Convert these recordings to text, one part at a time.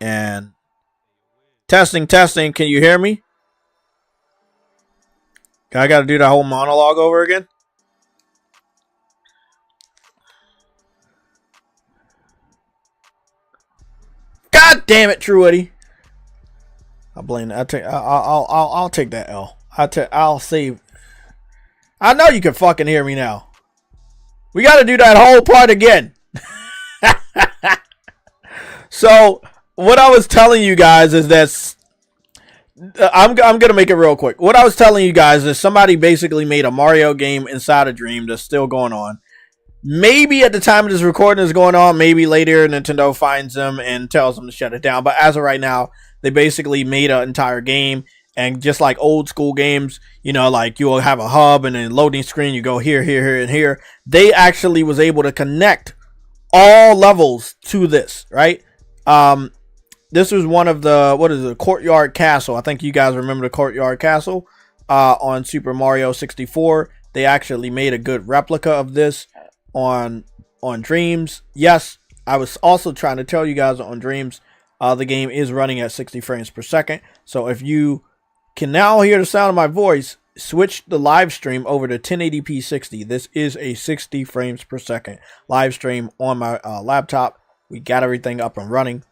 And testing, testing. Can you hear me? I got to do that whole monologue over again. God damn it, True Eddie. I blame that. I'll take that L. I'll save. I know you can fucking hear me now. We got to do that whole part again. So what I was telling you guys is that I'm gonna make it real quick. What I was telling you guys is somebody basically made a Mario game inside a dream that's still going on. Maybe at the time of this recording is going on. Maybe later Nintendo finds them and tells them to shut it down. But as of right now, they basically made an entire game. And just like old school games, you know, like you'll have a hub and then loading screen, you go here, here, here, and here. They actually was able to connect all levels to this, right? This was one of the, what is it, Courtyard Castle. I think you guys remember the Courtyard Castle on Super Mario 64. They actually made a good replica of this on Dreams. Yes, I was also trying to tell you guys on Dreams, the game is running at 60 frames per second. So if you can now hear the sound of my voice, switch the live stream over to 1080p 60. This is a 60 frames per second live stream on my laptop. We got everything up and running.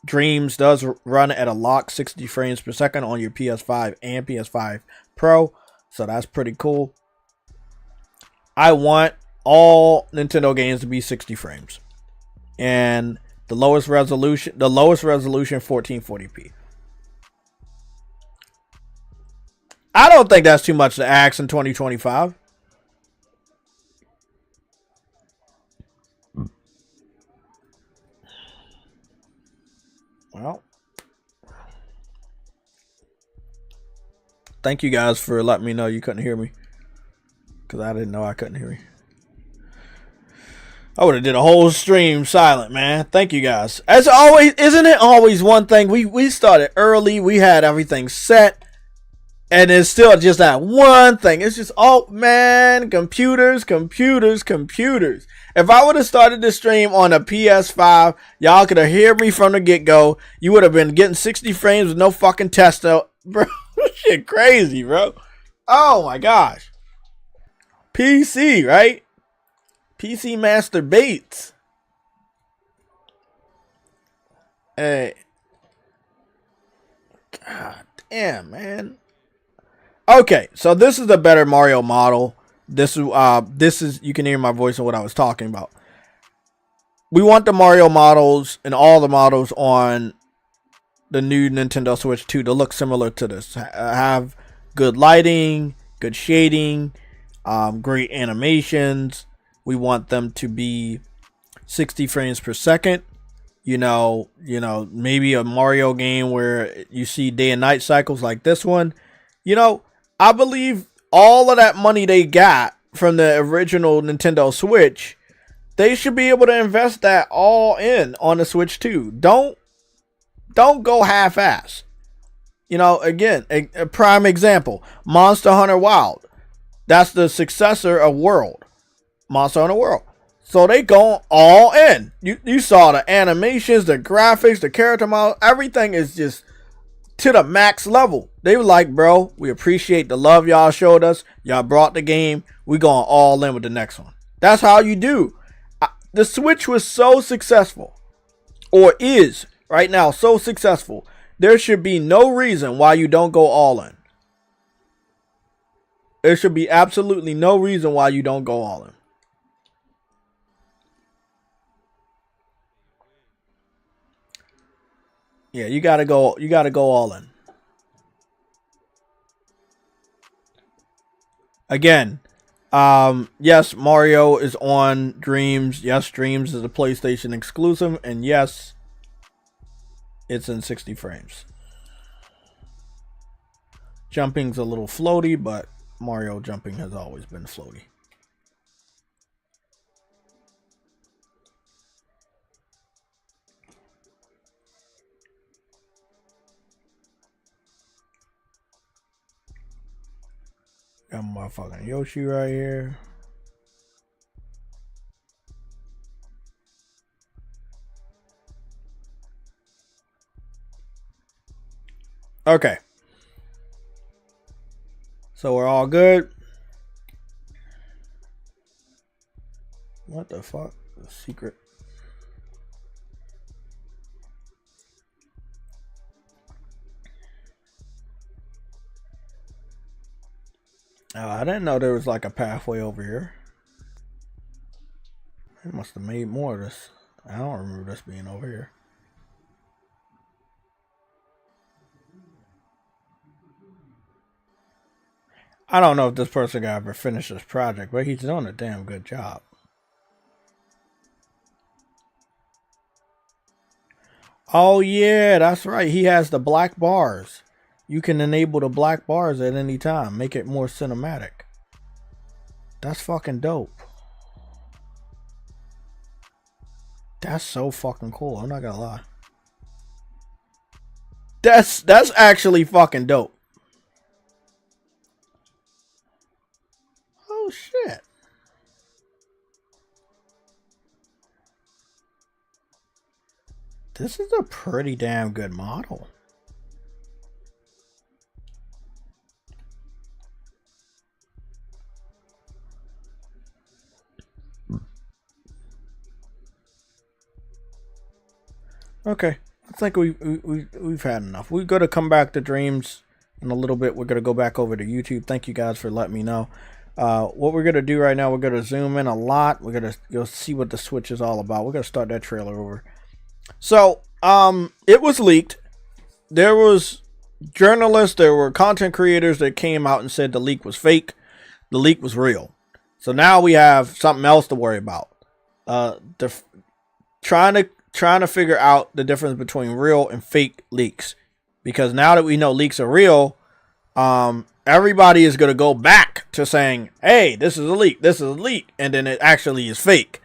Dreams does run at a lock 60 frames per second on your PS5 and PS5 Pro. So that's pretty cool. I want all Nintendo games to be 60 frames. And the lowest resolution 1440p. I don't think that's too much to ask in 2025. Well, thank you guys for letting me know you couldn't hear me, because I didn't know I couldn't hear you. I would have did a whole stream silent, man. Thank you guys. As always, isn't it always one thing? We started early. We had everything set. And it's still just that one thing. It's just, oh man, computers. If I would have started the stream on a PS5, y'all could have heard me from the get-go. You would have been getting 60 frames with no fucking tester. Bro, shit crazy, bro. Oh my gosh. PC, right? PC Master Bates. Hey. God damn, man. Okay, so this is the better Mario model. This is you can hear my voice and what I was talking about. We want the Mario models and all the models on the new Nintendo Switch 2 to look similar to this. Have good lighting, good shading, great animations. We want them to be 60 frames per second. You know, maybe a Mario game where you see day and night cycles like this one. You know, I believe all of that money they got from the original Nintendo Switch, they should be able to invest that all in on the Switch 2. Don't go half-ass. You know, again, a prime example, Monster Hunter Wild. That's the successor of World. Monster Hunter World. So they go all in. You saw the animations, the graphics, the character model, everything is just to the max level. They were like, bro, we appreciate the love y'all showed us. Y'all brought the game. We going all in with the next one. That's how you do. The Switch was so successful, or is right now so successful. There should be no reason why you don't go all in. There should be absolutely no reason why you don't go all in. Yeah, you gotta go all in. Again, yes, Mario is on Dreams. Yes, Dreams is a PlayStation exclusive, and yes, it's in 60 frames. Jumping's a little floaty, but Mario jumping has always been floaty. Got my fucking Yoshi right here. Okay. So we're all good. What the fuck? The secret. I didn't know there was like a pathway over here. They must have made more of this. I don't remember this being over here. I don't know if this person got ever finished this project, but he's doing a damn good job. Oh yeah, that's right. He has the black bars. You can enable the black bars at any time. Make it more cinematic. That's fucking dope. That's so fucking cool. I'm not gonna lie. That's actually fucking dope. Oh shit. This is a pretty damn good model. Okay, I think we've had enough. We're gonna come back to dreams in a little bit. We're gonna go back over to YouTube. Thank you guys for letting me know. What we're gonna do right now, we're gonna zoom in a lot. You'll see what the Switch is all about. We're gonna start that trailer over. So, it was leaked. There was journalists, there were content creators that came out and said the leak was fake. The leak was real. So now we have something else to worry about. Trying to figure out the difference between real and fake leaks, because now that we know leaks are real, everybody is going to go back to saying, hey, this is a leak, and then it actually is fake.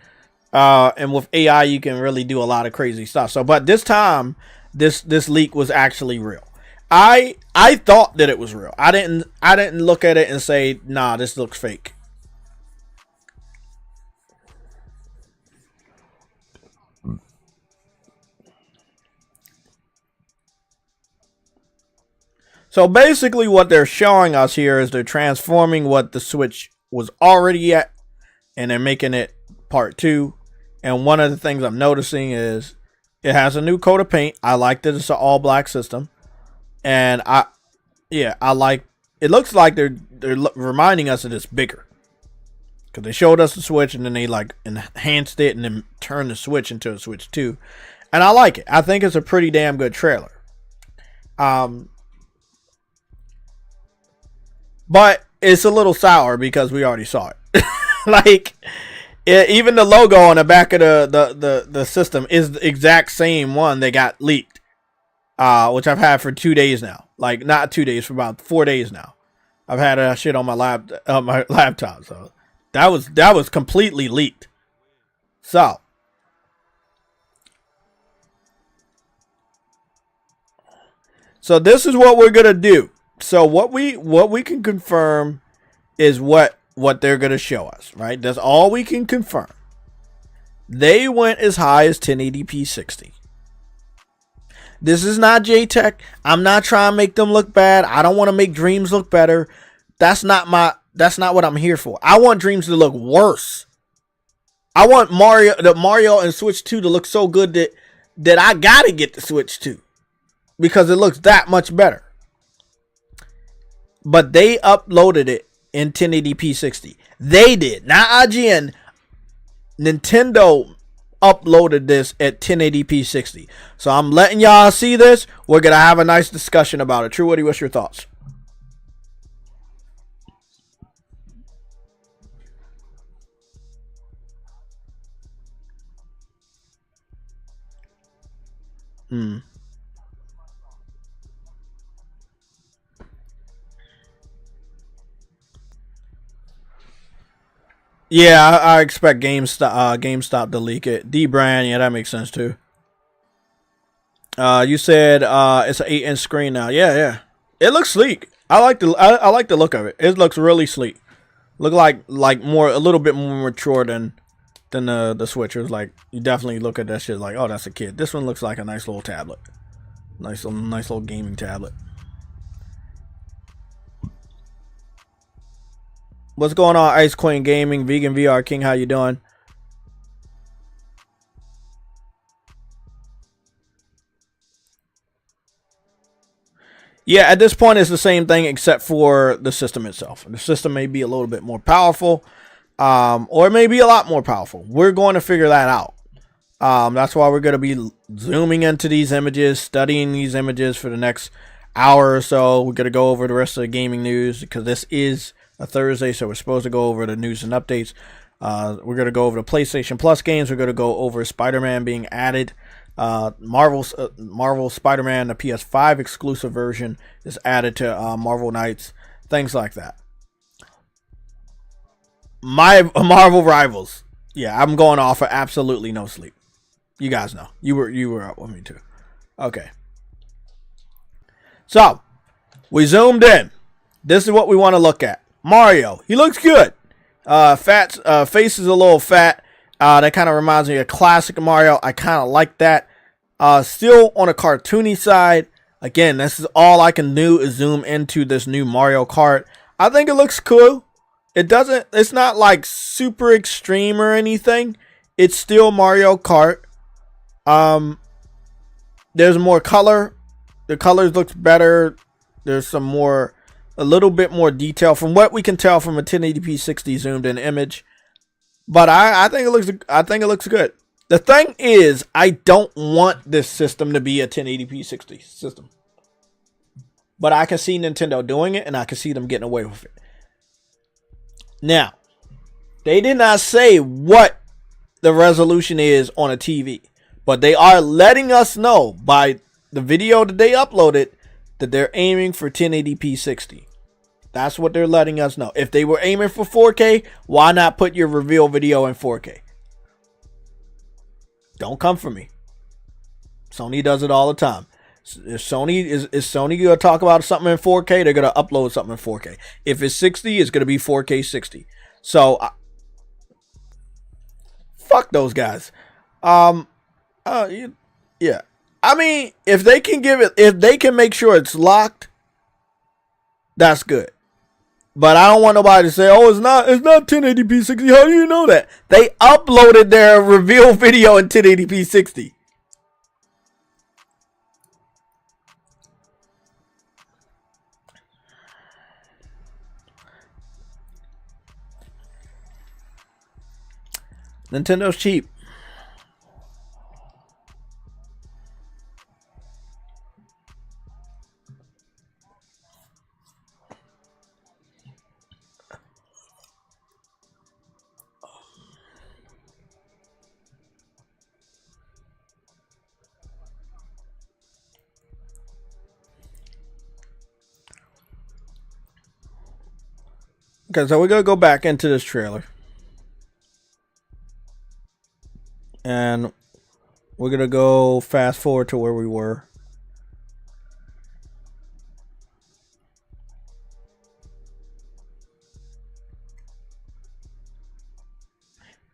And with AI, you can really do a lot of crazy stuff. So, but this time, this leak was actually real. I thought that it was real. I didn't look at it and say, nah, this looks fake. So basically what they're showing us here is they're transforming what the Switch was already at, and they're making it part 2. And one of the things I'm noticing is it has a new coat of paint. I like that it's an all black system. And I like, it looks like they're reminding us that it's bigger. Because they showed us the Switch and then they like enhanced it and then turned the Switch into a Switch 2. And I like it. I think it's a pretty damn good trailer. But it's a little sour because we already saw it. Like, even the logo on the back of the system is the exact same one that got leaked, which I've had for 2 days now. Like, not 2 days, for about 4 days now. I've had that shit on my laptop. So that was completely leaked. So this is what we're gonna do. So what we can confirm is what they're going to show us, right? That's all we can confirm. They went as high as 1080p 60. This is not JTech. I'm not trying to make them look bad. I don't want to make Dreams look better. That's not what I'm here for. I want Dreams to look worse. I want Mario and Switch 2 to look so good that I got to get the Switch 2 because it looks that much better. But they uploaded it in 1080p 60. They did, not IGN. Nintendo uploaded this at 1080p 60. So I'm letting y'all see this. We're going to have a nice discussion about it. True Woody, what's your thoughts? Yeah, I expect GameStop to leak it. D-Brand, yeah, that makes sense too. You said it's an 8-inch screen now. Yeah. It looks sleek. I like the look of it. It looks really sleek. Look like a little bit more mature than the Switch. It was like, you definitely look at that shit like, oh, that's a kid. This one looks like a nice little tablet. Nice little gaming tablet. What's going on, Ice Queen Gaming, Vegan VR King? How you doing? Yeah, at this point, it's the same thing except for the system itself. The system may be a little bit more powerful, or it may be a lot more powerful. We're going to figure that out. That's why we're going to be zooming into these images, studying these images for the next hour or so. We're going to go over the rest of the gaming news because this is a Thursday, so we're supposed to go over the news and updates. We're going to go over the PlayStation Plus games. We're going to go over Spider-Man being added. Marvel Spider-Man, the PS5 exclusive version, is added to Marvel Knights. Things like that. My Marvel Rivals. Yeah, I'm going off for absolutely no sleep. You guys know. You were up with me too. Okay. So, we zoomed in. This is what we want to look at. Mario. He looks good. Face is a little fat. That kind of reminds me of classic Mario. I kind of like that. Still on a cartoony side. Again, this is all I can do is zoom into this new Mario Kart. I think it looks cool. It's not like super extreme or anything. It's still Mario Kart. There's more color. The colors looks better. There's a little bit more detail from what we can tell from a 1080p 60 zoomed in image. But I think it looks good. The thing is, I don't want this system to be a 1080p 60 system. But I can see Nintendo doing it, and I can see them getting away with it. Now, they did not say what the resolution is on a TV. But they are letting us know by the video that they uploaded that they're aiming for 1080p 60. That's what they're letting us know. If they were aiming for 4K, why not put your reveal video in 4K? Don't come for me. Sony does it all the time. If Sony is Sony going to talk about something in 4K, they're going to upload something in 4K. If it's 60, it's going to be 4K 60. So fuck those guys. Yeah. I mean, if they can make sure it's locked, that's good. But I don't want nobody to say, "Oh, it's not 1080p 60." How do you know that? They uploaded their reveal video in 1080p 60. Nintendo's cheap. Okay, so we're going to go back into this trailer. And we're going to go fast forward to where we were.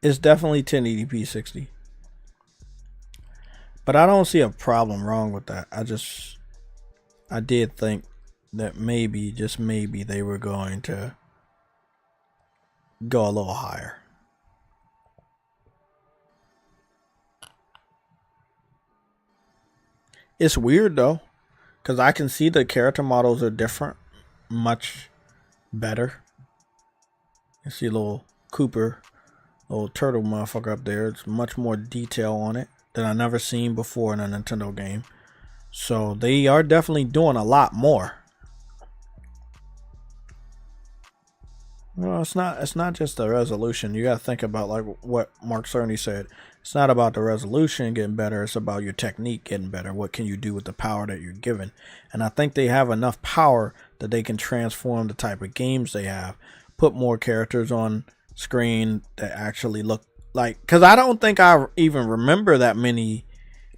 It's definitely 1080p 60. But I don't see a problem wrong with that. I did think that maybe, just maybe, they were going to go a little higher. It's weird though, because I can see the character models are different, much better. You see a little Cooper, little turtle motherfucker up there. It's much more detail on it than I've never seen before in a Nintendo game. So they are definitely doing a lot more. Well, it's not just the resolution. You gotta think about like what Mark Cerny said. It's not about the resolution getting better. It's about your technique getting better. What can you do with the power that you're given? And I think they have enough power that they can transform the type of games they have. Put more characters on screen that actually look like. Because I don't think I even remember that many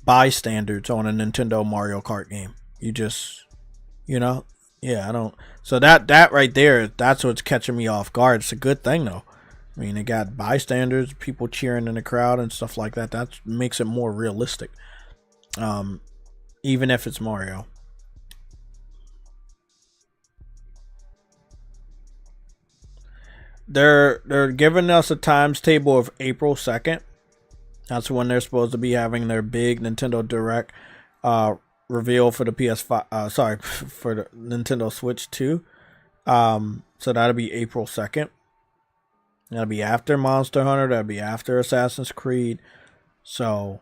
bystanders on a Nintendo Mario Kart game. Yeah, I don't. So that right there, that's what's catching me off guard. It's a good thing though. I mean, it got bystanders, people cheering in the crowd and stuff like that. That makes it more realistic. Even if it's Mario. They're giving us a times table of April 2nd. That's when they're supposed to be having their big Nintendo Direct uh, reveal for the PS5. Sorry, for the Nintendo Switch 2. So that'll be April 2nd. That'll be after Monster Hunter. That'll be after Assassin's Creed. So,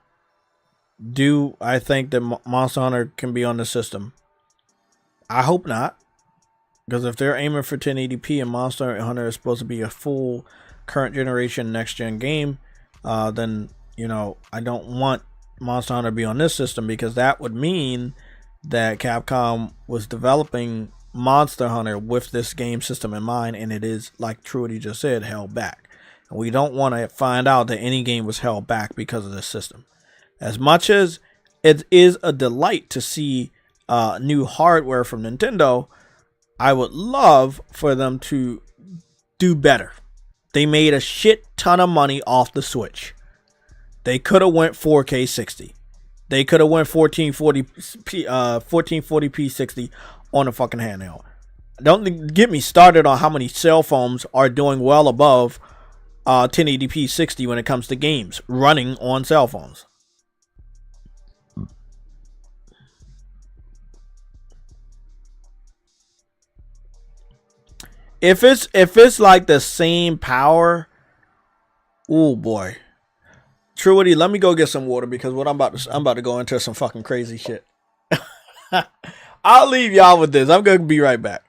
do I think that Monster Hunter can be on the system? I hope not. Because if they're aiming for 1080p and Monster Hunter is supposed to be a full current generation next gen game, then I don't want Monster Hunter to be on this system, because that would mean that Capcom was developing Monster Hunter with this game system in mind, and it is, like Truity just said, held back. And we don't want to find out that any game was held back because of this system. As much as it is a delight to see new hardware from Nintendo, I would love for them to do better. They made a shit ton of money off the Switch. They could have went 4K 60. They could have went 1440p 60 on a fucking handheld. Don't get me started on how many cell phones are doing well above 1080p 60 when it comes to games running on cell phones. If it's like the same power, oh boy. Truity, let me go get some water, because I'm about to go into some fucking crazy shit. I'll leave y'all with this. I'm gonna be right back.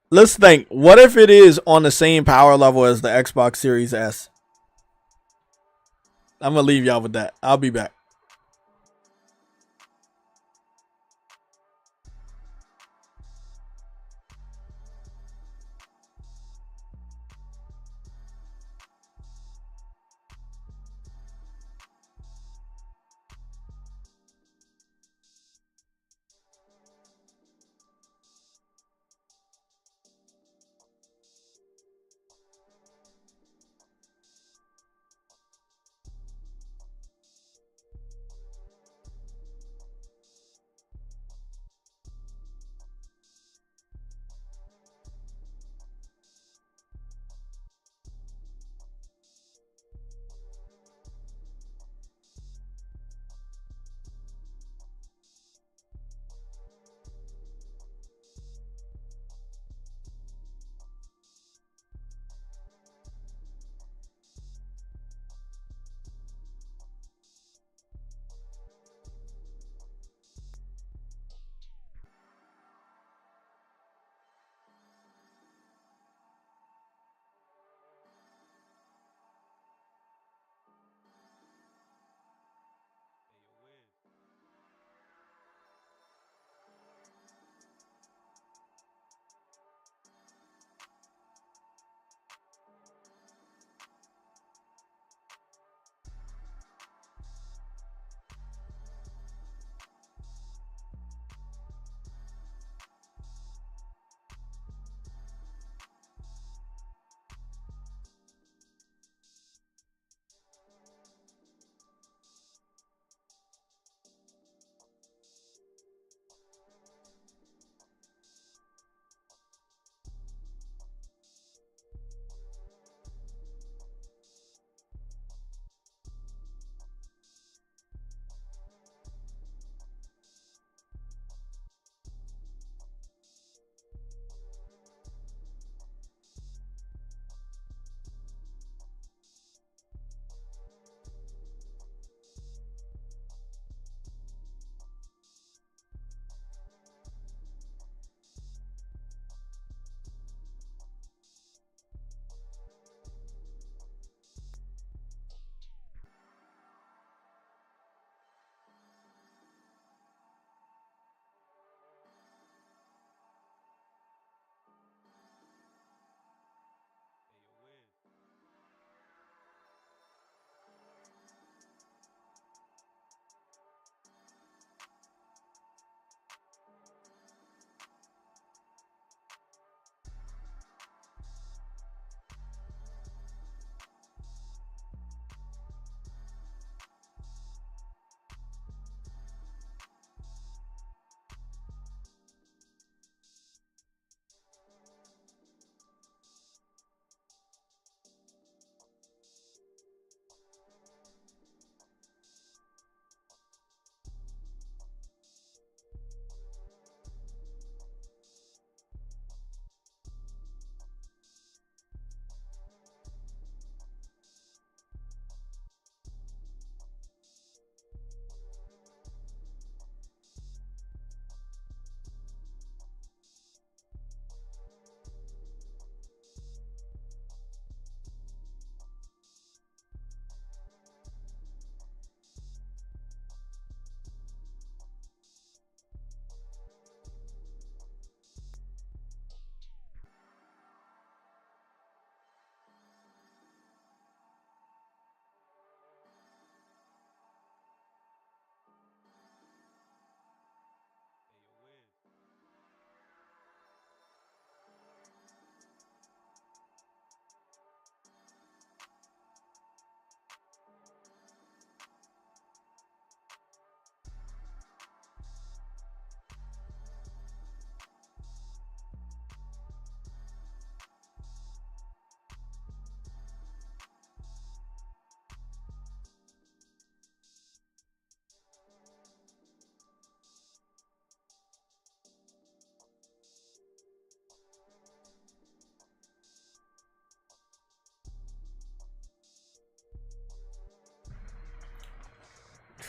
Let's think. What if it is on the same power level as the Xbox Series S? I'm gonna leave y'all with that. I'll be back.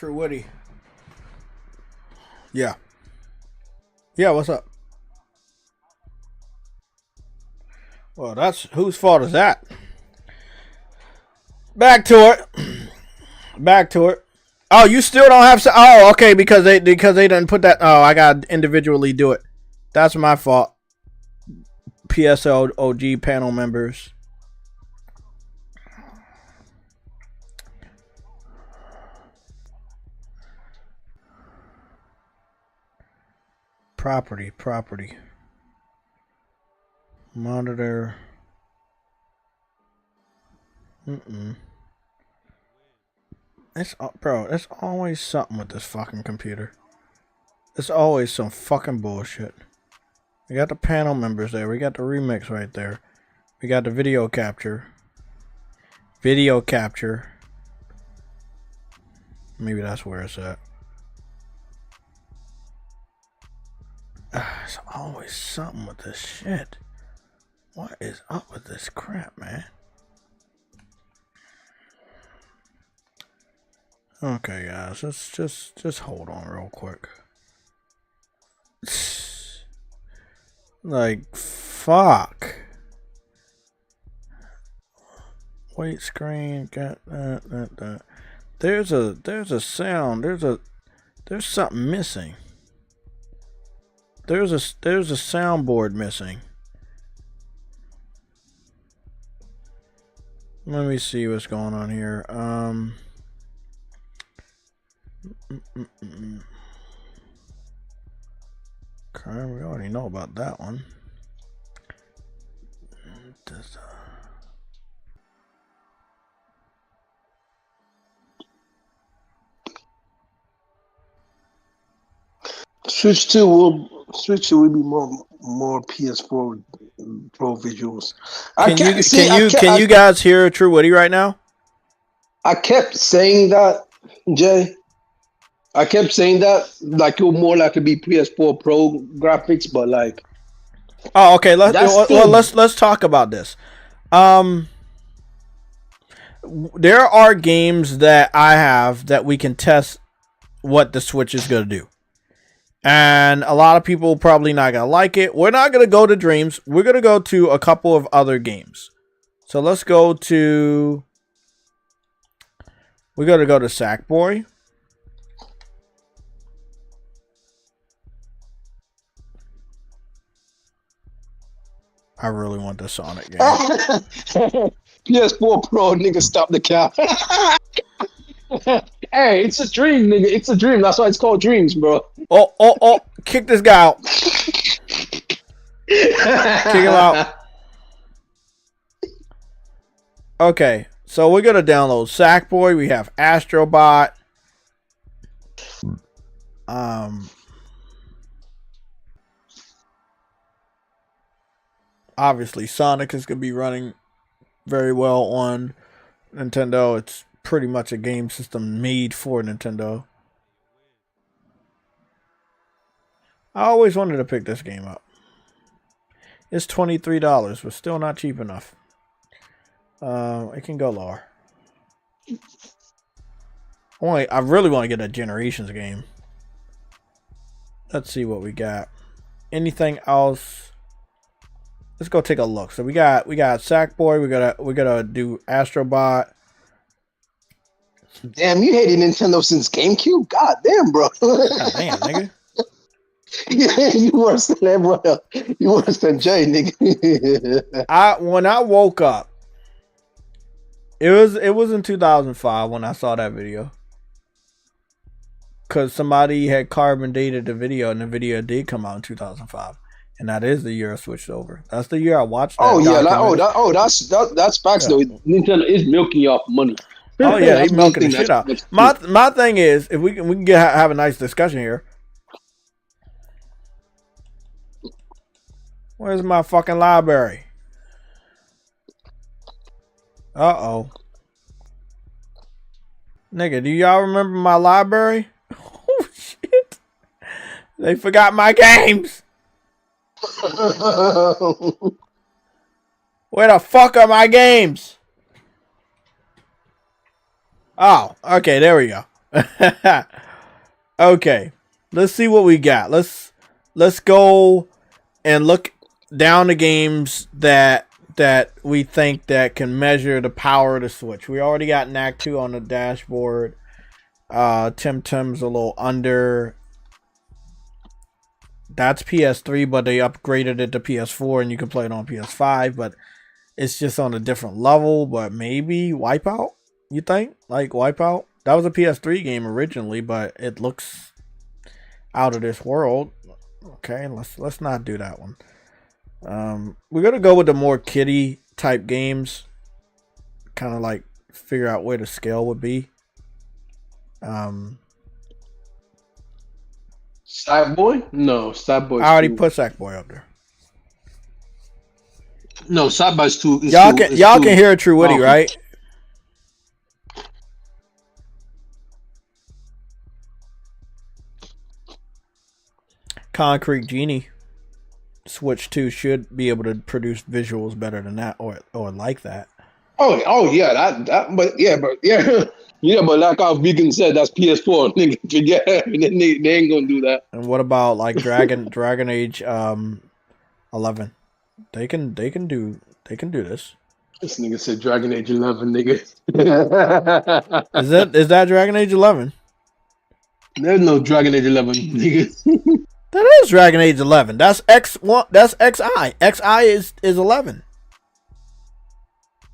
True Woody. Yeah. Yeah, what's up? Well, that's whose fault is that? Back to it. Back to it. Oh, you still don't have. Oh, okay, because they didn't put that. Oh, I gotta individually do it. That's my fault. PSL OG panel members. Property. Monitor. It's bro. There's always something with this fucking computer. There's always some fucking bullshit. We got the panel members there. We got the remix right there. We got the video capture. Maybe that's where it's at. There's always something with this shit. What is up with this crap, man? Okay, guys, let's just hold on real quick. Like, fuck. Wait, screen, got that. There's a sound. There's something missing. There's a soundboard missing. Let me see what's going on here. Okay, we already know about that one. Switch 2 will be more PS4 Pro visuals. Can you guys hear True Woody right now? I kept saying that, Jay. I kept saying that like it would more like it be PS4 Pro graphics, but like. Oh, okay. Let's talk about this. There are games that I have that we can test what the Switch is gonna do. And a lot of people probably not going to like it. We're not going to go to Dreams. We're going to go to a couple of other games. So let's go to... We're going to go to Sackboy. I really want the Sonic game. PS4 Pro, nigga, stop the cap. Hey, it's a dream, nigga. It's a dream. That's why it's called Dreams, bro. Oh. Kick this guy out. Kick him out. Okay, so we're going to download Sackboy. We have Astrobot. Obviously, Sonic is going to be running very well on Nintendo. It's pretty much a game system made for Nintendo. I always wanted to pick this game up. It's $23, but still not cheap enough. It can go lower. I really want to get a Generations game. Let's see what we got. Anything else? Let's go take a look. So we got Sackboy. We gotta do Astrobot. Damn, you hated Nintendo since GameCube? God damn, bro. God damn, nigga. Yeah, you worse than everyone else. You worse than Jay, nigga. When I woke up, it was in 2005 when I saw that video. Cause somebody had carbon dated the video, and the video did come out in 2005, and that is the year I switched over. That's the year I watched that. Oh yeah, that's facts though. Nintendo is milking you off money. Oh yeah, they milking the shit out. My thing is, if we can have a nice discussion here. Where's my fucking library? Uh-oh. Nigga, do y'all remember my library? Oh, shit. They forgot my games. Where the fuck are my games? Oh, okay, there we go. Okay, let's see what we got. Let's go and look down the games that we think that can measure the power of the Switch. We already got Knack 2 on the dashboard. Tim's a little under. That's PS3, but they upgraded it to PS4 and you can play it on PS5, but it's just on a different level. But maybe Wipeout, you think? Like Wipeout? That was a PS3 game originally, but it looks out of this world. Okay, let's not do that one. We're gonna go with the more kiddie type games. Kind of like figure out where the scale would be. Sackboy? No, Sackboy. I already put Sackboy up there. No, Sackboy's too. Y'all can hear True Witty, right? Concrete Genie Switch 2 should be able to produce visuals better than that, or like that. Oh yeah, but like our vegan said, that's PS4. Nigga, forget it. They ain't gonna do that. And what about like Dragon Age 11? They can do this. This nigga said Dragon Age 11, nigga. Is that Dragon Age 11? There's no Dragon Age 11, nigga. That is Dragon Age 11. That's X1. That's XI. XI is 11.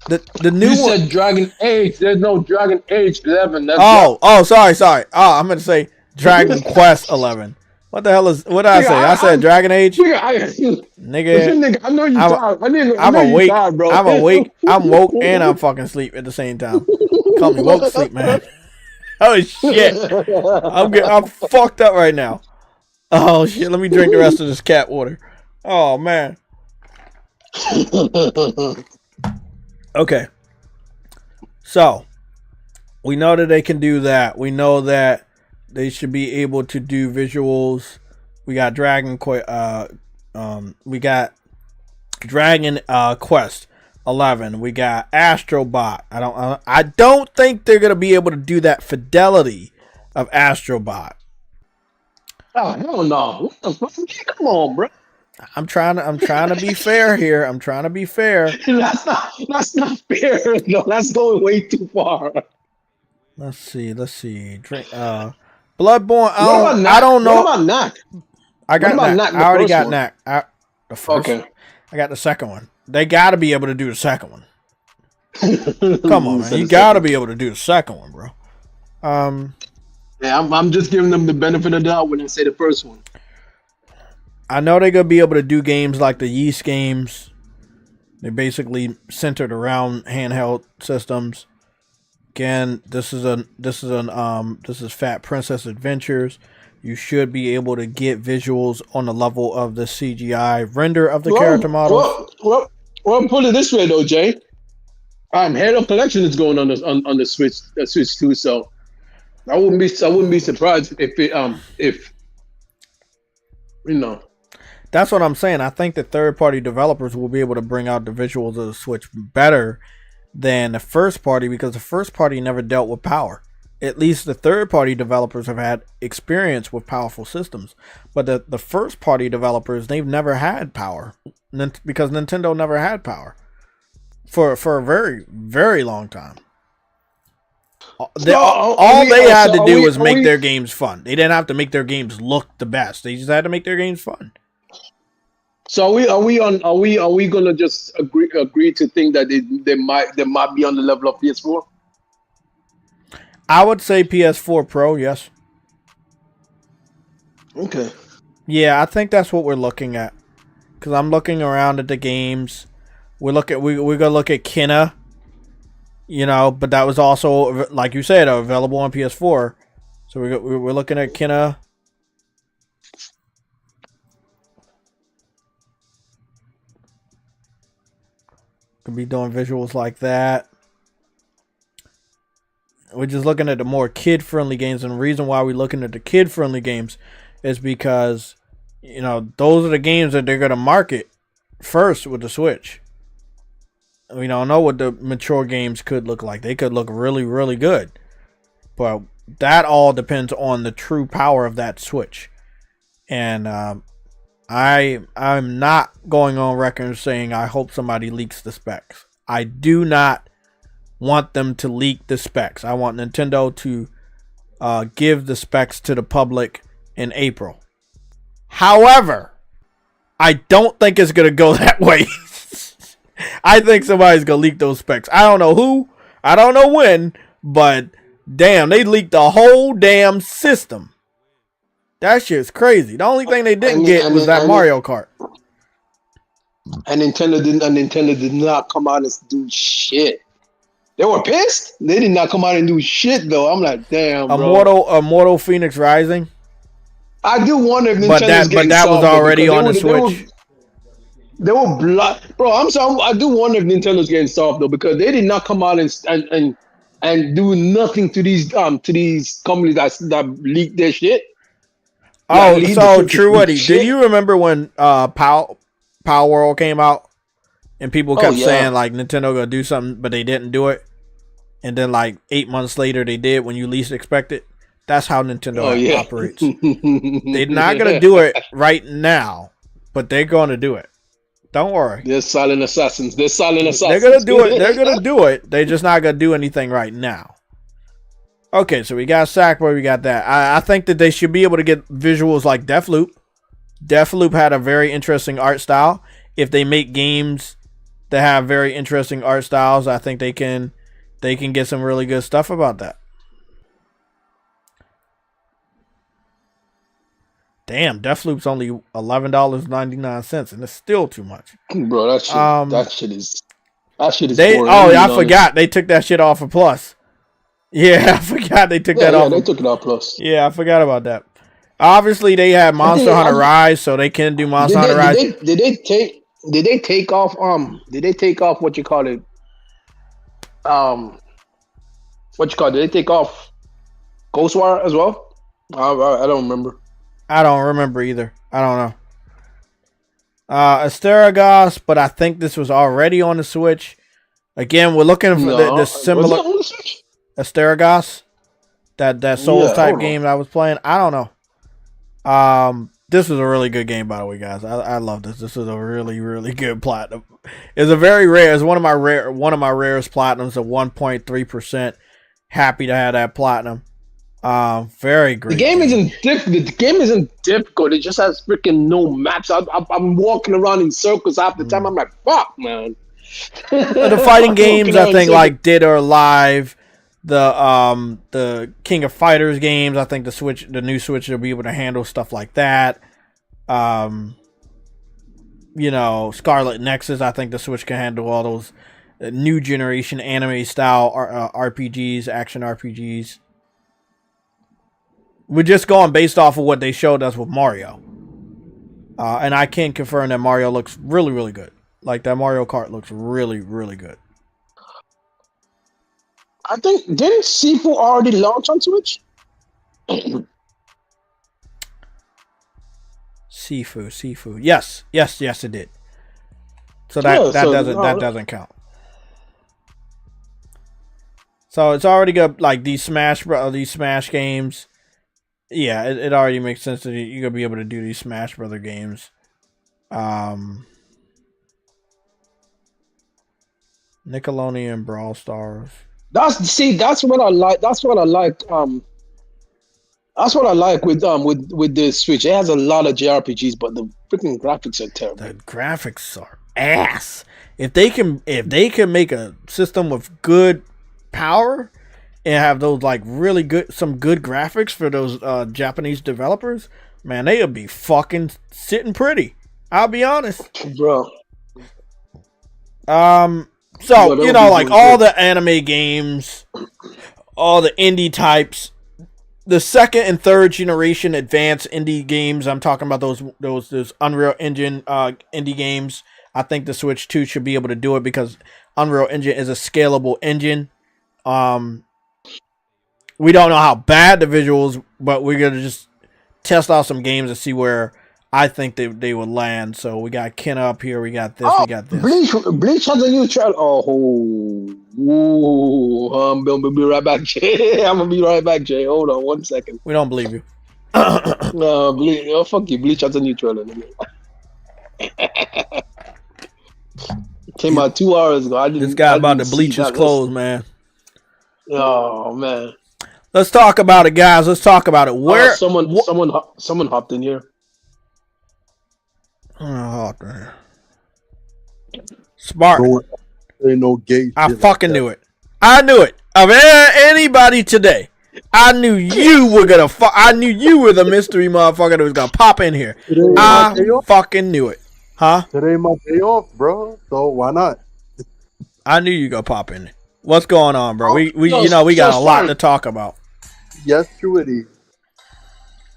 The new you one. said Dragon Age. There's no Dragon Age 11. That's sorry. Oh, I'm gonna say Dragon Quest 11. What the hell is? What did I say? I said Dragon Age. Nigga, I know you tired. I'm awake, tired, bro. I'm awake. I'm woke and I'm fucking asleep at the same time. Call me woke sleep, man. Oh shit! I'm fucked up right now. Oh shit! Let me drink the rest of this cat water. Oh man. Okay. So we know that they can do that. We know that they should be able to do visuals. We got Dragon Quest 11. We got Astrobot. I don't think they're gonna be able to do that fidelity of Astrobot. Oh hell no! What the fuck? Come on, bro. I'm trying to be fair here. I'm trying to be fair. That's not fair. No, that's going way too far. Let's see. Drink. Bloodborne. I don't know. What about Knack? I already got Knack. The first. Okay. I got the second one. They got to be able to do the second one. Come on, man. You got to be able to do the second one, bro. Yeah, I'm just giving them the benefit of the doubt when I say the first one. I know they're gonna be able to do games like the Yeast games. They're basically centered around handheld systems. Again, this is Fat Princess Adventures. You should be able to get visuals on the level of the CGI render of the character models. Well, put it this way though, Jay. Halo Collection is going on the Switch too, so I wouldn't be surprised if you know. That's what I'm saying. I think that third-party developers will be able to bring out the visuals of the Switch better than the first party, because the first party never dealt with power. At least the third-party developers have had experience with powerful systems. But the first-party developers, they've never had power, because Nintendo never had power for a very, very long time. All they had to do was make their games fun. They didn't have to make their games look the best. They just had to make their games fun. So are we gonna just agree to think that they might be on the level of PS4? I would say PS4 Pro, yes. Okay. Yeah, I think that's what we're looking at. Because I'm looking around at the games. We're gonna look at Kena. You know, but that was also, like you said, available on PS4. So we're looking at Kena. Could be doing visuals like that. We're just looking at the more kid-friendly games, and the reason why we're looking at the kid-friendly games is because, you know, those are the games that they're going to market first with the Switch. We don't know what the mature games could look like. They could look really, really good. But that all depends on the true power of that Switch. And I'm not going on record saying I hope somebody leaks the specs. I do not want them to leak the specs. I want Nintendo to give the specs to the public in April. However, I don't think it's going to go that way. I think somebody's going to leak those specs. I don't know who. I don't know when. But damn, they leaked the whole damn system. That shit's crazy. The only thing they didn't get was that Mario Kart. And Nintendo did not come out and do shit. They were pissed. They did not come out and do shit though. I'm like, damn, bro. Immortal Phoenix Rising. I do wonder if Nintendo's but that was already on the Switch. They were blocked, bro. I'm sorry. I do wonder if Nintendo's getting soft though, because they did not come out and do nothing to these companies that leaked their shit. Oh, so True Woody, do you remember when Power World came out and people kept saying like Nintendo gonna do something, but they didn't do it, and then like 8 months later they did when you least expect it? That's how Nintendo operates. They're not gonna do it right now, but they're gonna do it. Don't worry. They're silent assassins. They're gonna do it. They're gonna do it. They're just not gonna do anything right now. Okay, so we got Sackboy, we got that. I think that they should be able to get visuals like Deathloop. Deathloop had a very interesting art style. If they make games that have very interesting art styles, I think they can get some really good stuff about that. Damn, Deathloop's only $11.99, and it's still too much. Bro, that shit is boring. I forgot they took that shit off of Plus. Yeah, I forgot they took that off. Yeah, they took it off Plus. Yeah, I forgot about that. Obviously, they had Monster Hunter Rise, so they can do Monster Hunter Rise. Did they take off what you call it? Did they take off Ghostwire as well? I don't remember. I don't remember either. I don't know. Asteragos, but I think this was already on the Switch. Again, we're looking for the similar. Was it on the Switch? Asteragos, that Souls type game that I was playing. I don't know. This was a really good game, by the way, guys. I love this. This is a really, really good platinum. It's a very rare. It's one of my rarest platinums of 1.3%. Happy to have that platinum. Very great. The game isn't difficult. It just has freaking no maps. I'm walking around in circles half the time. I'm like, fuck, man. The fighting games, I think, like Dead or Alive, the King of Fighters games. I think the new Switch will be able to handle stuff like that. Scarlet Nexus. I think the Switch can handle all those new generation anime style RPGs, action RPGs. We're just going based off of what they showed us with Mario. And I can confirm that Mario looks really, really good. Like, that Mario Kart looks really, really good. I think, didn't Sifu already launch on Switch? Sifu. Yes, it did. So that doesn't count. So it's already got, like, these Smash games. Yeah, it already makes sense that you're gonna be able to do these Smash Brother games. Nickelodeon Brawl Stars. That's what I like. That's what I like with the Switch. It has a lot of JRPGs, but the freaking graphics are terrible. The graphics are ass. If they can make a system with good power and have those like really good graphics for those Japanese developers, man, they'll be fucking sitting pretty. I'll be honest, bro. So like all the anime games, all the indie types, the second and third generation advanced indie games. I'm talking about those Unreal Engine indie games. I think the Switch 2 should be able to do it because Unreal Engine is a scalable engine. We don't know how bad the visuals, but we're gonna just test out some games and see where I think they would land. So we got Kenna up here. We got this. We got this. Bleach has a new trailer. I'm gonna be right back, Jay. I'm gonna be right back, Jay. Hold on 1 second. We don't believe you. No, Bleach. Oh, fuck you. Bleach has a new trailer. Came out 2 hours ago. This guy about to bleach his clothes, man. Oh man. Let's talk about it, guys. Let's talk about it. Where someone hopped in here. Oh, man. Spartan. Ain't no gay. I fucking knew it. I knew it. Of anybody today, I knew you were gonna. I knew you were the mystery motherfucker that was gonna pop in here. I fucking knew it. Huh? Today my day off, bro. So why not? I knew you gonna pop in. What's going on, bro? We got a lot to talk about. Yes, true it is.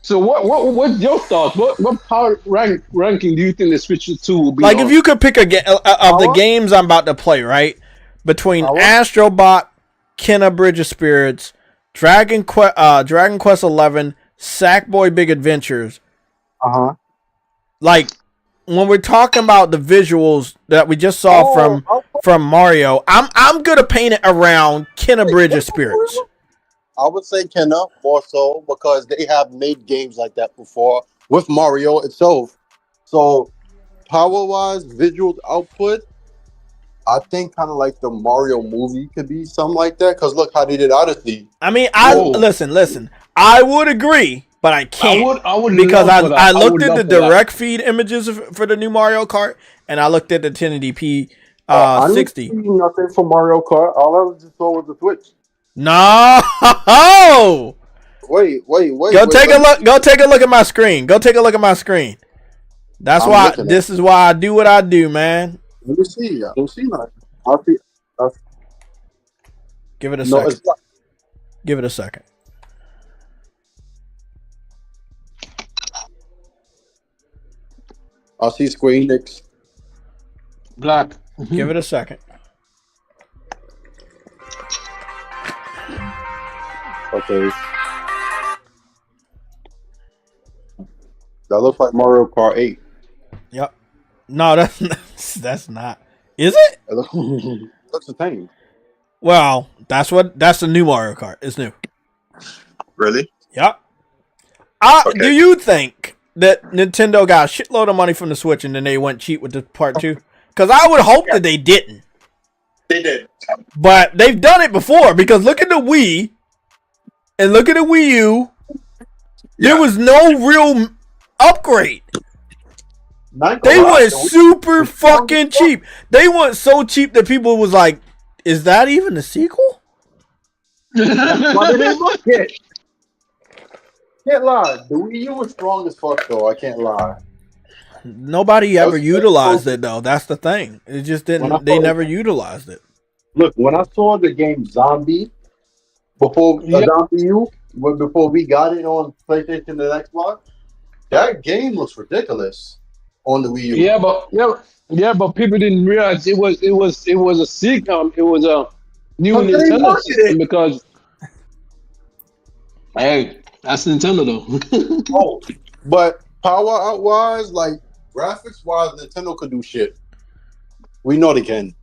So what's your thoughts? What power ranking do you think the Switch 2 will be? Like on? if you could pick of the games I'm about to play, right? Between Astrobot, Kenna Bridge of Spirits, Dragon Quest 11, Sackboy Big Adventures. Like when we're talking about the visuals that we just saw from Mario, I'm gonna paint it around Kenna Bridge of Spirits. I would say Kenna more so because they have made games like that before with Mario itself. So power-wise, visual output, I think kind of like the Mario movie could be something like that. Because look how they did Odyssey. I mean, listen. I would agree, but I can't. I would because I looked at the direct feed images for the new Mario Kart, and I looked at the 1080p 60. I didn't see nothing for Mario Kart. All I just saw was the Switch. No. Wait. Go take a look. Go take a look at my screen. Go take a look at my screen. That's why. This is why I do what I do, man. Let me see. I don't see nothing. Give it a second. Give it a second. I see Square Enix. Black. Give it a second. Okay. That looks like Mario Kart 8. Yep. No, that's not. Is it? It looks the same. Well, that's the new Mario Kart. It's new. Really? Yep. Do you think that Nintendo got a shitload of money from the Switch and then they went cheap with the part 2? Because I would hope that they didn't. They did. But they've done it before because look at the Wii and look at the Wii U. There was no real upgrade. They went super fucking cheap. They went so cheap that people was like, is that even a sequel? Why did they look it? Can't lie. The Wii U was strong as fuck, though. I can't lie. Nobody ever utilized it, though. That's the thing. It just didn't. They never utilized it. Look, when I saw the game Zombie before Zombie U, before we got it on PlayStation and Xbox, that game looks ridiculous on the Wii U. Yeah, but people didn't realize it was a sitcom. It was a new Nintendo system because hey, that's Nintendo though. Oh, but power out wise, like graphics wise, Nintendo could do shit. We know they can.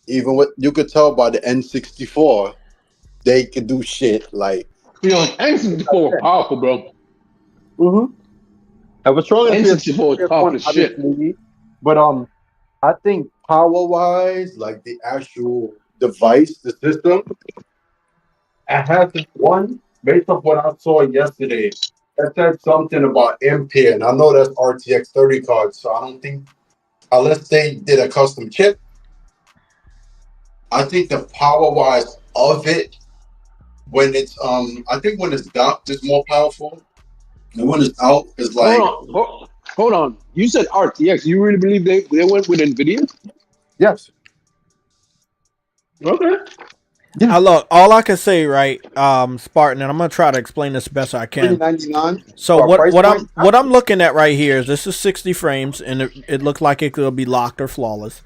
Even what you could tell by the N64, they could do shit. Like N64 powerful, bro. I was trying to N64 is powerful shit. Movie, but I think power wise, like the actual device, the system, it has this one based off what I saw yesterday. That said something about Ampere, and I know that's RTX 30 cards, so I don't think unless they did a custom chip. I think the power wise of it, when it's I think when it's docked, it's more powerful. And when it's out, it's like hold on. You said RTX. You really believe they went with NVIDIA? Yes. Okay. Yeah. Look, all I can say, right, Spartan, and I'm gonna try to explain this best I can. $399. So what I'm looking at right here is this is 60 frames, and it looks like it could be locked or flawless.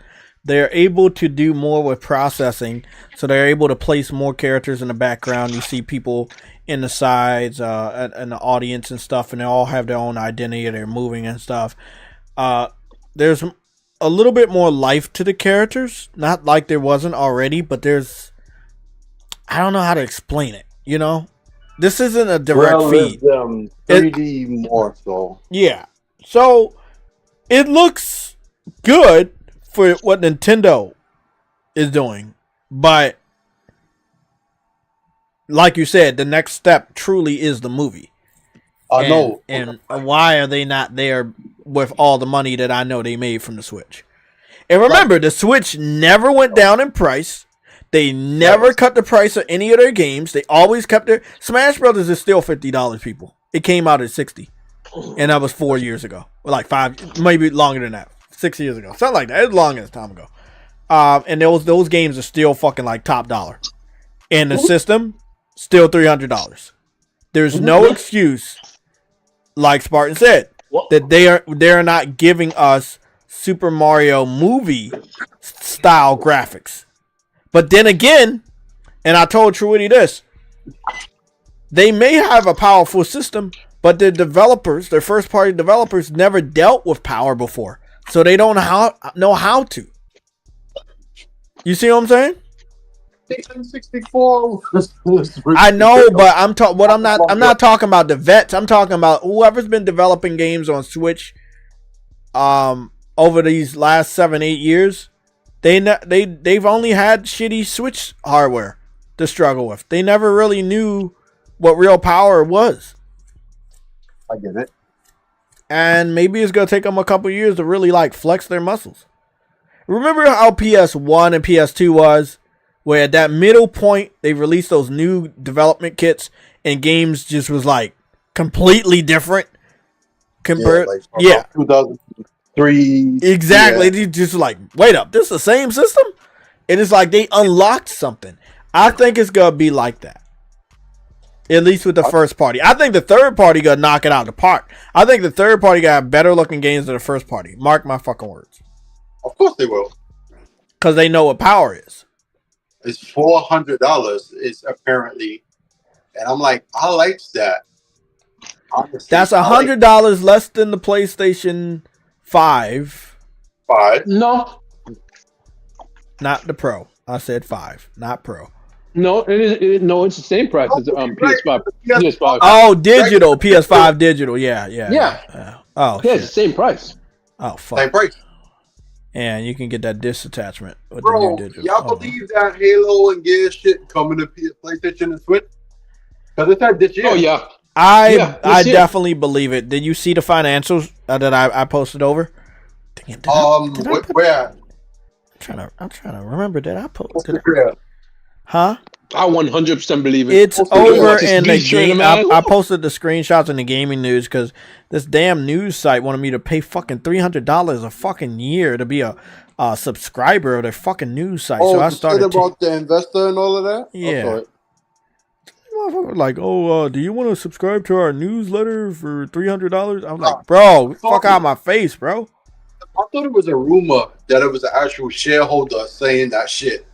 they're able to do more with processing, so they're able to place more characters in the background. You see people in the sides, and the audience and stuff, and they all have their own identity. They're moving and stuff. There's a little bit more life to the characters, not like there wasn't already, but I don't know how to explain it. You know, this isn't a direct feed. 3D more so. Yeah, so it looks good for what Nintendo is doing, but like you said, the next step truly is the movie. I know. And why are they not there with all the money that I know they made from the Switch? And remember, the Switch never went down in price. They never cut the price of any of their games. They always kept their Smash Brothers is still $50, people. It came out at $60. And that was 4 years ago. Or like 5, maybe longer than that. 6 years ago. Something like that. It's long as time ago. And those games are still fucking like top dollar. And the system, still $300. There's no excuse, like Spartan said, that they are not giving us Super Mario movie style graphics. But then again, and I told Truity this, they may have a powerful system, but their first party developers, never dealt with power before, so they don't know how to. You see what I'm saying? 64. I know, but I'm not talking about the vets. I'm talking about whoever's been developing games on Switch over these last 7-8 years. They've only had shitty Switch hardware to struggle with. They never really knew what real power was. I get it. And maybe it's gonna take them a couple years to really like flex their muscles. Remember how PS1 and PS2 was, where at that middle point they released those new development kits and games just was like completely different compared. Yeah, 2003. Exactly. Yeah. Just like, wait up, this is the same system? And it's like they unlocked something. I think it's gonna be like that. At least with the first party. I think the third party gonna knock it out of the park. I think the third party got better looking games than the first party. Mark my fucking words. Of course they will. Because they know what power is. It's $400 is apparently. And I'm like, I like that. Honestly, that's $100 less than the PlayStation 5. No. Not the Pro. I said 5, not Pro. No, it's the same price as PS5. PS5. Oh, digital. PS5 digital. Yeah. Oh, yeah, it's the same price. Oh, fuck. Same price. And you can get that disc attachment with the new digital. Y'all believe that Halo and Gears shit coming to PlayStation and Switch? Because it's not this year. Oh, yeah. I definitely believe it. Did you see the financials that I posted over? Where? I'm trying to remember that I posted. Huh? I 100% believe it. It's over in the game. I posted the screenshots in the gaming news because this damn news site wanted me to pay fucking $300 a fucking year to be a subscriber of their fucking news site. So I started about the investor and all of that. Yeah. Like, do you want to subscribe to our newsletter for $300? I'm like, bro, fuck out my face, bro. I thought it was a rumor that it was an actual shareholder saying that shit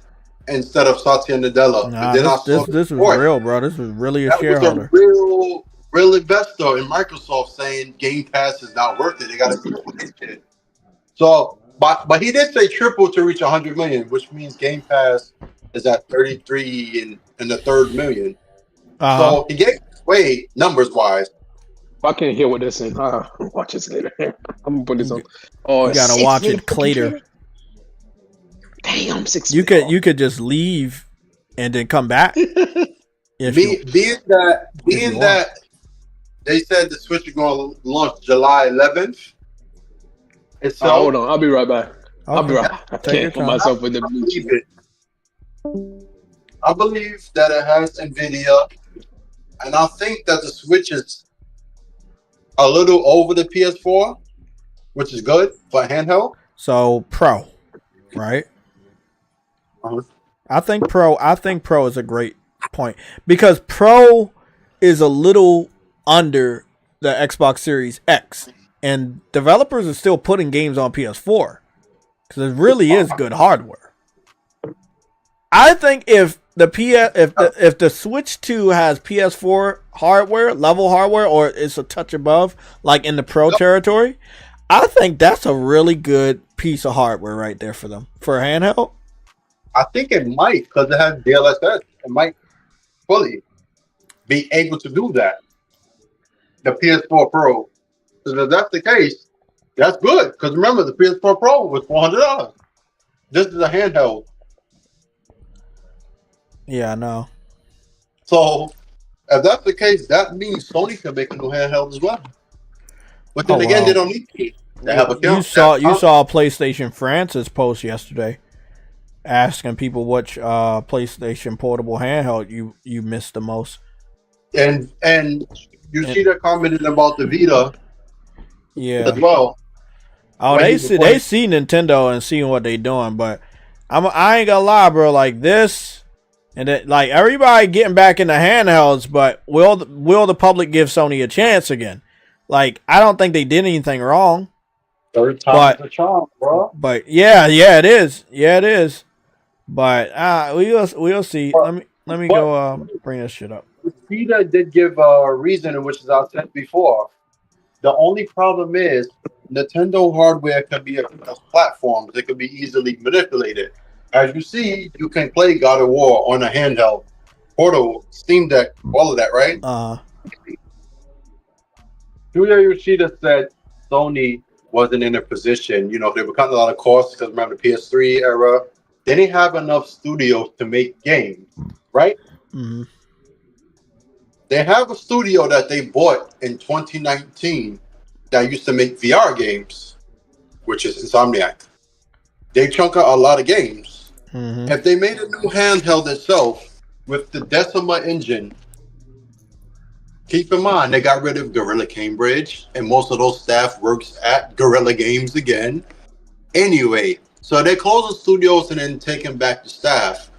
instead of Satya Nadella. Nah, this was real, bro. This was really a shareholder. Was a real investor in Microsoft saying Game Pass is not worth it. They got to do this shit. So, but he did say triple to reach 100 million, which means Game Pass is at 33 and the third million. So he gave away numbers wise. I can't hear what they're saying. Watch this later. I'm gonna put this on. You gotta watch it later. Damn, 6. You could just leave and then come back. Being that they said the Switch is going to launch July 11th. Hold on, I'll be right back. Okay. I'll be right back. I Take can't put myself with the Bluetooth. I believe that it has NVIDIA, and I think that the Switch is a little over the PS4, which is good for handheld. So Pro, right? Uh-huh. I think Pro is a great point because Pro is a little under the Xbox Series X, and developers are still putting games on PS4. because it really is good hardware. I think if the Switch 2 has PS4 hardware, level hardware, or it's a touch above, like in the Pro territory, I think that's a really good piece of hardware right there for them for a handheld. I think it might because it has DLSS. It might fully be able to do that. The PS4 Pro. So if that's the case, that's good. Because remember, the PS4 Pro was $400. This is a handheld. Yeah, I know. So if that's the case, that means Sony can make a new handheld as well. But then again, they don't need to. They have a you saw PlayStation France's post yesterday asking people which PlayStation portable handheld you missed the most. And you see that commenting about the Vita, yeah, as well. Oh, they see Nintendo and seeing what they doing, but I ain't gonna lie, bro. Like this, and it, like everybody getting back into handhelds, but will the public give Sony a chance again? Like I don't think they did anything wrong. Third time's a charm, bro. But yeah, it is. Yeah, it is. But we'll see. Let me go bring this shit up. Vita did give a reason, in which I said before. The only problem is Nintendo hardware can be across platforms. It can be easily manipulated. As you see, you can play God of War on a handheld, Portal, Steam Deck, all of that, right? Yuya Yoshida said Sony wasn't in a position, they were cutting a lot of costs because remember the PS3 era, they didn't have enough studios to make games, right? Mm-hmm. They have a studio that they bought in 2019 that used to make VR games, which is Insomniac. They chunk out a lot of games. Mm-hmm. If they made a new handheld itself with the Decima engine, keep in mind, they got rid of Gorilla Cambridge, and most of those staff works at Gorilla Games again. Anyway, so they're closing studios and then taking back the staff.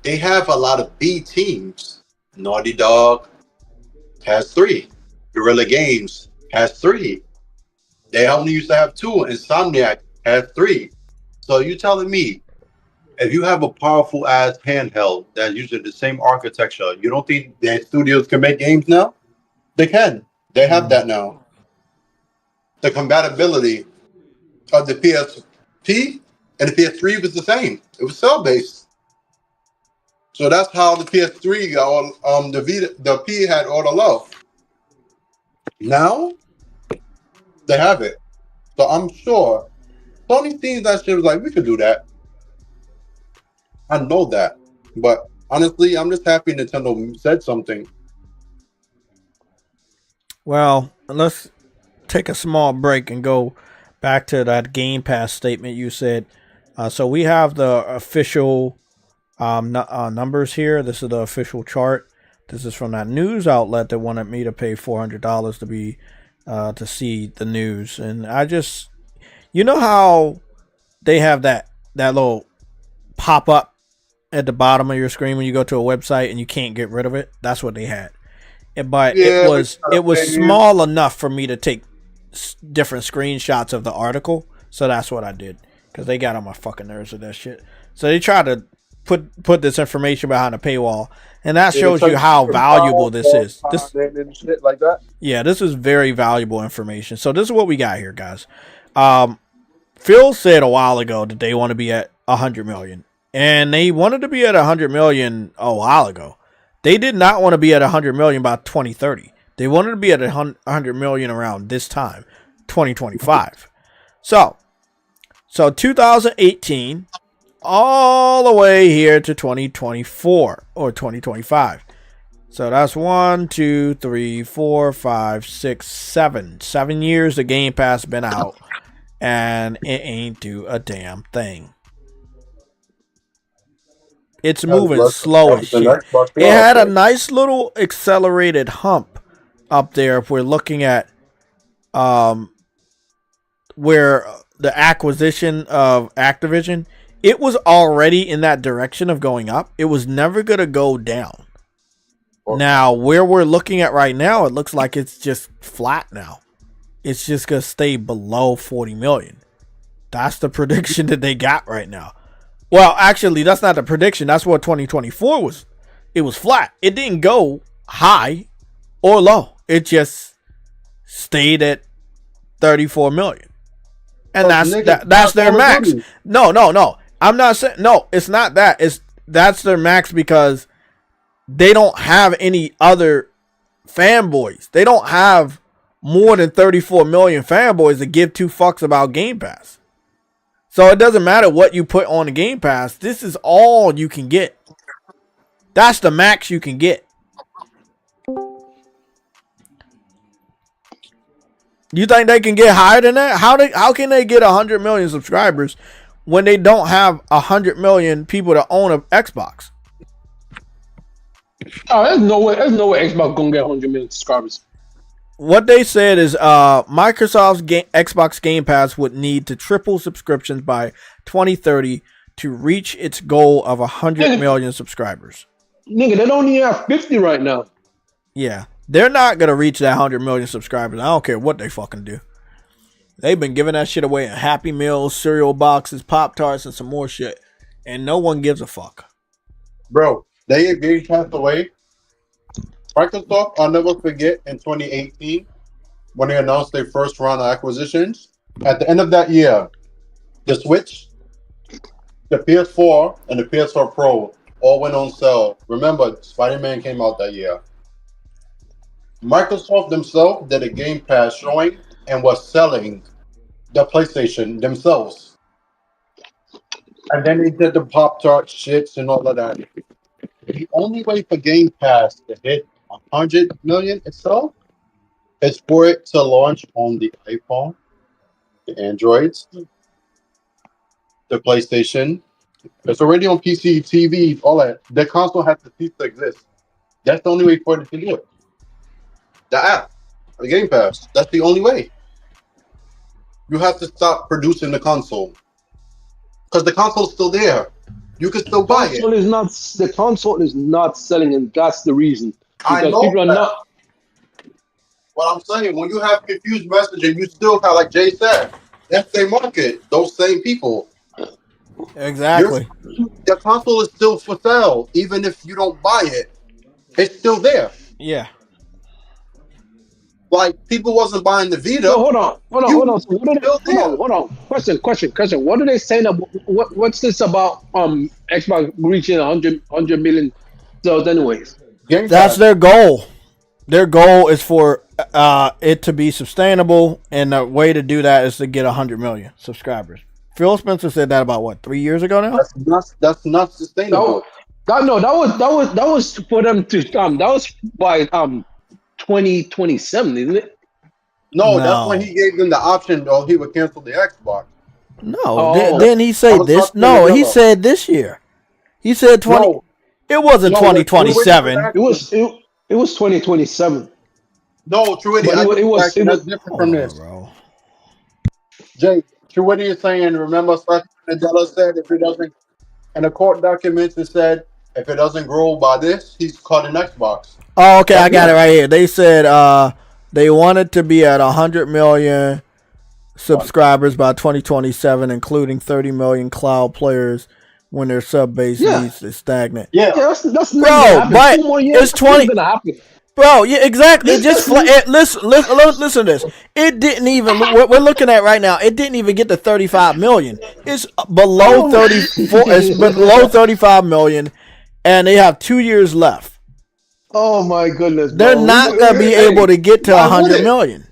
They have a lot of B teams. Naughty Dog has 3. Gorilla Games has 3. They only used to have 2. Insomniac has 3. So you telling me, if you have a powerful ass handheld that's using the same architecture, you don't think their studios can make games now? They can. They have that now. The compatibility of the PSP and the PS3 was the same. It was cell based. So that's how the PS3 got all the P had all the love. Now they have it. So I'm sure Sony sees that shit was like, we could do that. I know that. But honestly, I'm just happy Nintendo said something. Well, let's take a small break and go back to that Game Pass statement you said. So we have the official numbers here. This is the official chart. This is from that news outlet that wanted me to pay $400 to be to see the news. And I just, how they have that little pop up at the bottom of your screen when you go to a website and you can't get rid of it. That's what they had. But it was small enough for me to take different screenshots of the article. So that's what I did, because they got on my fucking nerves with that shit. So they tried to put this information behind a paywall, and that shows you how valuable this is. This shit like that. Yeah, this is very valuable information. So this is what we got here, guys. Phil said a while ago that they want to be at 100 million, and they wanted to be at 100 million a while ago. They did not want to be at 100 million by 2030. They wanted to be at 100 million around this time, 2025. So 2018 all the way here to 2024 or 2025. So that's 1, 2, 3, 4, 5, 6, 7. 7 years the Game Pass been out, and it ain't do a damn thing. It's moving slow as shit. It had a nice little accelerated hump up there if we're looking at where the acquisition of Activision, it was already in that direction of going up. It was never going to go down. Now, where we're looking at right now, it looks like it's just flat now. It's just going to stay below 40 million. That's the prediction that they got right now. Well, actually, that's not the prediction. That's what 2024 was. It was flat. It didn't go high or low. It just stayed at 34 million. And that's their max. No. I'm not saying no, it's not that. That's their max because they don't have any other fanboys. They don't have more than 34 million fanboys to give two fucks about Game Pass. So it doesn't matter what you put on the Game Pass. This is all you can get. That's the max you can get. You think they can get higher than that? How can they get 100 million subscribers when they don't have 100 million people to own an Xbox? Oh, there's no way Xbox gonna get 100 million subscribers. What they said is Microsoft's Xbox Game Pass would need to triple subscriptions by 2030 to reach its goal of 100 million subscribers. Nigga, they don't even have 50 right now. Yeah, they're not going to reach that 100 million subscribers. I don't care what they fucking do. They've been giving that shit away in Happy Meals, cereal boxes, Pop-Tarts, and some more shit. And no one gives a fuck. Bro, they gave Pass away. Microsoft, I'll never forget, in 2018, when they announced their first round of acquisitions. At the end of that year, the Switch, the PS4, and the PS4 Pro all went on sale. Remember, Spider-Man came out that year. Microsoft themselves did a Game Pass showing and was selling the PlayStation themselves. And then they did the Pop-Tart shits and all of that. The only way for Game Pass to hit 100 million itself is for it to launch on the iPhone, the Androids, the PlayStation. It's already on PC, TV, all that. The console has to cease to exist. That's the only way for it to do it. The app, the Game Pass. That's the only way. You have to stop producing the console because the console's still there. You can still buy it. The console is not selling, and that's the reason. Because I know people are that. not. What I'm saying, when you have confused messaging, you still have, like Jay said, that's their market. Those same people. Exactly. The console is still for sale, even if you don't buy it. It's still there. Yeah. Like people wasn't buying the Vita. So hold on. So hold on. Question. What are they saying? What's this about? Xbox reaching 100 million sales, anyways. That's their goal. Their goal is for it to be sustainable, and the way to do that is to get 100 million subscribers. Phil Spencer said that about what, 3 years ago now? That's not sustainable. That was for them to that was by 2027, isn't it? No, that's when he gave them the option, or he would cancel the Xbox. No, didn't he say this? No, he said this year. He said 20. No. It wasn't 2027. It was 2027. No, True Eddie, it was different from this. Bro. Jay, True Eddie is saying, remember, Nadella said if it doesn't, in the court documents, it said if it doesn't grow by this, he's caught an Xbox. Oh, okay, I got it right here. They said they wanted to be at 100 million subscribers by 2027, including 30 million cloud players when their sub base needs is stagnant. Yeah, that's bro, but it's 20. Bro, yeah, exactly. It just listen to this. It didn't even. What we're looking at right now, it didn't even get to 35 million. It's below 34. It's below 35 million, and they have 2 years left. Oh my goodness! Bro. They're not gonna be able to get to 100 million.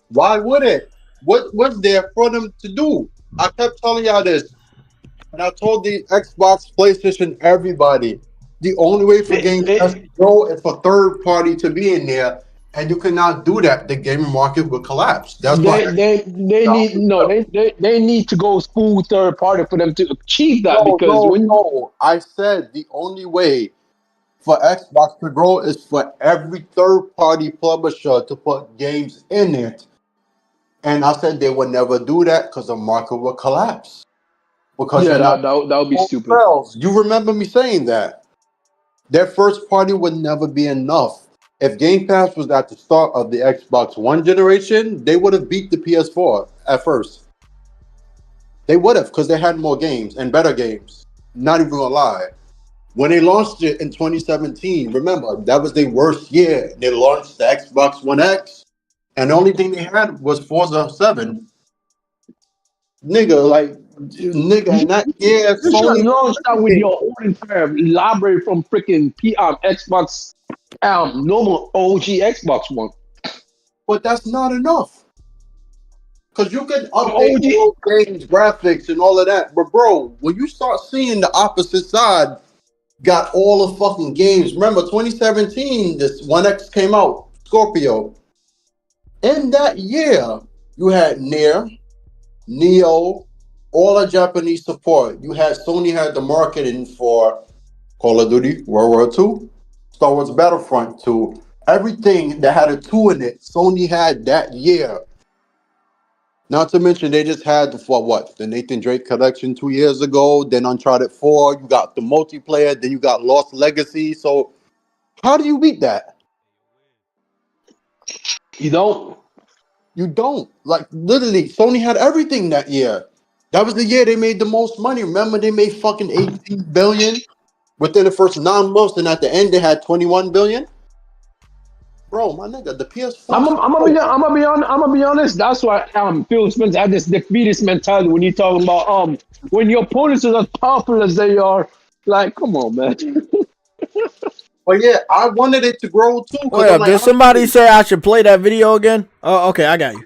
Why would it? What's there for them to do? I kept telling y'all this, and I told the Xbox, PlayStation, everybody. The only way for Game Pass to grow is for third party to be in there, and you cannot do that. The gaming market will collapse. That's why they need to go full third party for them to achieve that. I said the only way for Xbox to grow is for every third party publisher to put games in it, and I said they would never do that because the market will collapse. Because that would be stupid. You remember me saying that. Their first party would never be enough. If Game Pass was at the start of the Xbox One generation, they would have beat the PS4 at first. They would have, because they had more games and better games. Not even gonna lie. When they launched it in 2017, remember, that was their worst year. They launched the Xbox One X, and the only thing they had was Forza 7. Nigga, and that year, You should have Sony. launched out with your own entire library from freaking Xbox, normal OG Xbox One. But that's not enough. Because you can update OG. all games, graphics, and all of that. But, bro, when you start seeing the opposite side, got all the fucking games. Remember, 2017, this One X came out, Scorpio. In that year, you had Nier, Neo, all the Japanese support. Sony had the marketing for Call of Duty, World War II, Star Wars Battlefront 2. Everything that had a 2 in it, Sony had that year. Not to mention, they just had the Nathan Drake collection 2 years ago. Then Uncharted 4, you got the multiplayer. Then you got Lost Legacy. So how do you beat that? You don't. You don't. Like, literally, Sony had everything that year. That was the year they made the most money. Remember, they made fucking 18 billion within the first 9 months, and at the end, they had 21 billion. Bro, my nigga, the PS4. I'm gonna be honest. That's why Phil Spencer had this defeatist mentality when you're talking about when your opponents are as powerful as they are. Like, come on, man. But yeah, I wanted it to grow too. Wait up, did somebody say I should play that video again? Oh, okay, I got you.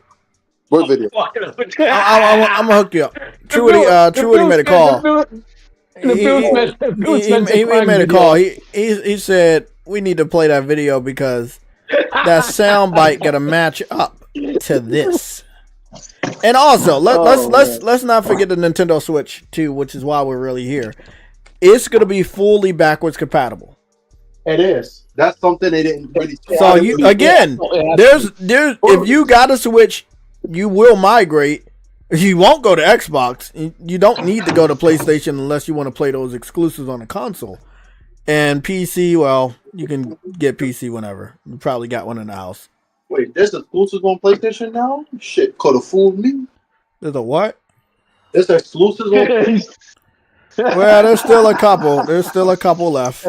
What video? I'm gonna hook you up. Truity made a call. He made a call. He said we need to play that video because that soundbite got to match up to this. And also, let's not forget the Nintendo Switch too, which is why we're really here. It's gonna be fully backwards compatible. It is. That's something they didn't really. So there's if you got a Switch, you will migrate. You won't go to Xbox. You don't need to go to PlayStation unless you want to play those exclusives on the console. And PC, well, you can get PC whenever. You probably got one in the house. Wait, there's exclusives on PlayStation now? Shit, could have fooled me. There's a what? There's exclusives on. Well, there's still a couple. There's still a couple left.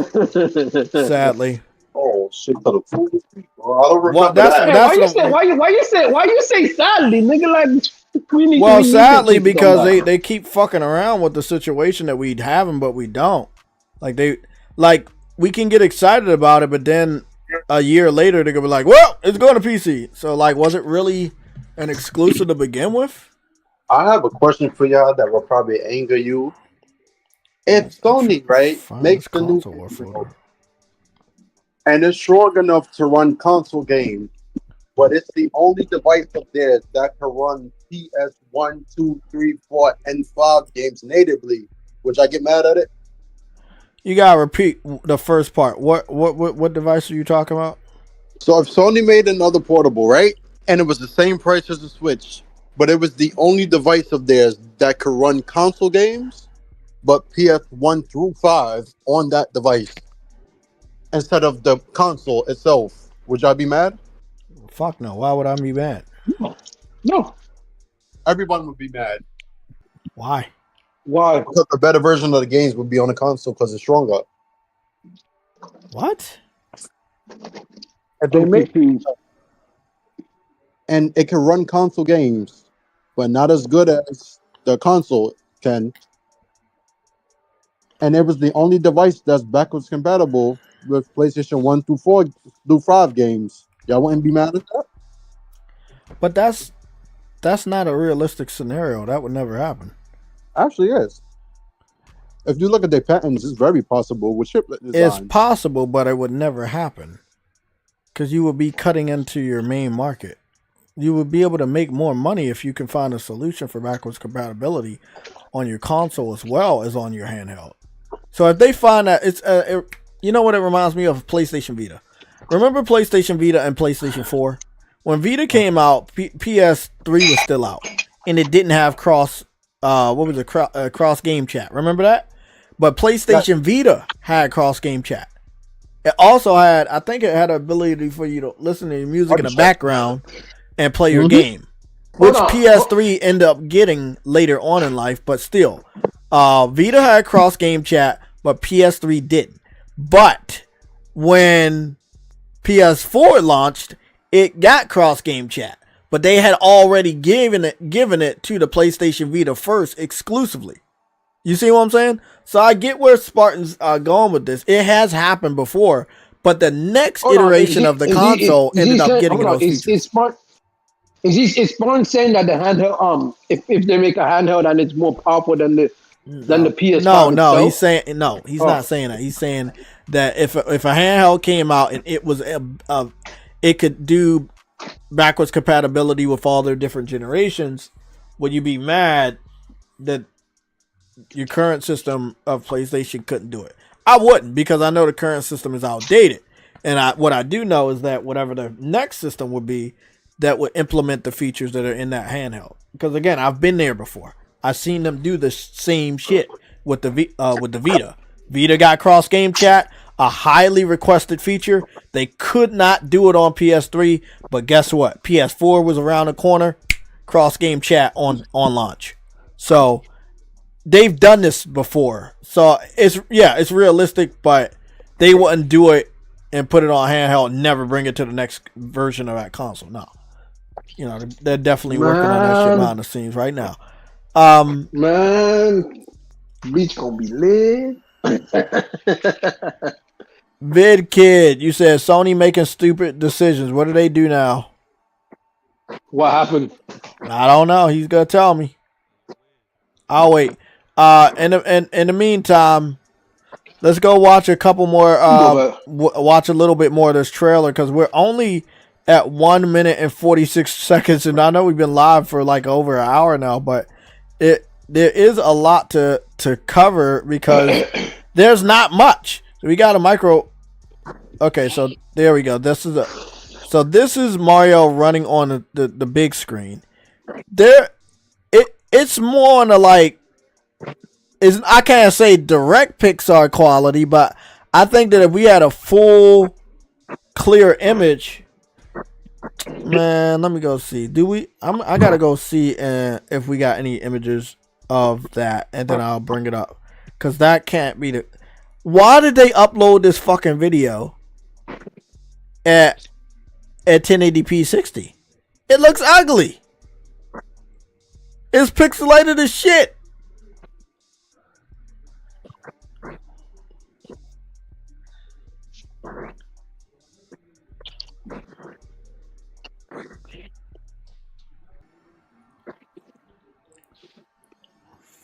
Sadly. Oh shit, could have fooled me. Well, I don't remember. Well, why you say sadly, nigga? Like, sadly because they keep fucking around with the situation that we have them, but we don't. We can get excited about it, but then a year later they're gonna be like, well, it's going to PC. So was it really an exclusive to begin with? I have a question for y'all that will probably anger you. If Sony, makes the new console, and it's strong enough to run console games, but it's the only device of theirs that can run PS1, 2, 3, 4, and 5 games natively, would I get mad at it? You gotta repeat the first part. What device are you talking about? So if Sony made another portable, right, and it was the same price as the Switch, but it was the only device of theirs that could run console games, but PS1 through 5 on that device instead of the console itself, would y'all be mad? Fuck no. Why would I be mad? No. Everyone would be mad. Why? Why? Because the better version of the games would be on the console because it's stronger. What? If they make and it can run console games, but not as good as the console can. And it was the only device that's backwards compatible with PlayStation 1 through 4 through 5 games. Y'all wouldn't be mad at that? But that's not a realistic scenario. That would never happen. Actually is. If you look at their patents, it's very possible with chiplet design. It's possible, but it would never happen. Because you would be cutting into your main market. You would be able to make more money if you can find a solution for backwards compatibility on your console as well as on your handheld. So if they find that it's you know what it reminds me of? PlayStation Vita. Remember PlayStation Vita and PlayStation 4? When Vita came out, PS3 was still out, and it didn't have cross game chat. Remember that? But PlayStation Vita had cross game chat. It also had, I think, it had the ability for you to listen to your music in the background and play your game. which PS3 ended up getting later on in life, but still. Vita had cross-game chat, but PS3 didn't. But when PS4 launched, it got cross-game chat. But they had already given it to the PlayStation Vita first exclusively. You see what I'm saying? So I get where Spartans are going with this. It has happened before, but the next iteration of the console ended up getting those features. Is Spartan saying that the handheld, if they make a handheld and it's more powerful than the PS5 No, itself? he's saying he's not saying that. He's saying that if a handheld came out and it was it could do backwards compatibility with all their different generations, would you be mad that your current system of PlayStation couldn't do it? I wouldn't, because I know the current system is outdated, and what I do know is that whatever the next system would be, that would implement the features that are in that handheld. Because again, I've been there before. I've seen them do the same shit with the Vita. Vita got cross game chat, a highly requested feature. They could not do it on PS3, but guess what? PS4 was around the corner, cross game chat on launch. So they've done this before. So it's realistic, but they wouldn't do it and put it on handheld and never bring it to the next version of that console. No. You know, they're definitely working on that shit behind the scenes right now. Man, Bleach gonna be lit. Vid Kid, you said Sony making stupid decisions. What do they do now? What happened? I don't know. He's gonna tell me. I'll wait. In the meantime, let's go watch a couple more. Watch a little bit more of this trailer, because we're only at 1 minute and 46 seconds, and I know we've been live for like over an hour now, but there is a lot to cover, because there's not much. So we got a micro. Okay, so there we go. This is Mario running on the big screen. It's more on the like. I can't say direct Pixar quality, but I think that if we had a full, clear image, man, let me go see. I gotta go see if we got any images of that, and then I'll bring it up, because that can't be the. Why did they upload this fucking video at 1080p 60? It looks ugly. It's pixelated as shit.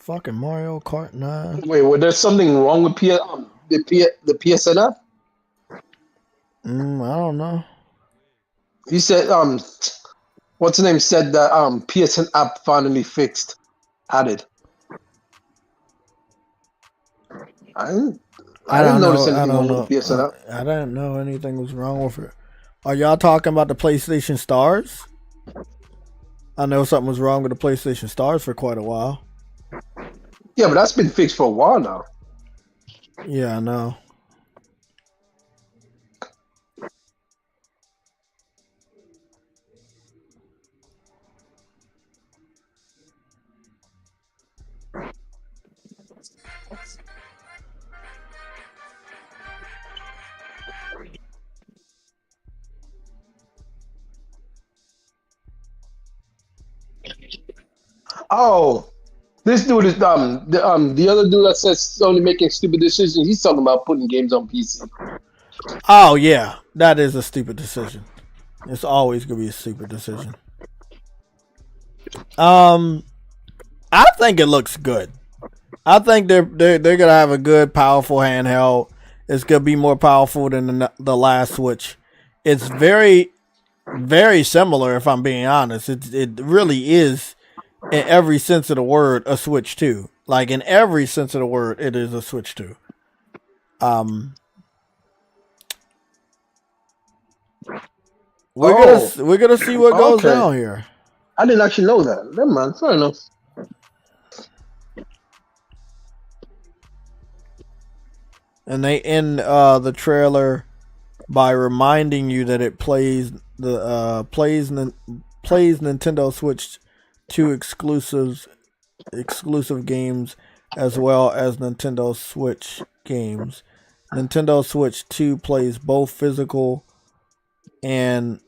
Fucking Mario Kart 9. Wait, was there something wrong with the PSN app? I don't know. He said, what's the name said that PSN app finally fixed, added. I didn't notice anything wrong with the PSN app. I didn't know anything was wrong with it. Are y'all talking about the PlayStation Stars? I know something was wrong with the PlayStation Stars for quite a while. Yeah, but that's been fixed for a while now. Yeah, I know. Oh, this dude is the other dude that says Sony making stupid decisions. He's talking about putting games on PC. Oh yeah, that is a stupid decision. It's always gonna be a stupid decision. I think it looks good. I think they're gonna have a good, powerful handheld. It's gonna be more powerful than the last Switch. It's very, very similar. If I'm being honest, it really is, in every sense of the word, a Switch 2. Like, in every sense of the word, it is a Switch 2. We're gonna see what goes down here. I didn't actually know that. Never mind. Fair enough. And they end the trailer by reminding you that it plays Nintendo Switch 2 exclusive games, as well as Nintendo Switch games. Nintendo Switch 2 plays both physical and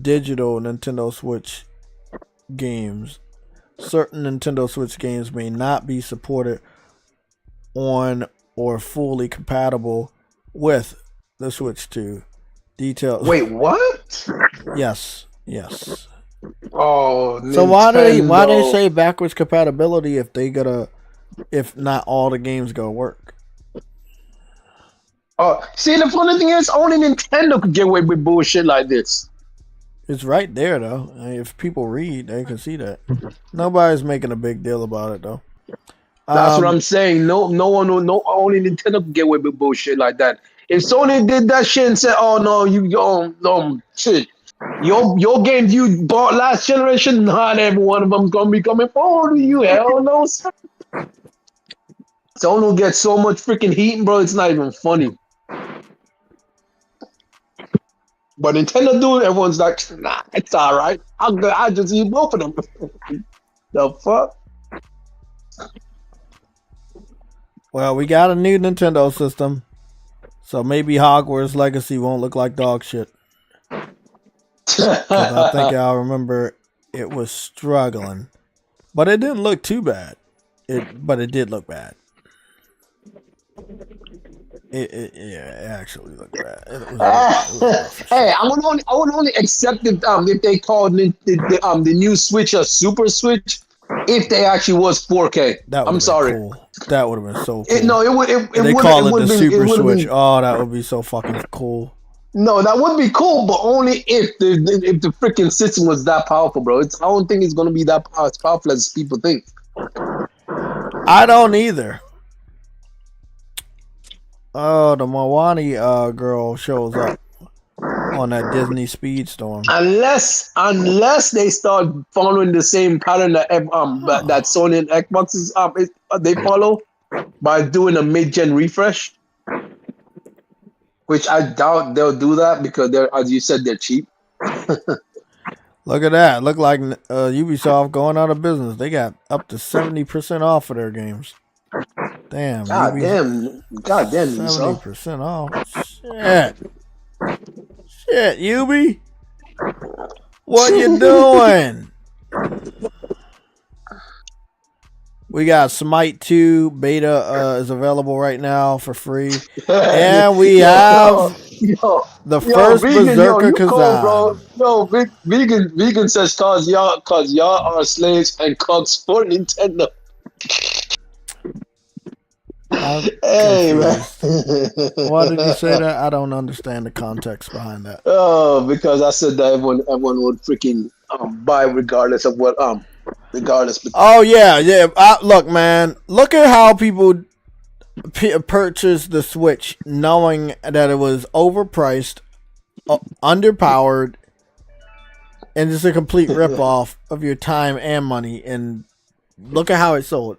digital Nintendo Switch games. Certain Nintendo Switch games may not be supported on or fully compatible with the Switch 2. Details. Wait, what? Yes. Oh, So why do Nintendo. they say backwards compatibility if not all the games gonna work? Oh, see, the funny thing is, only Nintendo could get away with bullshit like this. It's right there though. I mean, if people read, they can see that. Nobody's making a big deal about it though. That's what I'm saying. No one, no, only Nintendo could get away with bullshit like that. If Sony did that shit and said, "Oh no, shit, your games you bought last generation, not every one of them's gonna be coming forward to you." Hell no, sir. Sony will get so much freaking heat, bro. It's not even funny. But Nintendo do it. Everyone's like, "Nah, it's all right. I'll just use both of them." The fuck? Well, we got a new Nintendo system, so maybe Hogwarts Legacy won't look like dog shit. 'Cause I think I'll remember it was struggling, but it didn't look too bad. But it did look bad. It actually looked bad. It was Hey, I would only accept it if they called the new Switch a Super Switch if they actually was 4K. I'm sorry. Cool. That would have been so cool. They call it the Super Switch. Oh, that would be so fucking cool. No, that would be cool, but only if the freaking system was that powerful, bro. I don't think it's gonna be that as powerful as people think. I don't either. Oh, the Moani girl shows up on that Disney Speedstorm. Unless they start following the same pattern that Sony and Xbox they follow by doing a mid-gen refresh, which I doubt they'll do that because they're, as you said, they're cheap. Look at that. Look like Ubisoft going out of business. They got up to 70% off of their games. Damn. God damn, 70% off. Shit, Ubi. What you doing? We got Smite 2 beta is available right now for free. And we have the first Berserker Kazan. Vegan says cause y'all are slaves and cogs for Nintendo. Hey man. Why did you say that? I don't understand the context behind that. Oh, because I said that everyone would freaking buy regardless of what regardless. Oh yeah. Look, man. Look at how people purchased the Switch, knowing that it was overpriced, underpowered, and just a complete ripoff of your time and money. And look at how it sold.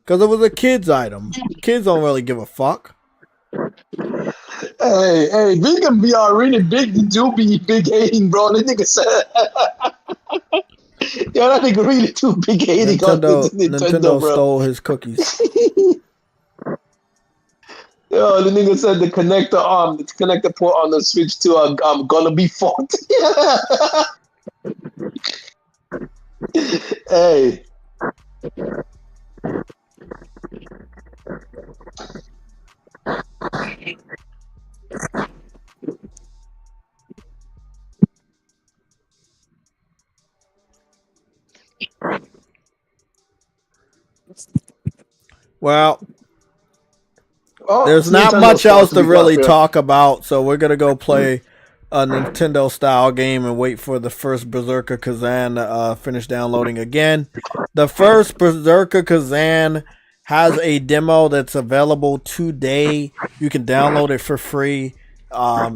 Because it was a kid's item. Kids don't really give a fuck. Hey, Vegan VR really big, do be big hating, bro. That nigga said, yo, that nigga really too big hating Nintendo bro. Stole his cookies. Yo, the nigga said the connector port on the Switch 2 are gonna be faulty. Hey. Well, there's not much else to really talk about, so we're gonna go play a Nintendo style game and wait for the first Berserker Kazan to finish downloading again. The first Berserker Kazan has a demo that's available today. You can download it for free.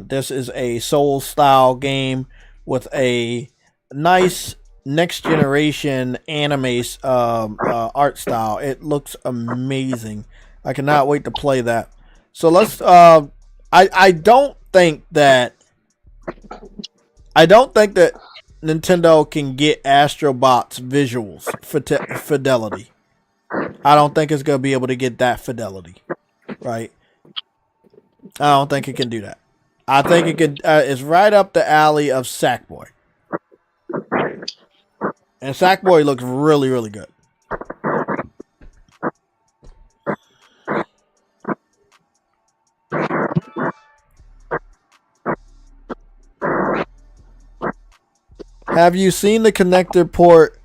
This is a Soul style game with a nice next generation anime art style. It looks amazing. I cannot wait to play that. So let's I don't think that Nintendo can get Astrobot's visuals fidelity. I don't think it's gonna be able to get that fidelity, right? I don't think it can do that. I think it could. It's right up the alley of Sackboy, and Sackboy looks really, really good. Have you seen the connector port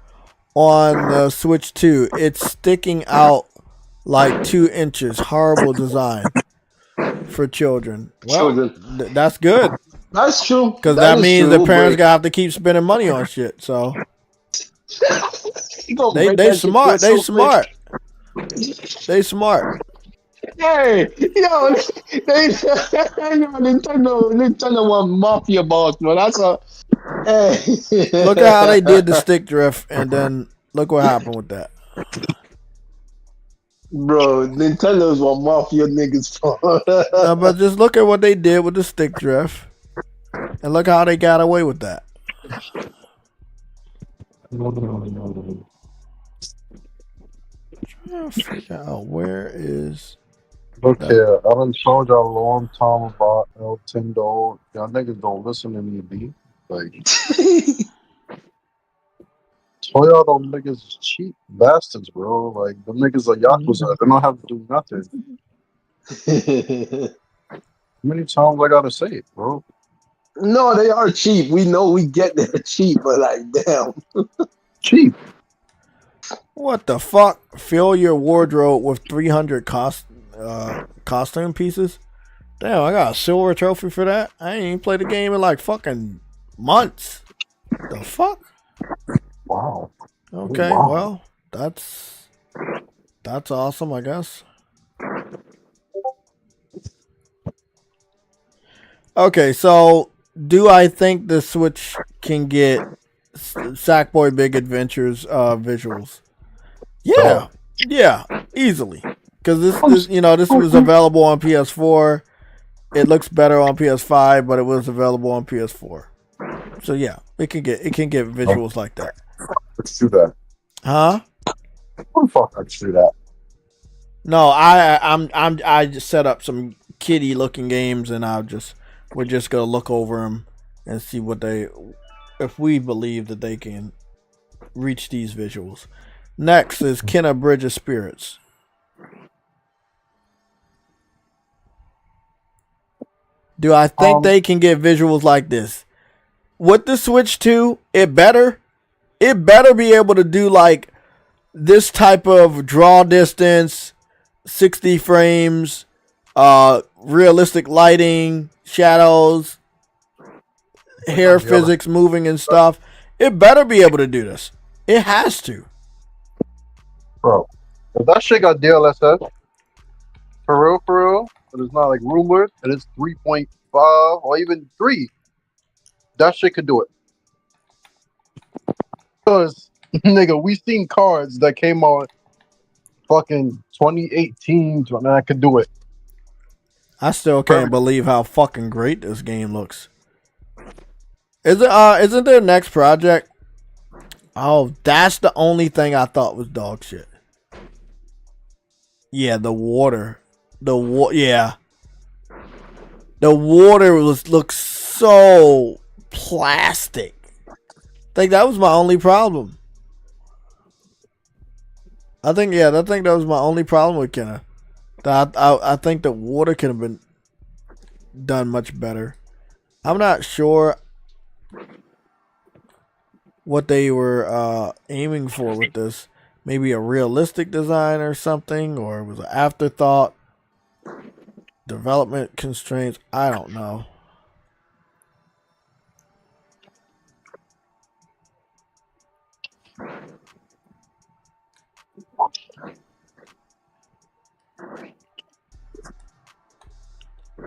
on the Switch 2? It's sticking out like 2 inches. Horrible design for children. Well, Children. that's good. That's true. Because That that is means true, the parents but gonna have to keep spending money on shit. So you gonna they break they that shit smart. They so quick. smart. They smart. Hey, yo, Nintendo want mafia boss, man. That's a hey. Look at how they did the stick drift, and then look what happened with that. Bro, Nintendo's what mafia niggas for. No, but just look at what they did with the stick drift, and look how they got away with that. Trying to figure out where is. Look here, I done told y'all a long time about Nintendo. Y'all niggas don't listen to me, B. Like, told y'all them niggas is cheap bastards, bro. Like, them niggas are Yakuza. They don't have to do nothing. How many times I gotta say it, bro? No, they are cheap. We know we get they're cheap, but like, damn. Cheap. What the fuck? Fill your wardrobe with 300 costume pieces? Damn, I got a silver trophy for that? I ain't even played the game in like fucking months. The fuck? Wow. Okay, Wow. well, that's awesome, I guess. Okay, so do I think the Switch can get Sackboy Big Adventures visuals? Yeah, yeah, easily. Because this was available on PS4. It looks better on PS5, but it was available on PS4. So yeah, it can get visuals like that. Let's do that. Huh? What the fuck? Let's do that. No, I just set up some kiddie looking games, and we're just gonna look over them and see if we believe that they can reach these visuals. Next is Kenna Bridge of Spirits. Do I think they can get visuals like this? With the Switch 2, it better be able to do like this type of draw distance, 60 frames, realistic lighting, shadows, hair physics moving and stuff. It better be able to do this. It has to. Bro, if that shit got DLSS, for real, but it's not like rumored, and it's 3.5 or even 3, that shit could do it. Because, nigga, we seen cards that came out fucking 2018 and I could do it. I still can't believe how fucking great this game looks. Isn't their next project? Oh, that's the only thing I thought was dog shit. Yeah, the water. Yeah. The water looks so plastic. I think that was my only problem. I think that was my only problem with Kenna. I think the water could have been done much better. I'm not sure what they were aiming for with this. Maybe a realistic design or something, or it was an afterthought. Development constraints. I don't know.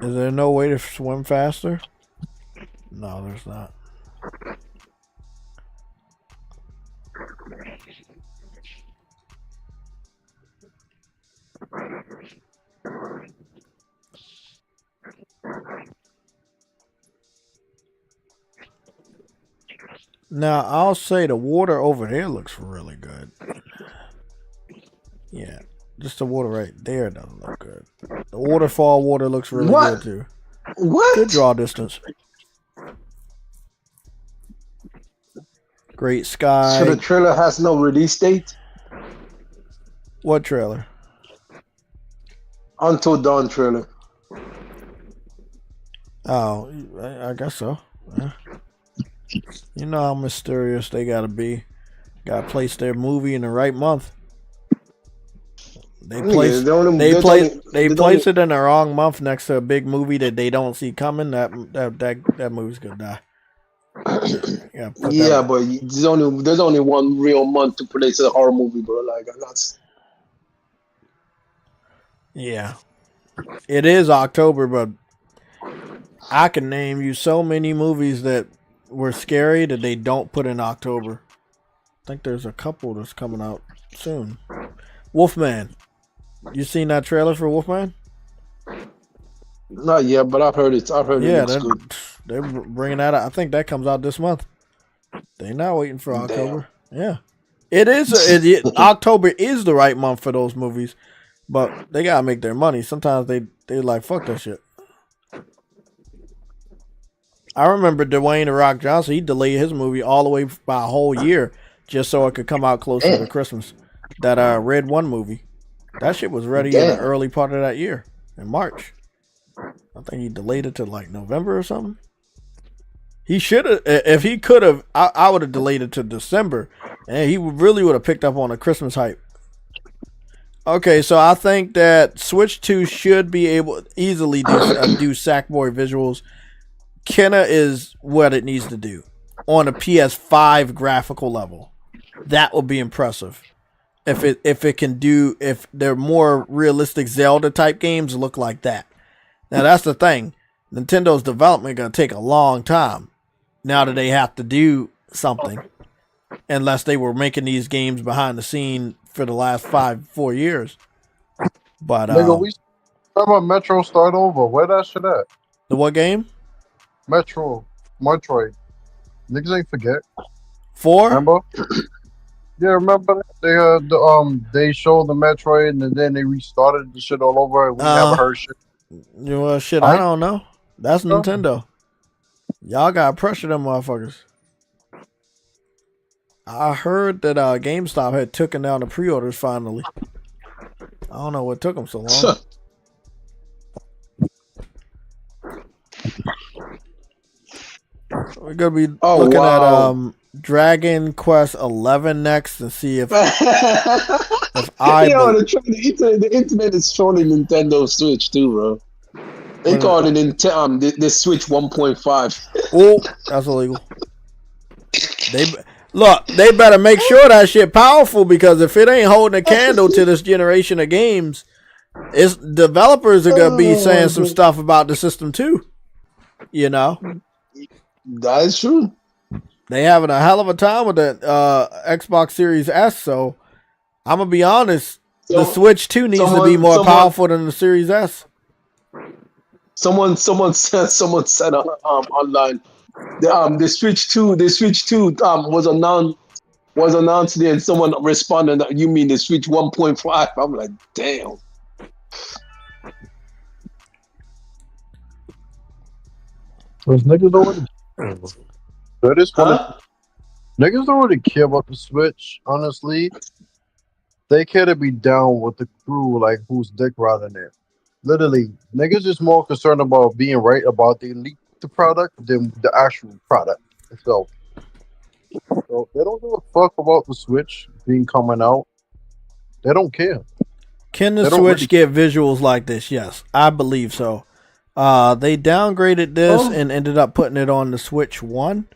Is there no way to swim faster? No, there's not. Now I'll say the water over there looks really good. Yeah, just the water right there doesn't look good. The waterfall water looks really good too. What? Good draw distance. Great sky. So the trailer has no release date? What trailer? Until Dawn trailer. Oh, I guess so. Yeah. You know how mysterious they gotta be. Gotta place their movie in the right month. They place it in the wrong month next to a big movie that they don't see coming. That movie's gonna die. Yeah, but there's only one real month to place a horror movie, bro. Like that's. Yeah, it is October, but I can name you so many movies that were scary that they don't put in October. I think there's a couple that's coming out soon. Wolfman. You seen that trailer for Wolfman? Not yet, but I've heard it. It looks good. They're bringing that out. I think that comes out this month. They're not waiting for October. Damn. Yeah, it is. October is the right month for those movies, but they gotta make their money. Sometimes they like fuck that shit. I remember Dwayne "The Rock" Johnson. He delayed his movie all the way by a whole year just so it could come out closer to Christmas. That Red One movie. That shit was ready in the early part of that year, in March. I think he delayed it to like November or something. He should have, if he could have, I would have delayed it to December, and he really would have picked up on the Christmas hype. Okay, so I think that Switch 2 should be able easily do Sackboy visuals. Kenna is what it needs to do on a PS5 graphical level. That would be impressive. If they're more realistic Zelda type games look like that. Now that's the thing. Nintendo's development gonna take a long time now that they have to do something. Unless they were making these games behind the scene for the last 4 years. But nigga, we talking about Metro Start Over. Where that shit at? The what game? Metroid. Niggas ain't forget. 4? Remember? Yeah, remember they showed the Metroid and then they restarted the shit all over and we never heard shit. Well, shit, I don't know. That's Nintendo. Y'all gotta pressure them motherfuckers. I heard that GameStop had taken down the pre-orders finally. I don't know what took them so long. We're gonna be looking at Dragon Quest 11 next and see if the internet is trolling Nintendo Switch too, bro. They call it the Switch 1.5. Oh, that's illegal. They better make sure that shit powerful because if it ain't holding a candle to this generation of games, it's developers are gonna be saying some stuff about the system too. You know, that is true. They having a hell of a time with the Xbox Series S. So I'm gonna be honest, the Switch 2 needs to be more powerful than the Series S. Someone said online the Switch 2 was announced there, and someone responded that you mean the Switch 1.5. I'm like, damn. Those niggas already niggas don't really care about the Switch, honestly. They care to be down with the crew, like who's dick riding it. Literally, niggas is more concerned about being right about the product than the actual product itself. So they don't give a fuck about the Switch being coming out. They don't care. Can the Switch get visuals like this? Yes, I believe so. They downgraded this and ended up putting it on the Switch 1,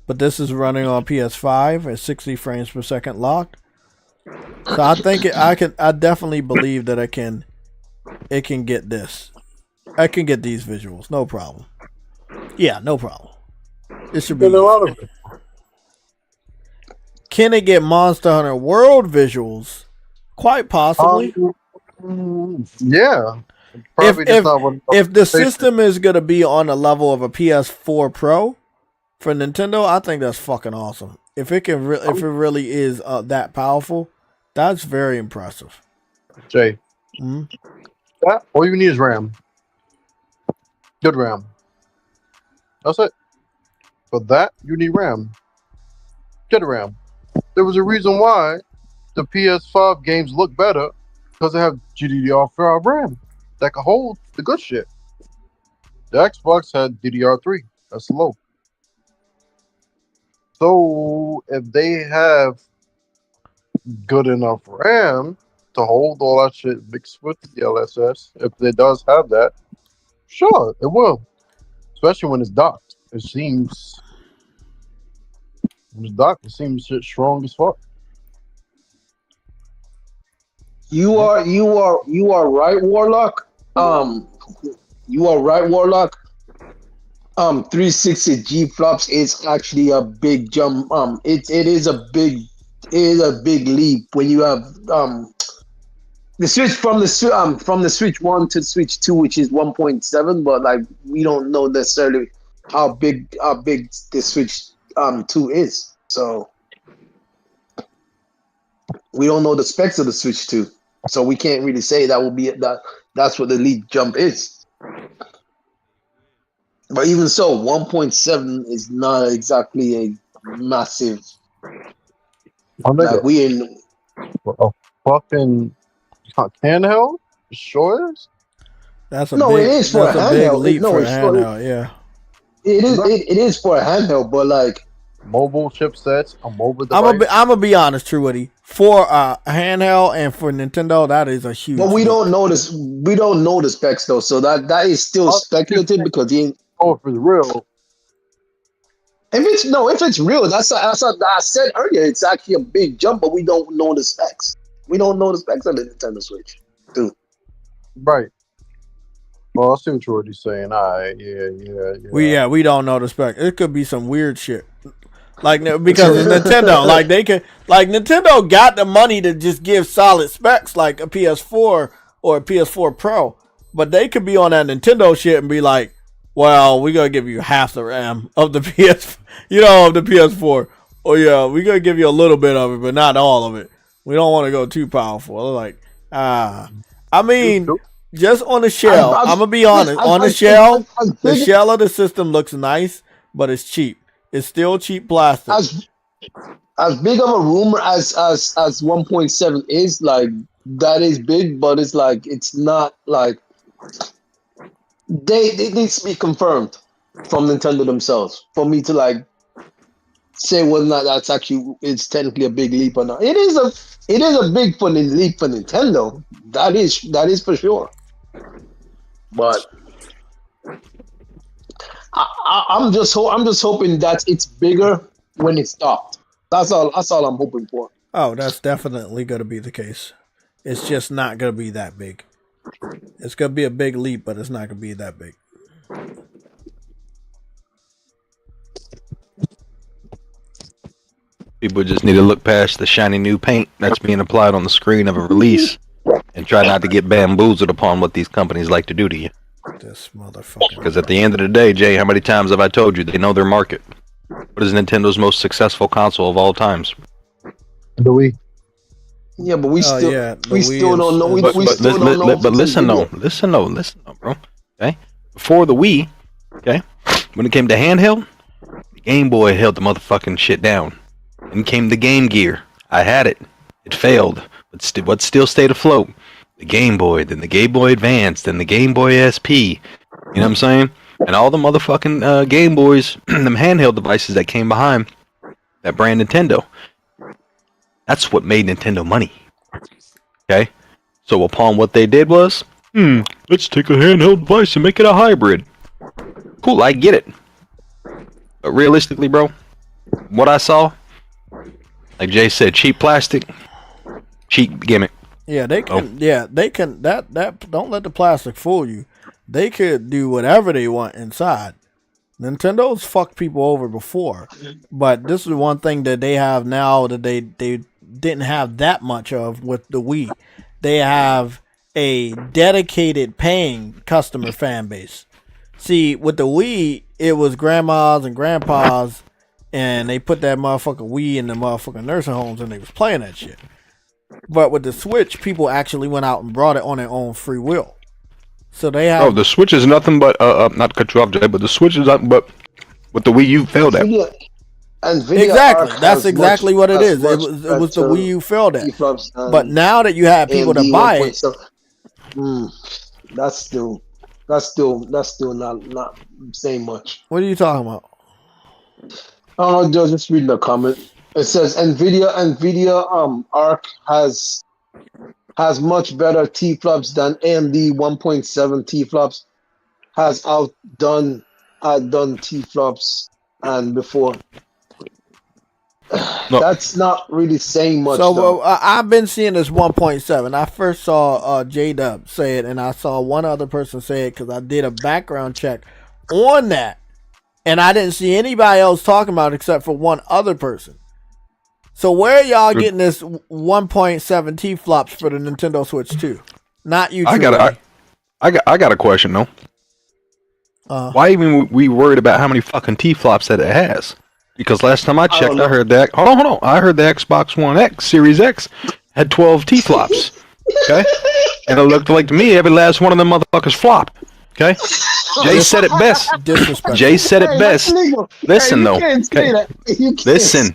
but this is running on PS5 at 60 frames per second locked. So I think I definitely believe that it can get this. I can get these visuals, no problem. Yeah, no problem. It should be. Can it get Monster Hunter World visuals? Quite possibly. Yeah. If the system is going to be on the level of a PS4 Pro, For Nintendo, I think that's fucking awesome. If it can, if it really is that powerful, that's very impressive. Jay, Mm-hmm. that all you need is RAM. Good RAM. That's it. For that, you need RAM. Get RAM. There was a reason why the PS5 games look better because they have GDDR4 RAM that can hold the good shit. The Xbox had DDR3. That's low. So if they have good enough RAM to hold all that shit mixed with the DLSS, if it does have that, sure, it will. Especially when it's docked. It seems when it's docked, it seems shit strong as fuck. You are right, Warlock. You are right, Warlock. 360 G flops is actually a big jump. It is a big leap when you have the switch from the Switch 1 to Switch 2, which is 1.7, but like we don't know necessarily how big the Switch 2 is. So we don't know the specs of the Switch 2. So we can't really say that will be that's what the leap jump is. But even so, 1.7 is not exactly a massive. Like we in a fucking handheld? Sure is. That's a no, big, it is for a that's a big handheld. leap for a Sure, handheld. Yeah, it is for a handheld, but like mobile chipsets, a mobile device. I'm gonna be honest, True Woody. For a handheld and for Nintendo, that is a huge. But we leap. don't know this. We don't know the specs though, so that is still speculative because he. Oh, if it's real. If it's real, that's what I said earlier. It's actually a big jump, but we don't know the specs. We don't know the specs of the Nintendo Switch, dude. Right. Well, I see what you're already saying. All right, yeah. We don't know the spec. It could be some weird shit. Like because it's Nintendo, like Nintendo got the money to just give solid specs like a PS4 or a PS4 Pro, but they could be on that Nintendo shit and be like, "Well, we're gonna give you half the RAM of the of the PS4. Oh yeah, we're gonna give you a little bit of it, but not all of it. We don't want to go too powerful." Like, I mean, just on the shell. I'm gonna be honest. On the shell, the shell of the system looks nice, but it's cheap. It's still cheap plastic. As big of a rumor as 1.7 is, like that is big, but it's like it's not like they needs to be confirmed from Nintendo themselves for me to like say whether or not that's actually it's technically a big leap or not. It is a big leap for Nintendo. That is for sure. But I'm just hoping that it's bigger when it's stopped. That's all I'm hoping for. Oh, that's definitely going to be the case. It's just not going to be that big. It's going to be a big leap, but it's not going to be that big. People just need to look past the shiny new paint that's being applied on the screen of a release and try not to get bamboozled upon what these companies like to do to you. This motherfucker. Because at the end of the day, Jay, how many times have I told you they know their market? What is Nintendo's most successful console of all times? The Wii. Yeah, but we still don't know. But listen though, bro. Okay, before the Wii, okay, when it came to handheld, the Game Boy held the motherfucking shit down. Then came the Game Gear. I had it. It failed, but what still stayed afloat? The Game Boy, then the Game Boy Advance, then the Game Boy SP. You know what I'm saying? And all the motherfucking Game Boys, them handheld devices that came behind that brand Nintendo. That's what made Nintendo money. Okay? So upon what they did was, let's take a handheld device and make it a hybrid. Cool, I get it. But realistically, bro, what I saw, like Jay said, cheap plastic, cheap gimmick. Yeah, they can. Yeah, they can. That don't let the plastic fool you. They could do whatever they want inside. Nintendo's fucked people over before, but this is one thing that they have now that they didn't have that much of with the Wii. They have a dedicated paying customer fan base. See, with the Wii, it was grandmas and grandpas, and they put that motherfucking Wii in the motherfucking nursing homes, and they was playing that shit. But with the Switch, people actually went out and brought it on their own free will. So they have. Oh, the Switch is nothing but not to cut you off, Jay, but the Switch is nothing but what the Wii U failed at. Exactly, that's exactly what it is. It was the Wii U failed at. But now that you have people to buy it, that's still not saying much. What are you talking about? Oh, just reading the comment. It says Nvidia Arc has much better T-flops than AMD 1.7 T-flops. Has outdone T-flops and before. No. That's not really saying much. So I've been seeing this 1.7. I first saw J-Dub say it, and I saw one other person say it because I did a background check on that, and I didn't see anybody else talking about it except for one other person. So where are y'all getting this 1.7 T-flops for the Nintendo Switch 2? Not you. I got a question though. Why even we worried about how many fucking T-flops that it has? Because last time I checked, I heard that. Hold on. I heard the Xbox One X, Series X, had 12 T-flops. Okay? And it looked like to me every last one of them motherfuckers flopped. Okay? Jay said it best. Jay said it best. Listen, though. Okay? Listen.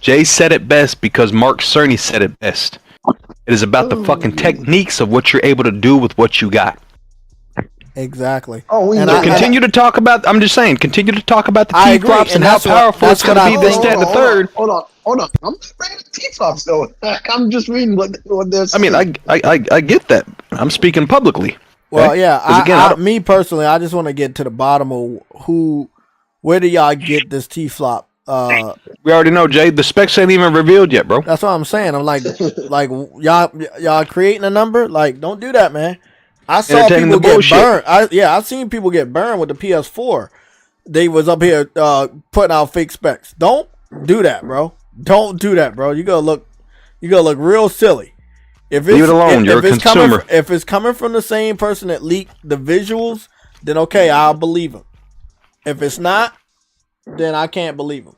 Jay said it best because Mark Cerny said it best. It is about the fucking techniques of what you're able to do with what you got. Exactly. Continue to talk about the T-flops and how powerful it's going to be this, that, and the third. Hold on. I'm not reading the T-flops, though. I'm just reading what they're saying. I mean, I get that. I'm speaking publicly. Well, okay? Yeah. Me personally, I just want to get to the bottom of where do y'all get this T-flop? We already know, Jay. The specs ain't even revealed yet, bro. That's what I'm saying. I'm like y'all creating a number? Like, don't do that, man. I saw people get burned. I've seen people get burned with the PS4. They was up here putting out fake specs. Don't do that, bro. Don't do that, bro. You gonna look real silly. Leave it alone. You're a consumer. If it's coming from the same person that leaked the visuals, then okay, I'll believe him. If it's not, then I can't believe him.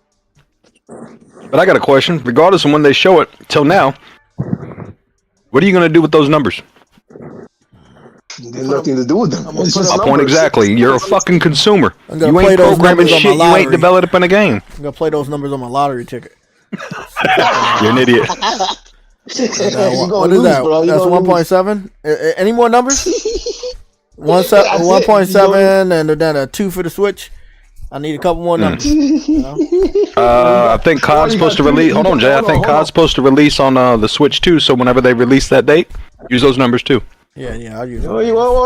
But I got a question. Regardless of when they show it, till now, what are you gonna do with those numbers? There's nothing to do with them. My point exactly. You're a fucking consumer. You ain't programming shit. You ain't developing a game. I'm gonna play those numbers on my lottery ticket. You're an idiot. What is that? Bro. That's 1.7. Any more numbers? 1.7 and then a 2 for the Switch. I need a couple more numbers. I think COD's supposed to release. Hold on, Jay. I think COD's supposed to release on the Switch too. So whenever they release that date, use those numbers too. Yeah, I'll use it. Or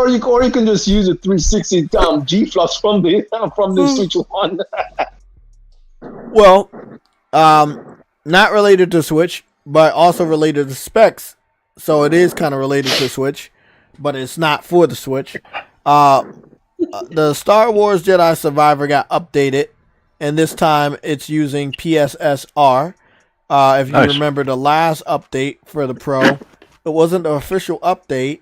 you can just use the 360 G-flops from the Switch One. Well, not related to Switch, but also related to specs. So it is kind of related to Switch, but it's not for the Switch. The Star Wars Jedi Survivor got updated, and this time it's using PSSR. If you remember the last update for the Pro, it wasn't the official update,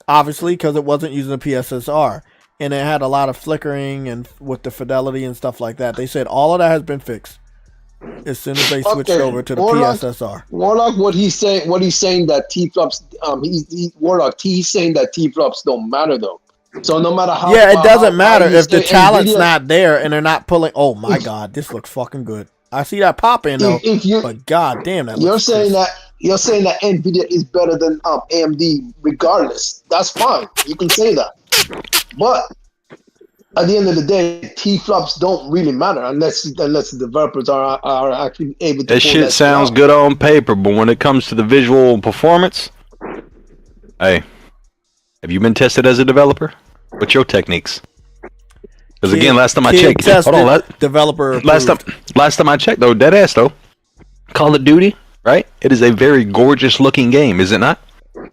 obviously, because it wasn't using the PSSR. And it had a lot of flickering and with the fidelity and stuff like that. They said all of that has been fixed as soon as they switched over to the PSSR. Warlock, he's saying that T-flops, he's saying that T-flops don't matter though. So no matter how, it doesn't matter if the talent's not there and they're not pulling. Oh my God, this looks fucking good. I see that pop in though, but god damn that. You're saying that Nvidia is better than AMD, regardless. That's fine. You can say that, but at the end of the day, T-flops don't really matter unless the developers are actually able to. That shit sounds good on paper, but when it comes to the visual performance, hey, have you been tested as a developer? What's your techniques? Because again, last time I checked, developer. Last time I checked though, dead ass though, Call of Duty, right? It is a very gorgeous looking game, is it not?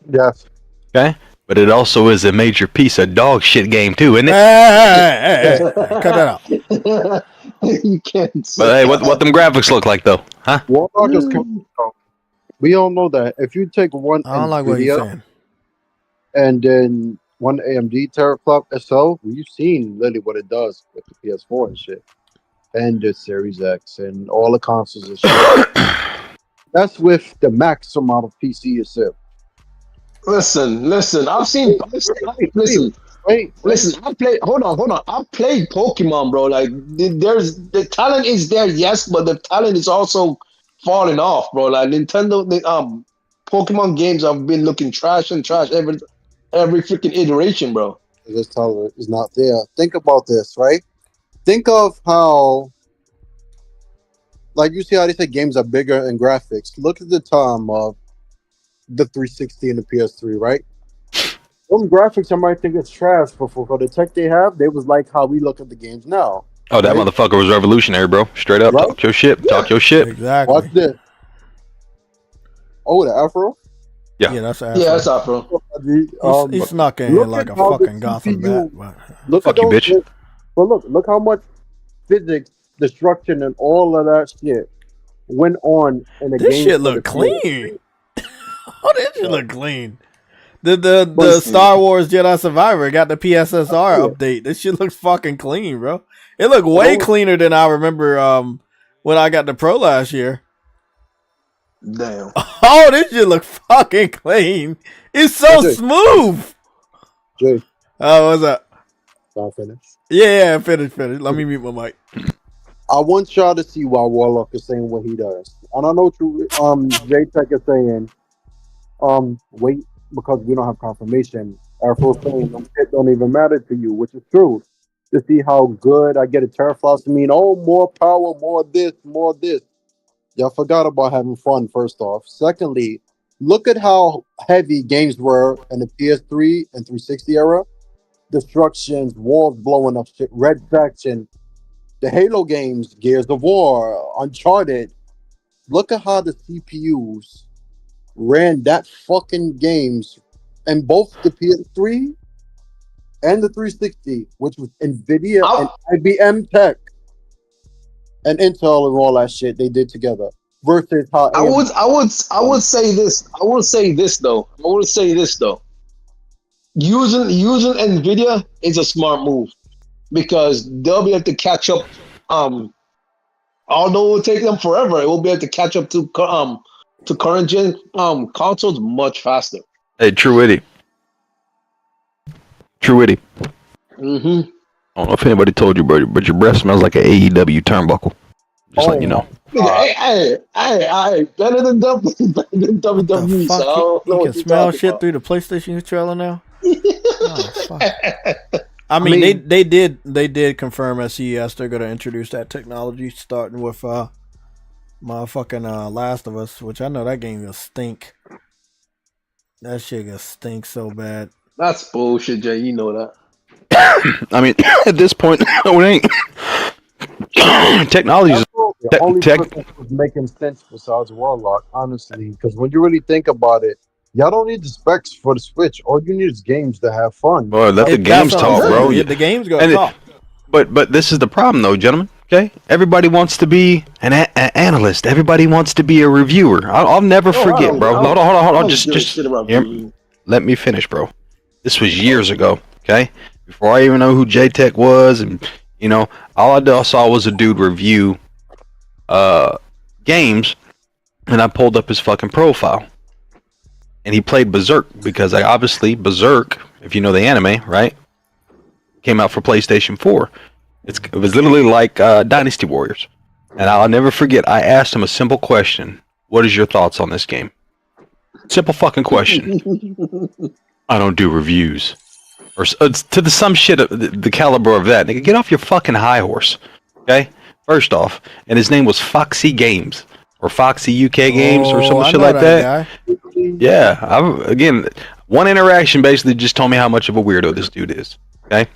Yes. Okay. But it also is a major piece of dog shit game too, isn't it? Hey, cut that out. You can't. But hey, what them graphics look like though, huh? Warlock is we all know that if you take one I don't like what you're saying. and then one AMD teraflop SL. We've seen literally what it does with the PS4 and shit, and the Series X and all the consoles and shit. That's with the max amount of PC itself. Listen. Listen. I played. Hold on. I played Pokemon, bro. Like, there's the talent is there, yes, but the talent is also falling off, bro. Like Nintendo, Pokemon games have been looking trash every freaking iteration, bro. This talent is not there. Think about this, right? Think of how, like, you see how they say games are bigger in graphics. Look at the time of the 360 and the PS3, right? Those graphics, somebody think it's trash, but for the tech they have, they was like how we look at the games now. Oh, that right? motherfucker was revolutionary, bro. Straight up, Right? talk your shit. Talk your shit. Exactly. Watch this. Oh, the Afro? Yeah, that's Yeah, that's up, bro. he snuck in here look like at a how the fucking Gotham CPU bat. Look Fuck at you, those, bitch. But look how much physics, destruction, and all of that shit went on in the game. This shit for look the clean. Oh, this shit look clean. The But- Star Wars Jedi Survivor got the PSSR Yeah. update. This shit looks fucking clean, bro. It looked way Oh. cleaner than I remember when I got the Pro last year. Damn. Oh, this shit look fucking clean. It's so Okay. smooth. Jay, Oh, what's up? I'll finish. Yeah, finish. Let me mute my mic. I want y'all to see why Warlock is saying what he does. And I know JayTech is saying, wait, because we don't have confirmation. Afro's saying them shit don't even matter to you, which is true. To see how good I get a teraflops to mean, oh, more power, more this, more this. Y'all forgot about having fun, first off. Secondly, look at how heavy games were in the PS3 and 360 era. Destructions, walls blowing up shit, Red Faction, the Halo games, Gears of War, Uncharted. Look at how the CPUs ran that fucking games in both the PS3 and the 360, which was NVIDIA and IBM tech and Intel and all that shit they did together. Versus how I would say this. I want to say this though. Using Nvidia is a smart move because they'll be able to catch up. Although it will take them forever, it will be able to catch up to current gen consoles much faster. Hey, True Witty. Mm-hmm. I don't know if anybody told you, but your breath smells like an AEW turnbuckle. Just letting you know. Hey, better than WWE. What the So I fuck? don't know You what can you're smell talking shit about. through the PlayStation controller now. Oh, fuck. I mean, they did confirm at CES they're gonna introduce that technology starting with motherfucking Last of Us, which I know that game gonna stink. That shit gonna stink so bad. That's bullshit, Jay. You know that. I mean, at this point, it ain't. Technology is the only person who's making sense besides Warlock, honestly, because when you really think about it, y'all don't need the specs for the Switch. All you need is games to have fun. Boy, let the That's games what I'm talk, saying. bro. Yeah, the games gonna And talk. But this is the problem, though, gentlemen. Okay, everybody wants to be an analyst. Everybody wants to be a reviewer. I'll never forget, bro. Hold on. Just let me finish, bro. This was years ago. Okay, before I even know who JayTech was, and all I saw was a dude review games, and I pulled up his fucking profile, and he played Berserk because Berserk, if you know the anime, right, came out for PlayStation 4. It was literally like Dynasty Warriors. And I'll never forget, I asked him a simple question. What is your thoughts on this game? Simple fucking question. I don't do reviews. Or to some shit of the caliber of that. Nigga, get off your fucking high horse. Okay? First off. And his name was Foxy Games. Or Foxy UK Games or some I shit know like that. guy. Yeah. Again, one interaction basically just told me how much of a weirdo this dude is. Okay?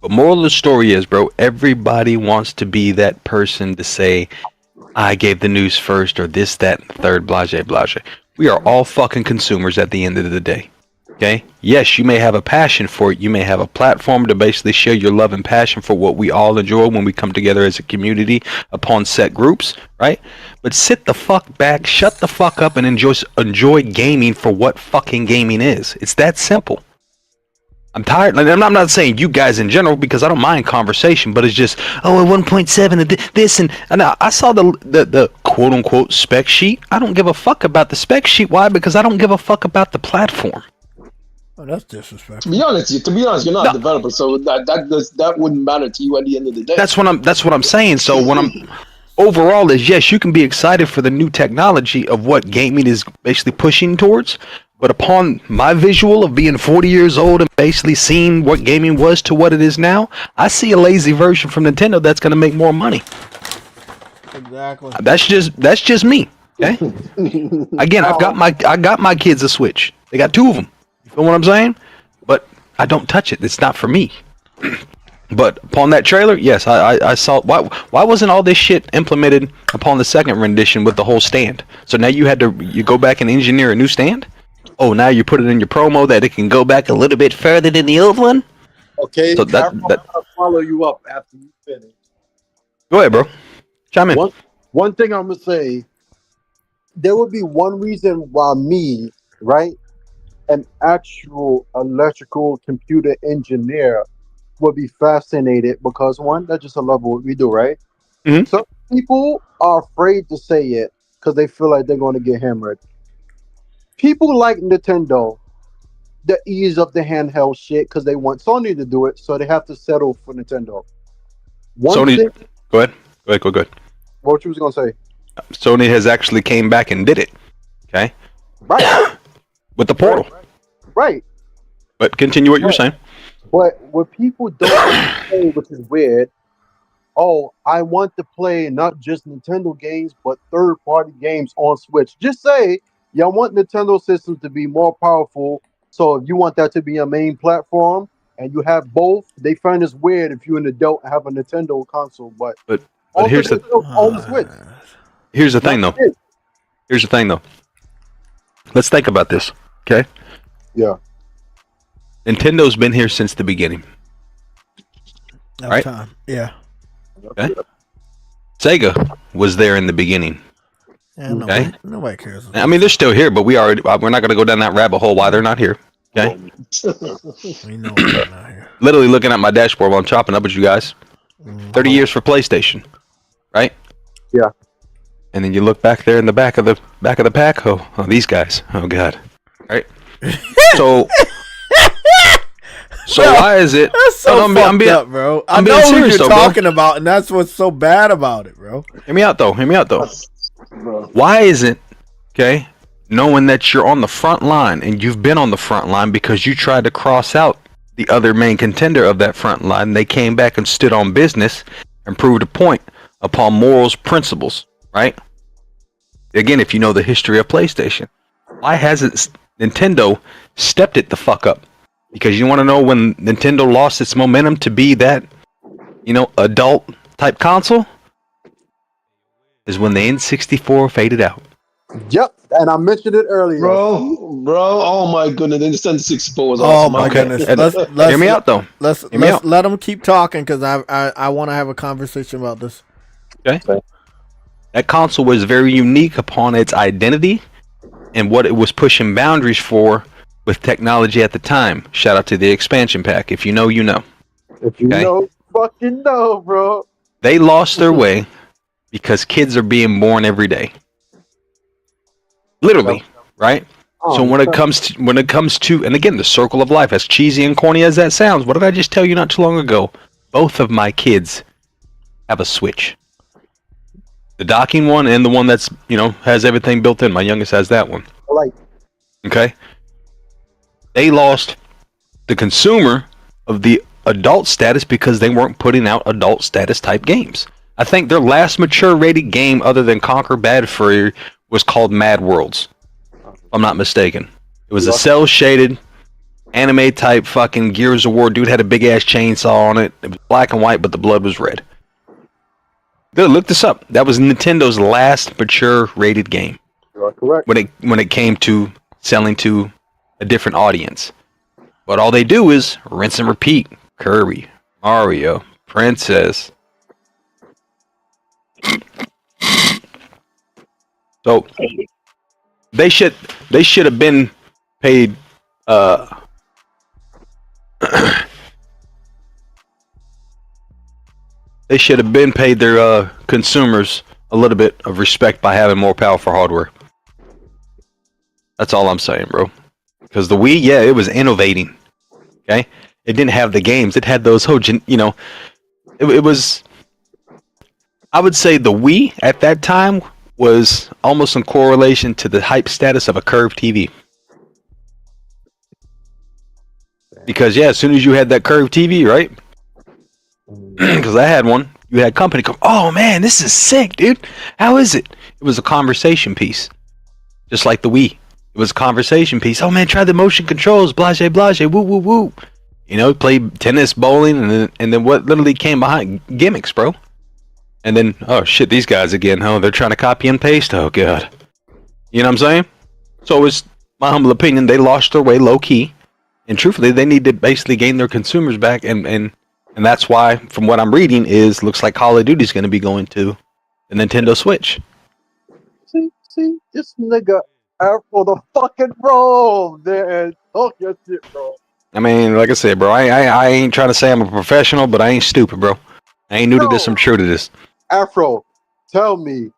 But moral of the story is, bro, everybody wants to be that person to say, I gave the news first, or this, that, and the third, blase, blase. We are all fucking consumers at the end of the day. Okay? Yes, you may have a passion for it. You may have a platform to basically share your love and passion for what we all enjoy when we come together as a community upon set groups, right? But sit the fuck back, shut the fuck up, and enjoy gaming for what fucking gaming is. It's that simple. I'm tired. Like, I'm not saying you guys in general because I don't mind conversation, but it's just a 1.7 and this and I saw the quote unquote spec sheet. I don't give a fuck about the spec sheet. Why? Because I don't give a fuck about the platform. Oh, that's disrespectful. To be honest, you're not No. a developer, so that wouldn't matter to you at the end of the day. That's what I'm saying. So when I'm overall is yes, you can be excited for the new technology of what gaming is basically pushing towards. But upon my visual of being 40 years old and basically seeing what gaming was to what it is now, I see a lazy version from Nintendo that's going to make more money. Exactly. That's just me. Okay. Again, I got my kids a Switch. They got 2 of them. You feel what I'm saying? But I don't touch it. It's not for me. But upon that trailer, yes, I saw. Why wasn't all this shit implemented upon the second rendition with the whole stand? So now you go back and engineer a new stand? Oh, now you put it in your promo that it can go back a little bit further than the old one? Okay, So I'm gonna follow you up after you finish. Go ahead, bro. Chime in. One thing I'm gonna say, there would be one reason why me, right, an actual electrical computer engineer would be fascinated because one, that's just a level what we do, right? Mhm. Some people are afraid to say it because they feel like they're going to get hammered. People like Nintendo, the ease of the handheld shit because they want Sony to do it, so they have to settle for Nintendo. Sony, Thing, go ahead. Go ahead. what you was gonna say? Sony has actually came back and did it. Okay. Right, With the Portal. right. But continue what you were saying. But what people don't say, which is weird, oh, I want to play not just Nintendo games, but third-party games on Switch. Just say, yeah, I want Nintendo systems to be more powerful. So if you want that to be a main platform and you have both, they find it's weird if you're an adult and have a Nintendo console. But here's the on the Switch. Here's the thing, though. Here's the thing, though. Let's think about this, okay? Yeah. Nintendo's been here since the beginning. Right? Time. Yeah. Okay. Sega was there in the beginning. Yeah, Okay. Nobody cares. I mean, they're still here, but we're not going to go down that rabbit hole why they're not here. Okay. We know they're not here. Literally looking at my dashboard while I'm chopping up with you guys. 30 years for PlayStation, right? Yeah. And then you look back there in the back of the pack. Oh, these guys. Oh God. Right. So why is it? That's so I'm being, up, bro. I'm I being know who serious, you're though, talking about, and that's what's so bad about it, bro. Hear me out though. Why isn't, okay, knowing that you're on the front line and you've been on the front line because you tried to cross out the other main contender of that front line, they came back and stood on business and proved a point upon morals, principles, right? Again, if you know the history of PlayStation, why hasn't Nintendo stepped it the fuck up? Because you want to know when Nintendo lost its momentum to be that, adult type console? Is when the N64 faded out. Yep. And I mentioned it earlier. Bro, oh my goodness, the Nintendo 64 was Oh awesome. my goodness. Let's Hear me out though. Let's let them keep talking because I want to have a conversation about this. Okay. That console was very unique upon its identity and what it was pushing boundaries for with technology at the time. Shout out to the expansion pack. If you know, you know. If you know, fucking know, bro. They lost their way because kids are being born every day. Literally, right? So when it comes to, and again, the circle of life, as cheesy and corny as that sounds, what did I just tell you not too long ago? Both of my kids have a Switch. The docking one and the one that's, has everything built in. My youngest has that one. Okay? They lost the consumer of the adult status because they weren't putting out adult status type games. I think their last mature rated game other than Conquer Bad Fur was called Mad Worlds. If I'm not mistaken. It was a cell shaded anime type fucking Gears of War. Dude had a big ass chainsaw on it. It was black and white, but the blood was red. Good, look this up. That was Nintendo's last mature rated game. You are correct. When it came to selling to a different audience. But all they do is rinse and repeat. Kirby, Mario, Princess. So they should have been paid They should have been paid their consumers a little bit of respect by having more powerful hardware. That's all I'm saying, bro. Because the Wii, yeah, it was innovating. Okay, it didn't have the games. It had those whole, it was. I would say the Wii at that time was almost in correlation to the hype status of a curved TV. Because yeah, as soon as you had that curved TV, right? Because I had one. You had company come, oh man, this is sick, dude. How is it? It was a conversation piece, just like the Wii. It was a conversation piece. Oh man, try the motion controls. Blase, blase, woo, woo, woo. Play tennis, bowling, and then what literally came behind gimmicks, bro. And then, oh shit, these guys again. Oh, they're trying to copy and paste. Oh god. You know what I'm saying? So it's my humble opinion. They lost their way low key, and truthfully, they need to basically gain their consumers back. And that's why, from what I'm reading, looks like Call of Duty is going to be going to the Nintendo Switch. See, this nigga out for the fucking roll, man. Talk your shit, bro. I mean, like I said, bro, I ain't trying to say I'm a professional, but I ain't stupid, bro. I ain't new to this. I'm true to this. Afro, tell me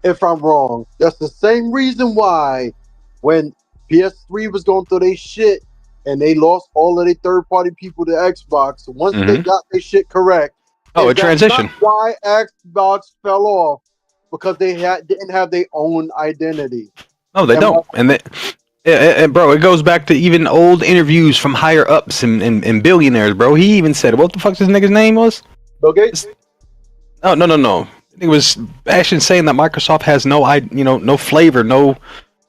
if I'm wrong. That's the same reason why when PS3 was going through their shit and they lost all of their third-party people to Xbox, once they got their shit correct, a transition. Why Xbox fell off? Because they didn't have their own identity. No, they don't. And bro, it goes back to even old interviews from higher ups and billionaires, bro. He even said, what the fuck this nigga's name was? Bill Gates? No. It was actually saying that Microsoft has no flavor, no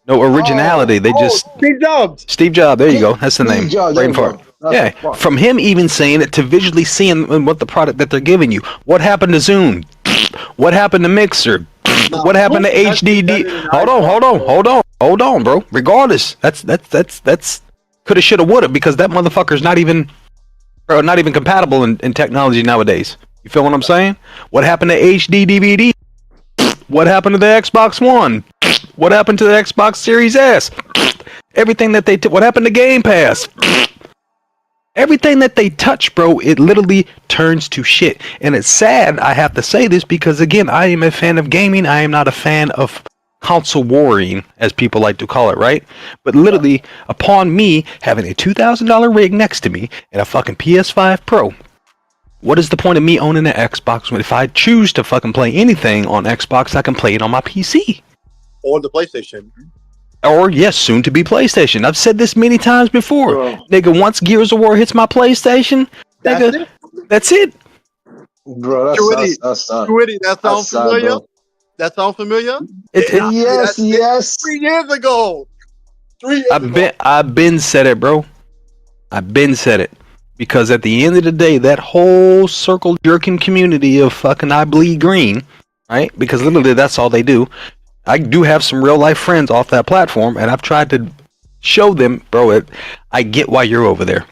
originality. They just Steve Jobs. Steve Jobs. There you go. That's the name. Brain fart. Yeah. From him even saying it to visually seeing what the product that they're giving you. What happened to Zoom? What happened to Mixer? What happened to HDD? Hold on, bro. Regardless, that's coulda, shoulda, woulda, because that motherfucker's not even compatible in technology nowadays. You feel what I'm saying? What happened to HD DVD? What happened to the Xbox One? What happened to the Xbox Series S? Everything that what happened to Game Pass? Everything that they touch, bro, it literally turns to shit. And it's sad I have to say this because, again, I am a fan of gaming. I am not a fan of console warring, as people like to call it, right? But literally, upon me having a $2,000 rig next to me and a fucking PS5 Pro, what is the point of me owning an Xbox when if I choose to fucking play anything on Xbox, I can play it on my PC? Or the PlayStation. Or, yes, soon to be PlayStation. I've said this many times before. Bro. Nigga, once Gears of War hits my PlayStation, that's it. Bro, that's that sounds familiar? Bro. That sound familiar? Yes. 3 years ago. I've been said it, bro. I've been said it. Because at the end of the day, that whole circle jerking community of fucking I bleed green, right? Because literally that's all they do. I do have some real life friends off that platform, and I've tried to show them, bro, I get why you're over there.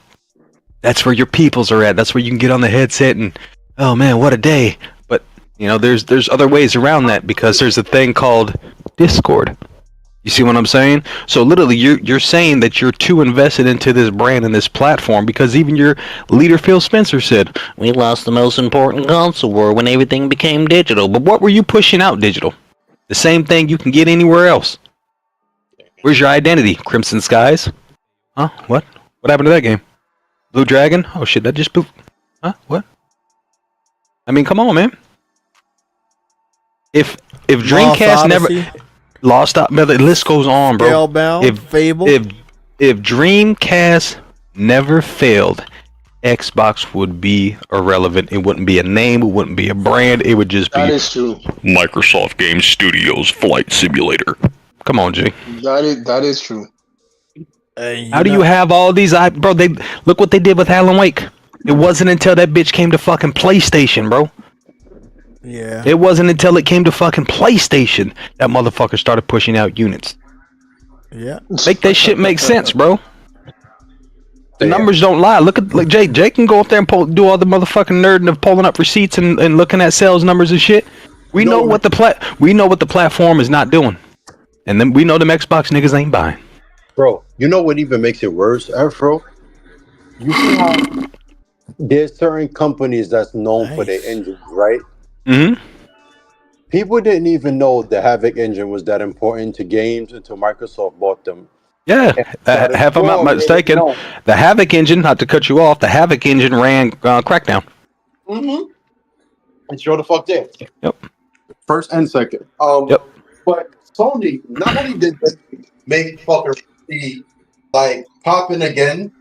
That's where your peoples are at. That's where you can get on the headset and, oh man, what a day. But, there's other ways around that because there's a thing called Discord. You see what I'm saying? So literally, you're saying that you're too invested into this brand and this platform because even your leader, Phil Spencer, said, we lost the most important console war when everything became digital. But what were you pushing out digital? The same thing you can get anywhere else. Where's your identity? Crimson Skies? Huh? What? What happened to that game? Blue Dragon? Oh shit, that just blew. Huh? What? I mean, come on, man. If Dreamcast never lost out, the list goes on, bro. Spellbound, Fable. If Dreamcast never failed, Xbox would be irrelevant. It wouldn't be a name. It wouldn't be a brand. It would just be that is true. Microsoft Game Studios Flight Simulator. Come on, G. That is true. How do you have all these? Bro, they look what they did with Alan Wake. It wasn't until that bitch came to fucking PlayStation, bro. Yeah. It wasn't until it came to fucking PlayStation that motherfucker started pushing out units. Yeah. Make that shit make sense, bro. The numbers don't lie. Look Jay. Jay can go up there and do all the motherfucking nerding of pulling up receipts and looking at sales numbers and shit. We know what the platform is not doing, and then we know them Xbox niggas ain't buying. Bro, you know what even makes it worse, Afro? You see how there's certain companies that's known for their Nice. engines, right? Mm-hmm. People didn't even know the Havoc engine was that important to games until Microsoft bought them. Yeah, And started if I'm not making it mistaken, known. the Havoc engine, not to cut you off, the Havoc engine ran Crackdown. Mm-hmm. And sure the fuck did. Yep. First and second. Yep. But Sony not only did they make fucking the like popping again,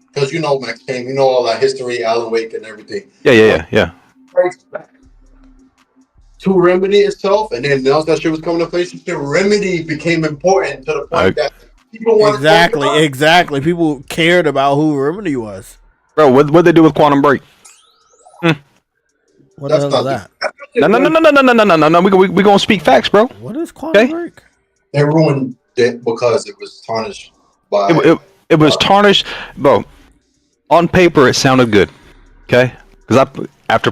because you know Max Payne, you know all that history, Alan Wake and everything. Yeah. Breaks back to Remedy itself, and then announced that shit was coming to PlayStation. Remedy became important to the point that people wanted to talk about it. Exactly. People cared about who Remedy was. Bro, what they do with Quantum Break? What That's the hell is not that? No. We gonna speak facts, bro. What is Quantum Okay. Break? They ruined it because it was tarnished by. It was tarnished, bro. On paper, it sounded good. Okay, because after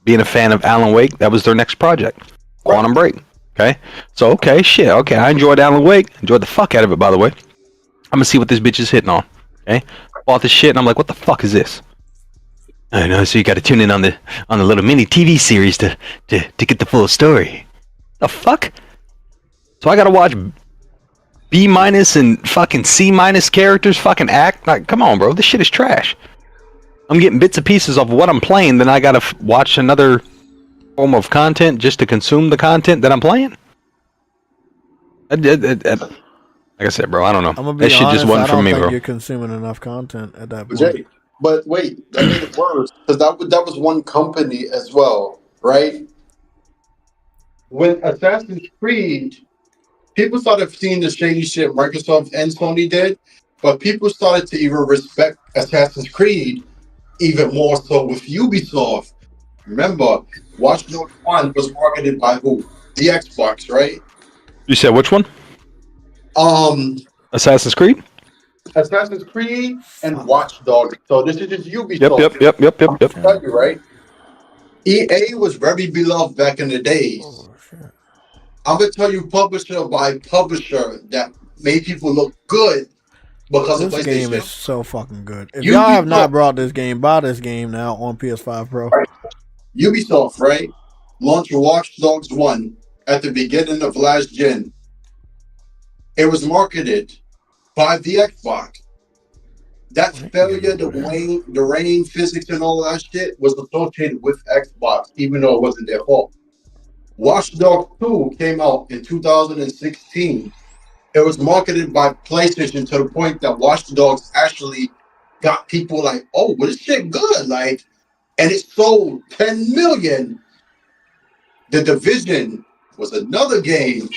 being a fan of Alan Wake, that was their next project, Quantum Break. Okay, so okay, I enjoyed Alan Wake, enjoyed the fuck out of it. By the way, I'm gonna see what this bitch is hitting on. Okay, bought this shit, and I'm like, what the fuck is this? I know, so you got to tune in on the little mini TV series to get the full story. The fuck? So I gotta watch B- and fucking C- characters fucking act like, come on, bro, this shit is trash. I'm getting bits and pieces of what I'm playing, then I gotta watch another form of content just to consume the content that I'm playing. Like I said, bro, I don't know. I'm gonna be That shit honest. just wasn't I for don't me, think bro. you're consuming enough content at that point. Jay, but wait, that made it worse because that was one company as well, right? When Assassin's Creed, people started seeing the shady shit Microsoft and Sony did, but people started to even respect Assassin's Creed even more so with Ubisoft. Remember, Watch Dogs 1 was marketed by who? The Xbox, right? You said which one? Assassin's Creed? Assassin's Creed and Watch Dogs. So this is just Ubisoft. Yep. I'm gonna tell you, right? EA was very beloved back in the days. Oh, shit. I'm gonna tell you, publisher by publisher, that made people look good because of This PlayStation. game is so fucking good. If y'all have not brought this game, buy this game now on PS5 Pro. Right. Ubisoft, right? Launched Watch Dogs 1 at the beginning of last gen. It was marketed by the Xbox. That failure, the rain physics and all that shit was associated with Xbox, even though it wasn't their fault. Watch Dogs 2 came out in 2016. It was marketed by PlayStation to the point that Watch Dogs actually got people like, oh, well, this shit good. Like, and it sold 10 million. The Division was another game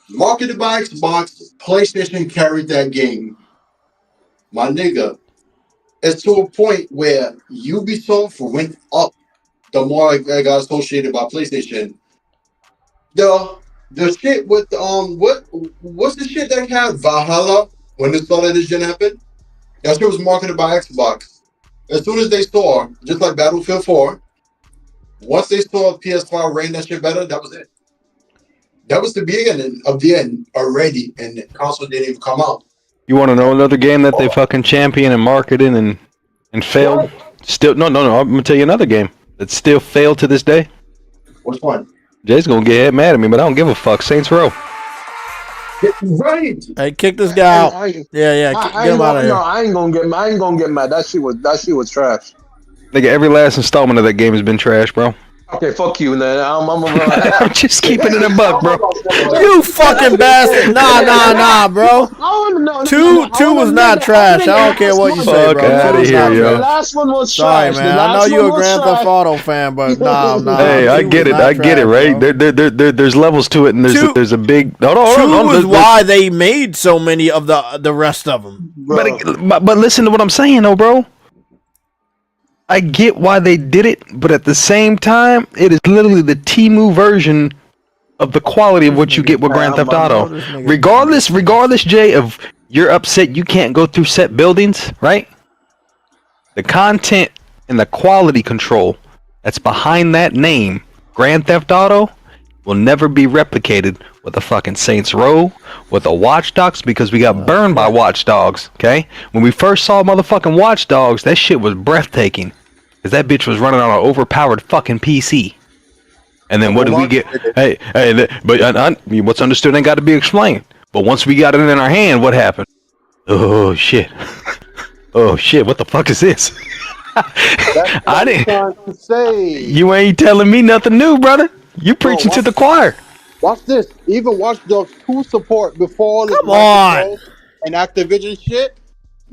marketed by Xbox. PlayStation carried that game. My nigga, it's to a point where Ubisoft went up the more I got associated by PlayStation. The shit with what's the shit that had Valhalla when the start of this gen happened? That shit was marketed by Xbox. As soon as they saw, just like Battlefield 4, once they saw PS5 ran that shit better, that was it. That was the beginning of the end already, and the console didn't even come out. You want to know another game that they fucking champion and marketed and failed? What? Still, no. I'm gonna tell you another game that still failed to this day. Which one? Jay's gonna get mad at me, but I don't give a fuck. Saints Row. Right. Hey, kick this guy out. Yeah, get him out of here. No, I ain't gonna get mad. That shit was trash. Nigga, every last installment of that game has been trash, bro. Okay, fuck you, man. I'm just keeping it a buck, bro. You fucking bastard! Nah, bro. Two was not trash. I don't care what you say, Fuck bro. outta Two was here, not yo. The trash. last one was Sorry, trash. man. I know you're a Grand Theft Auto fan, but nah. Hey, I two get was it. not I get it, trash, right? bro. There's levels to it, and there's a big. Two was why they made so many of the rest of them. But listen to what I'm saying, though, bro. I get why they did it, but at the same time, it is literally the Temu version of the quality of what you get with Grand Theft Auto. Regardless, Jay, of you're upset you can't go through set buildings, right? The content and the quality control that's behind that name, Grand Theft Auto, will never be replicated with a fucking Saints Row, with a Watch Dogs, because we got burned by Watch Dogs, okay? When we first saw motherfucking Watch Dogs, that shit was breathtaking. Because that bitch was running on an overpowered fucking PC. And then what did we get? What's understood ain't got to be explained. But once we got it in our hand, what happened? Oh, shit. Oh, shit, what the fuck is this? That's what I'm trying to say. You ain't telling me nothing new, brother. You preaching to the choir. Watch this. Even Watch Dogs 2 support before all this Come on. Microsoft and Activision shit,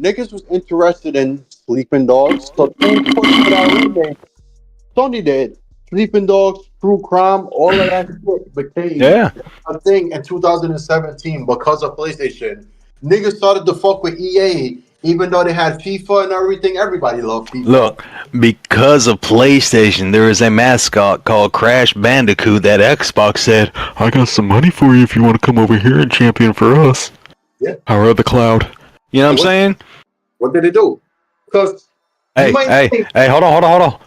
niggas was interested in Sleeping Dogs. So they pushed for that remake. Sony did. Sleeping Dogs, True Crime, all of that shit became a thing in 2017 because of PlayStation. Niggas started to fuck with EA, even though they had FIFA and everything. Everybody loved FIFA. Look, because of PlayStation, there is a mascot called Crash Bandicoot that Xbox said, I got some money for you if you want to come over here and champion for us. Yeah. Power of the cloud. You know what I'm saying? What did they do? Because Hey, hold on.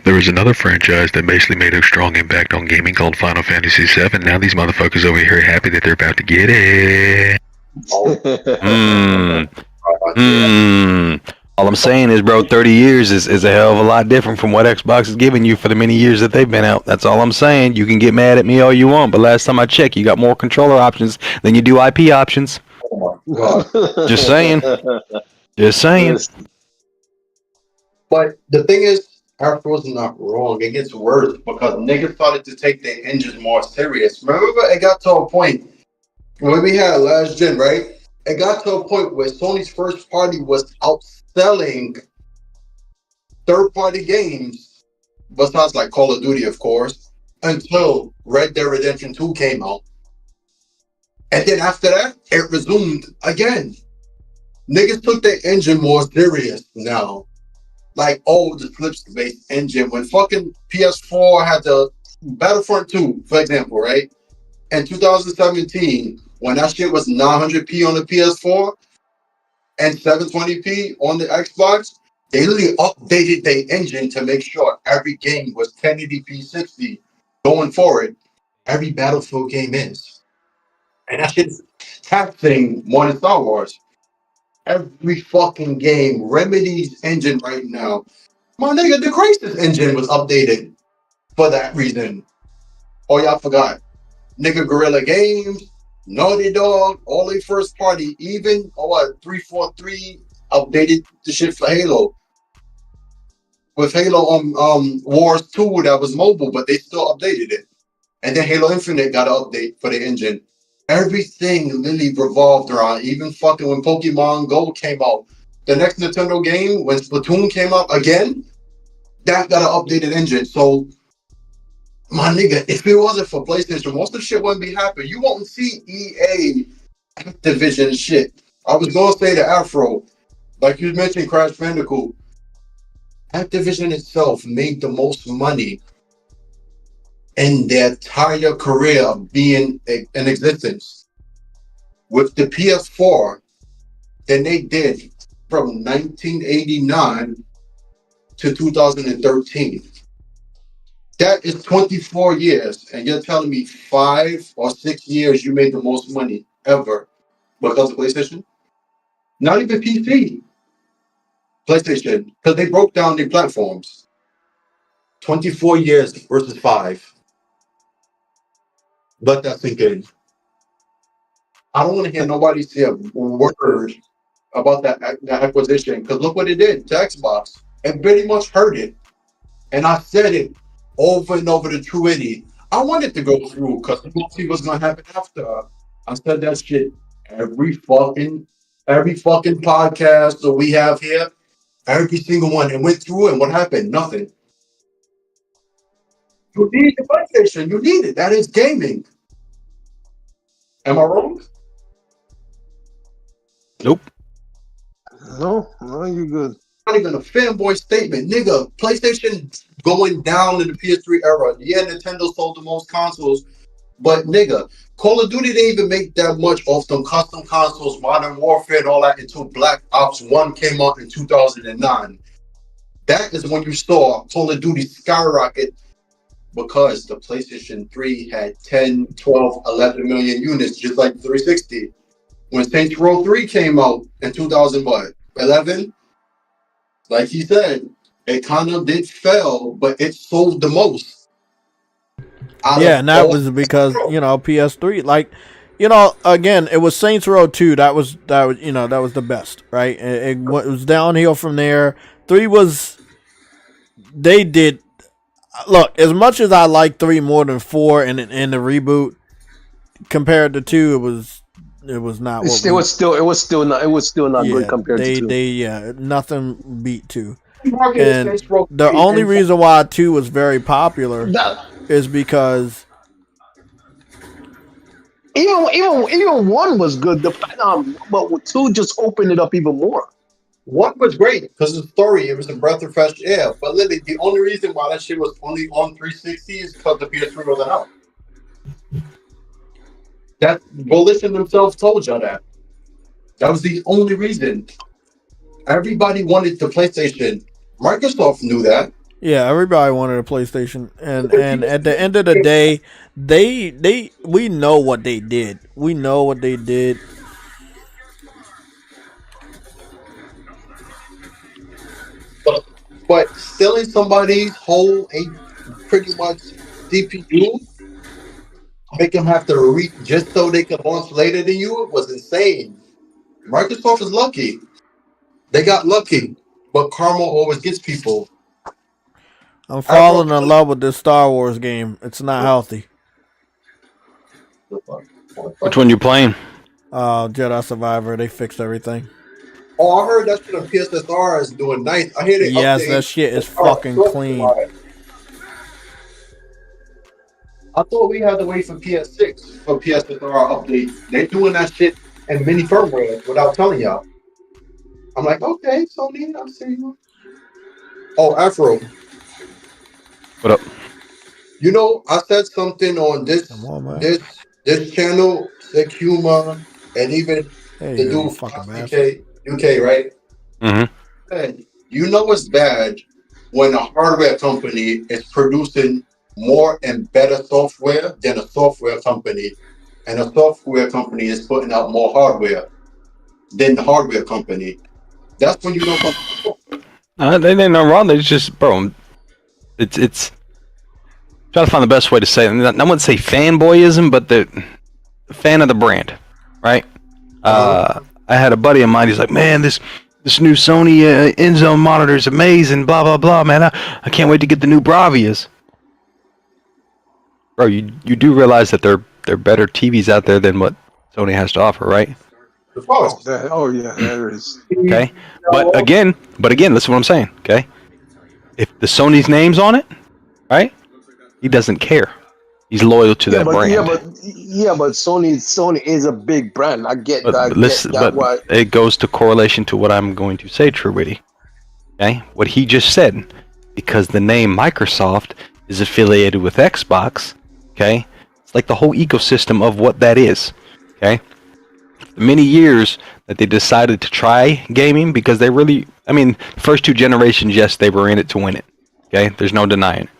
There was another franchise that basically made a strong impact on gaming called Final Fantasy VII. Now these motherfuckers over here happy that they're about to get it. All I'm saying is, bro, 30 years is a hell of a lot different from what Xbox is giving you for the many years that they've been out. That's all I'm saying. You can get mad at me all you want, but last time I checked, you got more controller options than you do IP options. Oh my God. Just saying. Just saying. But the thing is, Afro's not wrong. It gets worse because niggas started to take their engines more serious. Remember, it got to a point when we had last gen, right? It got to a point where Sony's first party was outselling third-party games, besides like Call of Duty, of course, until Red Dead Redemption 2 came out. And then after that, it resumed again. Niggas took their engine more serious now. Like, the Flip-based engine. When fucking PS4 had the Battlefront 2, for example, right? In 2017, when that shit was 900p on the PS4 and 720p on the Xbox, they literally updated their engine to make sure every game was 1080p 60 going forward. Every Battlefield game is. And that shit's taxing more than Star Wars. Every fucking game, Remedy's engine right now. My nigga, the Crisis engine was updated for that reason. Oh, y'all forgot. Nigga, Guerrilla Games, Naughty Dog, all they first party, even 343 updated the shit for Halo. With Halo on Wars 2, that was mobile, but they still updated it. And then Halo Infinite got an update for the engine. Everything literally revolved around, even fucking when Pokemon Go came out. The next Nintendo game, when Splatoon came out again, that got an updated engine. So, my nigga, if it wasn't for PlayStation, most of the shit wouldn't be happening. You won't see EA, Activision shit. I was going to say the Afro, like you mentioned, Crash Bandicoot. Activision itself made the most money in their entire career being in existence with the PS4 than they did from 1989 to 2013. That is 24 years, and you're telling me 5 or 6 years you made the most money ever because of PlayStation? Not even PC. PlayStation, because they broke down their platforms. 24 years versus 5. Let that sink in. I don't want to hear nobody say a word about that acquisition, because look what it did to Xbox. It pretty much hurt it. And I said it over and over to Truity. I wanted to go through because we'll see what's going to happen after. I said that shit every fucking podcast that we have here, every single one, and went through it. And what happened? Nothing. You need the PlayStation. You need it. That is gaming. Am I wrong? Nope. No, you're good. Not even a fanboy statement. Nigga, PlayStation going down in the PS3 era. Yeah, Nintendo sold the most consoles. But nigga, Call of Duty didn't even make that much off them custom consoles, Modern Warfare and all that until Black Ops 1 came out in 2009. That is when you saw Call of Duty skyrocket because the PlayStation 3 had 10, 12, 11 million units, just like 360. When Saints Row 3 came out in 2011, like he said, it kind of did fail, but it sold the most. Yeah, and that was because PS3, like, again, it was Saints Row 2. That was that was the best, right? It was downhill from there. 3 was they did look, as much as I like 3 more than 4 in the reboot compared to 2, it was not what It was still not good compared to 2. nothing beat 2. Market is And Saints Row the 3 only and reason why 2 was very popular That, is because even 1 was good. But 2 just opened it up even more. 1 was great because of the story. It was a breath of fresh air. But literally, the only reason why that shit was only on 360 is because the PS3 wasn't out. That Volition themselves told y'all that. That was the only reason. Everybody wanted the PlayStation. Microsoft knew that. yeah, everybody wanted a PlayStation, and at the end of the day, we know what they did. We know what they did. But stealing somebody's whole pretty much CPU, make them have to read just so they can launch later than you was insane. Microsoft is lucky. They got lucky, but karma always gets people. I'm falling in love with this Star Wars game. It's not healthy. Which one you playing? Jedi Survivor. They fixed everything. Oh, I heard that shit on PSSR is doing nice. I hear they Yes, update. that shit is fucking clean. I thought we had to wait for PS6 for PSSR update. They're doing that shit in mini firmware without telling y'all. I'm like, okay, Sony, I'll see you. Oh, Afro. What up? You know, I said something on this channel, Sick Humor, and even Hey, the you dude fucking from bastard. UK, right? Mm-hmm. And you know what's bad when a hardware company is producing more and better software than a software company, and a software company is putting out more hardware than the hardware company. That's when you know. They ain't no wrong. They just, bro. It's try to find the best way to say it. I wouldn't say fanboyism, but the fan of the brand, right? I had a buddy of mine. He's like, man, this new Sony in-zone monitor is amazing. Blah blah blah, man. I can't wait to get the new Bravias. Bro, you do realize that there are better TVs out there than what Sony has to offer, right? Yeah, there is. Okay, but again, listen to what I'm saying. Okay, if the Sony's name's on it, right? He doesn't care. He's loyal to that brand. But Sony is a big brand. I get that. But it goes to correlation to what I'm going to say, True Witty. Okay, what he just said, because the name Microsoft is affiliated with Xbox. Okay, it's like the whole ecosystem of what that is. Okay, the many years that they decided to try gaming, because they really, the first 2 generations, yes, they were in it to win it. Okay, there's no denying it.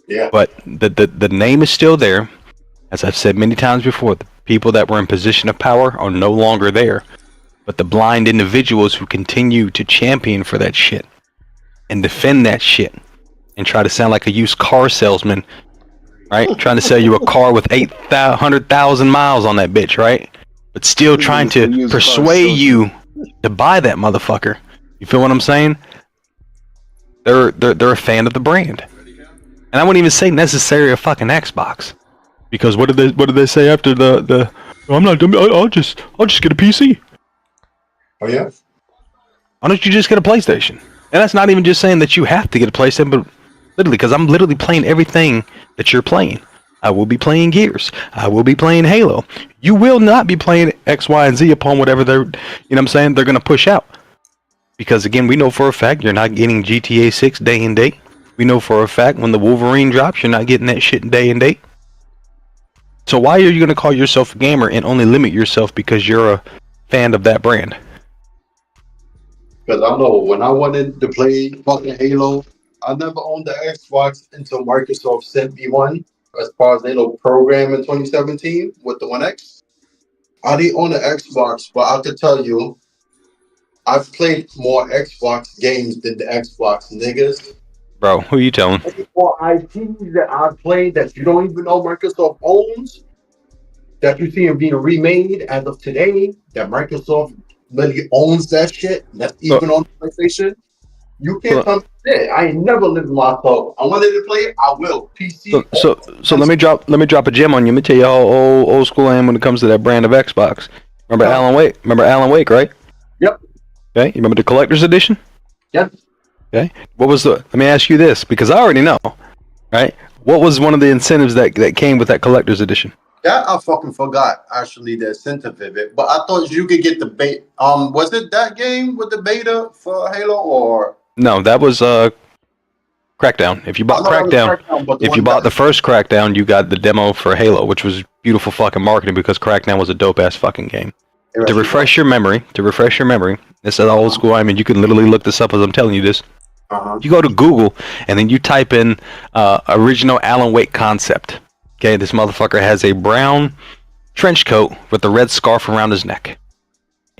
Yeah. But the name is still there. As I've said many times before, the people that were in position of power are no longer there. But the blind individuals who continue to champion for that shit and defend that shit and try to sound like a used car salesman, right? Trying to sell you a car with 800,000 miles on that bitch, right? But still trying to persuade you to buy that motherfucker. You feel what I'm saying? They're a fan of the brand. And I wouldn't even say necessarily a fucking Xbox, because what did they say after the I'm not dumb, I'll just get a PC. Oh yeah. Why don't you just get a PlayStation? And that's not even just saying that you have to get a PlayStation, but literally, because I'm literally playing everything that you're playing. I will be playing Gears. I will be playing Halo. You will not be playing X, Y, and Z upon whatever they're gonna push out. Because again, we know for a fact you're not getting GTA 6 day and date. We know for a fact when the Wolverine drops, you're not getting that shit day and date. So why are you going to call yourself a gamer and only limit yourself because you're a fan of that brand? Because I know when I wanted to play fucking Halo, I never owned the Xbox until Microsoft sent me one as far as they know program in 2017 with the One X. I didn't own the Xbox, but I could tell you I've played more Xbox games than the Xbox niggas. Bro, who you telling? More IPs that I played that you don't even know Microsoft owns, that you see them being remade as of today, that Microsoft literally owns that shit, that's So, even on PlayStation. You can't so, tell me shit. I ain't never lived my soul. I wanted to play it, I will. PC. so let me drop a gem on you. Let me tell you how old school I am when it comes to that brand of Xbox. Remember Alan Wake? Remember Alan Wake, right? Yep. Okay. You remember the collector's edition? Yep. Okay. What was the? Let me ask you this because I already know. Right. What was one of the incentives that came with that collector's edition? That I fucking forgot actually the incentive of it, but I thought you could get the bait. Was it that game with the beta for Halo or? No, that was Crackdown. If you bought Crackdown, but if you bought the first Crackdown, you got the demo for Halo, which was beautiful fucking marketing because Crackdown was a dope ass fucking game. To refresh your memory, this is old school. I mean, you can literally look this up as I'm telling you this. You go to Google and then you type in original Alan Wake concept. Okay, this motherfucker has a brown trench coat with a red scarf around his neck.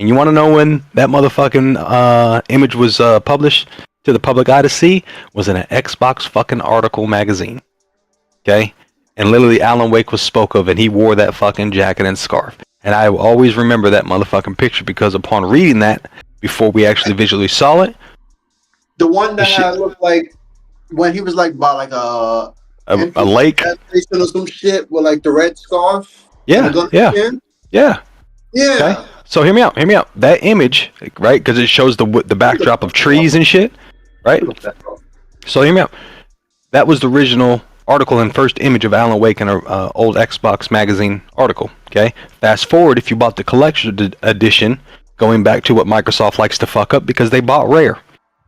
And you want to know when that motherfucking image was published to the public eye to see? Was in an Xbox fucking article magazine. Okay? And literally Alan Wake was spoke of and he wore that fucking jacket and scarf. And I will always remember that motherfucking picture because upon reading that, before we actually visually saw it, the one that looked like when he was like by like a lake or some shit with like the red scarf. Yeah. Okay. So hear me out. That image, right? Because it shows the backdrop of trees and shit, right? So hear me out. That was the original article and first image of Alan Wake in an old Xbox magazine article. Okay. Fast forward, if you bought the collection edition, going back to what Microsoft likes to fuck up because they bought Rare,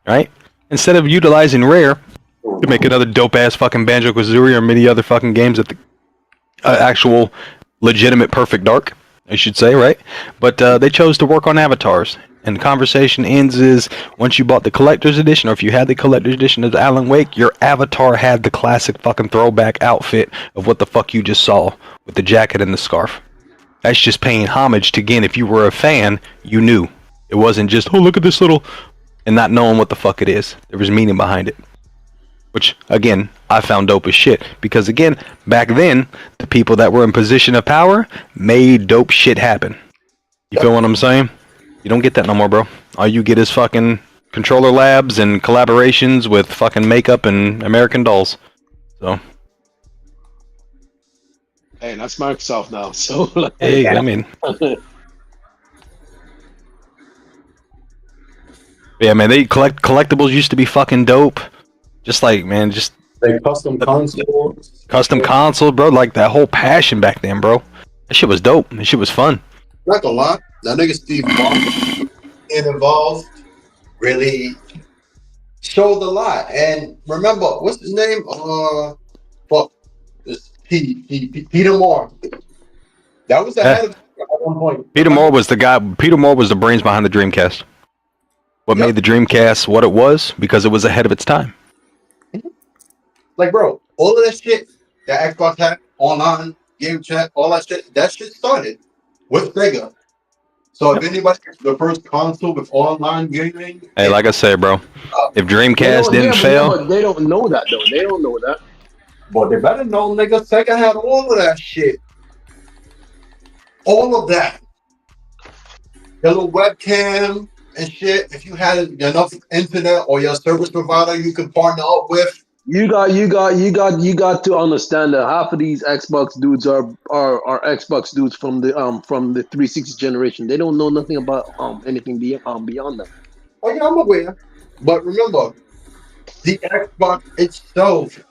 right? Instead of utilizing Rare to make another dope ass fucking Banjo-Kazooie or many other fucking games at the actual legitimate Perfect Dark, I should say, right? But they chose to work on avatars. And the conversation ends is once you bought the collector's edition, or if you had the collector's edition of Alan Wake, your avatar had the classic fucking throwback outfit of what the fuck you just saw with the jacket and the scarf. That's just paying homage to, again, if you were a fan, you knew. It wasn't just, oh, look at this little, and not knowing what the fuck it is. There was meaning behind it. Which, again, I found dope as shit. Because, again, back then, the people that were in position of power made dope shit happen. You feel what I'm saying? You don't get that no more, bro. All you get is fucking controller labs and collaborations with fucking makeup and American Dolls. So. Hey, that's Microsoft now. So, like, hey, I mean. Yeah, man, collectibles used to be fucking dope. Just like, man, just like custom consoles. Custom console, bro. Like that whole passion back then, bro. That shit was dope. That shit was fun. Not gonna lie, that nigga Steve Ballmer involved really showed a lot. And remember, what's his name? Fuck, Peter Moore. That was ahead of at one point. Peter Moore was the guy. Peter Moore was the brains behind the Dreamcast. What made the Dreamcast what it was? Because it was ahead of its time. Like, bro, all of that shit that Xbox had, online, game chat, all that shit started with Sega. So if anybody gets the first console with online gaming... Hey, like I said, bro, if Dreamcast didn't fail... But they don't know that, though. They don't know that. But they better know, nigga, Sega had all of that shit. All of that. Your little webcam and shit. If you had enough internet or your service provider you could partner up with, You got to understand that half of these Xbox dudes are Xbox dudes from the 360 generation. They don't know nothing about anything beyond that. Oh yeah, I'm aware. But remember, the Xbox itself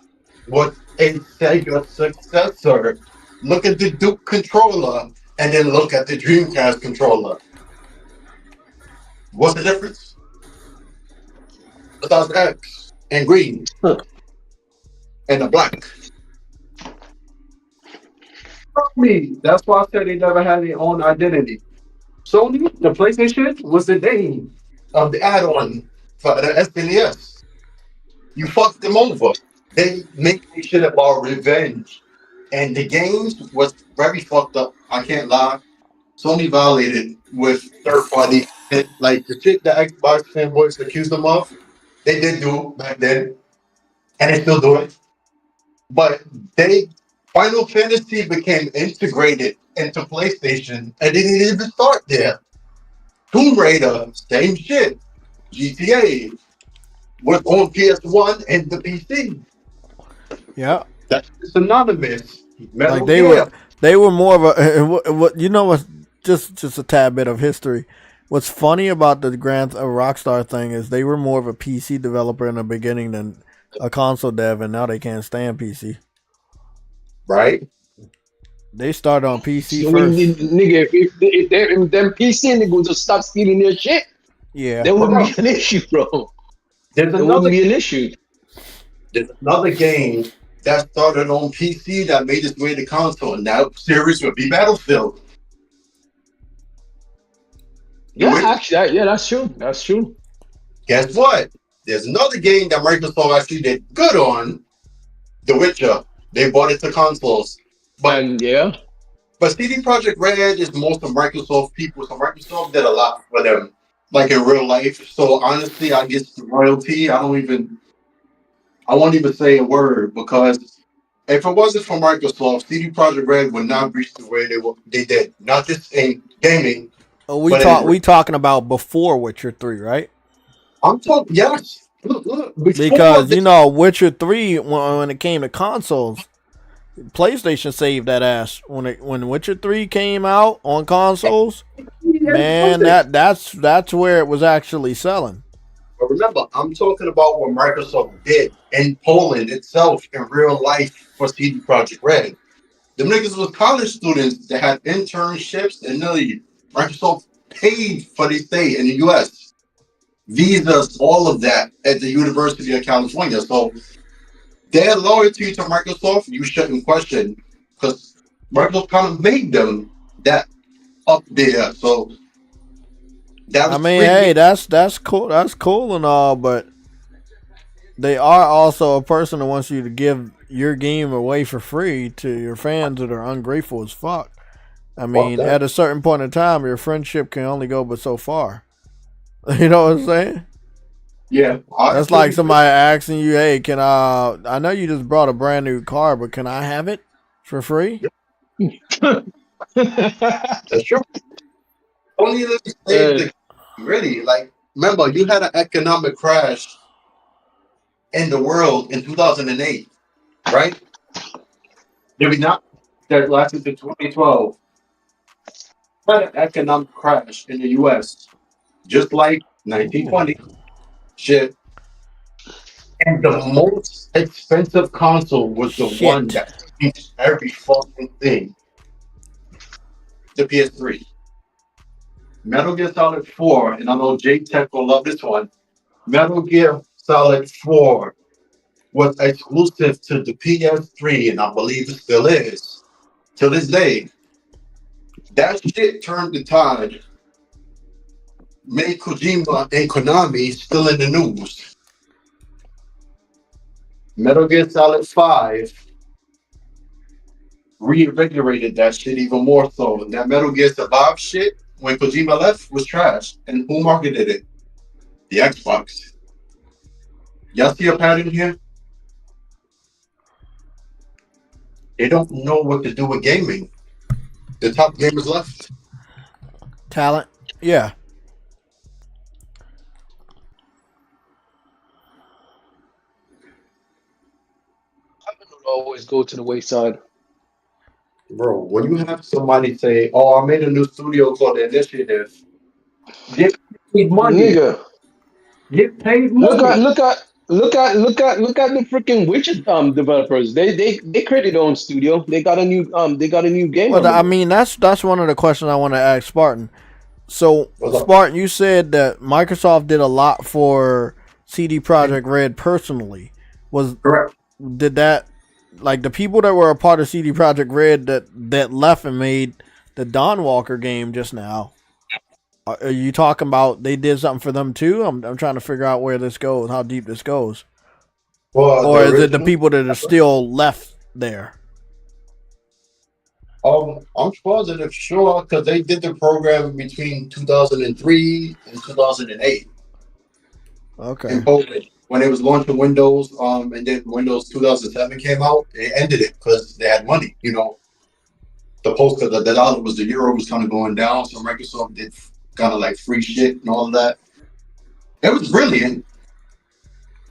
was a Sega successor. Look at the Duke controller and then look at the Dreamcast controller. What's the difference? Besides X and green. And the black. Me. That's why I said they never had their own identity. Sony, the PlayStation, was the name of the add-on for the SNES. You fucked them over. They make this shit about revenge. And the games was very fucked up. I can't lie. Sony violated with third party and like the shit that Xbox fanboys accused them of. They did do back then, and they still do it. But they Final Fantasy became integrated into PlayStation, and they didn't even start there. Tomb Raider, same shit. GTA was on PS1 and the PC. Yeah. That's synonymous. Like Metal Gear. they were more of a what you know what just a tad bit of history. What's funny about the Grand Rockstar thing is they were more of a PC developer in the beginning than a console dev, and now they can't stand PC. Right? They started on PC So first. nigga, if them PC niggas just stop stealing their shit, Yeah. there wouldn't be an issue, bro. There's There another wouldn't be an issue. There's another game that started on PC that made its way to console, and that series would be Battlefield. Yeah, Which, actually, yeah, that's true. That's true. guess what? There's another game that Microsoft actually did good on, The Witcher. They brought it to consoles. But And yeah, CD Projekt Red is most of Microsoft people, so Microsoft did a lot for them, like in real life. So honestly, I guess the royalty, I won't even say a word because if it wasn't for Microsoft, CD Projekt Red would not reach the way they did. Not just in gaming, but We talking about before Witcher 3, right? I'm talking yes. Look, before Because you know Witcher 3 when it came to consoles, PlayStation saved that ass when Witcher 3 came out on consoles. Man, that's where it was actually selling. But remember, I'm talking about what Microsoft did in Poland itself in real life for CD Projekt Red. The niggas was college students that had internships and nearly Microsoft paid for their stay in the US. Visas, all of that at the University of California. So their loyalty to Microsoft, you shouldn't question because Microsoft kind of made them that up there. So that I was mean, free. hey, that's cool. That's cool and all, but they are also a person that wants you to give your game away for free to your fans that are ungrateful as fuck. I mean, at a certain point in time, your friendship can only go but so far. You know what I'm saying? Yeah. That's like somebody asking you, "Hey, can I know you just brought a brand new car, but can I have it for free?" That's true. Only let me save the really like remember you had an economic crash in the world in 2008, right? Did we not? That lasted to 2012. Had an economic crash in the US, just like 1920. Shit. And the most expensive console was the one Shit. that changed every fucking thing. The PS3. Metal Gear Solid 4, and I know JayTech will love this one. Metal Gear Solid 4 was exclusive to the PS3, and I believe it still is. To this day, that shit turned the tide. Made Kojima and Konami still in the news. Metal Gear Solid 5 reinvigorated that shit even more so. And that Metal Gear Survive shit, when Kojima left, was trash. And who marketed it? The Xbox. Y'all see a pattern here? They don't know what to do with gaming. The top gamers left. Talent, yeah. Always go to the wayside. Bro, when you have somebody say, "Oh, I made a new studio called The Initiative," get paid money. Nigga, Get paid look at money. the freaking Witcher developers. They created their own studio. They got a new game Well, on the I go. mean, that's one of the questions I want to ask Spartan. So, What's up? Spartan, you said that Microsoft did a lot for CD Projekt Red personally. Correct. Did that, like the people that were a part of CD Projekt Red that left and made the Dawn Walker game just now? Are you talking about they did something for them too? I'm trying to figure out where this goes, how deep this goes. Well, the or is it the original. people that are still left there? I'm positive, sure, because they did the program between 2003 and 2008 Okay. in Poland when it was launching Windows. And then Windows 2007 came out. They ended it because they had money. You know, the post of the dollar was the euro was kind of going down, so Microsoft did kind of like free shit and all of that. It was brilliant,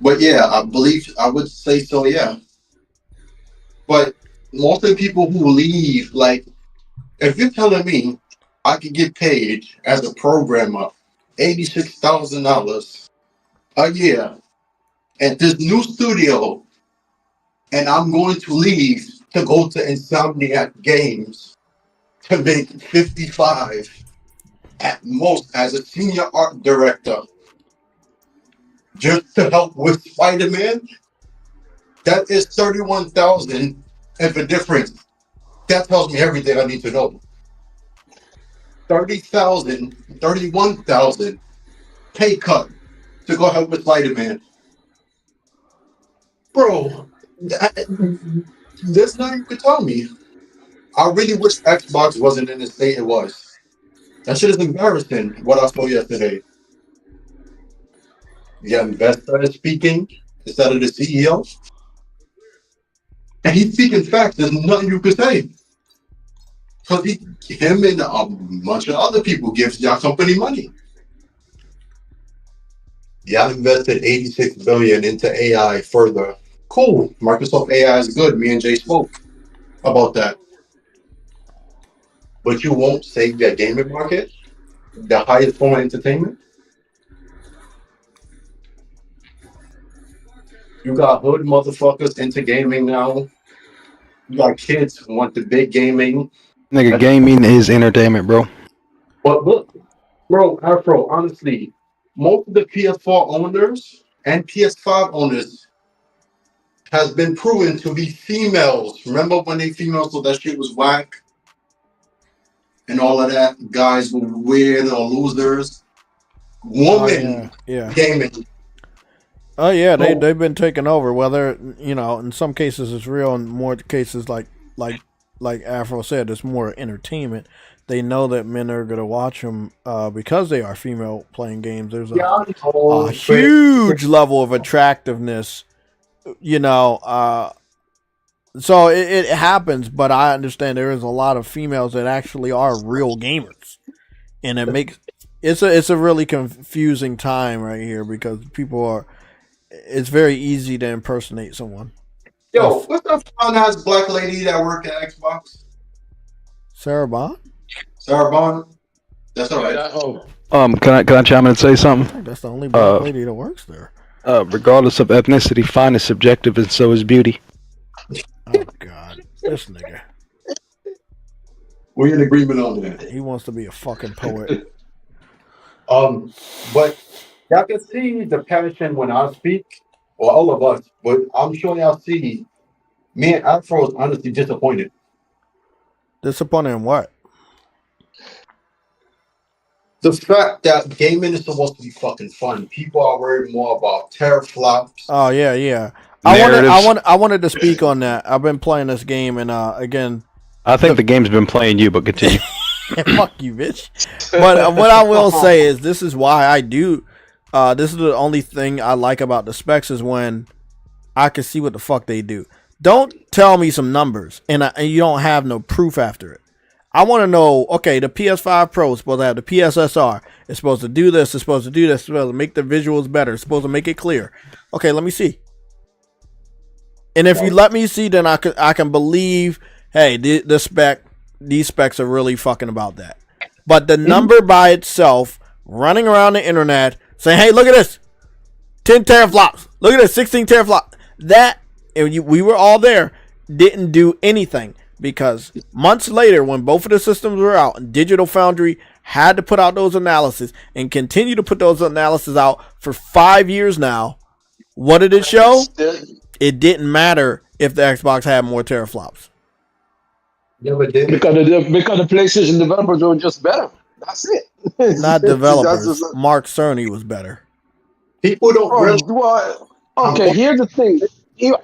but yeah, I believe I would say so. Yeah, but most of the people who leave, like, if you're telling me I could get paid as a programmer $86,000 a year at this new studio, and I'm going to leave to go to Insomniac Games to make 55 at most as a senior art director just to help with Spider-Man, that is 31,000 and the difference. That tells me everything I need to know. 30,000, 31,000 pay cut to go help with Spider-Man. Bro, there's nothing you could tell me. I really wish Xbox wasn't in the state it was. That shit is embarrassing, what I saw yesterday. The investor is speaking instead of the CEO. And he's speaking facts. There's nothing you could say. Because him and a bunch of other people gives y'all company money. Y'all invested 86 billion into AI further. Cool. Microsoft AI is good. Me and Jay spoke about that. But you won't save the gaming market, the highest form of entertainment. You got hood motherfuckers into gaming now. You got kids who want the big gaming. Nigga, gaming is entertainment, bro. But look, bro, Afro, honestly, most of the PS4 owners and PS5 owners has been proven to be females. Remember when they females thought that shit was whack and all of that? Guys were weird or losers. Women Yeah. gaming. Oh yeah, So, they've been taking over. Whether in some cases it's real, in more cases like Afro said, it's more entertainment. They know that men are gonna watch them because they are female playing games. There's yeah, I a know, huge level of attractiveness, so it happens, but I understand there is a lot of females that actually are real gamers, and it's a really confusing time right here because people are. It's very easy to impersonate someone. Yo, what's that fun ass black lady that worked at Xbox? Sarah Bond? Sarah Bond? That's all right. Can I chime in and say I something? think that's the only black lady that works there. Regardless of ethnicity, fine is subjective, and so is beauty. Oh God, this nigga. We're in agreement on that. He wants to be a fucking poet. But y'all can see the passion when I speak, or all of us, but I'm sure y'all see me and Afro is honestly disappointed. Disappointed in what? The fact that gaming is supposed to be fucking fun. People are worried more about teraflops. Oh yeah. Narratives. I wanted to speak on that. I've been playing this game, and again, I think the game's been playing you, but continue. fuck you, bitch. But what I will say is, this is why I do. This is the only thing I like about the specs is when I can see what the fuck they do. Don't tell me some numbers and you don't have no proof after it. I want to know, okay, the PS5 Pro is supposed to have the PSSR. It's supposed to do this. It's supposed to do this. It's supposed to make the visuals better. It's supposed to make it clear. Okay, let me see. And if you let me see, then I can believe, hey, these specs are really fucking about that. But the number by itself, running around the internet, saying, hey, look at this. 10 teraflops. Look at this, 16 teraflops. That, we were all there, didn't do anything. Because months later, when both of the systems were out, and Digital Foundry had to put out those analyses and continue to put those analyses out for 5 years now, what did it show? It didn't matter if the Xbox had more teraflops. Yeah, but then, Because the PlayStation developers were just better. That's it. Not developers. Mark Cerny was better. people don't realize. Okay, here's the thing.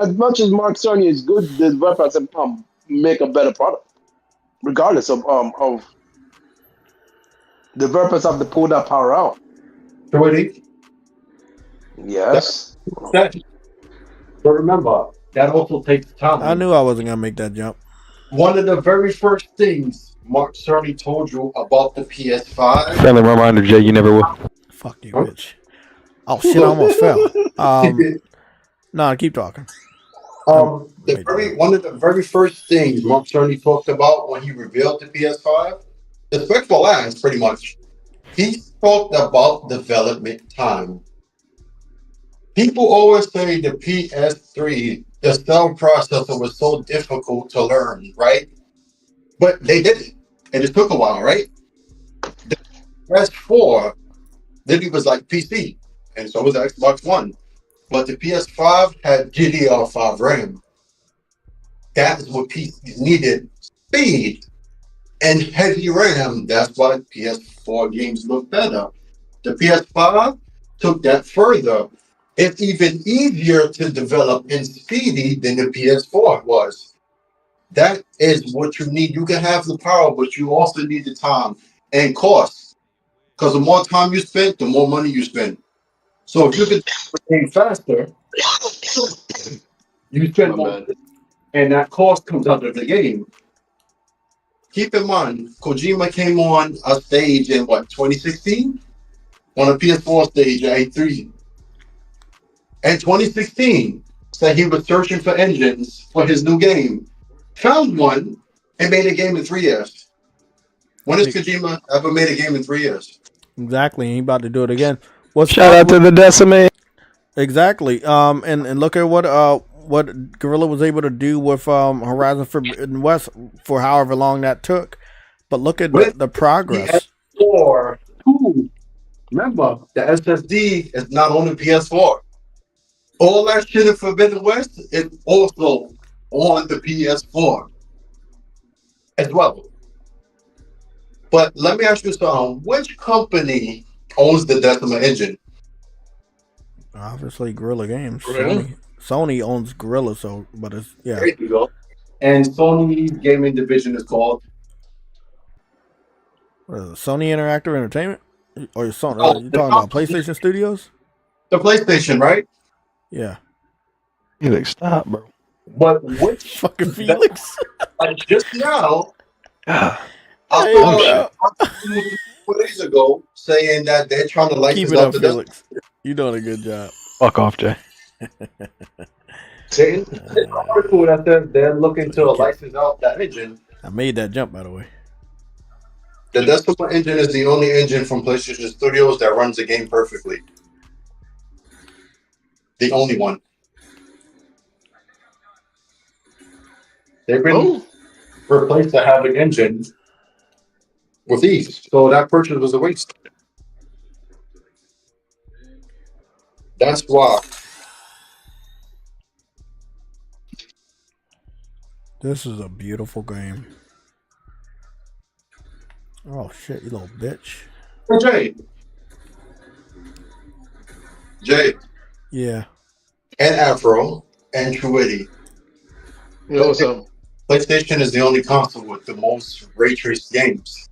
As much as Mark Cerny is good, the developers have make a better product, regardless of the developers have to pull that power out. Trudy, Yes. that, but remember, that also takes I time. knew I wasn't gonna make that jump. One of the very first things Mark Cerny told you about the PS5. Friendly reminder, Jay, you never will. Fuck you, Huh? bitch. Oh shit! I almost fell. No, keep talking. The very one of the very first things Mark Cerny talked about when he revealed the PS5, the specs will last pretty much. He talked about development time. People always say the PS3, the sound processor was so difficult to learn, right? But they did it, and it took a while, right? The PS4 literally was like PC, and so was the Xbox One. But the PS5 had GDR5 RAM. That is what PCs needed: speed and heavy RAM. That's why PS4 games look better. The PS5 took that further. It's even easier to develop and speedy than the PS4 was. That is what you need. You can have the power, but you also need the time and cost. Because the more time you spend, the more money you spend. So if you can game faster, you spend My more, man. and that cost comes out of the game. Keep in mind, Kojima came on a stage in what, 2016? On a PS4 stage at A3. In 2016, said he was searching for engines for his new game. Found one and made a game in 3 years. When has Kojima ever made a game in 3 years? Exactly. He about to do it again. What's Shout out to the Decimate. exactly. And look at what Gorilla was able to do with Horizon Forbidden West for however long that took. But look at the progress. PS4 2. Remember, the SSD is not on the PS4. All that shit in Forbidden West is also on the PS4 as well. But let me ask you something. Which company owns the Decima engine? Obviously, Gorilla Games. Really? Sony owns Gorilla, so but it's yeah. There you go. And Sony's gaming division is called What is it, Sony Interactive Entertainment? Or Sony? oh, You the talking about PlayStation Studios? the PlayStation, right? Yeah. Felix, stop, bro. But which Fucking Felix. just now Ah, I Hey, saw bro. 2 days ago saying that they're trying to Keep license it out up, the Decima. Felix. You doing a good job. fuck off, Jay. There's an article that says they're looking to Okay. license out that engine. I made that jump, by the way. The Decima engine is the only engine from PlayStation Studios that runs the game perfectly. The only one. They've been replaced the Havoc engine with these. So that purchase was a waste. That's why. This is a beautiful game. Oh shit, you little bitch. Hey, Jay, Yeah. and Afro, and Truity. You know what's up? PlayStation is the only console with the most ray traced games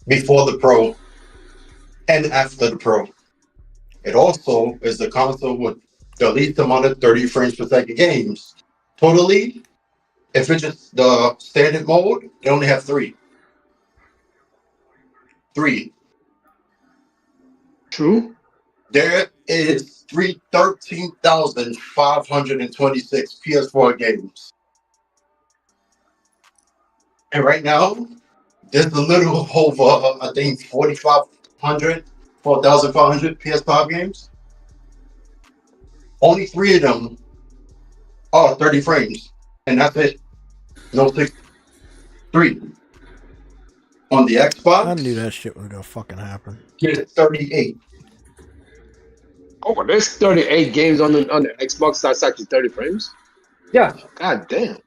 before the Pro and after the Pro. It also is the console with the least amount of 30 frames per second games. Totally, if it's just the standard mode, they only have three. Three. True. There is 13,526 PS4 games. And right now, there's a little over, I think, 4,500 PS5 games. Only three of them are 30 frames. And that's it. No 63. On the Xbox, I knew that shit was gonna fucking happen. it's 38. Oh, there's 38 games on the Xbox that's actually 30 frames. Yeah. God damn.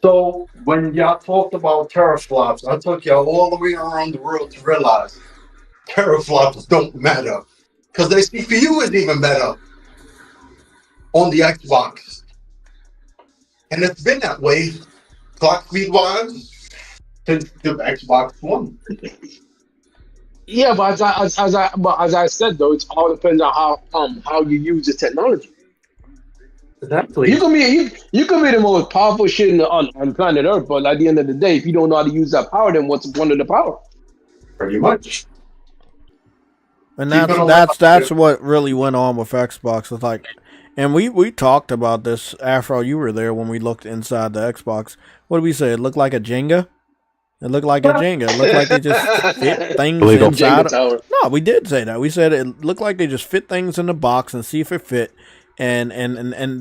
So when y'all talked about teraflops, I took y'all all the way around the world to realize teraflops don't matter. Because their CPU is even better. on the Xbox, and it's been that way, clock speed wise, since the Xbox One. Yeah, but as I said though, it all depends on how you use the technology. Exactly. You can be the most powerful shit on planet Earth, but at the end of the day, if you don't know how to use that power, then what's the point of the power? Pretty much. And Keep it that's on that's that. that's what really went on with Xbox. It's like, and we talked about this. Afro, you were there when we looked inside the Xbox. What did we say? It looked like a Jenga. It looked like a Jenga. It looked like they just fit things Lego. inside. Jenga tower. No, we did say that. We said it looked like they just fit things in the box and see if it fit. And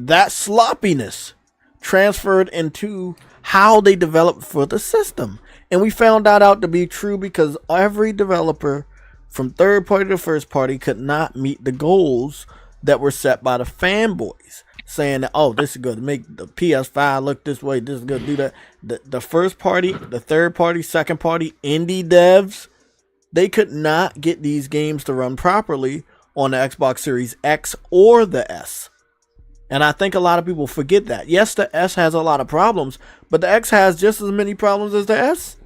that sloppiness transferred into how they developed for the system. And we found that out to be true because every developer from third party to first party could not meet the goals that were set by the fanboys, saying that, oh, this is good to make the PS5 look this way, this is good to do that. The first party, the third party, second party, indie devs, they could not get these games to run properly on the Xbox Series X or the S. And I think a lot of people forget that. Yes, the S has a lot of problems, but the X has just as many problems as the S.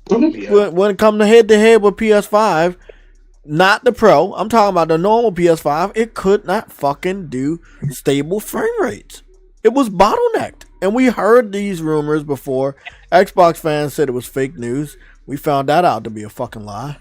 Yeah. When it comes to head with PS5, not the Pro, I'm talking about the normal PS5, it could not fucking do stable frame rates. It was bottlenecked. And we heard these rumors before. Xbox fans said it was fake news. We found that out to be a fucking lie.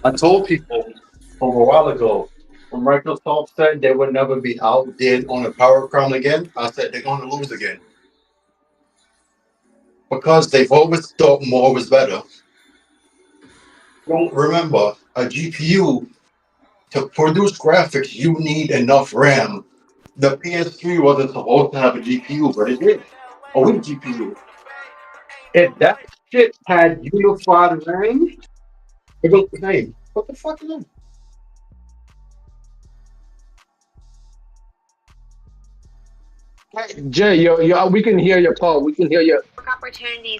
I told people from a while ago when Microsoft said they would never be outdid on a power crown again. I said they're going to lose again because they've always thought more was better. Don't remember a GPU to produce graphics. You need enough RAM. The PS3 wasn't supposed to have a GPU, but it did. A weak GPU. If that shit had unified RAM, it goes the same. What the fuck is that? Jay, we can hear your call. We can hear your.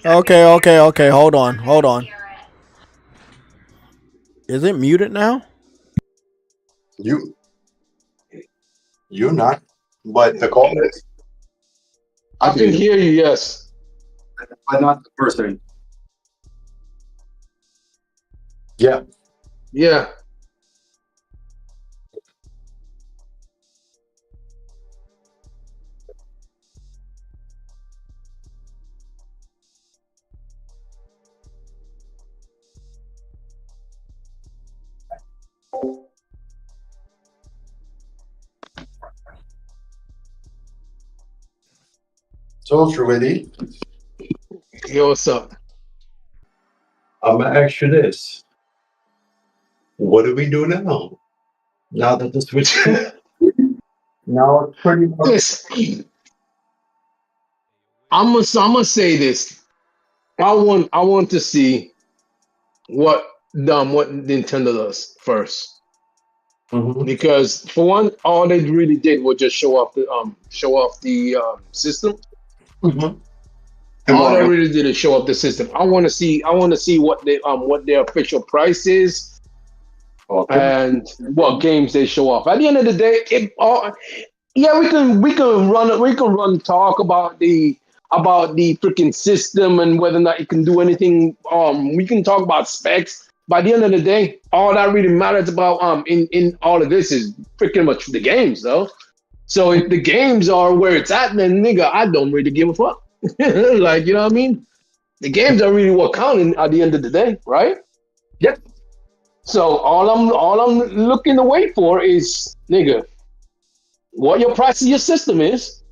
Okay. Hold on. Is it muted now? You're not, but the call is. I can hear you. Yes. But not the person. Yeah. Yeah. So, Truity, Yo, what's up? I'm going to ask you this. What do we do now? Now that the Switch. Now it's pretty much. Listen, I'm gonna say this. I want to see what Nintendo does first. Mhm. Because for one, all they really did was just show off the system. Mhm. All they really did is show off the system. I want to see what their official price is Okay. and what games they show off. At the end of the day, we can run talk about the freaking system and whether or not it can do anything. We can talk about specs. By the end of the day, all that really matters about in all of this is freaking much the games, though. So if the games are where it's at, then nigga, I don't really give a fuck. Like, you know what I mean? The games are really what counting at the end of the day, right? Yep. So all I'm looking to wait for is, nigga, what your price of your system is,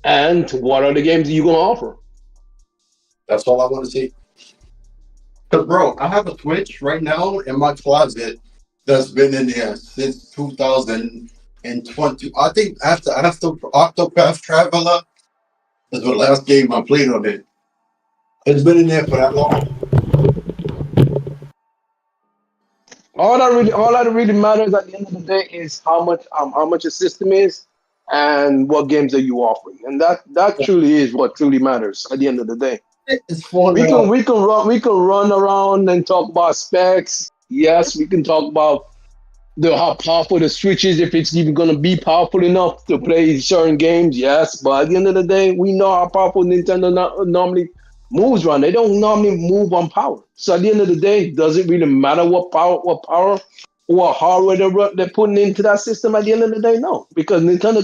and what are the games you gonna offer. That's all I want to see. Because, bro, I have a Switch right now in my closet that's been in there since 2020. I think after Octopath Traveler is the last game I played on it. It's been in there for that long. All that really matters at the end of the day is how much a system is and what games are you offering, and that truly is what truly matters at the end of the day. It's falling We can out. we can run around and talk about specs. Yes, we can talk about how powerful the Switch is, if it's even gonna be powerful enough to play certain games. Yes, but at the end of the day, we know how powerful Nintendo normally moves around. They don't normally move on power. So at the end of the day, does it really matter what power, what hardware they're putting into that system? At the end of the day, no, because Nintendo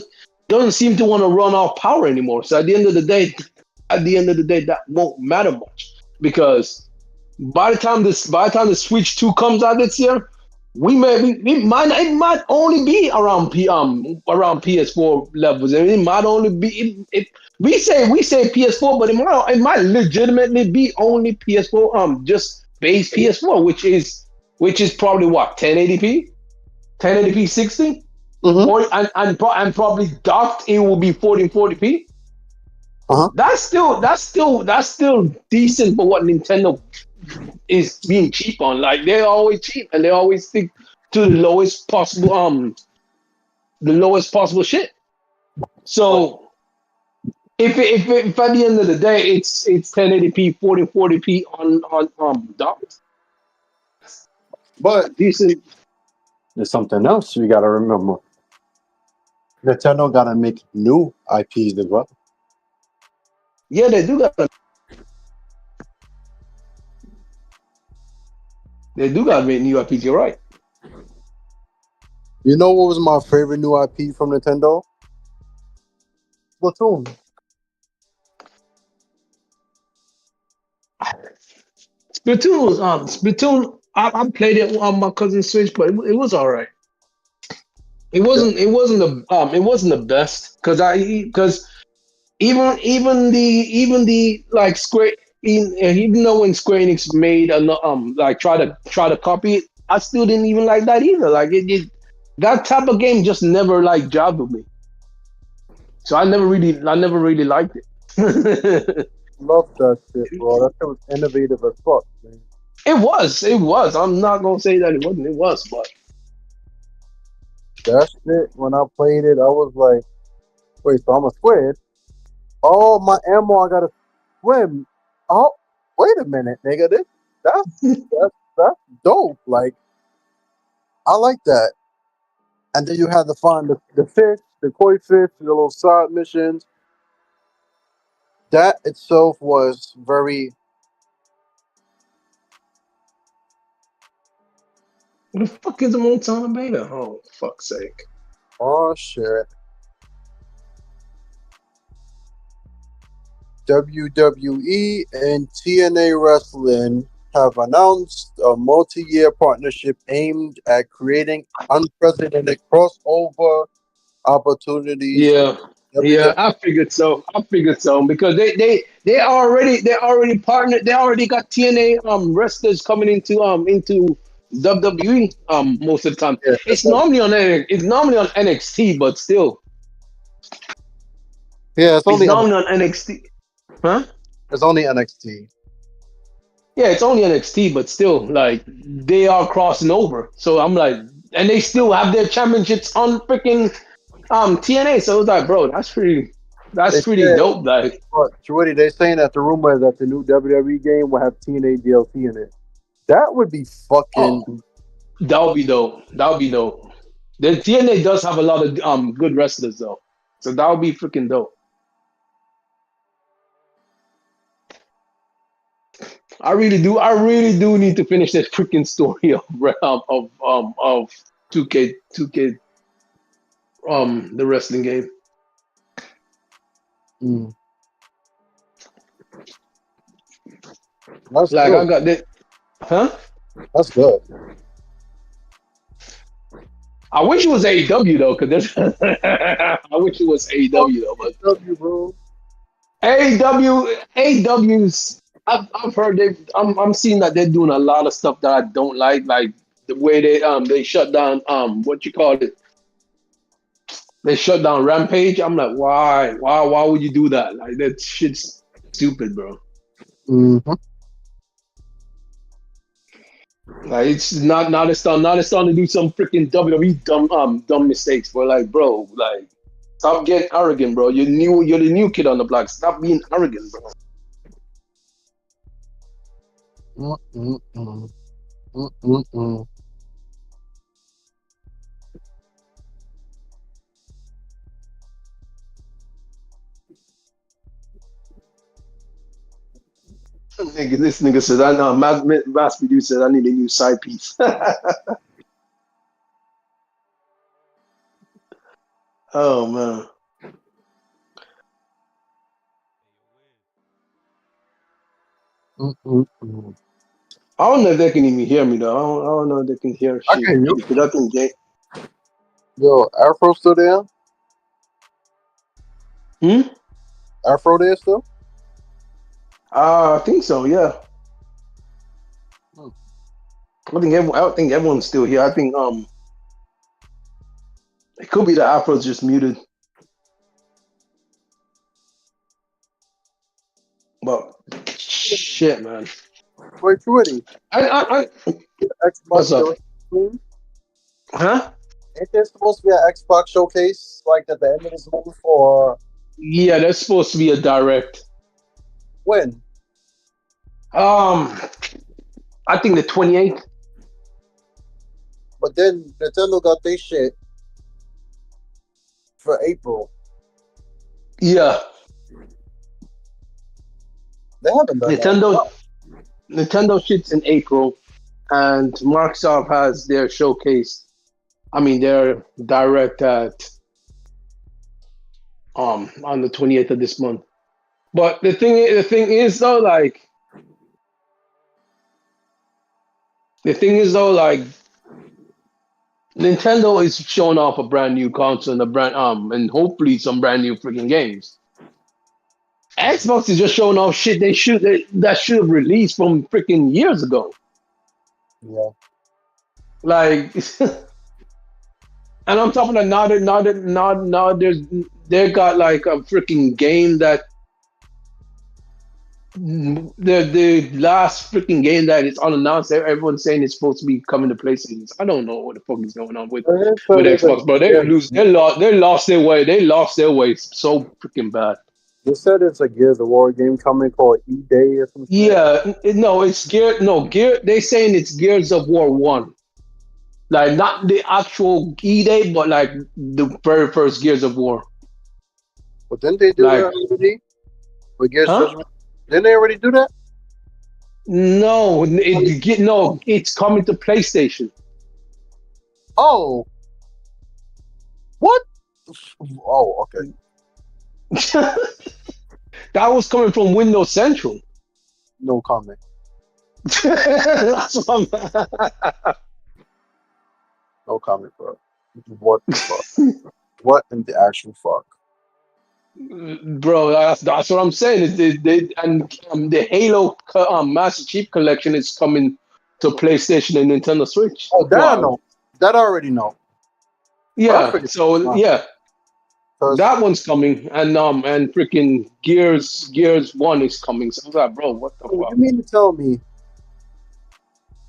doesn't seem to want to run off power anymore. So at the end of the day, that won't matter much because by the time the Switch 2 comes out this year, it might only be around around PS4 levels, and it might only be we say PS4, but it might legitimately be only PS4 just base PS4, which is probably what 1080p 60 Mm-hmm. or and probably docked it will be 1440p. Uh-huh. That's still decent for what Nintendo is being cheap on. Like they're always cheap and they always stick to the lowest possible shit. So if at the end of the day it's 1080p 1440p on docked, But decent. there's something else you gotta remember. Nintendo gotta make new IPs as well. Yeah, they do got make new IPs. You're right. You know what was my favorite new IP from Nintendo? Splatoon. Splatoon. I played it on my cousin's Switch, but it was all right. It Yeah. wasn't. It wasn't the best because even the like Square even though when Square Enix made like try to copy it, I still didn't even like that either. Like that type of game just never like jobbed with me. So I never really liked it. it Love that shit, bro. That shit was innovative as fuck, man. was. I'm not gonna say that it wasn't. It was, but That shit, when I played it, I was like, wait, so I'm a squid? Oh, my ammo, I gotta swim. Oh, wait a minute, nigga. That's dope. Like, I like that. And then you had to find the fish, the koi fish, the little side missions. That itself was very. what the fuck is a Montana Beta? Oh, fuck's sake. Oh shit. WWE and TNA Wrestling have announced a multi-year partnership aimed at creating unprecedented crossover opportunities for Yeah, WWE. yeah, I figured so because they already partnered. They already got TNA wrestlers coming into WWE most of the time. Yeah, It's normally on NXT, but still, yeah, it's normally on NXT. Huh? it's only NXT. Yeah, it's only NXT, but still, like they are crossing over. So I'm like, and they still have their championships on freaking TNA. So it's like, bro, They that's pretty said, dope. Like. but Shorty, they saying that the rumor is that the new WWE game will have TNA DLC in it. That would be fucking. Oh, that would be dope. That would be dope. The TNA does have a lot of good wrestlers though, so that would be freaking dope. I really do need to finish this freaking story of 2K the wrestling game. Mm, that's Like I good. got that, huh? That's good. I wish it was AEW though, cause there's I wish it was Fuck AEW though, but AEW, bro. AEW's I've heard I'm seeing that they're doing a lot of stuff that I don't like the way they shut down what you call it, they shut down Rampage. I'm like, why would you do that? Like that shit's stupid, bro. Mm-hmm. Like it's not it's starting to do some freaking WWE dumb mistakes, but like bro, like stop getting arrogant, bro. You're the new kid on the block. Stop being arrogant, bro. Mm-mm-mm. Mm-mm-mm. This nigga says, I know, mass producer says I need a new side piece. Oh, man. Mm-mm-mm. I don't know if they can even hear me, though. I don't know if they can hear I shit. can you. Because I think Jay. Yo, Afro still there? Hmm? Afro there still? I think so, yeah. Hmm. I don't think everyone's still here. I think it could be the Afro's just muted. But shit, man. Wait, Truity, I Xbox what's up? soon? Huh? Ain't there supposed to be an Xbox showcase like at the end of this month or Yeah, that's supposed to be a direct. when? Um, I think the 28th. But then Nintendo got their shit for April. Yeah, They haven't done that. Nintendo. Nintendo shits in April, and Microsoft has their showcase. I mean, their direct at on the 28th of this month. But the thing is though, like Nintendo is showing off a brand new console and a brand and hopefully some brand new freaking games. Xbox is just showing off shit that should have released from freaking years ago. Yeah. Like, and I'm talking about now they got like a freaking game that the last freaking game that is unannounced. Everyone's saying it's supposed to be coming to PlayStation. I don't know what the fuck is going on with Xbox, bro. They lost their way. They lost their way so freaking bad. They said it's a Gears of War game coming called E-Day or something. Yeah, no, it's Gear. They saying it's Gears of War 1. Like not the actual E-Day, but like the very first Gears of War. But didn't they do Like, that already? With Gears huh? Judgment? Didn't they already do that? No, it's coming to PlayStation. Oh. What? Oh, okay. That was coming from Windows Central. No comment. That's what I'm. No comment, bro. What the fuck? What in the actual fuck? Bro, that's what I'm saying. The Halo Master Chief Collection is coming to PlayStation and Nintendo Switch. Oh, that I Wow. know. That I already know. Yeah. So yeah, that one's coming, and freaking Gears 1 is coming. So I was like, bro, what the fuck? You mean to tell me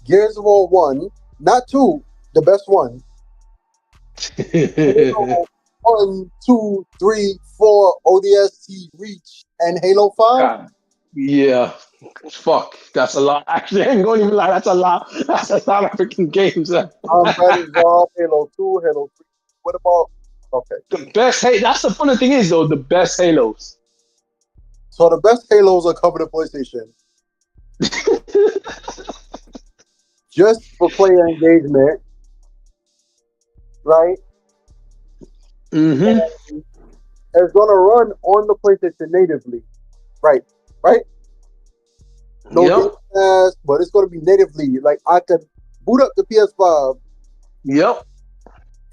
Gears of War 1, not 2, the best one. Halo 1, 2, 3, 4, ODST, Reach, and Halo 5? God. Yeah. Fuck. That's a lot. Actually, I ain't going to even lie. That's a lot. That's a lot of freaking games. Battlefield, Halo 2, Halo 3. What about... Okay. The best that's the funny thing is though, the best Halos. So the best Halos are coming to PlayStation. Just for player engagement. Right? Mm-hmm. It's gonna run on the PlayStation natively. Right. No Game Pass, but it's gonna be natively. Like I could boot up the PS5. Yep.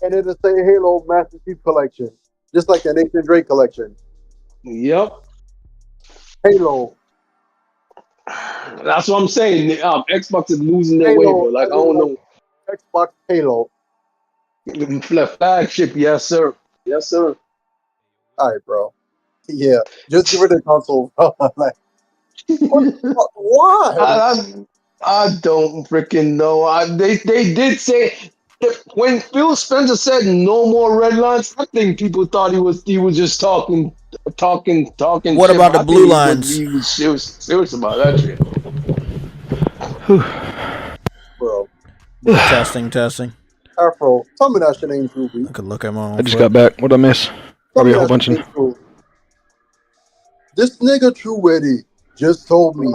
And it'll say Halo Master Chief Collection. Just like the Nathan Drake collection. Yep. Halo. That's what I'm saying. Xbox is losing their way, bro. Like, I don't know. Xbox Halo. Flagship, yes, sir. Yes, sir. All right, bro. Yeah. Just give it a console. Like, why? I don't freaking know. They did say when Phil Spencer said no more red lines, I think people thought he was just talking. What shit, about the blue lines? He was serious about that shit. Bro. Testing. Afro, tell me that shit ain't true, B. I could look at my own I just foot. got back. What'd I miss? Tell Probably me a whole that bunch shit of. ain't true. This nigga True Witty just told me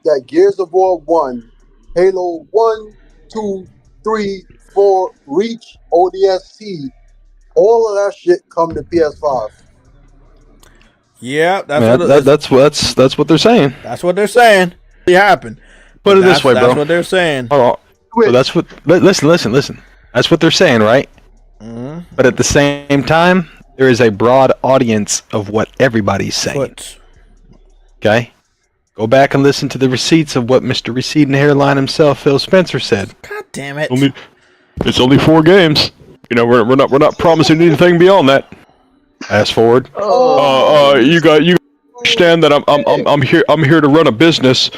that Gears of War 1, Halo 1, 2, 3, 4, Reach, ODST, all of that shit come to PS5. Yeah, That's what they're saying. That's what they're saying. It happened. Put it this way, bro. That's what they're saying. Hold on. So that's what. Listen. That's what they're saying, right? Mm-hmm. But at the same time, there is a broad audience of what everybody's saying. Okay? Go back and listen to the receipts of what Mr. Receding Hairline himself, Phil Spencer, said. God damn it! It's only 4 games. You know, we're not promising anything beyond that. Fast forward. You understand that I'm here to run a business,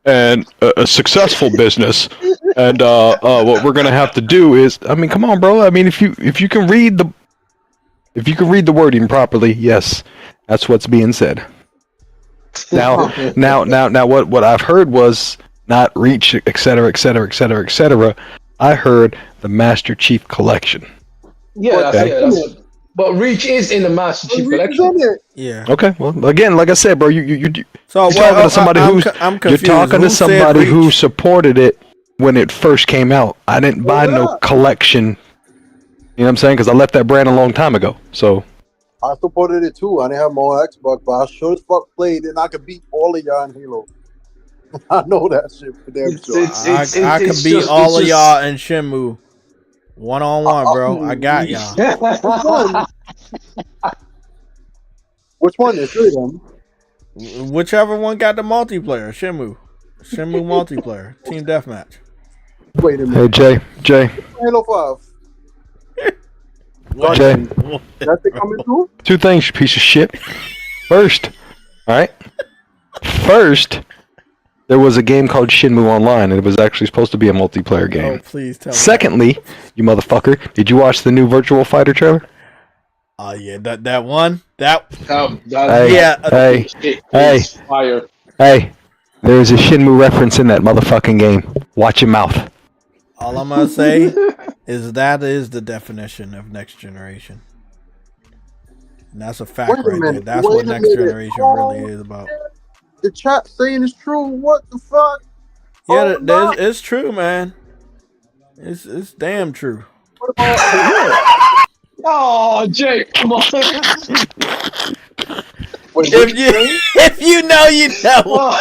and a successful business, and what we're gonna have to do is, I mean, come on, bro. I mean, if you can read the wording properly, yes, that's what's being said. Now, what I've heard was not Reach, etc. I heard the Master Chief Collection. Yeah, that's but Reach is in the Master Chief Collection. Yeah. Okay. Well, again, like I said, bro, you're So talking to somebody I'm confused. You're talking to somebody Reach? who supported it when it first came out. I didn't buy no collection. You know what I'm saying? Because I left that brand a long time ago. So I supported it too. I didn't have my own Xbox, but I sure as fuck played, and I could beat all of y'all in Halo. I know that shit for damn sure. I can beat all of y'all in Shenmue. 1-on-1, bro. I got y'all. Which one? There's 3 of them. Whichever one got the multiplayer. Shenmue multiplayer. Team deathmatch. Wait a minute. Hey, Jay. Halo 5. Jay. That's it coming through? 2 things, you piece of shit. First, alright? First, there was a game called Shenmue Online, and it was actually supposed to be a multiplayer game. Oh, please tell me. Secondly, you motherfucker, did you watch the new Virtual Fighter trailer? Oh, yeah, that one? Fire. Hey, there's a Shenmue reference in that motherfucking game. Watch your mouth. All I'm going to say is that is the definition of next generation. And that's a fact right there. That's what next generation really is about. The chat saying it's true. What the fuck? Yeah, it's true, man. It's damn true. What about Oh, Jay, come on. If you know, you know.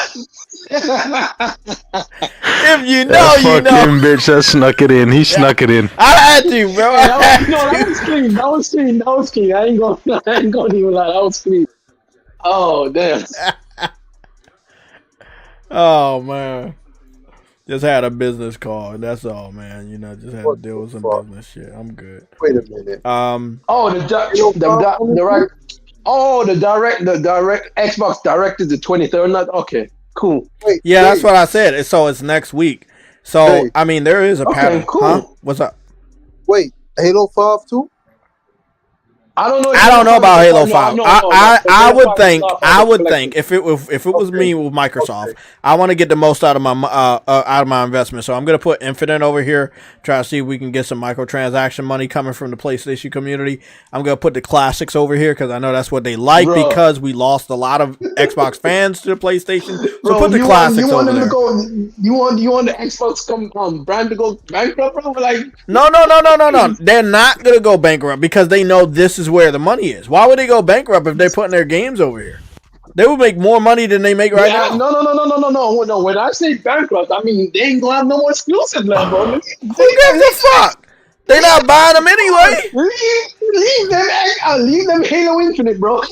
If you know, you know. Fucking bitch that snuck it in. He snuck it in. I had to, bro. That was clean. I ain't gonna even lie. That was clean. Oh, damn. Oh, man. Just had a business call. That's all, man. You know, just had to deal with some business shit. I'm good. Wait a minute. The direct Xbox Direct is the 23rd. Not okay. Cool. That's what I said. So it's next week. So I mean, there is a pattern. Cool. Huh? What's up? Wait, Halo 5 too? I don't know about Halo 5. I would Collection. think if it was me with Microsoft, I want to get the most out of my investment. So I'm gonna put Infinite over here, try to see if we can get some microtransaction money coming from the PlayStation community. I'm gonna put the classics over here because I know that's what they like, because we lost a lot of Xbox fans to the PlayStation. So put the classics over there. You want the Xbox brand to go bankrupt, bro? Like No. They're not gonna go bankrupt because they know this is where the money is. Why would they go bankrupt if they're putting their games over here? They would make more money than they make right now. No. When I say bankrupt, I mean they ain't gonna have no more exclusive left, bro. Who gives a fuck? They're not buying them anyway. Leave them Halo Infinite, bro.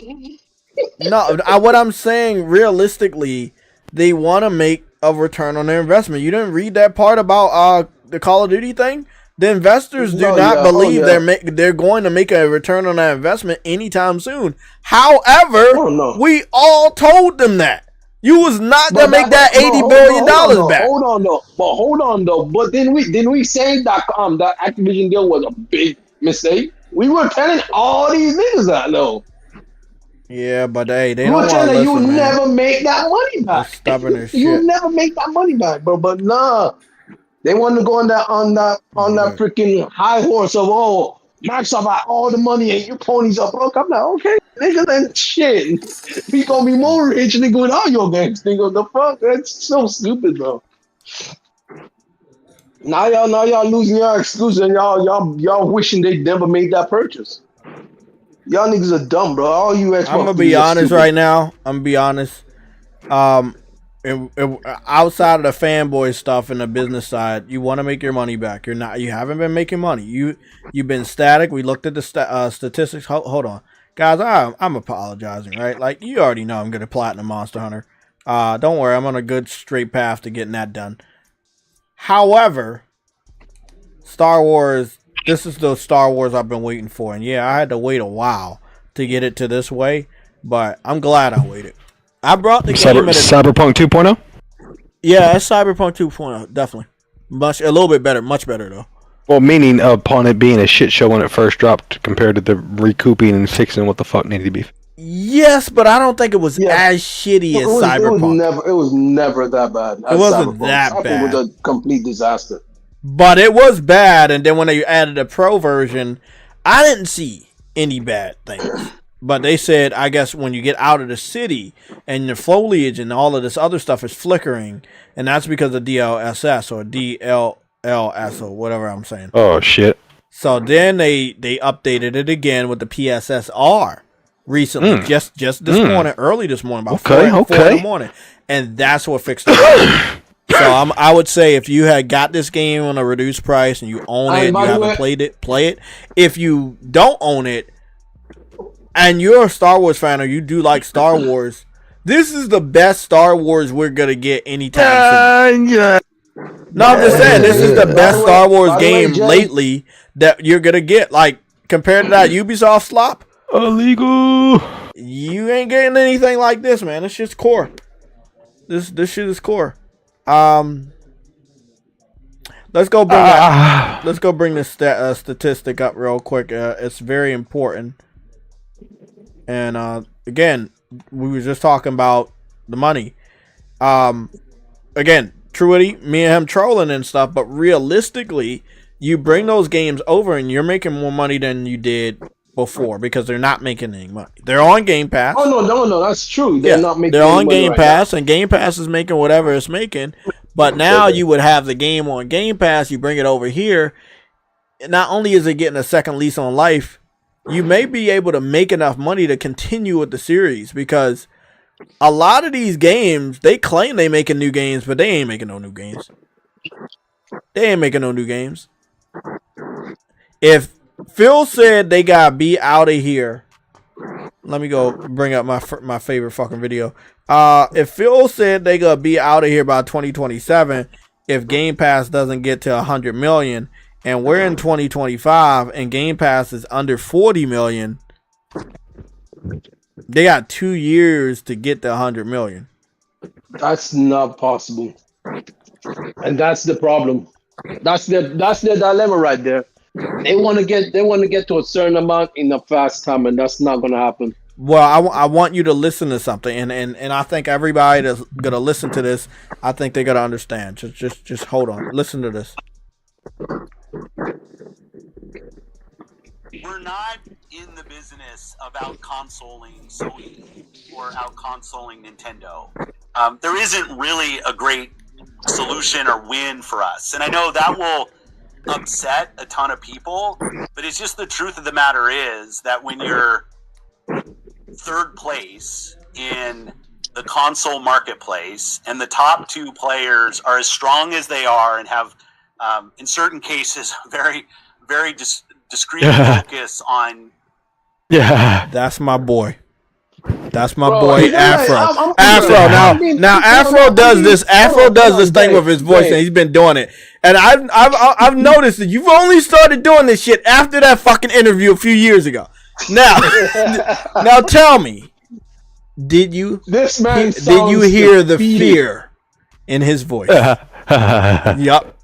No, what I'm saying, realistically, they want to make a return on their investment. You didn't read that part about the Call of Duty thing? The investors do not believe they're going to make a return on that investment anytime soon. However, we all told them that. You was not going to make that $80 billion back. Hold on though. But didn't we say that that Activision deal was a big mistake? We were telling all these niggas that though. Yeah, but hey, they You don't were want to telling you listen, man. never make that money They're back. stubborn as You shit. never make that money back, bro. But nah, they want to go on that freaking high horse of Microsoft got all the money and you ponies up. Bro, I'm like, okay, nigga, then shit. We gonna be more rich nigga with all your games, nigga. The fuck? That's so stupid, bro. Now y'all losing your exclusive and y'all wishing they never made that purchase. Y'all niggas are dumb, bro. All you I'm Xbox gonna be niggas are honest stupid. right now. I'm gonna be honest. Um, outside of the fanboy stuff and the business side, you want to make your money back. You're not. You haven't been making money. You've been static. We looked at the statistics. Hold on, guys. I'm apologizing, right? Like you already know, I'm gonna platinum Monster Hunter. Don't worry. I'm on a good straight path to getting that done. However, Star Wars. This is the Star Wars I've been waiting for, and yeah, I had to wait a while to get it to this way, but I'm glad I waited. I brought the game at Cyberpunk 2.0. yeah, it's Cyberpunk 2.0, definitely. A little bit better, much better though. Well, meaning upon it being a shit show when it first dropped, compared to the recouping and fixing what the fuck needed to be. Yes, but I don't think it was Yeah, as shitty as Cyberpunk. it was never that bad It as wasn't Cyberpunk. that Cyberpunk was bad, a complete disaster. but it was bad. And then when they added a pro version, I didn't see any bad things. But they said, I guess when you get out of the city and the foliage and all of this other stuff is flickering, and that's because of DLSS or DLLS or whatever I'm saying. Oh shit! So then they updated it again with the PSSR recently, just this morning, early this morning, about 4 in the morning, and that's what fixed it. So I would say if you had got this game on a reduced price and you own it, you haven't played it, play it. If you don't own it and you're a Star Wars fan or you do like Star Wars, this is the best Star Wars we're gonna get anytime soon. Yeah. No, I'm just saying this is the best Star Wars game lately that you're gonna get. Like compared to that Ubisoft slop, Illegal. you ain't getting anything like this, man. This shit's core. This shit is core. Let's go bring let's go bring this statistic up real quick. It's very important. And again, we were just talking about the money. Again, Truity, me and him trolling and stuff, but realistically, you bring those games over and you're making more money than you did before because they're not making any money. They're on Game Pass. Oh no, that's true. They're not making. They're on Game right Pass, now. and Game Pass is making whatever it's making. But now you would have the game on Game Pass. You bring it over here. Not only is it getting a second lease on life, you may be able to make enough money to continue with the series because a lot of these games, they claim they making new games, but they ain't making no new games. They ain't making no new games. If Phil said they gotta be out of here, let me go bring up my favorite fucking video. If Phil said they gonna be out of here by 2027, if Game Pass doesn't get to 100 million, and we're in 2025, and Game Pass is under 40 million, they got 2 years to get to 100 million. That's not possible, and that's the problem. That's their dilemma right there. They want to get to a certain amount in a fast time, and that's not gonna happen. Well, I want you to listen to something, and I think everybody that's gonna listen to this, I think they're gonna understand. Just hold on, listen to this. We're not in the business of out-consoling Sony or out-consoling Nintendo. There isn't really a great solution or win for us, and I know that will upset a ton of people, but it's just the truth of the matter is that when you're third place in the console marketplace and the top two players are as strong as they are and have in certain cases very discreet focus on That's my boy. That's my boy you know Afro. what? Afro now Afro does this thing with his voice, and he's been doing it. And I've noticed that you've only started doing this shit after that fucking interview a few years ago. Now tell me, did you hear the fear in his voice? Yup.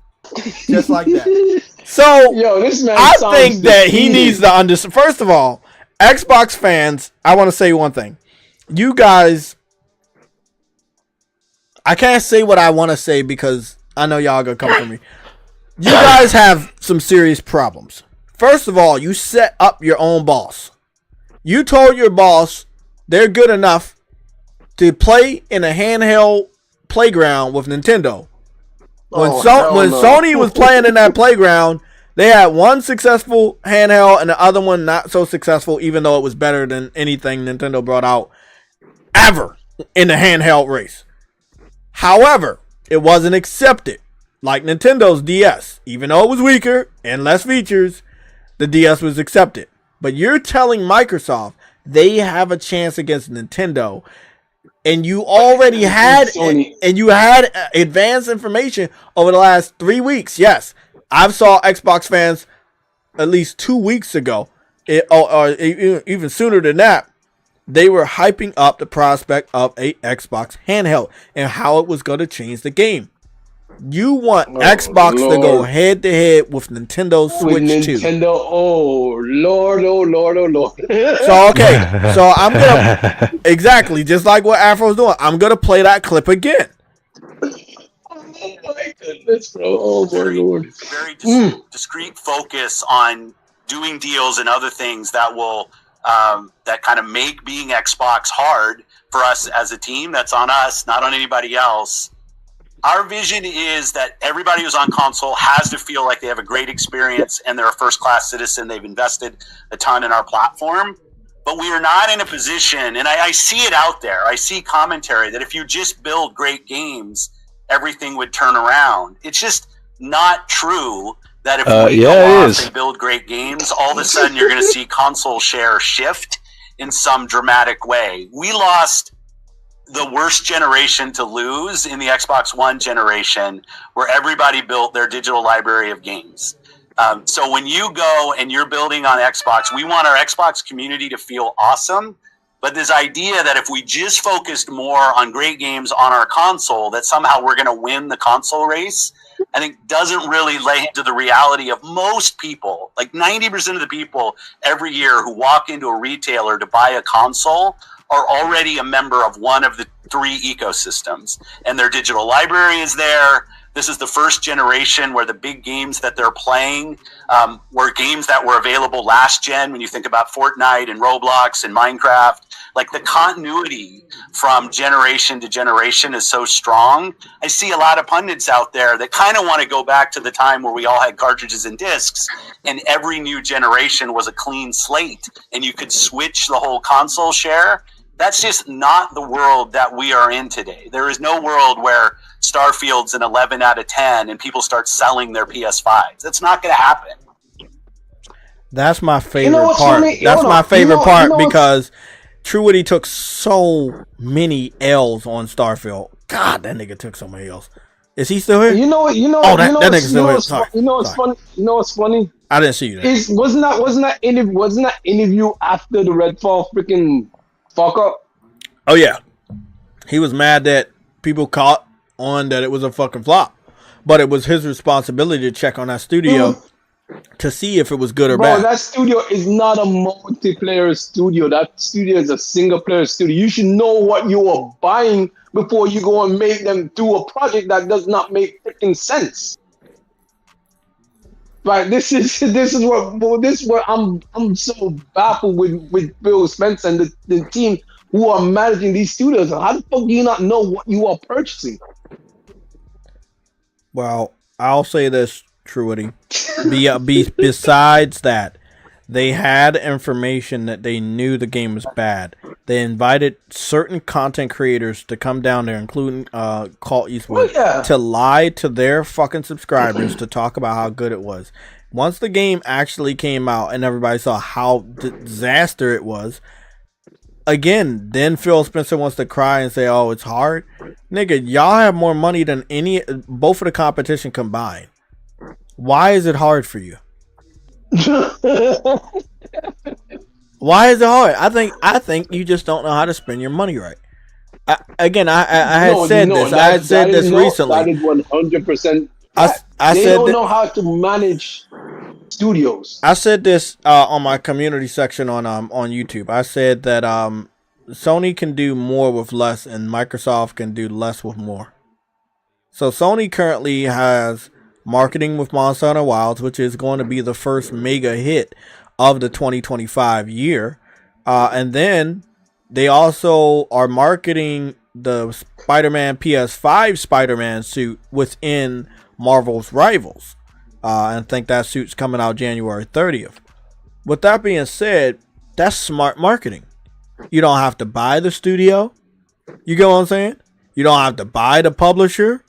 Just like that. So Yo, this man I think that he needs to understand. First of all, Xbox fans, I want to say one thing. You guys, I can't say what I want to say because I know y'all gonna come for me. You guys have some serious problems. First of all, you set up your own boss. You told your boss they're good enough to play in a handheld playground with Nintendo. When Sony was playing in that playground, they had one successful handheld and the other one not so successful, even though it was better than anything Nintendo brought out ever in the handheld race. However, it wasn't accepted like Nintendo's DS. Even though it was weaker and less features, the DS was accepted. But you're telling Microsoft they have a chance against Nintendo, and you already had advanced information over the last 3 weeks. Yes, I've saw Xbox fans at least 2 weeks ago, or even sooner than that. They were hyping up the prospect of a Xbox handheld and how it was going to change the game. You want Xbox to go head to head with Nintendo Switch 2. Oh Lord. So okay, so I'm gonna exactly just like what Afro's doing. I'm gonna play that clip again. Oh my goodness, bro! Oh my Lord! Very discreet focus on doing deals and other things that will that kind of make being Xbox hard for us as a team. That's on us, not on anybody else. Our vision is that everybody who's on console has to feel like they have a great experience and they're a first-class citizen. They've invested a ton in our platform. But we are not in a position, and I see it out there. I see commentary that if you just build great games, everything would turn around. It's just not true that if we go off and build great games, all of a sudden you're going to see console share shift in some dramatic way. We lost the worst generation to lose in the Xbox One generation, where everybody built their digital library of games. So when you go and you're building on Xbox, we want our Xbox community to feel awesome. But this idea that if we just focused more on great games on our console, that somehow we're going to win the console race, I think doesn't really lay into the reality of most people. Like 90% of the people every year who walk into a retailer to buy a console are already a member of one of the three ecosystems, and their digital library is there. This is the first generation where the big games that they're playing were games that were available last gen. When you think about Fortnite and Roblox and Minecraft, like the continuity from generation to generation is so strong. I see a lot of pundits out there that kind of want to go back to the time where we all had cartridges and discs and every new generation was a clean slate and you could switch the whole console share. That's just not the world that we are in today. There is no world where Starfield's an 11 out of 10 and people start selling their PS5s. That's not going to happen. That's my favorite part. That's my favorite part because Truity took so many L's on Starfield. God, that nigga took so many L's. Is he still here? That nigga's still here. Sorry. You know what's funny? You know what's funny? I didn't see you there. Wasn't that interview after the Redfall freaking fuck up? Oh yeah, he was mad that people caught on that it was a fucking flop, but it was his responsibility to check on that studio to see if it was good or bad. That studio is not a multiplayer studio. That studio is a single player studio. You should know what you are buying before you go and make them do a project that does not make freaking sense. Right, this is what I'm so baffled with Bill Spencer and the team who are managing these studios. How the fuck do you not know what you are purchasing? Well, I'll say this, Truity. Besides that, they had information that they knew the game was bad. They invited certain content creators to come down there, including Colt Eastwood, to lie to their fucking subscribers to talk about how good it was. Once the game actually came out and everybody saw how disaster it was, again, then Phil Spencer wants to cry and say, "Oh, it's hard." Nigga, y'all have more money than both of the competition combined. Why is it hard for you? Why is it hard? I think you just don't know how to spend your money right. I had said this recently. That is 100%. They don't know how to manage studios. I said this on my community section on YouTube. I said that Sony can do more with less, and Microsoft can do less with more. So Sony currently has marketing with Monster Hunter Wilds, which is going to be the first mega hit of the 2025 year, and then they also are marketing the Spider-Man PS5 Spider-Man suit within Marvel's Rivals. And think that suit's coming out January 30th. With that being said, that's smart marketing. You don't have to buy the studio. You get what I'm saying? You don't have to buy the publisher.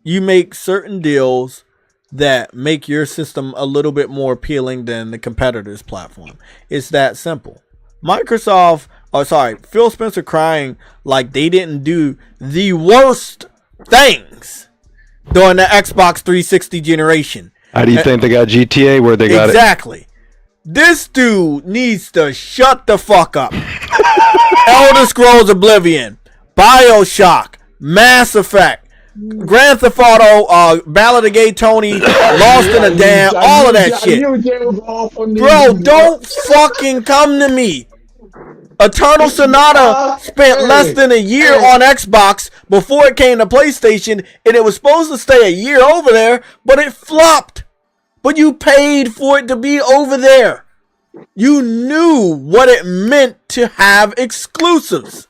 You make certain deals that make your system a little bit more appealing than the competitor's platform. It's that simple. Phil Spencer crying like they didn't do the worst things during the Xbox 360 generation. How do you think they got GTA where they got exactly. This dude needs to shut the fuck up. Elder Scrolls Oblivion, BioShock, Mass Effect, Grand Theft Auto, Ballad of Gay Tony, Lost in a Dam, all of that shit. Bro, don't fucking come to me. Eternal Sonata spent less than a year on Xbox before it came to PlayStation, and it was supposed to stay a year over there, but it flopped. But you paid for it to be over there. You knew what it meant to have exclusives.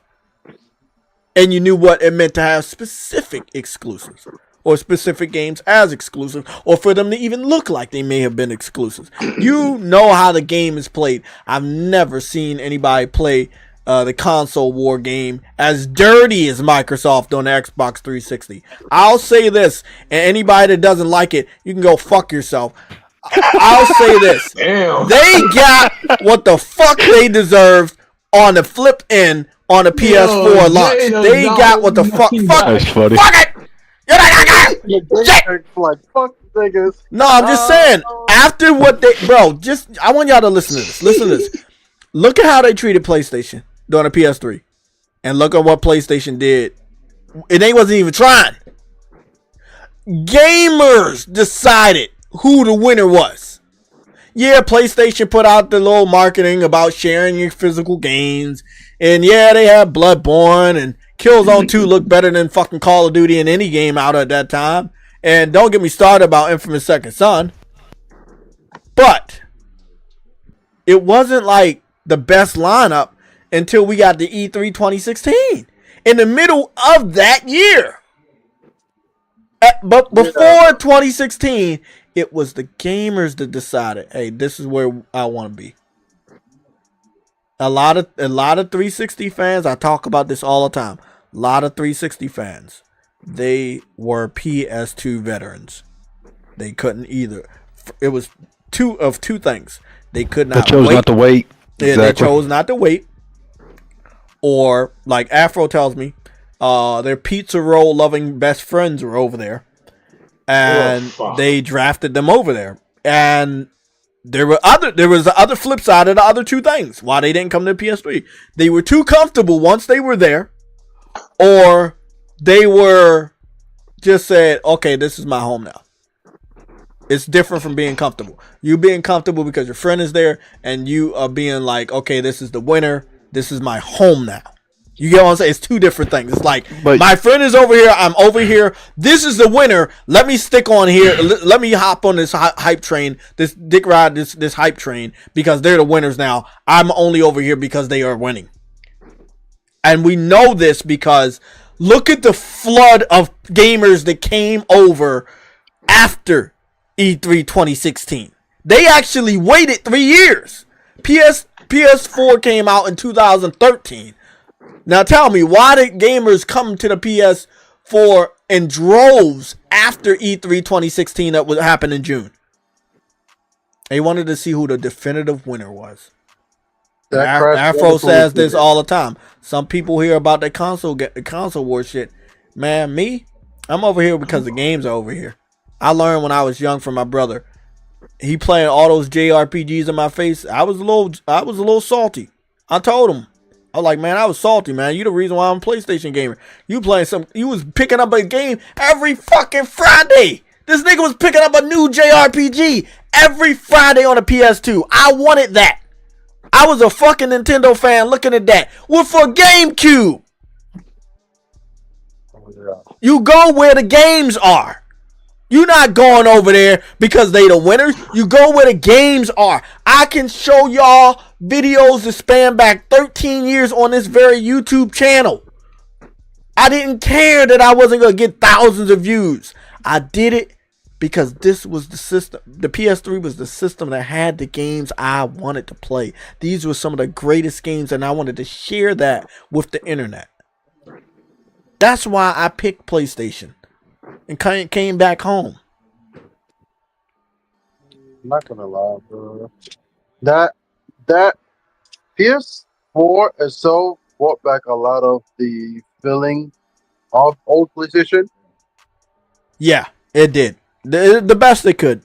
And you knew what it meant to have specific exclusives. Or specific games as exclusive. Or for them to even look like they may have been exclusives. You know how the game is played. I've never seen anybody play the console war game as dirty as Microsoft on the Xbox 360. I'll say this. And anybody that doesn't like it, you can go fuck yourself. I'll say this. Damn. They got what the fuck they deserved on the flip end on the PS4 launch. They got what the fuck. That's funny. Fuck it. Shit. Fuck niggas. No, I'm just saying. After what they, bro, I want y'all to listen to this. Listen to this. Look at how they treated PlayStation during the PS3, and look at what PlayStation did. And they wasn't even trying. Gamers decided who the winner was. Yeah, PlayStation put out the little marketing about sharing your physical gains. And yeah, they had Bloodborne, and Killzone 2 looked better than fucking Call of Duty in any game out at that time. And don't get me started about Infamous Second Son. But it wasn't like the best lineup until we got the E3 2016. In the middle of that year. But before 2016, it was the gamers that decided, hey, this is where I want to be. A lot of 360 fans, I talk about this all the time. A lot of 360 fans, they were PS2 veterans. They couldn't either. It was two things. They could not. They chose not to wait. Yeah, they chose not to wait. Or like Afro tells me, their pizza roll loving best friends were over there, and they drafted them over there. And there was the other flip side of the other two things. Why they didn't come to PS3? They were too comfortable once they were there, or they were just said, okay, this is my home now. It's different from being comfortable. You being comfortable because your friend is there, and you are being like, okay, this is the winner. This is my home now. You get what I'm saying? It's two different things. It's like, my friend is over here. I'm over here. This is the winner. Let me stick on here. Let me hop on this hype train, this dick ride, this hype train, because they're the winners now. I'm only over here because they are winning. And we know this because look at the flood of gamers that came over after E3 2016. They actually waited 3 years. PS4 came out in 2013. Now tell me, why did gamers come to the PS4 in droves after E3 2016 that would happen in June? They wanted to see who the definitive winner was. Afro says this all the time. Some people hear about the console war shit. Man, I'm over here because the games are over here. I learned when I was young from my brother. He playing all those JRPGs in my face. I was a little salty. I told him. I was like, man, I was salty, man. You the reason why I'm a PlayStation gamer. You was picking up a game every fucking Friday. This nigga was picking up a new JRPG every Friday on the PS2. I wanted that. I was a fucking Nintendo fan looking at that. Well, for GameCube. You go where the games are. You're not going over there because they the winners. You go where the games are. I can show y'all videos that span back 13 years on this very YouTube channel. I didn't care that I wasn't going to get thousands of views. I did it because this was the system. The PS3 was the system that had the games I wanted to play. These were some of the greatest games, and I wanted to share that with the internet. That's why I picked PlayStation and came back home. I'm not gonna lie, bro. That PS4 is so brought back a lot of the feeling of old PlayStation. Yeah, it did. The best it could.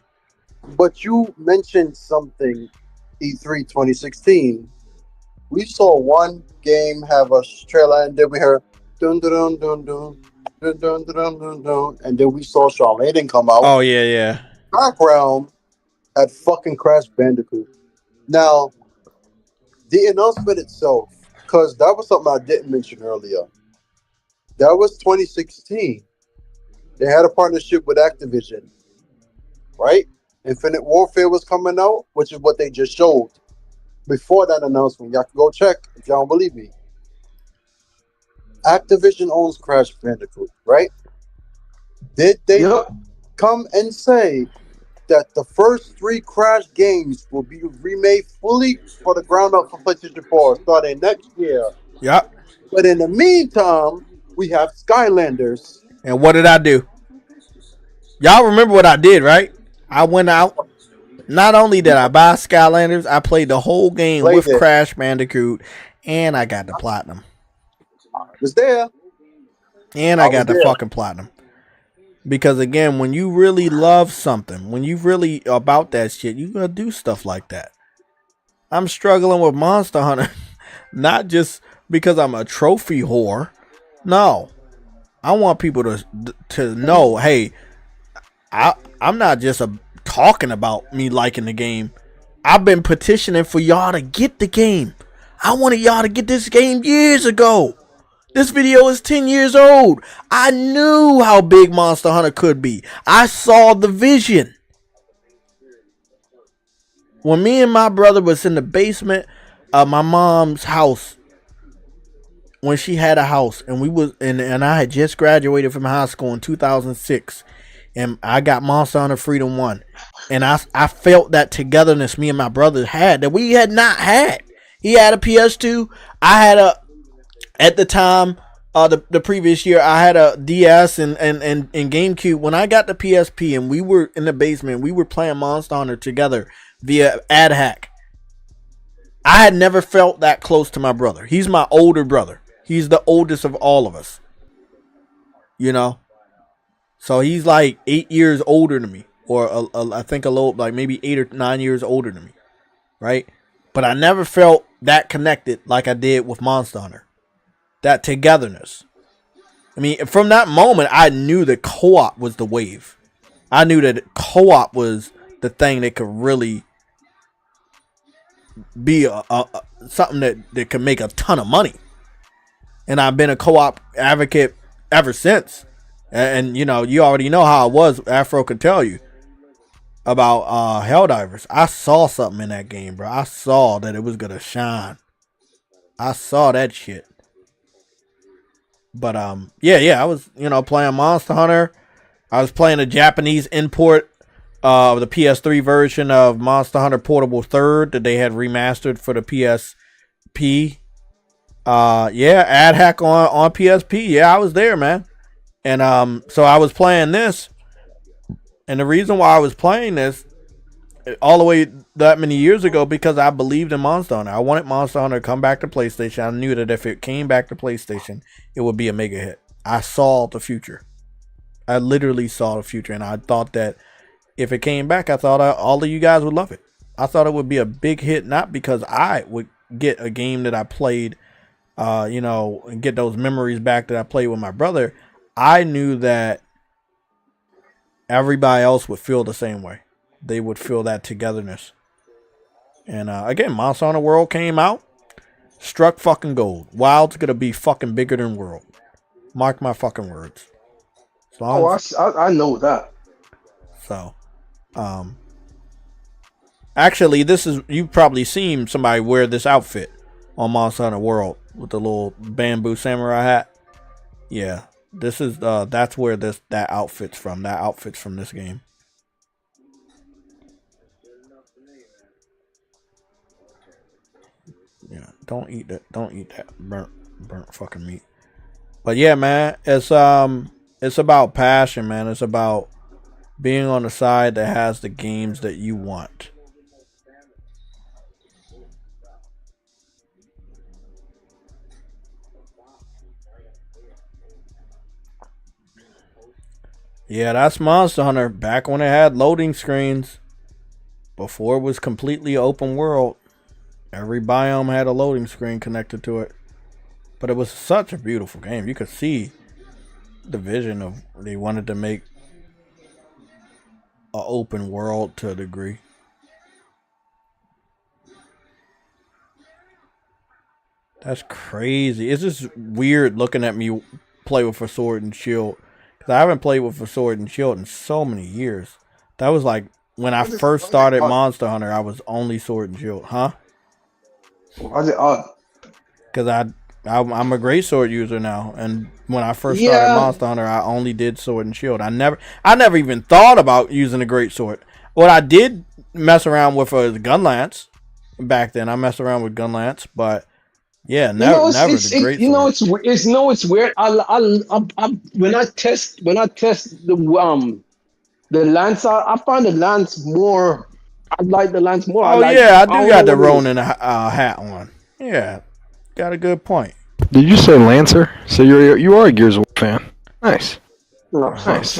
But you mentioned something, E3 2016. We saw one game have a trailer, and then we heard dun dun dun dun dun dun dun dun dun, and then we saw Charlene come out. Oh yeah. Background had fucking Crash Bandicoot. Now, the announcement itself, because that was something I didn't mention earlier. That was 2016. They had a partnership with Activision, right? Infinite Warfare was coming out, which is what they just showed. Before that announcement, y'all can go check if y'all don't believe me. Activision owns Crash Bandicoot, right? Did they come and say that the first 3 Crash games will be remade fully for the ground up for PlayStation 4 starting next year? Yep. But in the meantime, we have Skylanders. And what did I do? Y'all remember what I did, right? I went out. Not only did I buy Skylanders, I played the whole game with Crash Bandicoot, and I got the platinum. I was there. And I got the fucking platinum. Because again, when you really love something, when you really about that shit, you gonna do stuff like that. I'm struggling with Monster Hunter, not just because I'm a trophy whore. No, I want people to know, hey, I'm not just talking about me liking the game. I've been petitioning for y'all to get the game. I wanted y'all to get this game years ago. This video is 10 years old. I knew how big Monster Hunter could be. I saw the vision. When me and my brother was in the basement of my mom's house, when she had a house, and I had just graduated from high school in 2006, and I got Monster Hunter Freedom 1, and I felt that togetherness me and my brother had that we had not had. He had a PS2. I had at the time, the previous year, I had a DS and GameCube. When I got the PSP and we were in the basement, we were playing Monster Hunter together via ad hack. I had never felt that close to my brother. He's my older brother. He's the oldest of all of us. You know? So he's like 8 years older than me. Or I think a little, like maybe 8 or 9 years older than me. Right? But I never felt that connected like I did with Monster Hunter. That togetherness. I mean, from that moment, I knew that co-op was the wave. I knew that co-op was the thing that could really be something that could make a ton of money. And I've been a co-op advocate ever since. And you know, you already know how I was. Afro could tell you about Helldivers. I saw something in that game, bro. I saw that it was gonna shine. I saw that shit. But yeah, I was, playing Monster Hunter. I was playing a Japanese import of the PS3 version of Monster Hunter Portable 3rd that they had remastered for the PSP. Ad hack on PSP. Yeah, I was there, man. And so I was playing this. And the reason why I was playing this all the way that many years ago, because I believed in Monster Hunter. I wanted Monster Hunter to come back to PlayStation. I knew that if it came back to PlayStation, it would be a mega hit. I saw the future. I literally saw the future, and I thought that if it came back, I thought all of you guys would love it. I thought it would be a big hit, not because I would get a game that I played, and get those memories back that I played with my brother. I knew that everybody else would feel the same way. They would feel that togetherness. And again, Monster Hunter World came out, struck fucking gold. Wild's gonna be fucking bigger than World. Mark my fucking words. I know that. So, actually, this is, you've probably seen somebody wear this outfit on Monster Hunter World with the little bamboo samurai hat. Yeah, this is that's where that outfit's from. That outfit's from this game. Yeah, don't eat that. Don't eat that burnt fucking meat. But yeah, man, it's about passion, man. It's about being on the side that has the games that you want. Yeah, that's Monster Hunter back when it had loading screens. Before it was completely open world. Every biome had a loading screen connected to it. But it was such a beautiful game. You could see the vision of they wanted to make an open world to a degree. That's crazy. It's just weird looking at me play with a sword and shield. Because I haven't played with a sword and shield in so many years. That was like when I first started Monster Hunter, I was only sword and shield. Huh? Why is it odd? Because I'm a great sword user now, and when I first started Monster Hunter, I only did sword and shield. I never even thought about using a great sword. What I did mess around with was gun lance back then. I messed around with gun lance, but yeah, never the great sword. It's weird. When I test the lance, I find the lance more. I like the lance more. Oh yeah, I do got the Ronin hat on. Yeah, got a good point. Did you say Lancer? So you are a Gears of War fan. Nice. Nice.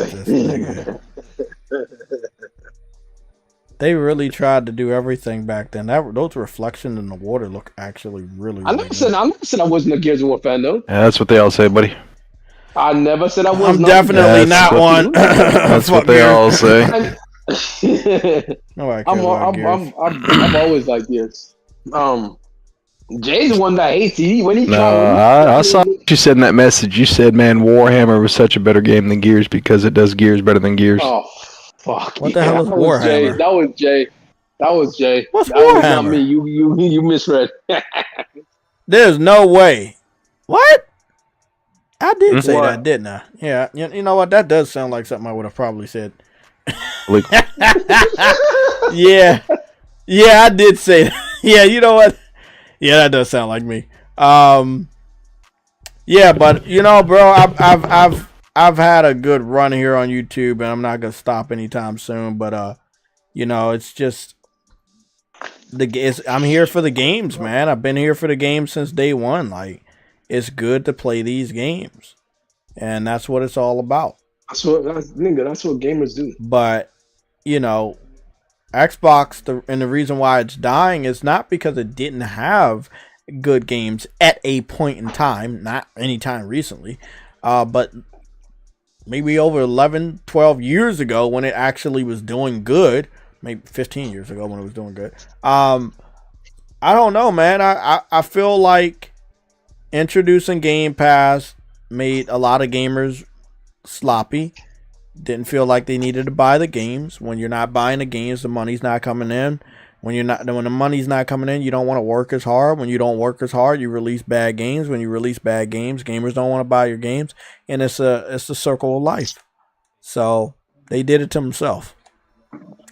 They really tried to do everything back then. Those reflections in the water look actually really. I never said I wasn't a Gears of War fan though. Yeah, that's what they all say, buddy. I never said I was. I'm definitely not one. That's what they all say. I've always liked Gears. Jay's the one that hates it. I saw what you said in that message. You said, man, Warhammer was such a better game than Gears because it does Gears better than Gears. Oh, fuck. What the hell is Warhammer? That was Jay. What's that Warhammer? Was not me. You misread. There's no way. What? I did say that, didn't I? Yeah. You know what? That does sound like something I would have probably said. Yeah. Yeah, I did say that. Yeah, you know what? Yeah, that does sound like me. Yeah, but you know, bro, I've had a good run here on YouTube, and I'm not gonna stop anytime soon. But you know, it's just I'm here for the games, man. I've been here for the games since day one. Like, it's good to play these games, and that's what it's all about. That's what gamers do. But you know, Xbox, and the reason why it's dying is not because it didn't have good games at a point in time, not anytime recently, but maybe over 11, 12 years ago when it actually was doing good, maybe 15 years ago when it was doing good. I don't know, man. I feel like introducing Game Pass made a lot of gamers sloppy. Didn't feel like they needed to buy the games. When you're not buying the games, the money's not coming in. When the money's not coming in, you don't want to work as hard. When you don't work as hard, you release bad games. When you release bad games, gamers don't want to buy your games, and it's a circle of life. So they did it to themselves,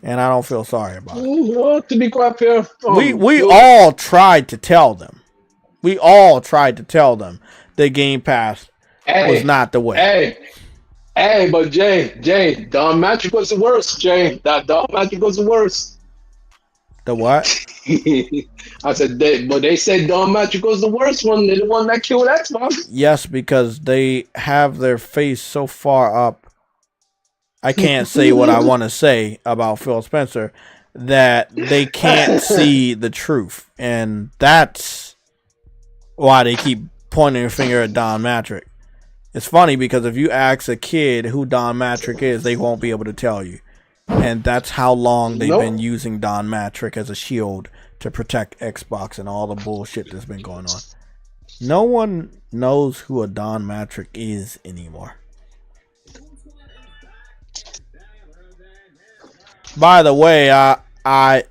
and I don't feel sorry about it. Well, to be quite fair, we all tried to tell them. We all tried to tell them that Game Pass was not the way. Hey, but Jay, Dawn Magic was the worst, Jay. That Dawn Magic was the worst. The what? I said, they said Dawn Magic was the worst one. They're the one that killed Xbox. Yes, because they have their face so far up. I can't say what I want to say about Phil Spencer, that they can't see the truth. And that's why they keep pointing their finger at Don Matrick. It's funny because if you ask a kid who Don Matrick is, they won't be able to tell you. And that's how long they've been using Don Matrick as a shield to protect Xbox and all the bullshit that's been going on. No one knows who a Don Matrick is anymore. By the way, I've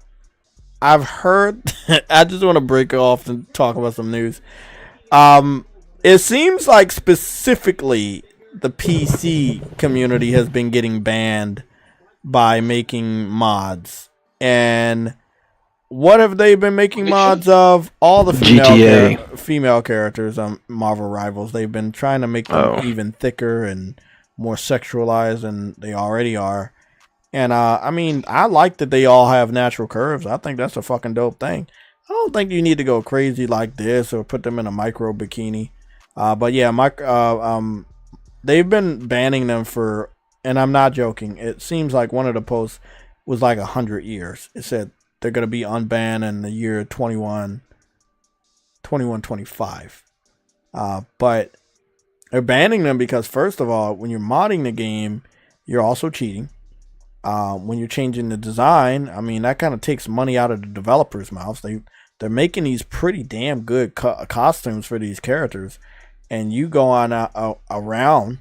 heard. I just want to break off and talk about some news. It seems like specifically the PC community has been getting banned by making mods. And what have they been making mods of? All the female characters on Marvel Rivals. They've been trying to make them even thicker and more sexualized than they already are. And I mean, I like that they all have natural curves. I think that's a fucking dope thing. I don't think you need to go crazy like this or put them in a micro bikini. But yeah, they've been banning them for, and I'm not joking. It seems like one of the posts was like 100 years. It said they're going to be unbanned in the year 2125. But they're banning them because, first of all, when you're modding the game, you're also cheating. When you're changing the design, I mean, that kind of takes money out of the developers' mouths. They're making these pretty damn good costumes for these characters, and you go on around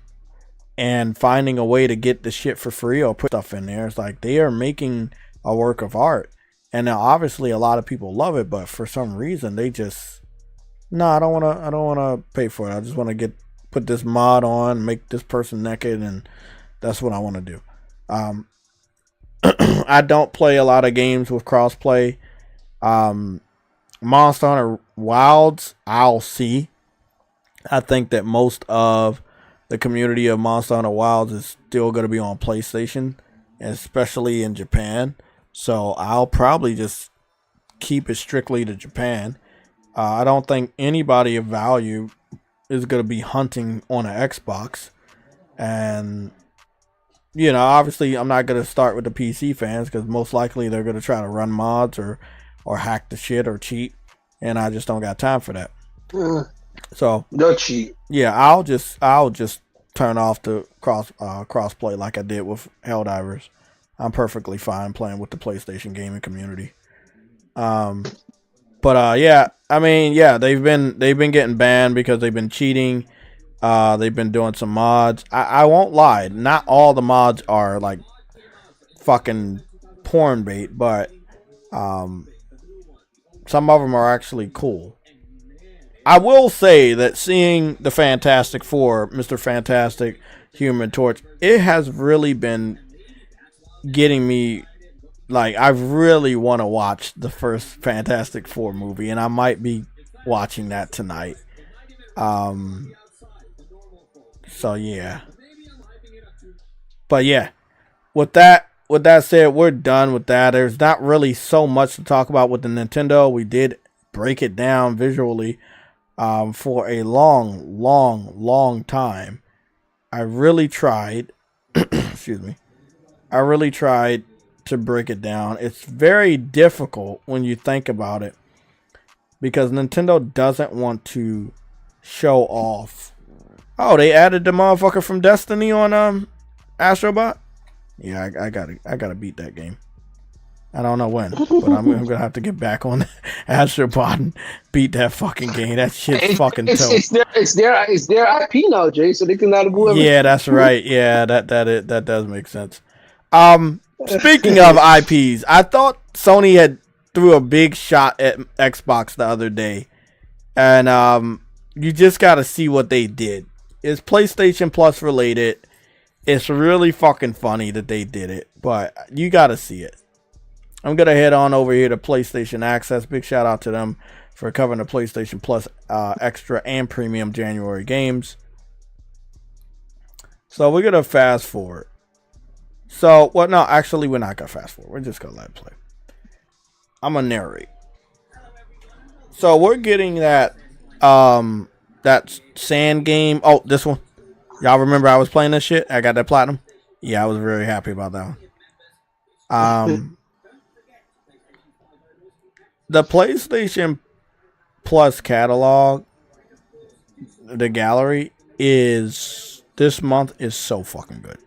and finding a way to get the shit for free or put stuff in there. It's like they are making a work of art, and now obviously a lot of people love it, but for some reason they just I don't want to pay for it. I just want to put this mod on, make this person naked, and that's what I want to do. I don't play a lot of games with crossplay. Monster Hunter Wilds, I'll see. I think that most of the community of Monster Hunter Wilds is still going to be on PlayStation, especially in Japan. So I'll probably just keep it strictly to Japan. I don't think anybody of value is going to be hunting on an Xbox. And obviously I'm not going to start with the PC fans because most likely they're going to try to run mods or hack the shit or cheat, and I just don't got time for that. So no cheat. Yeah, I'll just turn off the crossplay like I did with Helldivers. I'm perfectly fine playing with the PlayStation gaming community. Yeah, I mean, yeah, they've been getting banned because they've been cheating. They've been doing some mods. I won't lie, not all the mods are like fucking porn bait, but some of them are actually cool. I will say that seeing the Fantastic Four, Mr. Fantastic, Human Torch, it has really been getting me, like, I really want to watch the first Fantastic Four movie, and I might be watching that tonight. So yeah. But yeah, with that said, we're done with that. There's not really so much to talk about with the Nintendo. We did break it down visually for a long time. I really tried excuse me. I really tried to break it down. It's very difficult when you think about it because Nintendo doesn't want to show off. Oh, they added the motherfucker from Destiny on Astrobot? Yeah, I gotta beat that game. I don't know when, but I'm gonna have to get back on Astrobot and beat that fucking game. That shit's fucking dope. It's their IP now, Jay, so they can now do whoever. Yeah, that's right. Yeah, that does make sense. Speaking of IPs, I thought Sony had threw a big shot at Xbox the other day, and you just gotta see what they did. It's PlayStation Plus related. It's really fucking funny that they did it, but you gotta see it. I'm gonna head on over here to PlayStation Access. Big shout out to them for covering the PlayStation Plus extra and premium January games. So we're gonna fast forward. So, well, no, actually, we're not gonna fast forward. We're just gonna let it play. I'm gonna narrate. So we're getting that sand game. Oh, this one. Y'all remember I was playing this shit? I got that platinum. Yeah, I was very happy about that one. The PlayStation Plus catalog, the gallery, this month is so fucking good.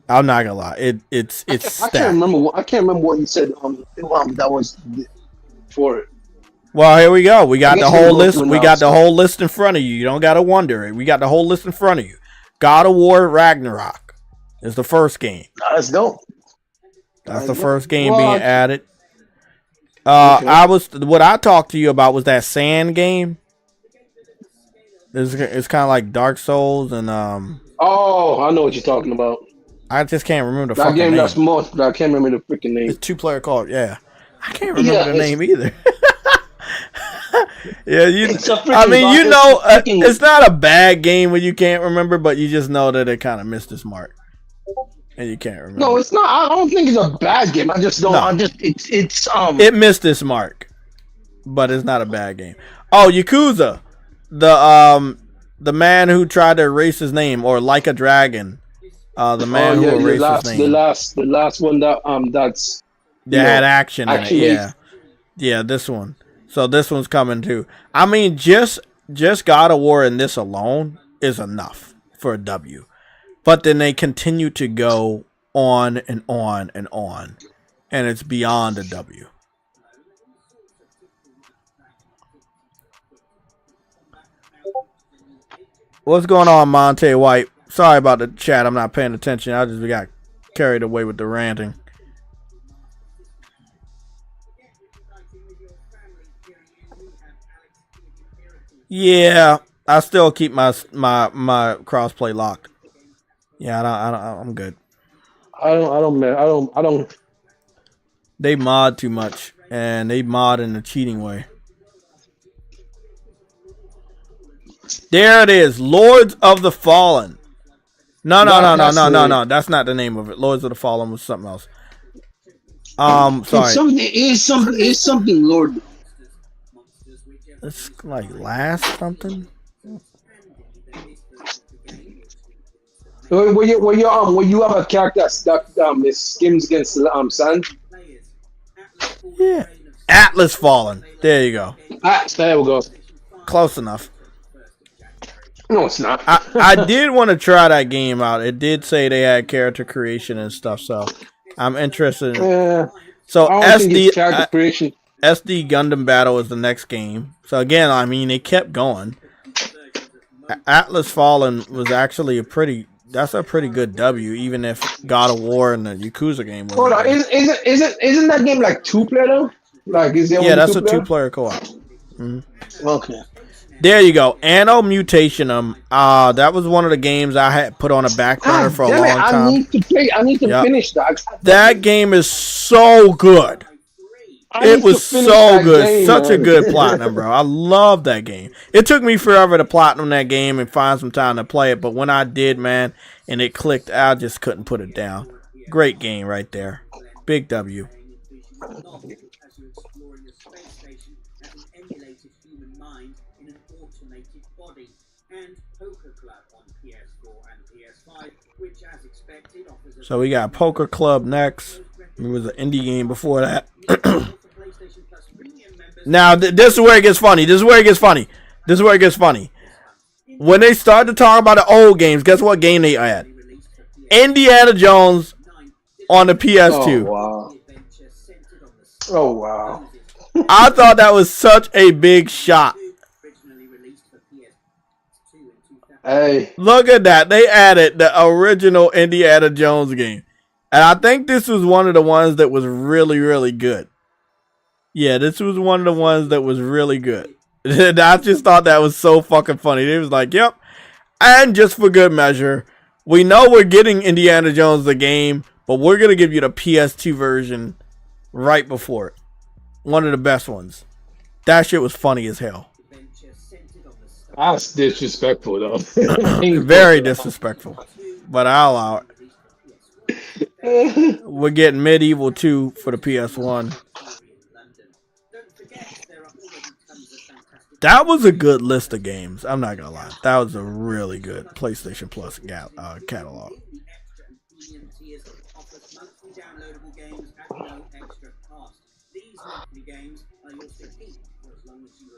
I'm not gonna lie. It's I stacked. can't remember. I can't remember what you said. That was for it. Well, here we go. We got I guess the whole we'll go list. through We now, got the so- whole list in front of you. You don't gotta wonder. We got the whole list in front of you. God of War Ragnarok is the first game. Let's go. That's the first game Well, being added. Okay. What I talked to you about was that Sand game. It's kind of like Dark Souls and Oh, I know what you're talking about. I just can't remember the That fucking game name. that's most, but I can't remember the freaking name. It's 2-player co-op. Yeah, I can't remember Yeah, the it's- name either. Yeah, It's a freaking I mean, you it's know, freaking- it's not a bad game when you can't remember, but you just know that it kind of missed its mark, and you can't remember. No, it's not. I don't think it's a bad game. I just don't. No. I just it's It missed its mark, but it's not a bad game. Oh, Yakuza, the man who tried to erase his name, or Like a Dragon, the man who erased his name. the last one that's That had action in it. action Yeah, yeah. This one. So this one's coming too. I mean, just God of War in this alone is enough for a W. But then they continue to go on and on and on, and it's beyond a W. What's going on, Monte White? Sorry about the chat. I'm not paying attention. I just got carried away with the ranting. Yeah, I still keep my crossplay locked. Yeah, I'm good. I don't. They mod too much, and they mod in a cheating way. There it is, Lords of the Fallen. No. That's not the name of it. Lords of the Fallen was something else. Sorry. It's something, Lord. It's like last something. When you have a character that skims against sand. Yeah. Atlas Fallen. There you go. There we go. Close enough. No, it's not. I did want to try that game out. It did say they had character creation and stuff, so I'm interested. So I don't think it's character creation. SD Gundam Battle is the next game. So again, I mean, they kept going. Atlas Fallen was actually that's a pretty good W, even if God of War and the Yakuza game was. Hold on, isn't that game like 2-player though? Like is there that's a 2-player co-op. Mm-hmm. Okay. There you go. Anno Mutationum. That was one of the games I had put on a back burner for a long time. I need to play. I need to finish that. That game is so good. It was so good. Such a good platinum, bro. I love that game. It took me forever to platinum that game and find some time to play it, but when I did, man, and it clicked, I just couldn't put it down. Great game right there. Big W. So we got Poker Club next. It was an indie game before that. Now, this is where it gets funny. When they start to talk about the old games, guess what game they had? Indiana Jones on the PS2. Oh, wow. I thought that was such a big shot. Hey. Look at that. They added the original Indiana Jones game. And I think this was one of the ones that was really, really good. Yeah, this was one of the ones that was really good. And I just thought that was so fucking funny. They was like, yep. And just for good measure, we know we're getting Indiana Jones the game, but we're going to give you the PS2 version right before it. One of the best ones. That shit was funny as hell. That's disrespectful, though. Very disrespectful. But I'll allow it. We're getting Medieval 2 for the PS1. That was a good list of games. I'm not going to lie. That was a really good PlayStation Plus catalog.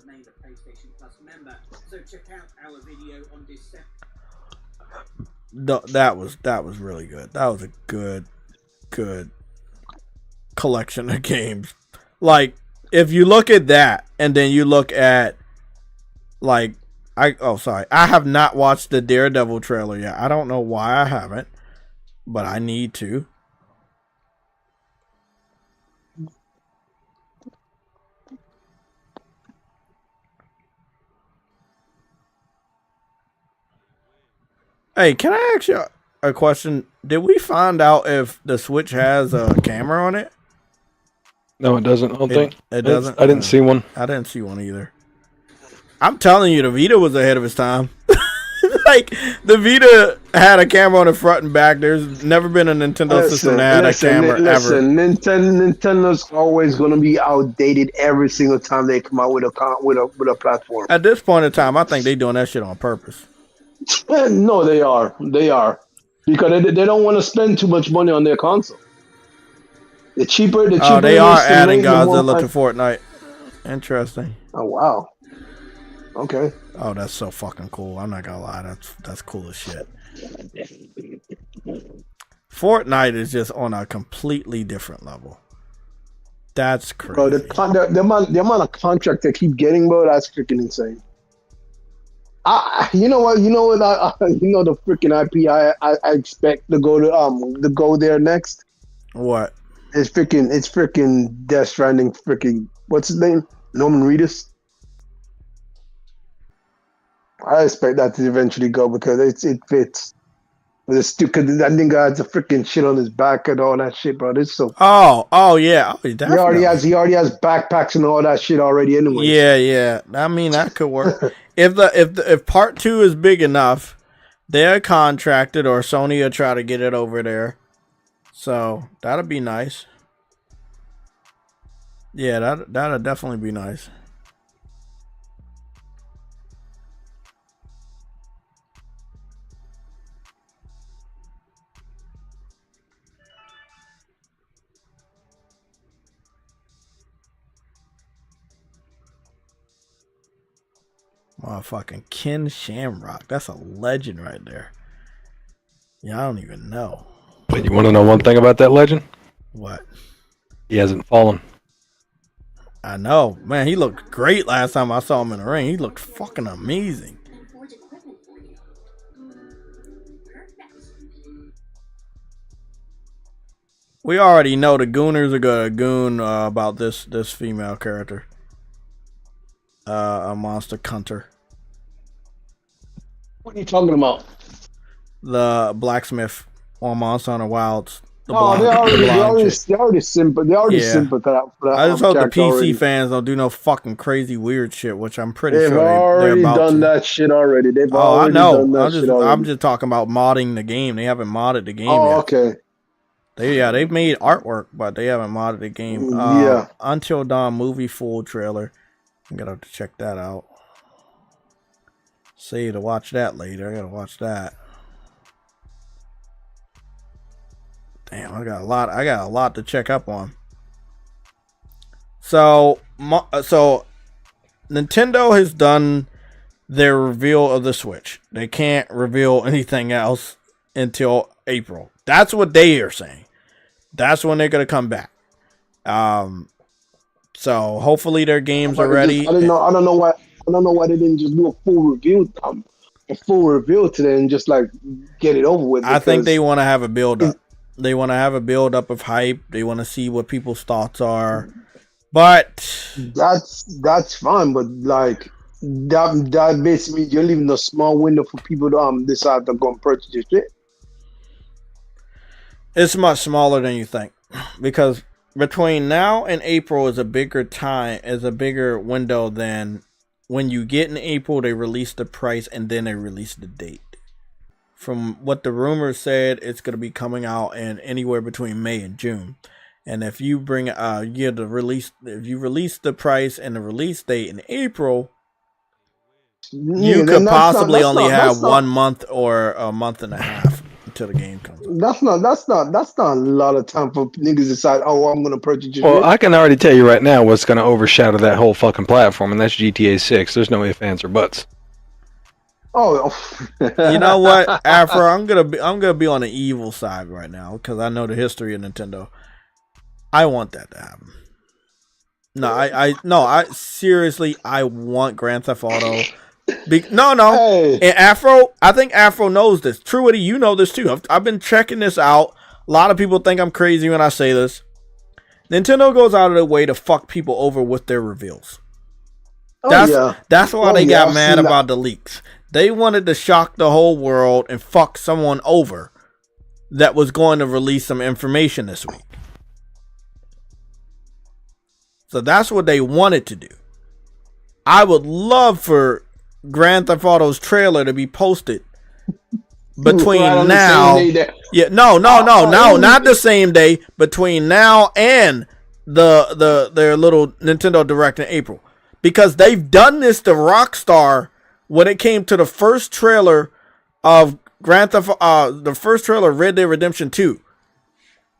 made a PlayStation Plus member. So check out our video on December. That was really good. That was a good collection of games. Like, if you look at that and then you look at like I have not watched the Daredevil trailer yet. I don't know why I haven't, but I need to. Hey, can I ask you a question? Did we find out if the Switch has a camera on it? No, it doesn't. I don't think. It doesn't? I didn't see one. I didn't see one either. I'm telling you, the Vita was ahead of its time. Like, the Vita had a camera on the front and back. There's never been a Nintendo system that had a camera ever. Nintendo's always going to be outdated every single time they come out with a platform. At this point in time, I think they're doing that shit on purpose. No, they are. They are. Because they don't want to spend too much money on their console. The cheaper They it are is to adding make, the more Godzilla to Fortnite. Interesting. Oh, wow. Okay. Oh, that's so fucking cool. I'm not gonna lie. That's cool as shit. Fortnite is just on a completely different level. That's crazy. Bro, the amount of contract they keep getting, bro, that's freaking insane. You know what? The freaking IP I expect to go there next. What? It's freaking Death Stranding. Freaking what's his name? Norman Reedus. I expect that to eventually go because it fits. Because that nigga has a freaking shit on his back and all that shit, bro. It's so. Oh yeah. Oh, he already has backpacks and all that shit already anyway. Yeah. I mean, that could work. if part 2 is big enough, they're contracted or Sony will try to get it over there. So that'll be nice. Yeah, that'll definitely be nice. Motherfucking Ken Shamrock. That's a legend right there. Yeah, I don't even know. But you want to know one thing about that legend? What? He hasn't fallen. I know. Man, he looked great last time I saw him in the ring. He looked fucking amazing. We already know the Gooners are gonna goon about this female character. A monster cunter. What are you talking about? The blacksmith on Monster Hunter Wilds. They already sympathize for that. I just hope the PC already. fans don't do no fucking crazy weird shit, which I'm pretty They've sure they're already about done to. that shit already. They've I already know. done that shit already. I'm just talking about modding the game. They haven't modded the game yet. Okay. They've made artwork, but they haven't modded the game. Yeah. Until Dawn movie full trailer. I'm gonna have to check that out. See to watch that later. I gotta watch that. Damn, I got a lot to check up on. So Nintendo has done their reveal of the Switch. They can't reveal anything else until April. That's what they are saying. That's when they're gonna come back. So hopefully their games are ready. I don't know why they didn't just do a full reveal today and just like get it over with. I think they want to have a build up. They want to have a build up of hype. They want to see what people's thoughts are. But that's fine. But like that basically you're leaving a small window for people to decide to go and purchase your shit. It's much smaller than you think, because between now and April is a bigger window than when you get in April. They release the price and then they release the date. From what the rumors said, it's going to be coming out in anywhere between May and June. And if you bring if you release the price and the release date in April, you could possibly only have 1 month or a month and a half until the game comes out. That's not a lot of time for niggas to decide. Oh, I'm gonna purchase your Well, shit. I can already tell you right now what's going to overshadow that whole fucking platform, and that's GTA 6. There's no ifs, ands, or buts. Oh, You know what, Afro? I'm gonna be on the evil side right now because I know the history of Nintendo. I want that to happen. No, I seriously, I want Grand Theft Auto. No. Hey. And Afro, I think Afro knows this. Truity, you know this too. I've been checking this out. A lot of people think I'm crazy when I say this. Nintendo goes out of their way to fuck people over with their reveals. That's why they got mad about the leaks. They wanted to shock the whole world and fuck someone over that was going to release some information this week. So that's what they wanted to do. I would love for Grand Theft Auto's trailer to be posted between now. Not the same day. Between now and their little Nintendo Direct in April, because they've done this to Rockstar when it came to the first trailer of the first trailer of Red Dead Redemption 2.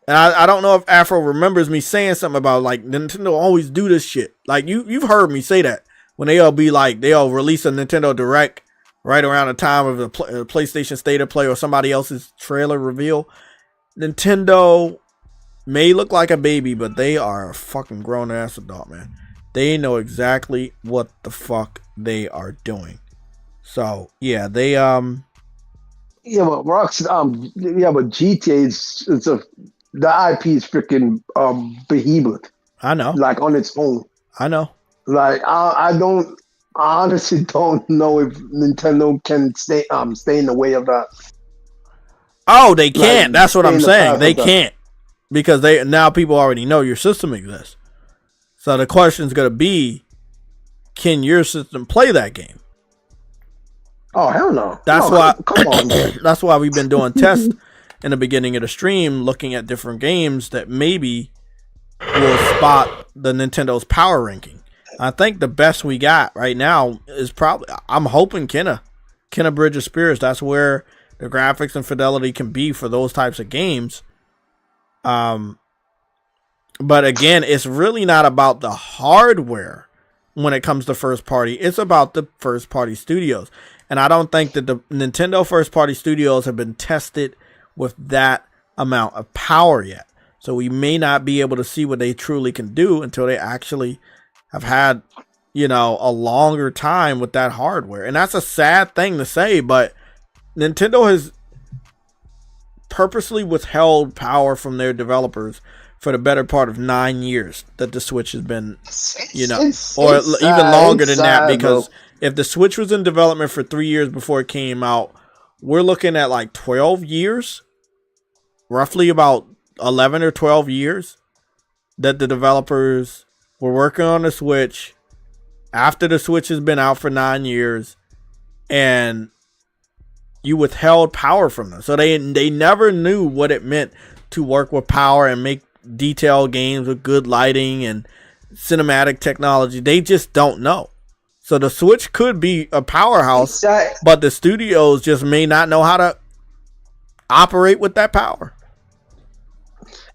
And I don't know if Afro remembers me saying something about like Nintendo always do this shit. Like you've heard me say that when they'll release a Nintendo Direct right around the time of the PlayStation State of Play or somebody else's trailer reveal. Nintendo may look like a baby, but they are a fucking grown ass adult, man. They know exactly what the fuck they are doing. So yeah, they but GTA the IP is freaking behemoth. I know. Like on its own. I know. Like I honestly don't know if Nintendo can stay in the way of that. Oh, they can't. Like, that's what I'm saying. They that. can't. Because now people already know your system exists. So the question is going to be, can your system play that game? Oh, hell no. That's no, why. Come on. That's why we've been doing tests in the beginning of the stream, looking at different games that maybe will spot the Nintendo's power ranking. I think the best we got right now is probably, I'm hoping Kenna Bridge of Spirits. That's where the graphics and fidelity can be for those types of games. But again, it's really not about the hardware when it comes to first party. It's about the first party studios. And I don't think that the Nintendo first party studios have been tested with that amount of power yet. So we may not be able to see what they truly can do until they actually have had, a longer time with that hardware. And that's a sad thing to say, but Nintendo has purposely withheld power from their developers for the better part of 9 years that the Switch has been, even longer than that, because if the Switch was in development for 3 years before it came out, we're looking at like 12 years, roughly about 11 or 12 years that the developers were working on the Switch after the Switch has been out for 9 years, and you withheld power from them. So they never knew what it meant to work with power and make detailed games with good lighting and cinematic technology. They just don't know. So the Switch could be a powerhouse, but the studios just may not know how to operate with that power.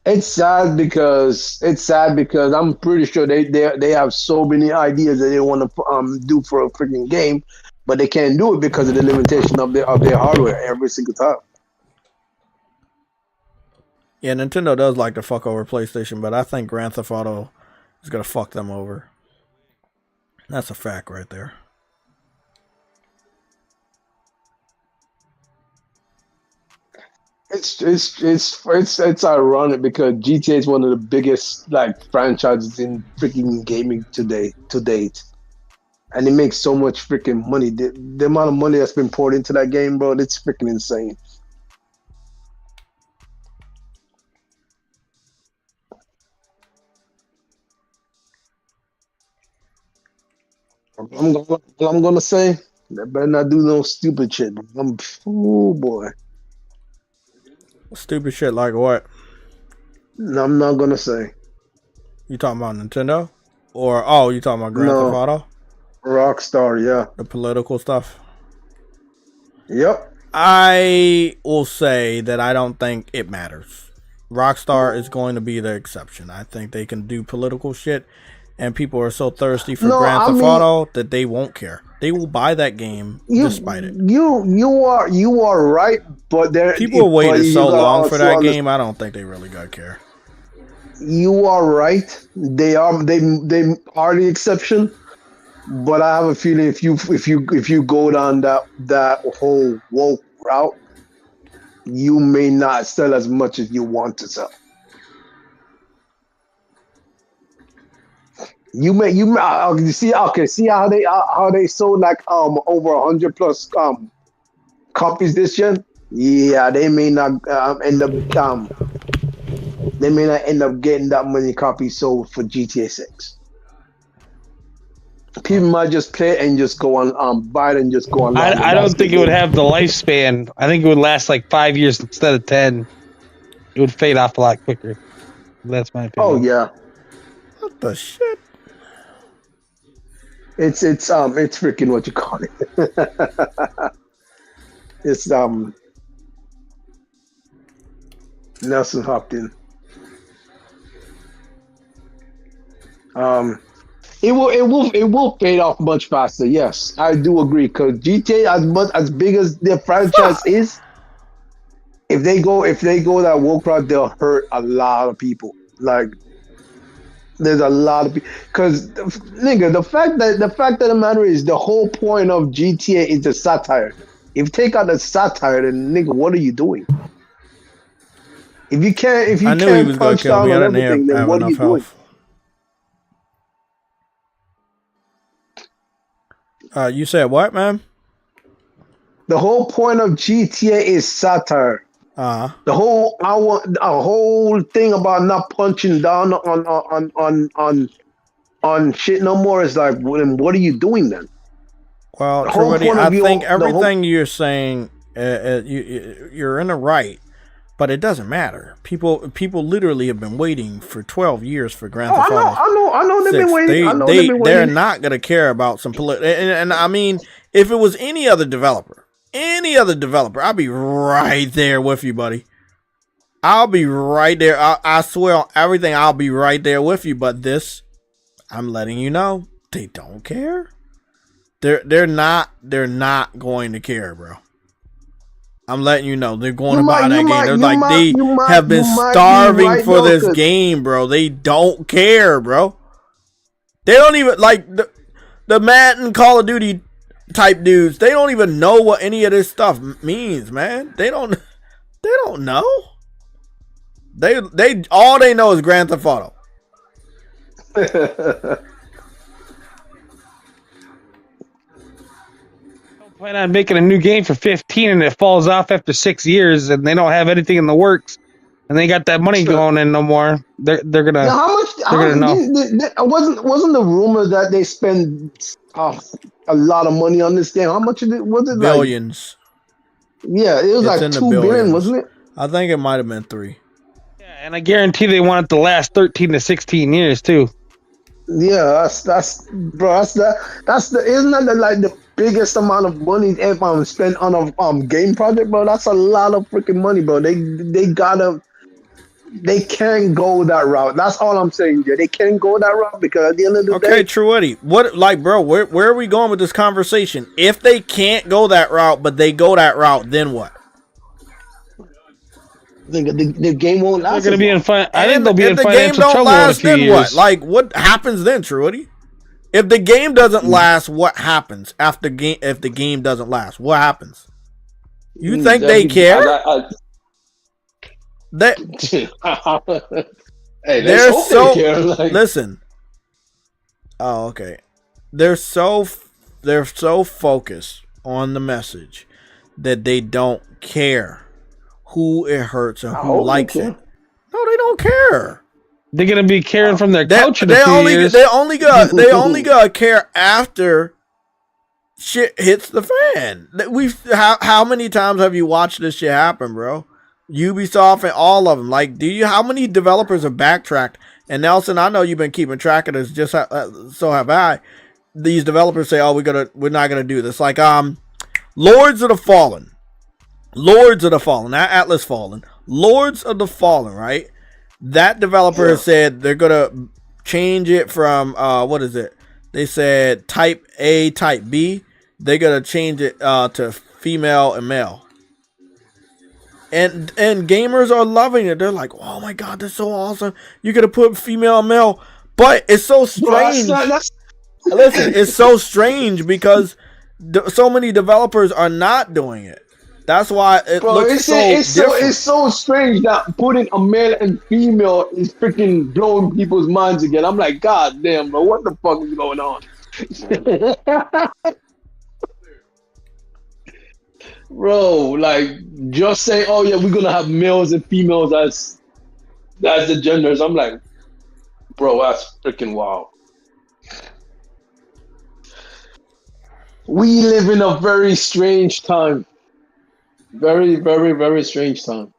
It's sad because I'm pretty sure they have so many ideas that they want to do for a freaking game, but they can't do it because of the limitation of their hardware every single time. Yeah, Nintendo does like to fuck over PlayStation, but I think Grand Theft Auto is gonna fuck them over. That's a fact right there. It's ironic because GTA is one of the biggest franchises in freaking gaming to date, and it makes so much freaking money. The amount of money that's been poured into that game, bro, it's freaking insane. I'm gonna say they better not do no stupid shit. Oh boy. Stupid shit like what? No, I'm not gonna say. You talking about Nintendo? Or, you talking about Grand Theft Auto? Rockstar, yeah. The political stuff? Yep. I will say that I don't think it matters. Rockstar is going to be the exception. I think they can do political shit, and people are so thirsty for Grand Theft Auto that they won't care. They will buy that game despite it. You are right, but People are waiting so long for that game. I don't think they really gonna care. You are right. They are the exception. But I have a feeling if you go down that whole woke route, you may not sell as much as you want to sell. You see how they sold like over 100 plus copies this year. Yeah, they may not end up getting that many copies sold for GTA 6. People might just play it and just go on buy it and just go on. I don't think it would have the lifespan. I think it would last like 5 years instead of 10. It would fade off a lot quicker. That's my opinion. Oh yeah. What the shit? It's freaking what you call it. It's Nelson hopped in. It will fade off much faster. Yes, I do agree. Because GTA, as big as their franchise is, if they go that woke route, they'll hurt a lot of people. Like, there's a lot of people. Because nigga, the fact of the matter is, the whole point of GTA is the satire. If you take out the satire, then nigga, what are you doing? If you can't punch down on everything, then what are you doing? You said what, man? The whole point of GTA is satire. The whole thing about not punching down on shit no more is like, what are you doing then? Well, I think everything you're saying, you're in the right, but it doesn't matter. People literally have been waiting for 12 years for Grand Theft Auto. I know they've been waiting. They're not gonna care about some political. And I mean, if it was any other developer, I'll be right there with you, buddy. I'll be right there. I swear on everything, I'll be right there with you. But this, I'm letting you know, they don't care. They're not going to care, bro. I'm letting you know they're going to buy that game. They have been starving for this game, bro. They don't care, bro. They don't even like the Madden Call of Duty type dudes. They don't even know what any of this stuff means, man. They don't know. They all they know is Grand Theft Auto. Plan on making a new game for 15 and it falls off after 6 years and they don't have anything in the works and they got that money going in no more. They're gonna. Wasn't the rumor that they spend a lot of money on this game? How much was it? Billions. Yeah, it was like $2 billion, wasn't it? I think it might have been 3. Yeah, and I guarantee they want it to last 13 to 16 years too. Yeah, that's isn't that like the biggest amount of money ever spent on a game project, bro? That's a lot of freaking money, bro. They can't go that route. That's all I'm saying, Jay. They can't go that route because at the end of the day. Okay, True Eddie. What, like, bro? Where are we going with this conversation? If they can't go that route, but they go that route, then what? The game won't last. They're gonna be in I think they'll be in financial trouble in a few years. What? Like, what happens then, True Eddie? If the game doesn't last, what happens after game? If the game doesn't last, what happens? You think they care? They're so listen. Oh, okay. They're so focused on the message that they don't care who it hurts and who likes it. No, they don't care. They're gonna be caring from their couch in a few years. They only gotta care after shit hits the fan. How many times have you watched this shit happen, bro? Ubisoft and all of them. Like, how many developers have backtracked? And Nelson, I know you've been keeping track of this. Just so have I. These developers say, "Oh, we're not gonna do this." Like, Lords of the Fallen. Lords of the Fallen, not Atlas Fallen. Lords of the Fallen, right? That developer has said they're gonna change it from what is it? They said type A, type B. They're gonna change it to female and male. And gamers are loving it. They're like, oh my god, that's so awesome. You're gonna put female and male. But it's so strange. Listen, it's so strange because so many developers are not doing it. That's why it looks different. It's so strange that putting a male and female is freaking blowing people's minds again. I'm like, god damn, bro, what the fuck is going on? Bro, like just saying, oh yeah, we're gonna have males and females as the genders. I'm like, bro, that's freaking wild. We live in a very strange time. Very, very, very strange time.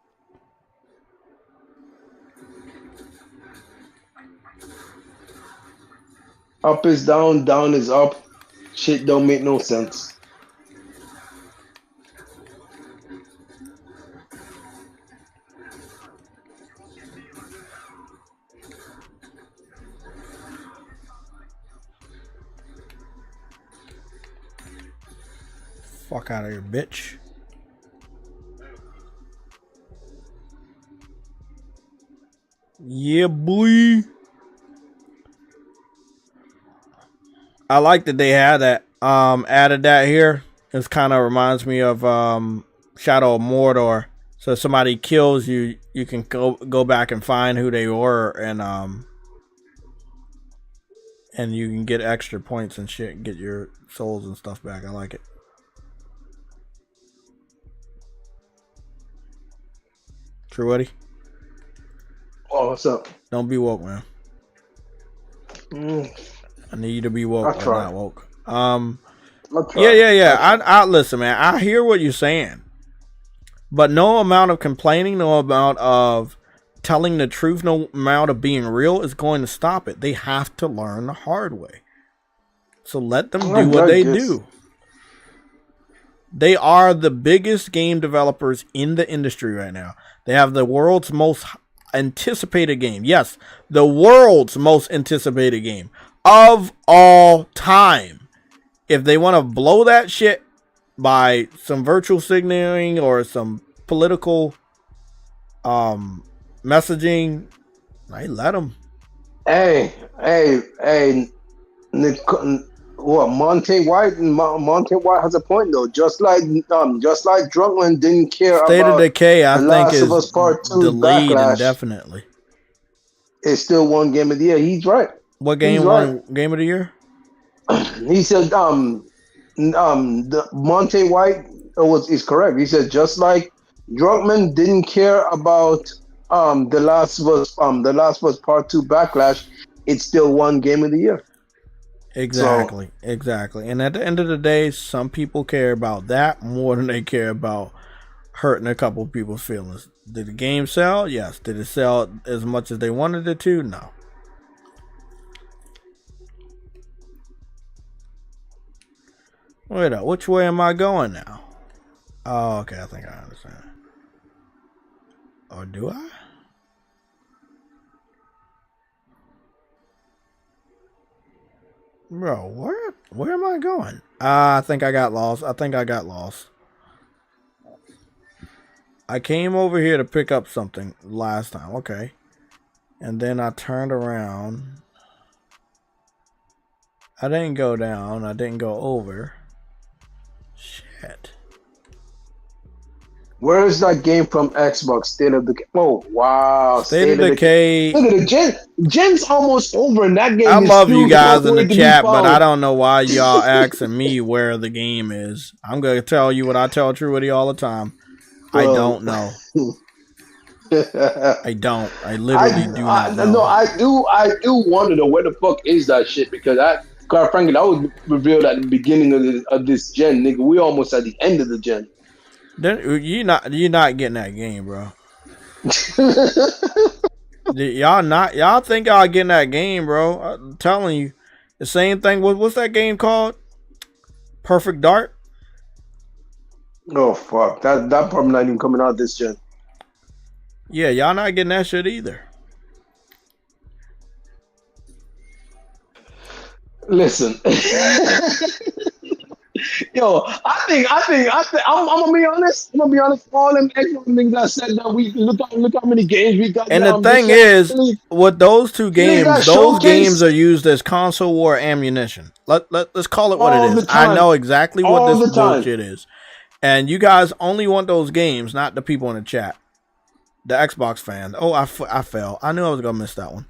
Up is down, down is up. Shit don't make no sense. Fuck out of here, bitch. Yeah, boy. I like that they had that. Added that here. It kind of reminds me of Shadow of Mordor. So if somebody kills you, you can go back and find who they were, and you can get extra points and shit, and get your souls and stuff back. I like it. True, Eddie. Oh, what's up? Don't be woke, man. I need you to be woke or not woke. Yeah. I listen, man. I hear what you're saying, but no amount of complaining, no amount of telling the truth, no amount of being real is going to stop it. They have to learn the hard way. So let them do what they do. They are the biggest game developers in the industry right now. They have the world's most anticipated game. Yes, the world's most anticipated game of all time. If they want to blow that shit by some virtual signaling or some political messaging, I let them. Hey, what Monte White has a point though. Just like Drunkman didn't care State about of Decay, I The think Last of Us is Part 2 delayed Backlash. indefinitely. It's still one game of the year. He's right. What game won game of the year? He said the Monte White is correct. He said just like Drunkman didn't care about The Last of Us Part 2 Backlash, it's still one game of the year. Exactly. And at the end of the day, some people care about that more than they care about hurting a couple people's feelings. Did the game sell? Yes. Did it sell as much as they wanted it to? No. Wait up, which way am I going now? Oh, okay, I think I understand. Or do I? Bro, where am I going? I think I got lost. I came over here to pick up something last time. Okay. And then I turned around. I didn't go down. I didn't go over. Shit. Where is that game from Xbox? State of Decay. Oh, wow. State of Decay. Look at the Gen's almost over, and that game I is love you still guys in the going to chat, be but found. I don't know why y'all asking me where the game is. I'm going to tell you what I tell Truity all the time. I don't know. I don't. I literally do not know. No, I do wonder though, where the fuck is that shit? Because quite frankly, that was revealed at the beginning of this gen, nigga. We almost at the end of the gen. Then you're not getting that game, bro. y'all think y'all getting that game, bro? I'm telling you, the same thing. What's that game called? Perfect Dark. Oh fuck! That probably not even coming out this gen. Yeah, y'all not getting that shit either. Listen, yo, I'm gonna be honest. I'm gonna be honest. All them extra things I said that we look how many games we got. And the This thing year. is, with those two They got games, those games showcased are used as console war ammunition. Let's call it what it all the is. I time. know exactly what All this the time. bullshit is. And you guys only want those games, not the people in the chat. The Xbox fans. Oh, I fell. I knew I was going to miss that one.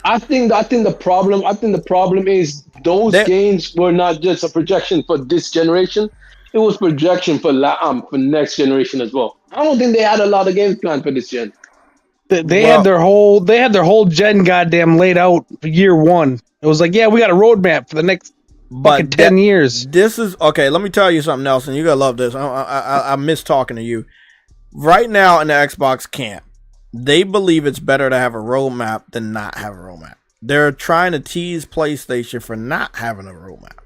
I think the problem is those games were not just a projection for this generation. It was projection for next generation as well. I don't think they had a lot of games planned for this gen. They had their whole gen goddamn laid out for year one. It was like, yeah, we got a roadmap for the next fucking 10 years. This is okay. Let me tell you something, Nelson. You're gonna love this. I miss talking to you. Right now in the Xbox camp, they believe it's better to have a roadmap than not have a roadmap. They're trying to tease PlayStation for not having a roadmap.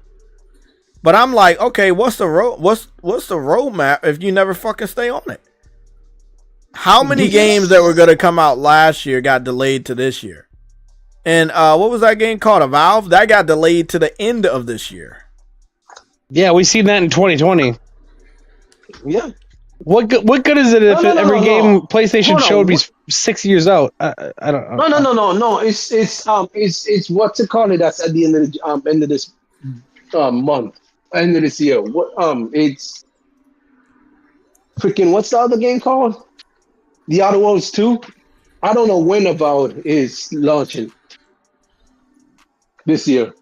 But I'm like, okay, what's the roadmap if you never fucking stay on it? How many games that were gonna come out last year got delayed to this year? And what was that game called? Valve? That got delayed to the end of this year. Yeah, we seen that in 2020. Yeah. What good is it if every game PlayStation showed me 6 years out? I don't know. No. It's what's it called? That's at the end of this month, end of this year. It's freaking. What's the other game called? The Outer Worlds 2. I don't know when Avowed is launching this year.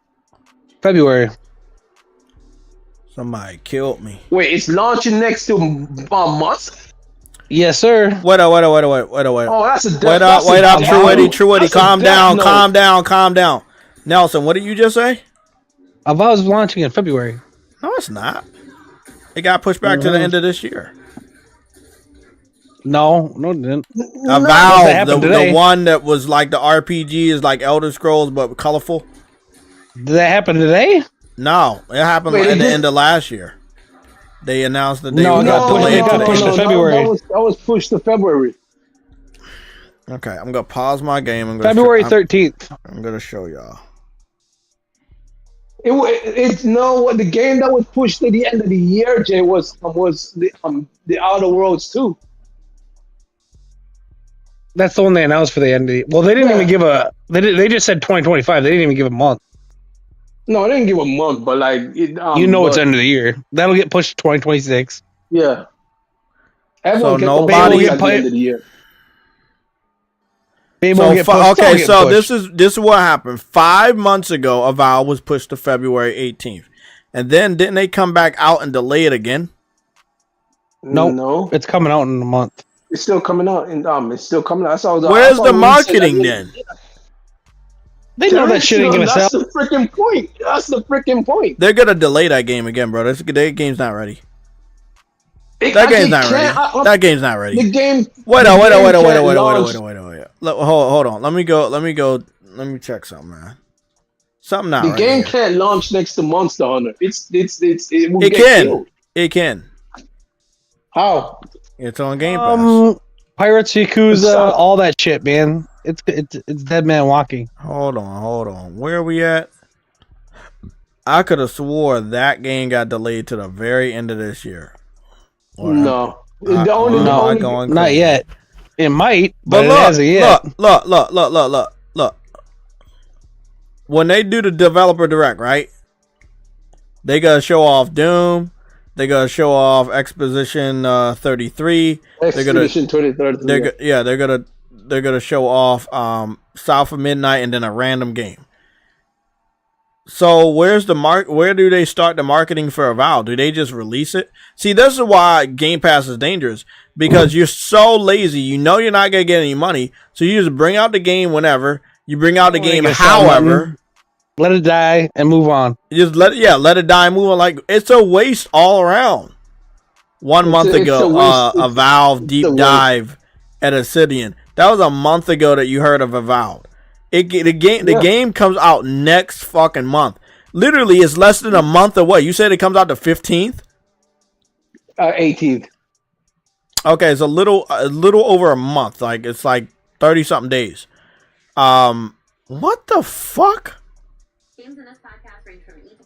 February. Somebody killed me. Wait, it's launching next to month? Yes, sir. Wait. Oh, that's a wait up, True Eddie. Calm down. Nelson, what did you just say? Avowed's launching in February. No, it's not. It got pushed back to the end of this year. No, it didn't. Avowed, the one that was like the RPG is like Elder Scrolls but colorful. Did that happen today? No, it happened at the end of last year. They announced that they got pushed to February. That was pushed to February. Okay, I'm gonna pause my game. February 13th. I'm gonna show y'all. It's the game that was pushed to the end of the year, Jay, was the Outer Worlds 2. That's the one they announced for the end of the. Well, they didn't even give a. They just said 2025. They didn't even give a month. No, they didn't give a month, but like it's end of the year. That'll get pushed to 2026. Yeah. Everyone so nobody at the end of the year. This is what happened. 5 months ago, Avowed was pushed to February 18th, and then didn't they come back out and delay it again? No, it's coming out in a month. It's still coming out, and it's still coming out. Where's the marketing then? They know that shit ain't gonna sell. That's the freaking point. They're gonna delay that game again, bro. That game's not ready. That game's not ready. The game. Wait. Hold on. Let me go. Let me check something, man. Something not. The game can't launch next to Monster Hunter. It can. How? It's on Game Pass. Pirates, Yakuza, all that shit, man. It's Dead Man Walking. Hold on. Where are we at? I could have swore that game got delayed to the very end of this year. No. Not yet. It might, but look. When they do the developer direct, right? They gotta show off Doom. They gotta show off Exposition 33. Expedition 2033. They're gonna show off South of Midnight and then a random game. So where's the where do they start the marketing for Avowed? Do they just release it? See, this is why Game Pass is dangerous, because you're so lazy. You know you're not gonna get any money, so you just bring out the game whenever. You bring out the game however. Let it die and move on. You just let it die and move on. Like, it's a waste all around. 1 month ago, a Valve deep dive at Obsidian. That was a month ago that you heard of Avowed. The game comes out next fucking month. Literally, it's less than a month or what? You said it comes out the 15th? 18th. Okay, it's a little over a month. Like it's like 30 something days. What the fuck? Games in this podcast range from each.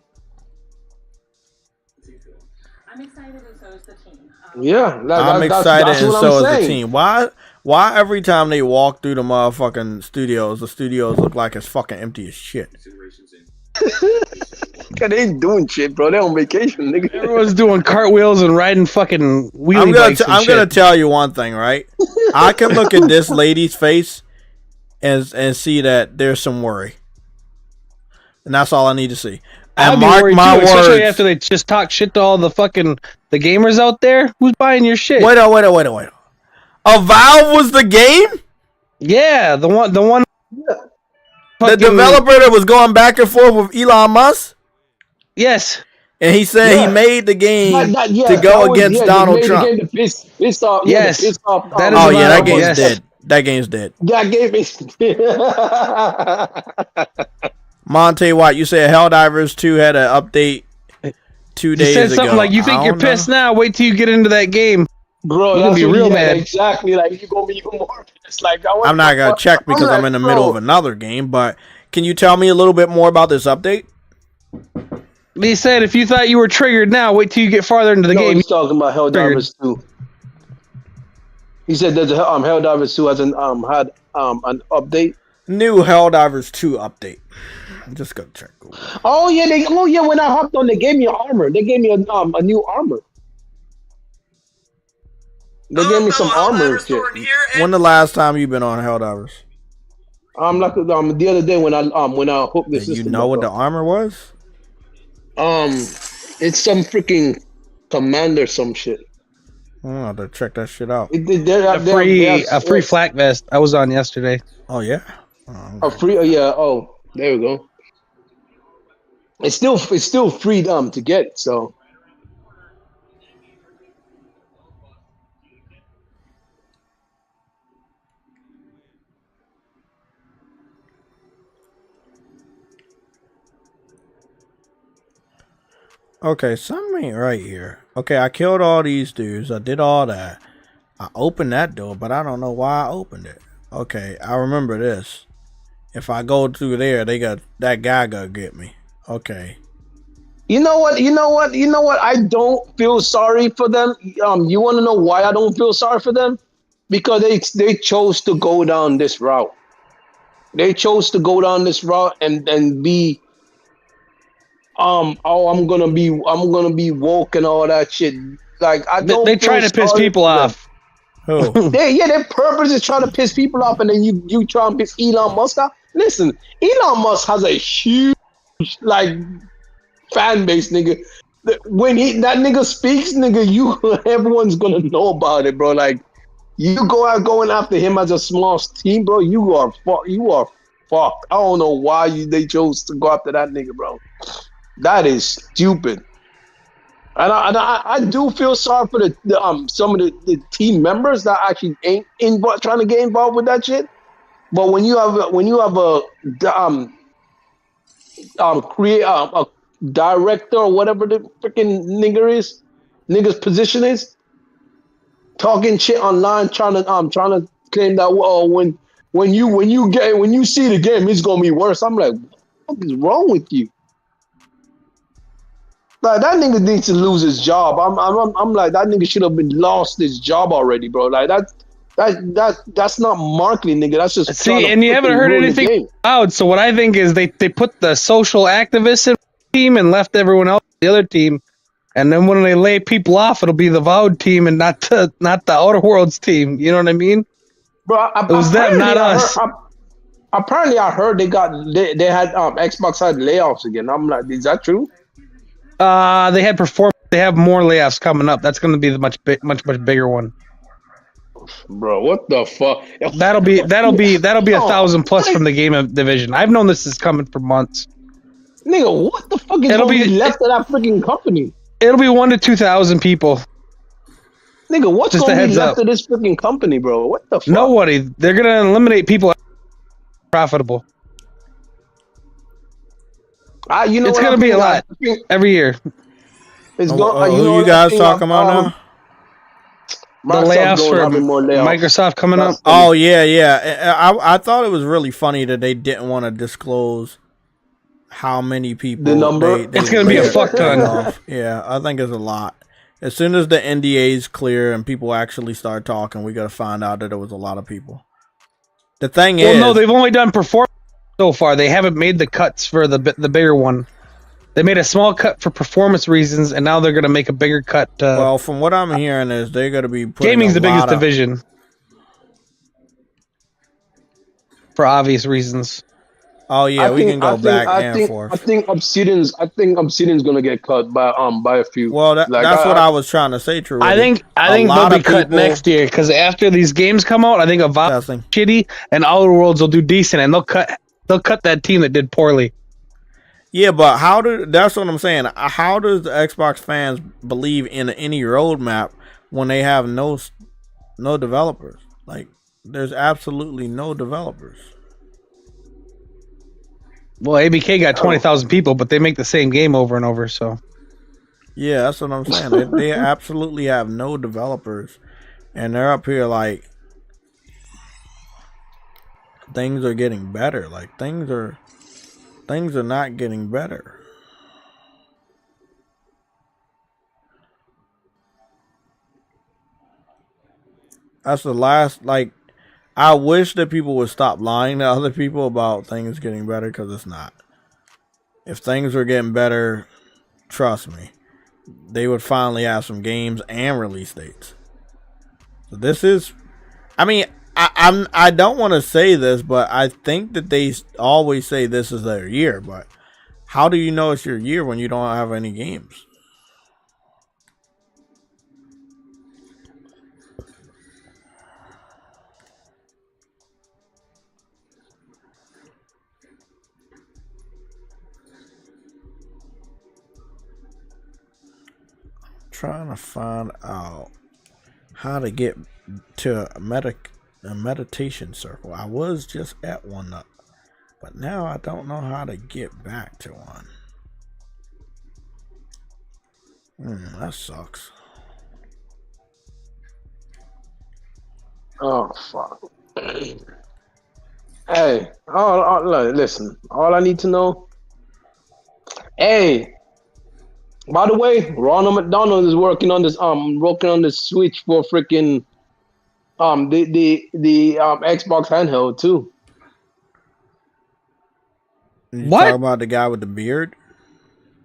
I'm excited and so is the team. Yeah, I'm excited and so is the team. Why every time they walk through the motherfucking studios, the studios look like it's fucking empty as shit? Cause they ain't doing shit, bro. They're on vacation, nigga. Everyone's doing cartwheels and riding fucking wheelie bikes. I'm gonna tell you one thing, right? I can look at this lady's face and see that there's some worry, and that's all I need to see. And mark my words, especially after they just talk shit to all the gamers out there. Who's buying your shit? Wait. A Valve was the game? Yeah, the one. Yeah. The developer that was going back and forth with Elon Musk? Yes. And he said he made the game to go against Donald Trump. Piss off, yes. Piss off, that game's dead. That game's dead. That game is Monte White, you said Helldivers 2 had an update 2 days ago. You said something like, you think you're pissed now, wait till you get into that game. Bro, you're going to be real mad. Exactly, like you're going to be even more pissed. Like, I'm not going to check because I'm in the middle of another game, but can you tell me a little bit more about this update? He said if you thought you were triggered now, wait till you get farther into the game. He's talking about Helldivers 2. He said that Helldivers 2 hasn't had an update. New Helldivers 2 update. I'm just gonna check Google. Oh yeah, when I hopped on, they gave me armor. They gave me a new armor. They gave me some armor and shit. When the last time you been on Helldivers? Like the other day when I hooked this system. You know what the armor was? It's some freaking commander some shit. I'll have to check that shit out. A free flak vest. I was on yesterday. Oh yeah. A free oh there we go. It's still free to get, so okay, something ain't right here. Okay, I killed all these dudes. I did all that. I opened that door, but I don't know why I opened it. Okay, I remember this. If I go through there, that guy gonna get me. Okay. You know what? I don't feel sorry for them. You want to know why I don't feel sorry for them? Because they chose to go down this route. They chose to go down this route and be I'm gonna be woke and all that shit. Like I don't. They try to piss people off. Who? Their purpose is trying to piss people off, and then you try and piss Elon Musk off. Listen, Elon Musk has a huge fan base, nigga. When that nigga speaks, nigga, everyone's gonna know about it, bro. Like you going after him as a small team, bro. You are fucked. I don't know why they chose to go after that nigga, bro. That is stupid. And I do feel sorry for the some of the team members that actually ain't trying to get involved with that shit. But when you have a director or whatever the freaking nigga's position is, talking shit online, trying to claim that when you see the game, it's gonna be worse. I'm like, what is wrong with you? Like that nigga needs to lose his job. I'm like that nigga should have been lost his job already, bro. Like that's not marketing, nigga. That's just see. And you haven't heard anything loud. So what I think is they put the social activists in the team and left everyone else the other team, and then when they lay people off, it'll be the Vowed team and not the Outer Worlds team. You know what I mean? Bro, it was them, not us. Apparently, I heard they had Xbox had layoffs again. I'm like, is that true? They had They have more layoffs coming up. That's going to be the much bigger one. Bro, what the fuck? That'll be 1,000 plus from the game division. I've known this is coming for months. Nigga, what the fuck is going to be left of that freaking company? It'll be 1,000 to 2,000 people. Nigga, what's going to be left of this freaking company, bro? What the fuck? Nobody. They're going to eliminate people profitable. You know It's what gonna I be a think? lot I think every year. it's going. You Who know you what I guys think? talking about now? The Microsoft's layoffs going for having more layoffs. Microsoft coming up. That's Oh yeah. I thought it was really funny that they didn't want to disclose how many the people number. It's gonna be a fuck laid ton. off. Yeah, I think it's a lot. As soon as the NDA's clear and people actually start talking, we gotta find out that it was a lot of people. The thing Well, is, no, they've only done performance so far. They haven't made the cuts for the bigger one. They made a small cut for performance reasons, and now they're gonna make a bigger cut. well, from what I'm hearing, is they're gonna be putting Gaming's a the biggest lot of. division for obvious reasons. Oh yeah, we can go back and forth. I think Obsidian's gonna get cut by a few. Well, Like that's what I was trying to say, True. I think they'll be cut next year because after these games come out, I think Avowed's shitty and Outer Worlds will do decent, and they'll cut that team that did poorly. Yeah, but that's what I'm saying. How does the Xbox fans believe in any roadmap when they have no developers? Like, there's absolutely no developers. Well, ABK got 20,000 people, but they make the same game over and over. So, yeah, that's what I'm saying. They absolutely have no developers, and they're up here like things are getting better. Like things are not getting better. That's the last. Like, I wish that people would stop lying to other people about things getting better, because it's not. If things were getting better, trust me, they would finally have some games and release dates. So this is, I mean, I don't want to say this, but I think that they always say this is their year. But how do you know it's your year when you don't have any games? Trying to find out how to get to a meditation circle. I was just at one up, but now I don't know how to get back to one. That sucks. Oh fuck. Hey, listen. All I need to know. Hey. By the way, Ronald McDonald is working on this Switch for freaking the Xbox handheld too. You talk about the guy with the beard?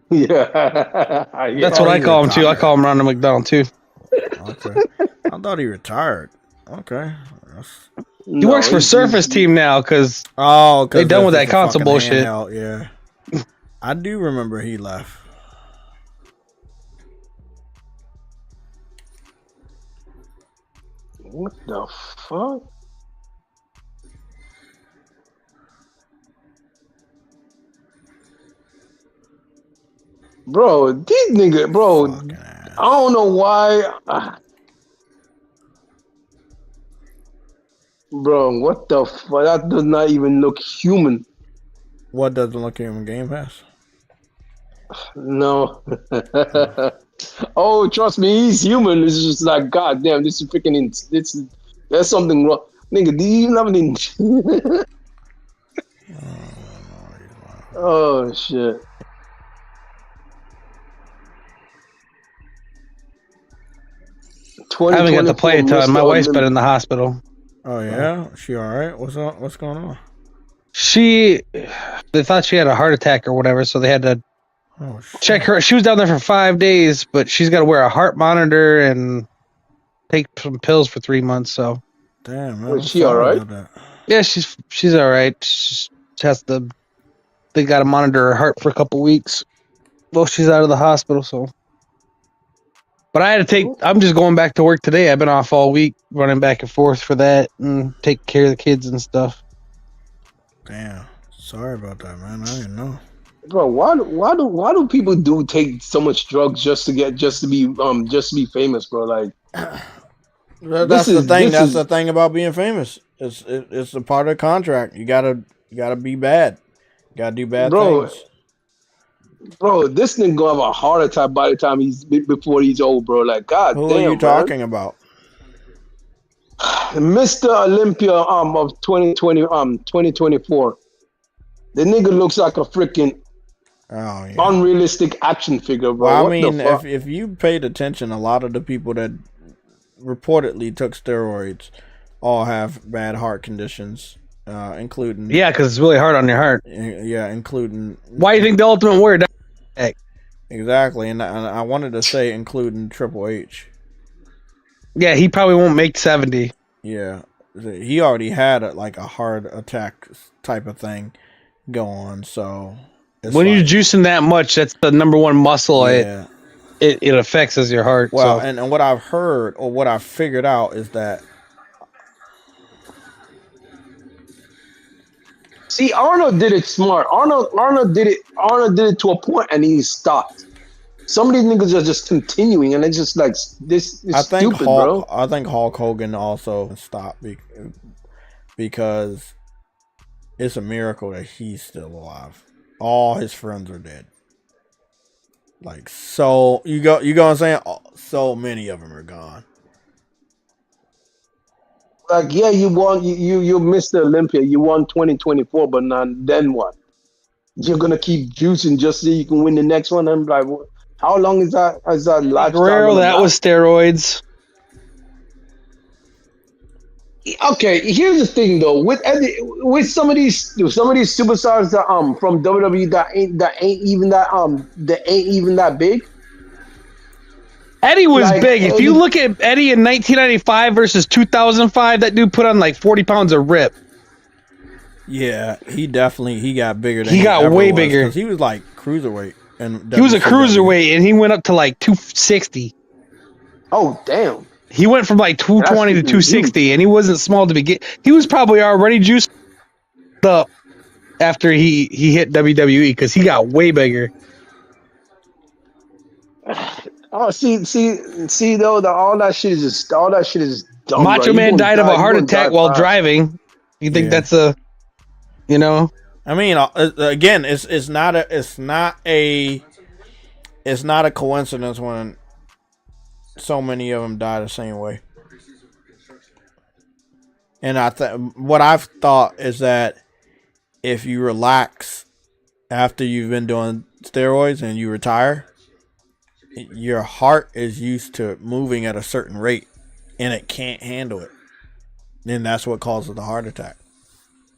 Yeah. That's what I call him too. I call him Ronald McDonald too. Okay. I thought he retired. Okay. He works for Surface Team now because they done with that console bullshit. Handheld, yeah. I do remember he left. What the fuck? Bro, these niggas, bro, I don't know why. Bro, what the fuck? That does not even look human. What doesn't look human? Game Pass? No. Oh, trust me, he's human. It's just like, god damn, this is freaking, there's something wrong. Nigga, do you even have any? Oh, shit. I haven't got to play a ton. My wife's been in the hospital. Oh, yeah? She all right? What's up? What's going on? They thought she had a heart attack or whatever, so they had to check her. She was down there for 5 days, but she's got to wear a heart monitor and take some pills for 3 months. So, damn, man. Is she all right? Yeah, she's all right. They got to monitor her heart for a couple weeks while she's out of the hospital. So, but I had to I'm just going back to work today. I've been off all week, running back and forth for that and take care of the kids and stuff. Damn, sorry about that, man. I didn't know. Bro, why do people take so much drugs just to be famous, bro? Like, that's the thing. That's the thing about being famous. It's a part of the contract. You gotta be bad. You gotta do bad things. Bro, this nigga gonna have a heart attack by the time before he's old, bro. Like, god Who damn, are you man. talking about? Mr. Olympia of 2024. The nigga looks like a freaking Oh yeah. unrealistic action figure, bro. Well, I What mean, the fuck? if you paid attention, a lot of the people that reportedly took steroids all have bad heart conditions, including Yeah, because it's really hard on your heart. yeah, including Why do you think the Ultimate Warrior died? exactly, and I wanted to say including Triple H. Yeah, he probably won't make 70. Yeah, he already had a heart attack type of thing go on. So When you're juicing that much, that's the number one muscle yeah. it affects is your heart. Well, so. and what I've heard or what I've figured out is that See, Arnold did it smart. Arnold did it to a point and he stopped. Some of these niggas are just continuing and it's just like this is stupid, bro. I think Hulk Hogan also stopped because it's a miracle that he's still alive. All his friends are dead. Like so, you go what I'm saying? So many of them are gone. Like, yeah, you won, you missed the Olympia, you won 2024, but then what? You're gonna keep juicing just so you can win the next one. I'm like, how long is that? Is that lifestyle? Guerrero, that was steroids. Okay, here's the thing though. With some of these superstars that from WWE that ain't even that big. Eddie was Like, big. If you look at Eddie in 1995 versus 2005, that dude put on like 40 pounds of rip. Yeah, he got bigger than He got ever way was, bigger. 'cause he was like cruiserweight, and He was a cruiserweight, and he went up to like 260. Oh damn! He went from like 220 to 260, and he wasn't small to begin. He was probably already juiced up after he hit WWE because he got way bigger. Oh, see though, all that shit is dumb. Macho bro. Man died of a heart attack while driving. You think that's a, you know? I mean, again, it's not a coincidence when so many of them die the same way. And what I've thought is that if you relax after you've been doing steroids and you retire, your heart is used to moving at a certain rate and it can't handle it. Then that's what causes the heart attack.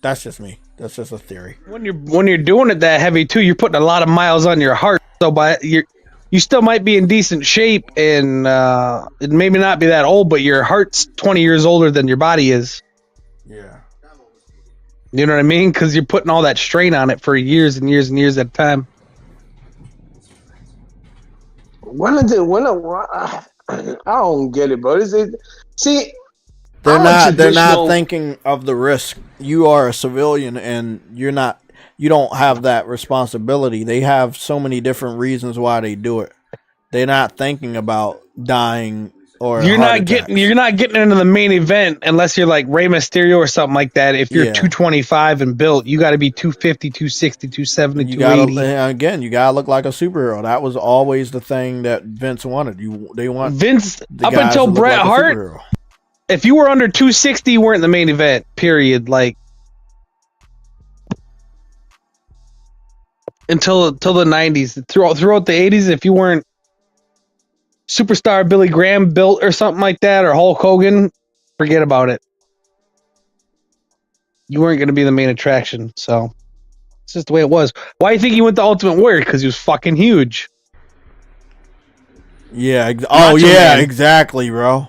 That's just me. That's just a theory. When you're doing it that heavy too, you're putting a lot of miles on your heart. So you still might be in decent shape and it maybe not be that old, but your heart's 20 years older than your body is. Yeah. You know what I mean? Because you're putting all that strain on it for years and years and years at a time. I don't get it, bro. They're not thinking of the risk. You are a civilian and you don't have that responsibility. They have so many different reasons why they do it. They're not thinking about dying or you're not getting into the main event unless you're like Rey Mysterio or something like that. If you're 225 and built, you got to be 250, 260, 270, 280. You gotta look like a superhero. That was always the thing that Vince wanted. They want Vince up until Bret Hart. If you were under 260, you weren't in the main event. Period. Like until the 90s. Throughout the 80s, if you weren't superstar Billy Graham built or something like that, or Hulk Hogan, forget about it. You weren't going to be the main attraction. So it's just the way it was. Why do you think he went to Ultimate Warrior? Because he was fucking huge. Yeah. Exactly, bro.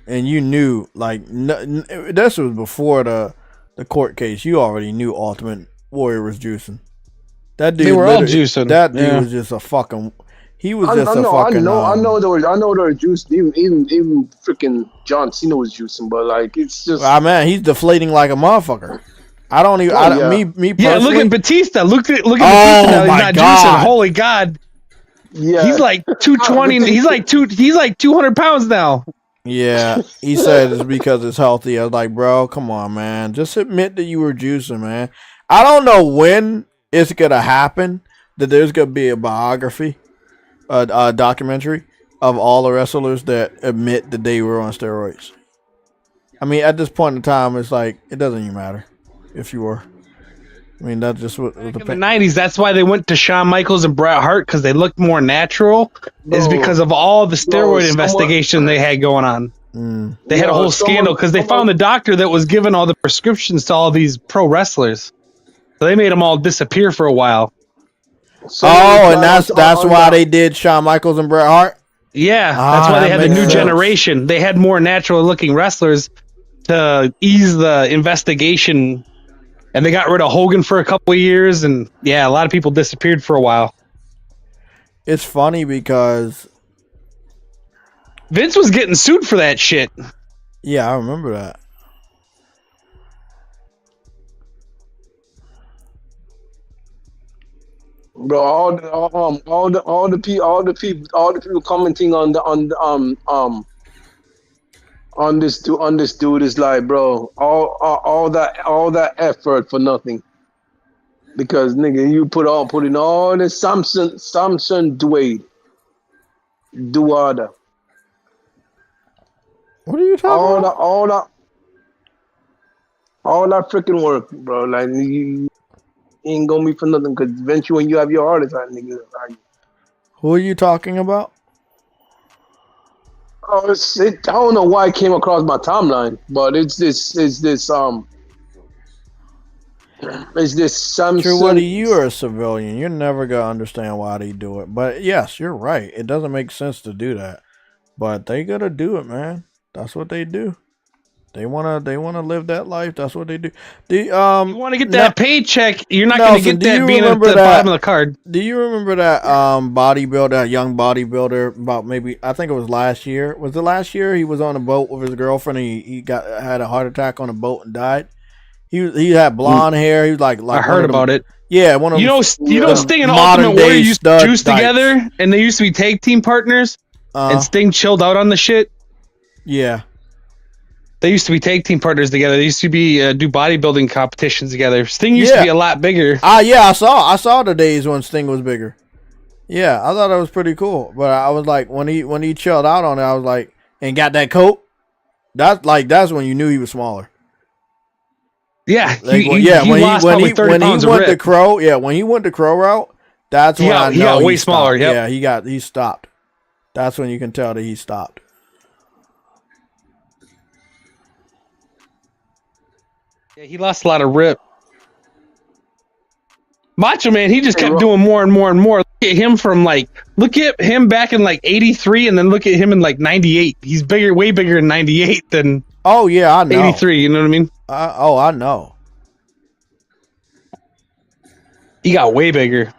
And you knew, like, this was before the court case. You already knew Ultimate Warrior was juicing. That dude, they were all juicing. That dude was just a fucking. He was just a fucking. I know they were juicing. Even freaking John Cena was juicing, but like it's just. Ah, man, he's deflating like a motherfucker. I don't even. Me personally. Yeah, look at Batista. Look at Batista now. He's not juicing. Holy God. Yeah. He's like 220. He's like 200 pounds now. Yeah, he said it's because it's healthy. I was like, bro, come on, man. Just admit that you were juicing, man. I don't know when it's gonna happen, that there's gonna be a biography, a documentary of all the wrestlers that admit that they were on steroids. I mean, at this point in time, it's like it doesn't even matter if you were. I mean, that's just what In the 90s, that's why they went to Shawn Michaels and Bret Hart, because they looked more natural, is because of all the steroid investigation they had going on. They had a whole scandal because they found the doctor that was giving all the prescriptions to all these pro wrestlers. So they made them all disappear for a while. And that's why they did Shawn Michaels and Bret Hart? Yeah, that's why they had the new generation. They had more natural looking wrestlers to ease the investigation. And they got rid of Hogan for a couple of years, and yeah, a lot of people disappeared for a while. It's funny because Vince was getting sued for that shit. Yeah, I remember that. Bro, all the people commenting on this dude is like, bro, all that effort for nothing. Because nigga, you putting all this Samson Dwayne Duada. What are you talking about? All that freaking work, bro. Like you ain't gonna be for nothing. Because eventually, when you have your heart attack, nigga, like, who are you talking about? Oh, I don't know why it came across my timeline, but it's this Samson. True, Woody, you are a civilian. You're never gonna understand why they do it. But yes, you're right. It doesn't make sense to do that, but they gotta do it, man. That's what they do. They wanna live that life. That's what they do. You want to get that paycheck? You're not gonna get that being at the bottom of the card. Do you remember that bodybuilder, that young bodybuilder? About maybe I think it was last year. Was it last year? He was on a boat with his girlfriend. And he had a heart attack on a boat and died. He had blonde hair. He was like I heard about it. Yeah, one of them. You know, Sting and Ultimate Warrior used to juice together, and they used to be tag team partners. And Sting chilled out on the shit. Yeah. They used to be tag team partners together. They used to be do bodybuilding competitions together. Sting used to be a lot bigger. Yeah, I saw the days when Sting was bigger. Yeah, I thought that was pretty cool. But I was like, when he chilled out on it, I was like, and got that coat. That's when you knew he was smaller. Yeah, like, when he went the Crow. Yeah, when he went the Crow route, that's when I know he got way smaller. Yep. Yeah, he stopped. That's when you can tell that he stopped. Yeah, he lost a lot of rip. Macho Man, he just kept doing more and more and more. Look at him back in like 83, and then look at him in like 98. He's bigger, way bigger in 98 than. Oh yeah, I know. 83. You know what I mean? I know. He got way bigger.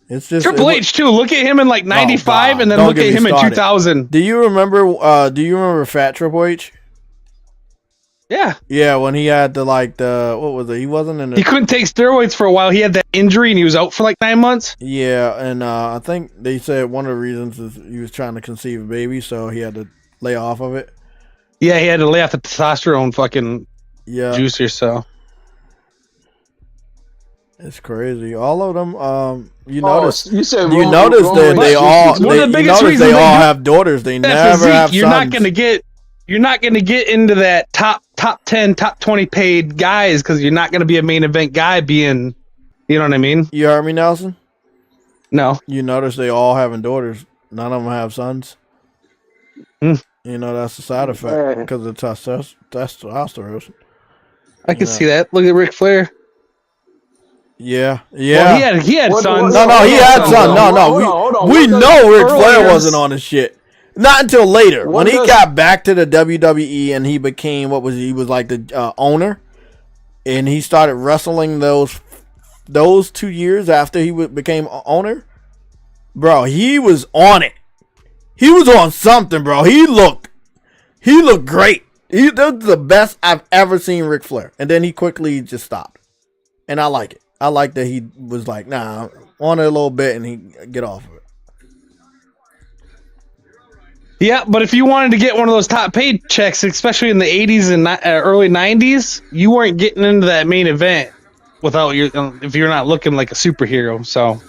It's just Triple H too. Look at him in like 95, and then look at him in 2000. Do you remember Fat Triple H? Yeah. Yeah, when he had what was it? He wasn't in. He couldn't take steroids for a while. He had that injury, and he was out for like 9 months. Yeah, and I think they said one of the reasons is he was trying to conceive a baby, so he had to lay off of it. Yeah, he had to lay off the testosterone fucking juice or so. It's crazy. All of them. You notice that they all have daughters. They never have sons. You're not gonna get into that top 10, top 20 paid guys because you're not gonna be a main event guy being. You know what I mean? You heard me, Nelson? No. You notice they all having daughters. None of them have sons. You know, that's a side effect because of testosterone. I can see that. Look at Ric Flair. Yeah. Well, he had sons. No, he had sons. No. We know Ric Flair wasn't on his shit. Not until later. When he got back to the WWE and he became he was like the owner, and he started wrestling those 2 years after he became owner. Bro, he was on it. He was on something, bro. He looked great. That was the best I've ever seen Ric Flair. And then he quickly just stopped. And I like it. I like that he was like, nah, on it a little bit and he get off of it. Yeah, but if you wanted to get one of those top paid checks, especially in the 80s and early 90s, you weren't getting into that main event. without your if you're not looking like a superhero. So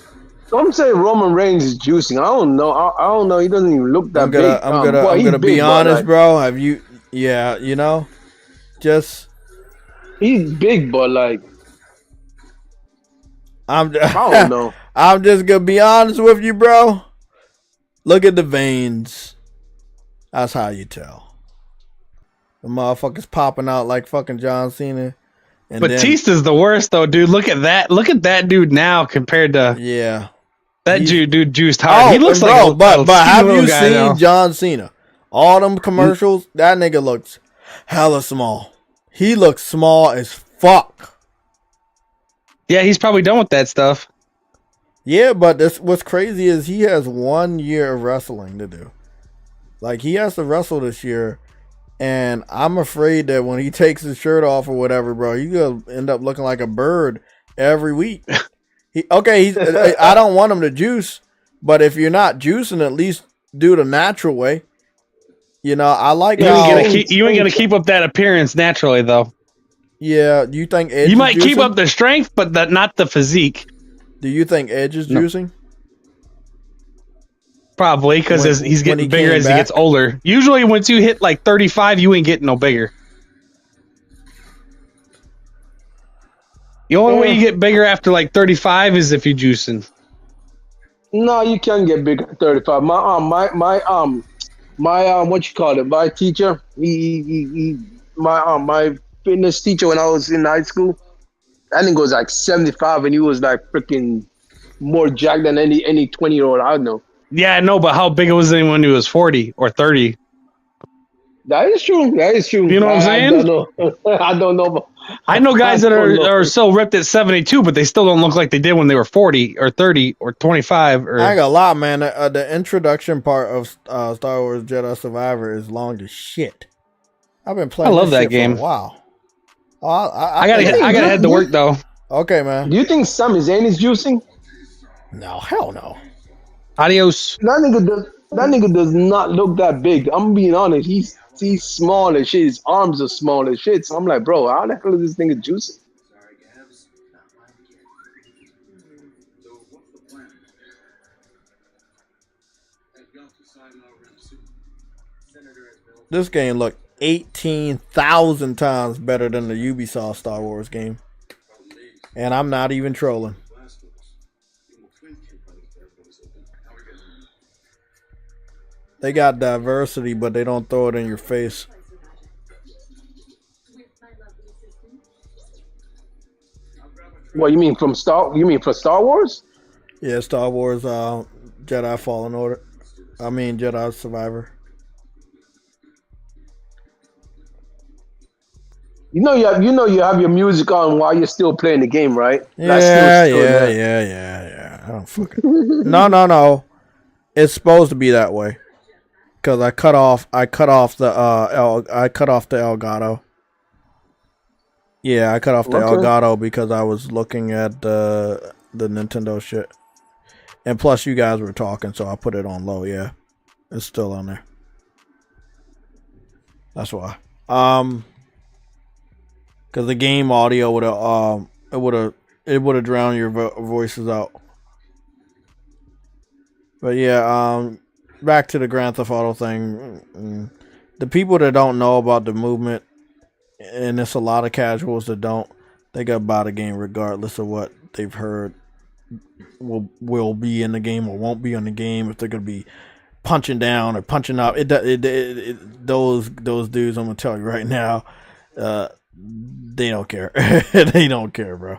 I'm saying Roman Reigns is juicing. I don't know. I don't know. He doesn't even look that big. Well, I'm he's gonna be big, but honest, like bro. Have you? Yeah, you know, just he's big, but like I'm. I don't know. I'm just gonna be honest with you, bro. Look at the veins. That's how you tell. The motherfuckers popping out like fucking John Cena. And Batista's the worst though, dude. Look at that. Look at that dude now compared to yeah, that dude juiced hard. He looks bro, like a but skinny have little you guy seen now. John Cena? All them commercials, that nigga looks hella small. He looks small as fuck. Yeah, he's probably done with that stuff. Yeah, but what's crazy is he has 1 year of wrestling to do. Like, he has to wrestle this year, and I'm afraid that when he takes his shirt off or whatever, bro, he's gonna end up looking like a bird every week. I don't want him to juice, but if you're not juicing, at least do the natural way. You know, I like You how. ain't gonna keep up that appearance naturally though. Yeah, do you think Edge You is might juicing? keep up the strength, but not the physique. Do you think Edge is juicing? Probably because he's when getting he bigger came as he back? gets older. Usually, once you hit like 35, you ain't getting no bigger. The only way you get bigger after like 35 is if you're juicing. No, you can't get big at 35. My what you call it? My teacher, my fitness teacher when I was in high school, I think it was like 75, and he was like freaking more jacked than any 20-year-old I know. Yeah, I know, but how big was he when he was 40 or 30? That is true. That is true. You know what I'm saying? I don't know. I don't know. I know guys that are so ripped at 72, but they still don't look like they did when they were 40 or 30 or 25. Or I ain't gonna lie, man. The introduction part of Star Wars Jedi Survivor is long as shit. I've been playing. I love this that shit game. For a while. Oh, I gotta head to work though. Okay, man. Do you think Sami Zayn is juicing? No, hell no. Adios. That nigga does not look that big. I'm being honest. He's small as shit. His arms are small as shit. So I'm like, bro, how the hell is this nigga juicing? Sorry, Gabs. Not mine again. So what's the plan? I've got to sign over in soon. Senator has built. This game looked 18,000 times better than the Ubisoft Star Wars game, and I'm not even trolling. They got diversity, but they don't throw it in your face. What you mean from Star? You mean for Star Wars? Yeah, Star Wars, Jedi Fallen Order. I mean Jedi Survivor. You know you have your music on while you're still playing the game, right? Yeah. I don't fucking. No. It's supposed to be that way. Cause I cut off the Elgato. Yeah, I cut off the Elgato because I was looking at the Nintendo shit. And plus you guys were talking, so I put it on low, yeah. It's still on there. That's why. Cause the game audio would have drowned your voices out. But yeah, back to the Grand Theft Auto thing. The people that don't know about the movement, and it's a lot of casuals that don't, they got buy the game regardless of what they've heard will be in the game or won't be in the game. If they're gonna be punching down or punching up, those dudes, I'm gonna tell you right now, they don't care. They don't care, bro.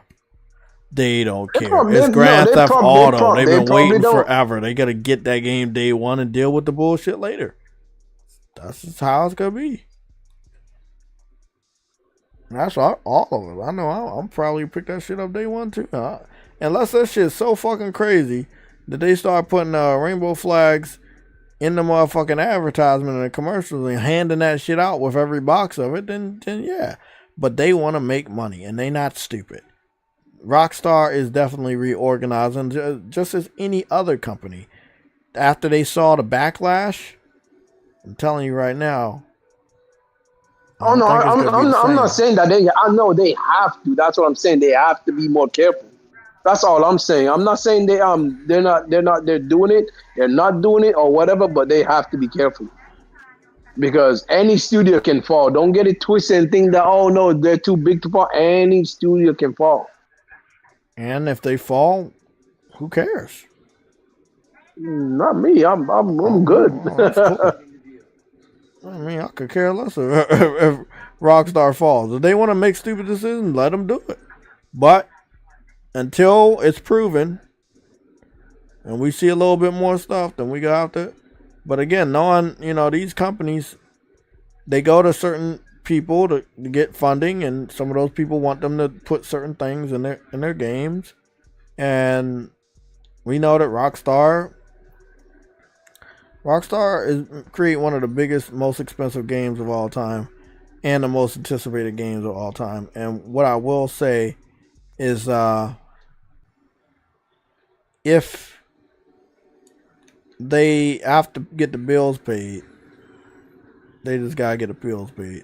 They don't care. It's Grand Theft Auto. They've been waiting forever. They gotta get that game day one and deal with the bullshit later. That's just how it's gonna be. That's all of it. I know I'm probably pick that shit up day one too. Unless that shit's so fucking crazy that they start putting rainbow flags in the motherfucking advertisement and the commercials and handing that shit out with every box of it, then yeah. But they want to make money and they not stupid. Rockstar is definitely reorganizing just as any other company. After they saw the backlash, I'm telling you right now, I Oh don't no, think it's gonna be the I'm not same. saying that they. I know they have to. That's what I'm saying. They have to be more careful. That's all I'm saying. I'm not saying they're doing it. They're not doing it or whatever. But they have to be careful because any studio can fall. Don't get it twisted and think that oh no they're too big to fall. Any studio can fall. And if they fall, who cares? Not me. I'm good. Oh, that's cool. I mean, I could care less if Rockstar falls. If they want to make stupid decisions, let them do it. But until it's proven, and we see a little bit more stuff, then we go out there. But again, knowing these companies, they go to certain people to get funding, and some of those people want them to put certain things in their games, and we know that Rockstar is create one of the biggest, most expensive games of all time, and the most anticipated games of all time. And what I will say is, if they have to get the bills paid, they just gotta get the bills paid.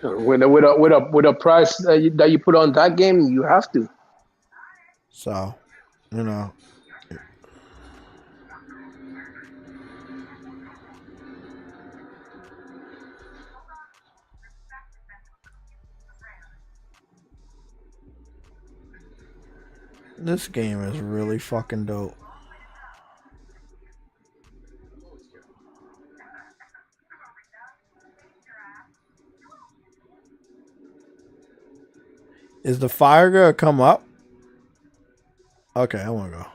With a price that you put on that game, you have to. So, you know, this game is really fucking dope. Is the fire gonna come up? Okay, I wanna go.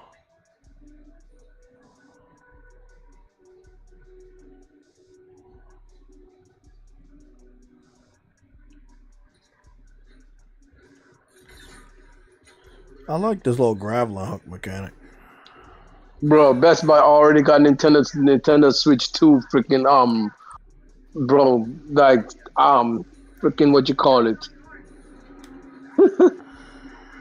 I like this little grappling hook mechanic. Bro, Best Buy already got Nintendo Switch 2 freaking bro, like freaking what you call it.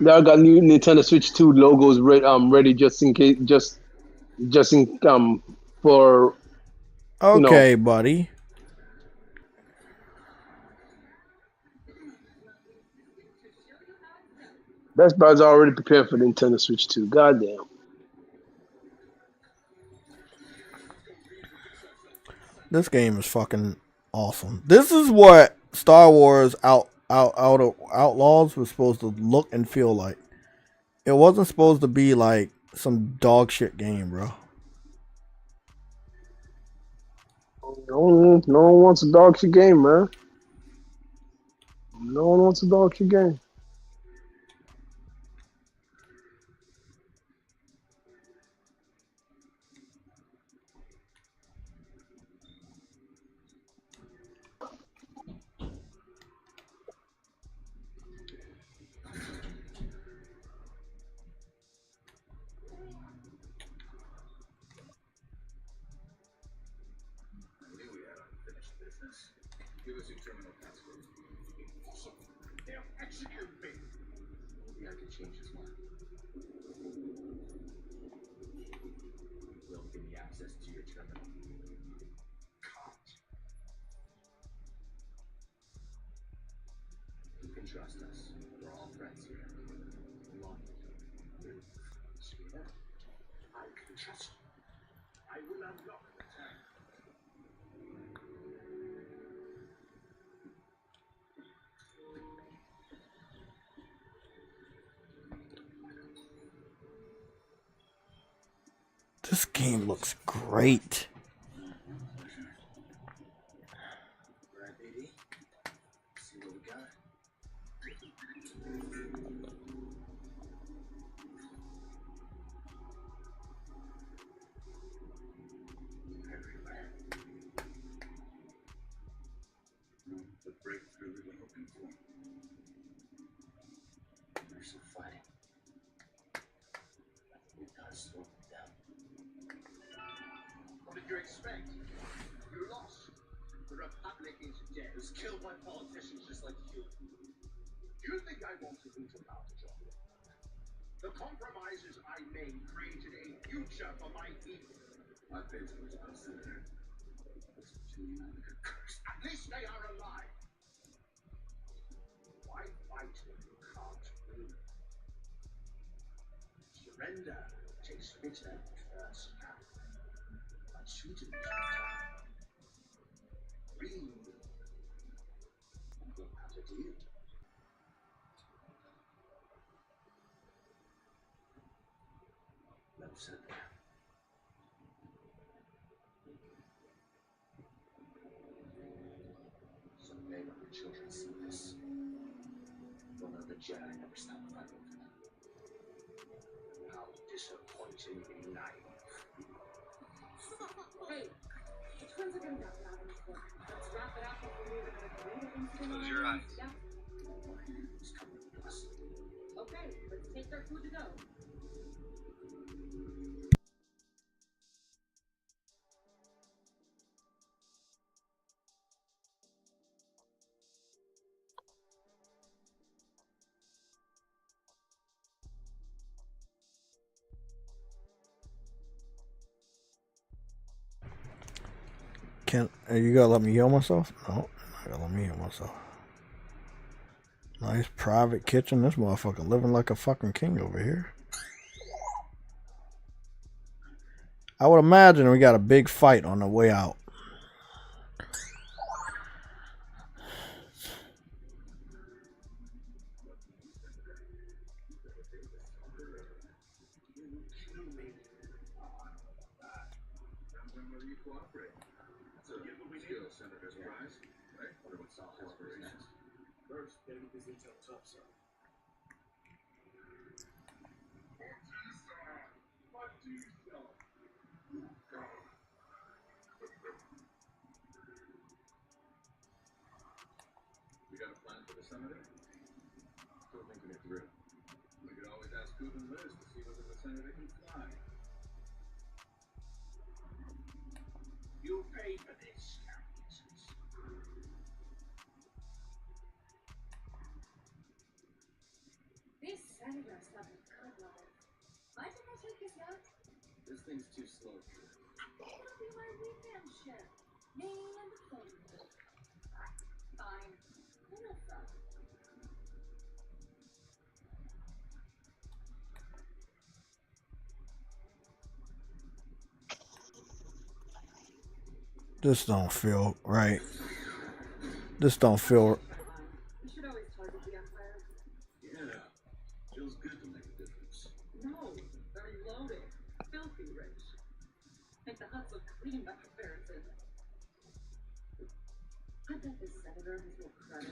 They all got new Nintendo Switch 2 logos ready just in case just in for you know Okay, buddy. Best Buy's already prepared for Nintendo Switch 2. Goddamn. This game is fucking awesome. This is what Star Wars Outlaws was supposed to look and feel like. It wasn't supposed to be like some dog shit game, bro. No one wants a dog shit game, man. No one wants a dog shit game. Maybe I can change his mind. Will give me access to your terminal. Can't. You can trust us. We're all friends here. Loyal. Sweetheart, I can trust you. I will unlock the terminal. This game looks great. Right, baby? See what we got? Everywhere. The breakthrough we were hoping for. We're still fighting. We gotta slow them down. What did you expect? You lost. The Republic is dead. It was killed by politicians just like you. You think I want to lose about the job? The compromises I made created a future for my people. I bet you was gonna sit there. At least they are alive. Why fight when you can't win? Surrender takes bitter at first, but sweeter in time. Breathe and we'll cut a deal. Well said there. Someday when the children see this, they'll know that Jedi never stopped fighting for them. How disappointingly naive. Hey, the twins are getting up loud and clear. Let's wrap it up before we have another great incident. Close your eyes. Yeah. It's coming to us. Okay, let's take their food to go. You gotta let me heal myself? No, I gotta let me heal myself. Nice private kitchen. This motherfucker living like a fucking king over here. I would imagine we got a big fight on the way out. You got a plan for the senator? Still thinking it through. We could always ask Coop and Liz to see whether the senator can fly. You pay for this, Captain. This senator stuff is good, love. Why didn't I take this out? This thing's too slow. It'll be my weekend ship. Me and the phone. Fine. No problem. This don't feel right. This don't feel. You should always target the Empire. Yeah. Feels good to make a difference. No, they're loaded. Filthy rich. Make the huts look clean by comparison. I bet this senator has more credit.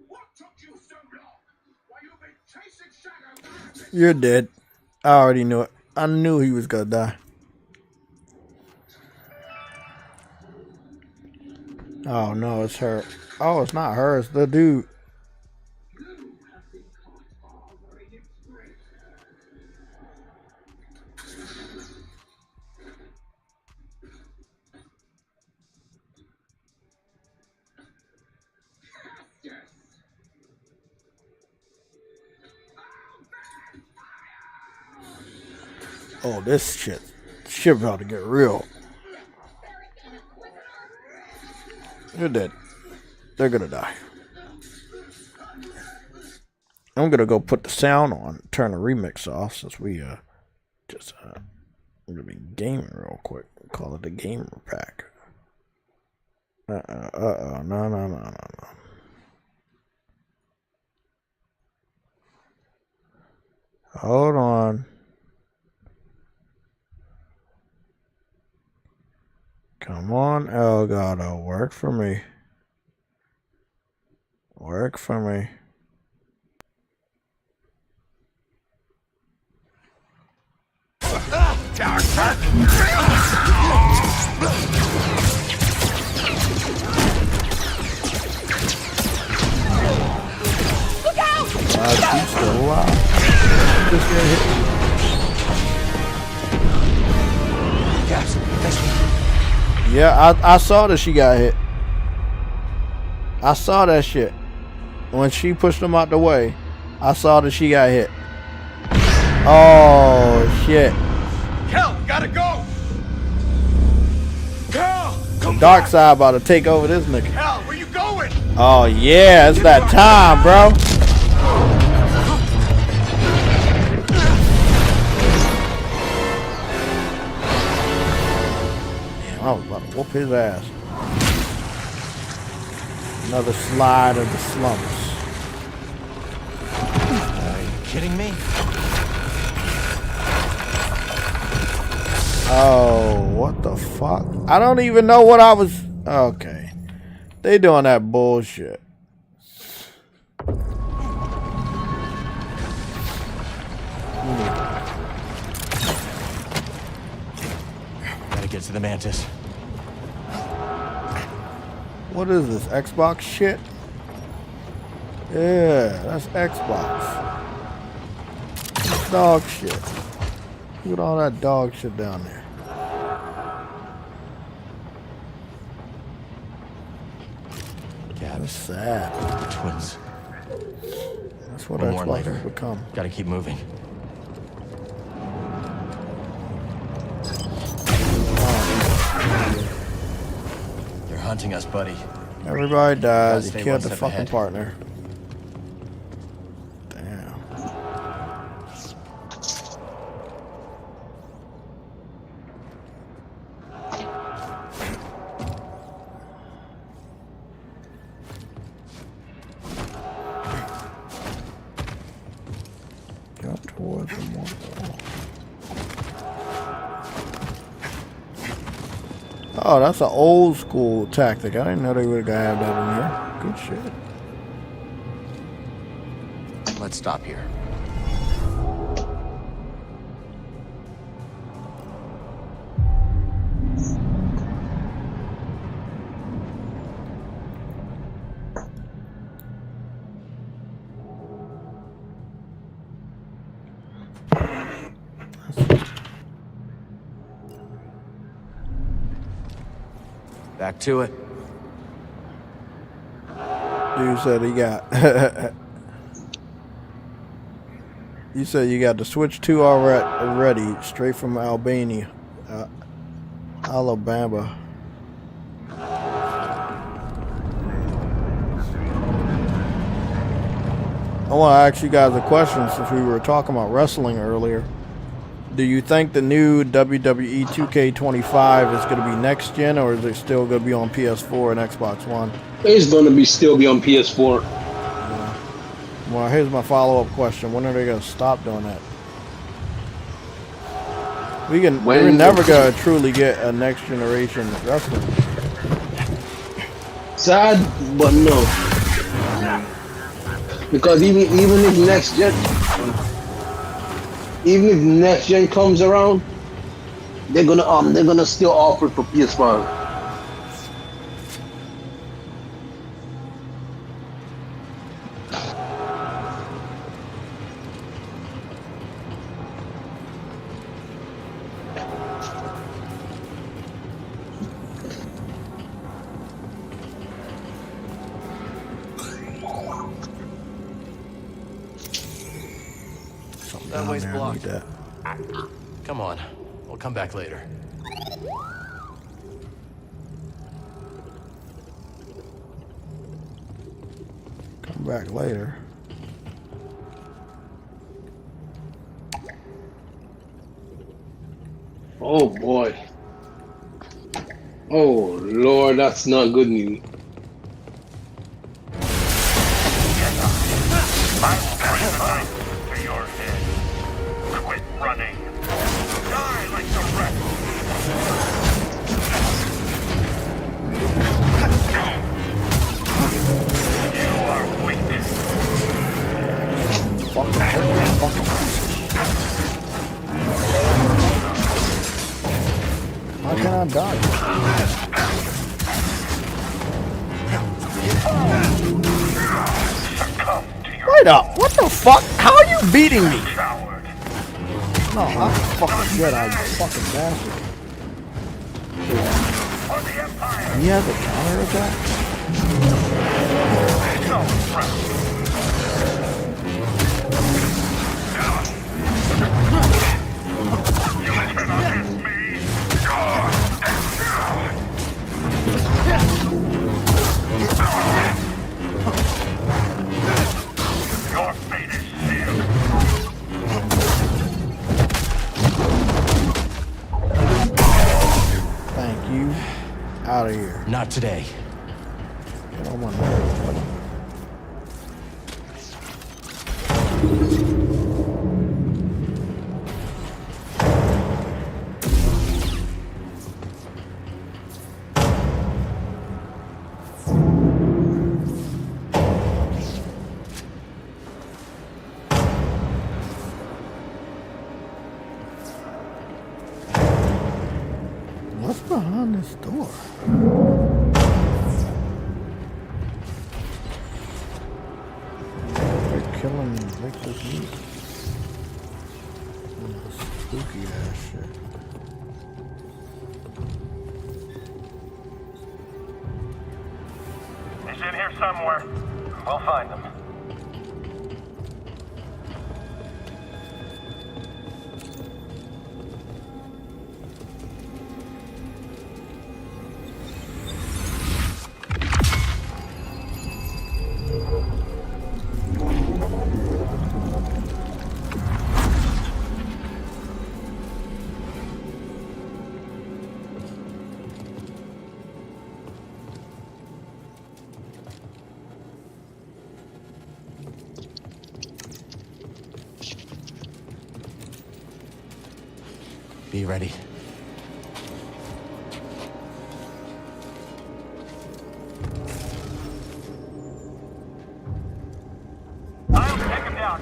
What took you so long? Why you've been chasing shadows? You're dead. I already knew it. I knew he was gonna die. Oh no, it's her. Oh, it's not her. It's the dude. Oh, this shit about to get real. You're dead. They're gonna die. I'm gonna go put the sound on, turn the remix off since we I'm gonna be gaming real quick. Call it the gamer pack. No. Hold on. Come on, Elgato, work for me. Work for me. Look out! She's still alive. Just get hit. Yes, that's me. Yeah, I saw that she got hit. I saw that shit. When she pushed him out the way, I saw that she got hit. Oh, shit. Cal, gotta go! Cal! Come Dark back! side about to take over this nigga. Cal, where you going? Oh, yeah, it's that time, bro. Damn, I was about to whoop his ass. Another slide of the slumps. Are you kidding me? Oh, what the fuck? I don't even know what I was... Okay. They doing that bullshit. Gotta get to the Mantis. What is this? Xbox shit? Yeah, that's Xbox. Dog shit. Look at all that dog shit down there. Yeah, That's sad. twins. That's what One more Xbox later. has become. Gotta keep moving. They're hunting us, buddy. Everybody dies. You Stay killed one the step fucking ahead. partner. Damn. Jump towards the wall. Oh, that's an old school tactic. I didn't know they would have that in here. Good shit. Let's stop here. Back to it. Dude said he got. You said you got the Switch 2 already, straight from Albania, Alabama. I want to ask you guys a question since we were talking about wrestling earlier. Do you think the new WWE 2K25 is going to be next gen, or is it still going to be on PS4 and Xbox One? It's gonna still be on PS4. Well, here's my follow-up question. When are they going to stop doing that? We're never going to truly get a next generation wrestling. Sad, but no. Because even if next gen comes around, they're gonna still offer it for PS5. That way's blocked. That. Come on. We'll come back later. Come back later. Oh boy. Oh Lord, that's not good news. To your head. Quit running. Die like the rest. You are weak. How can I die? Wait up! What the fuck? How are you beating me? Coward. No, I'm fucking Jedi, you fucking bastard. For the Empire! He has a counterattack? No threat! You cannot miss me! Your fate is sealed! Thank you. Out of here. Not today. Get on my nerves, buddy. What's behind this door? They're killing Victor's meat. Spooky ass shit. He's in here somewhere. We'll find him. Be ready. I'll take him down.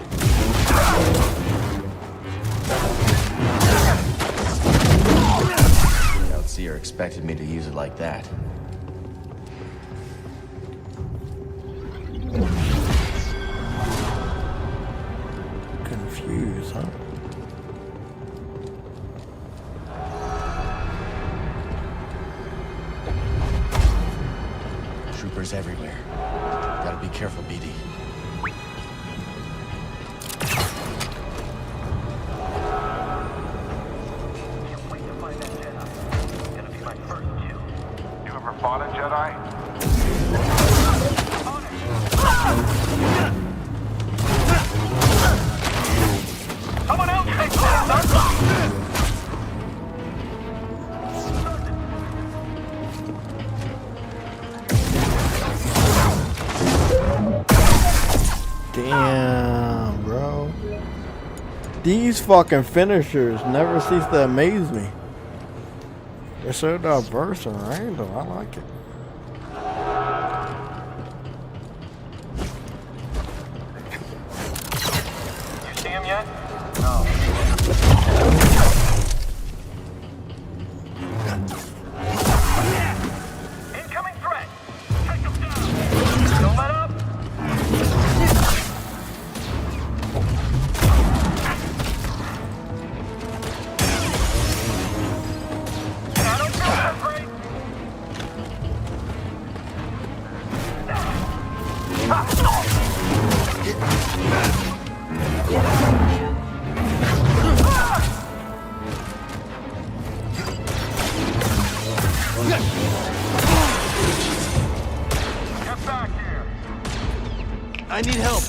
Outseer expected me to use it like that. Confused, huh? Troopers everywhere. Gotta be careful, BD. Can't wait to find that Jedi. It's gonna be my first kill. You ever fought a Jedi? Someone else take this! Damn, bro. These fucking finishers never cease to amaze me. They're so diverse and random. I like it. You see him yet? No. Incoming threat! Take him down! Don't let up! I don't feel so great! Get back here! I need help.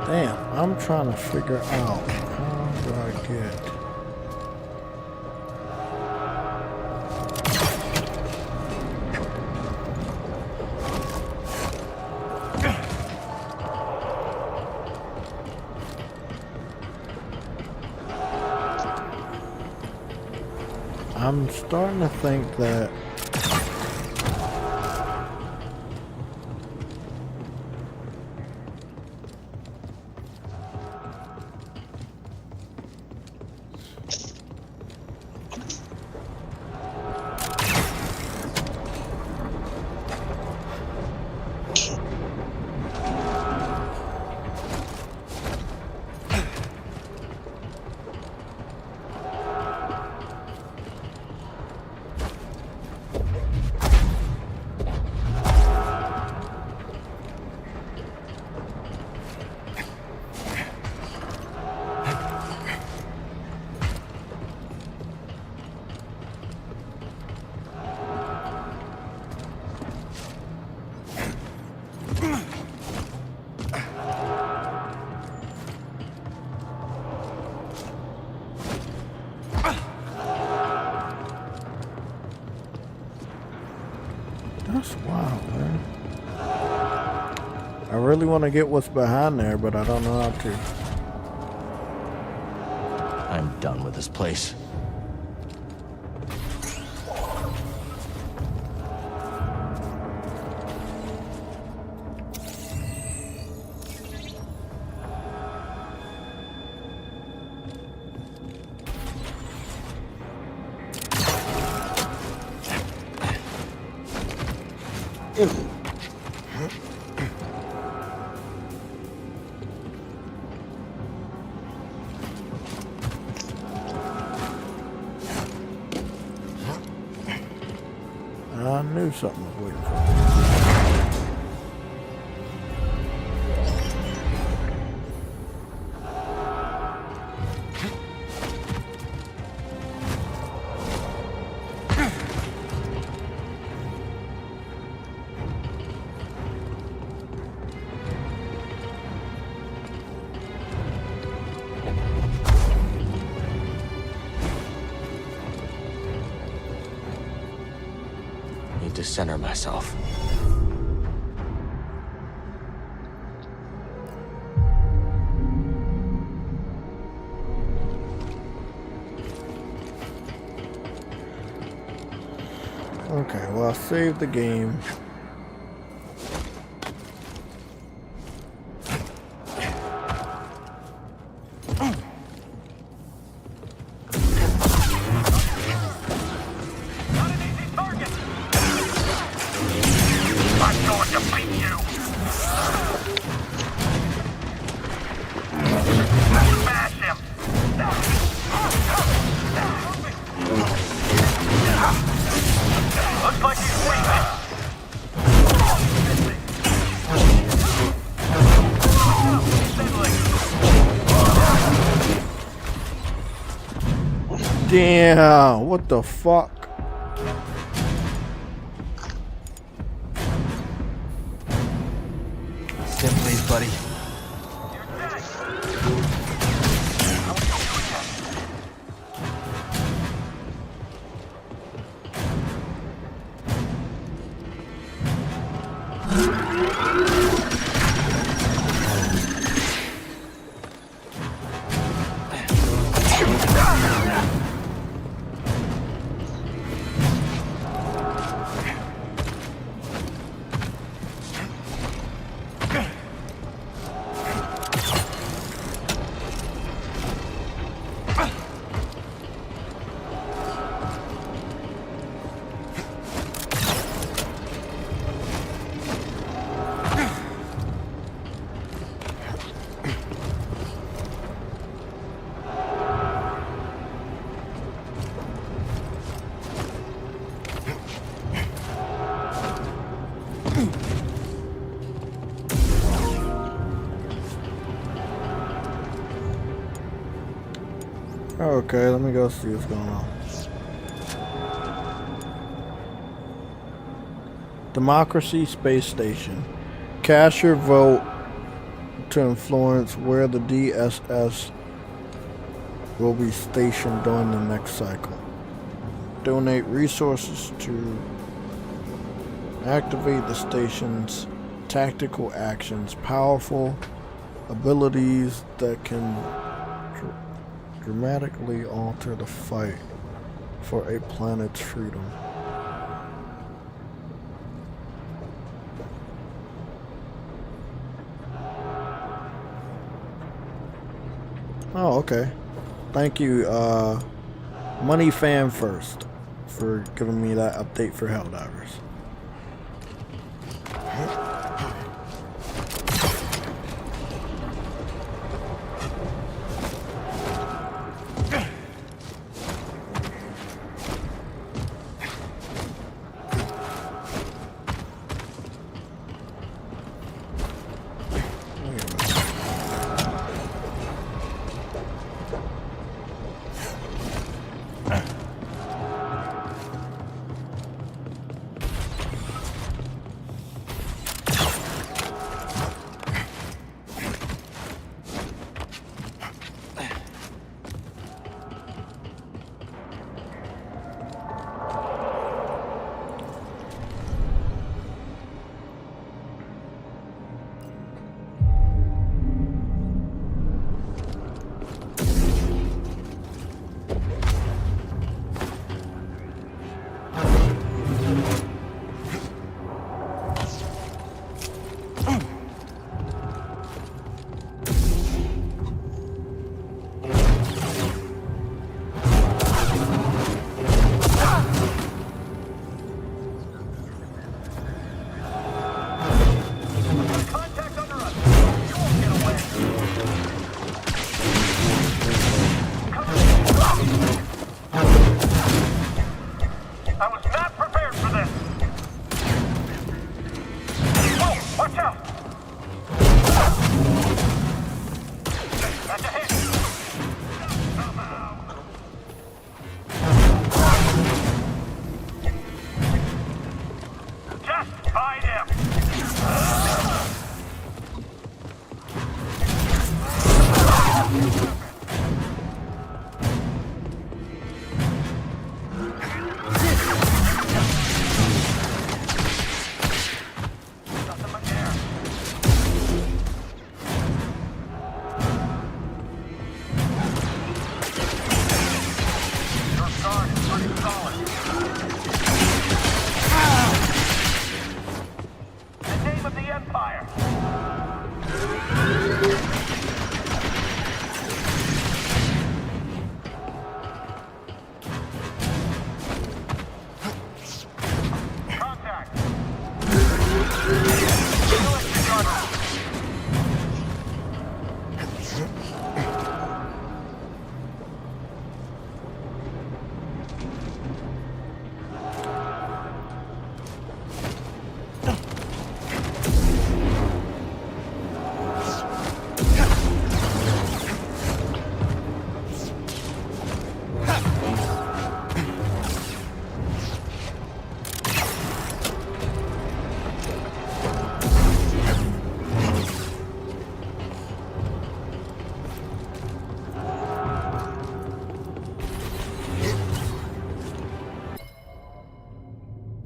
Damn, I'm trying to figure out how do I get. I'm starting to think that that's wild, man. I really want to get what's behind there, but I don't know how to. I'm done with this place. I knew something was waiting for me. Need to center myself. Okay, well, I saved the game. Damn, what the fuck? Sit, please, buddy. Okay, let me go see what's going on. Democracy Space Station. Cast your vote to to influence where the DSS will be stationed during the next cycle. Donate resources to activate the station's tactical actions, powerful abilities that can dramatically alter the fight for a planet's freedom. Oh, okay. Thank you, Money Fan First, for giving me that update for Helldivers.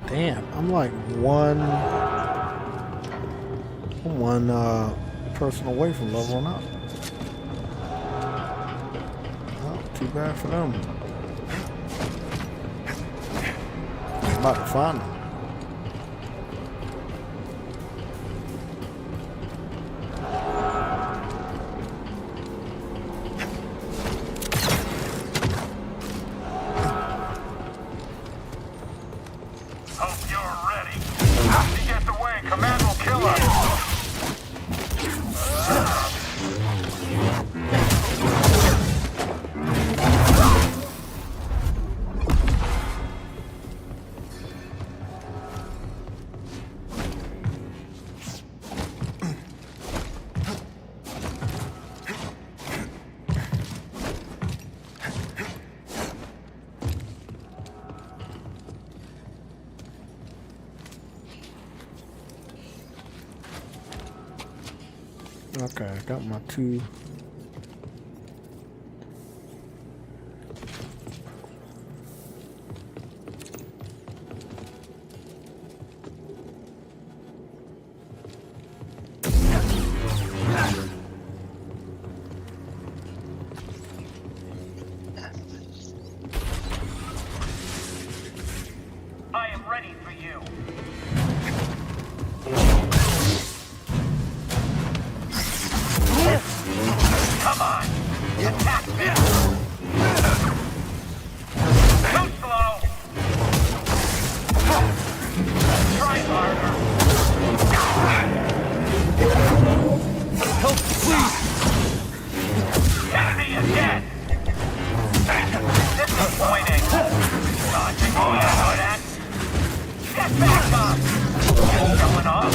Damn, I'm like one person away from leveling up. Well, too bad for them. I'm about to find them. Okay, I got my 2. I am ready for you. Come on! Attack me! Too slow! Try harder! Help, please! Hit me again! Disappointing! Dodging all you're good at! Get back up! Going off!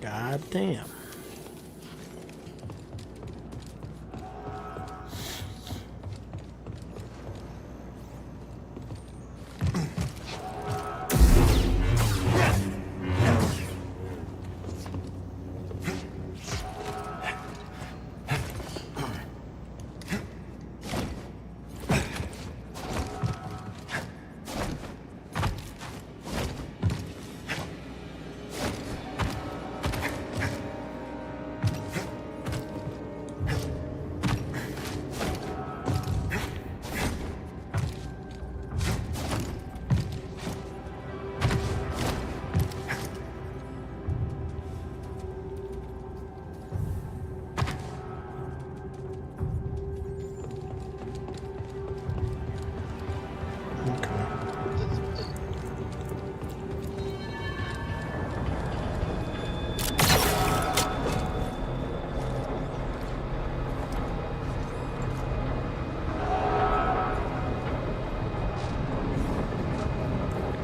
God damn.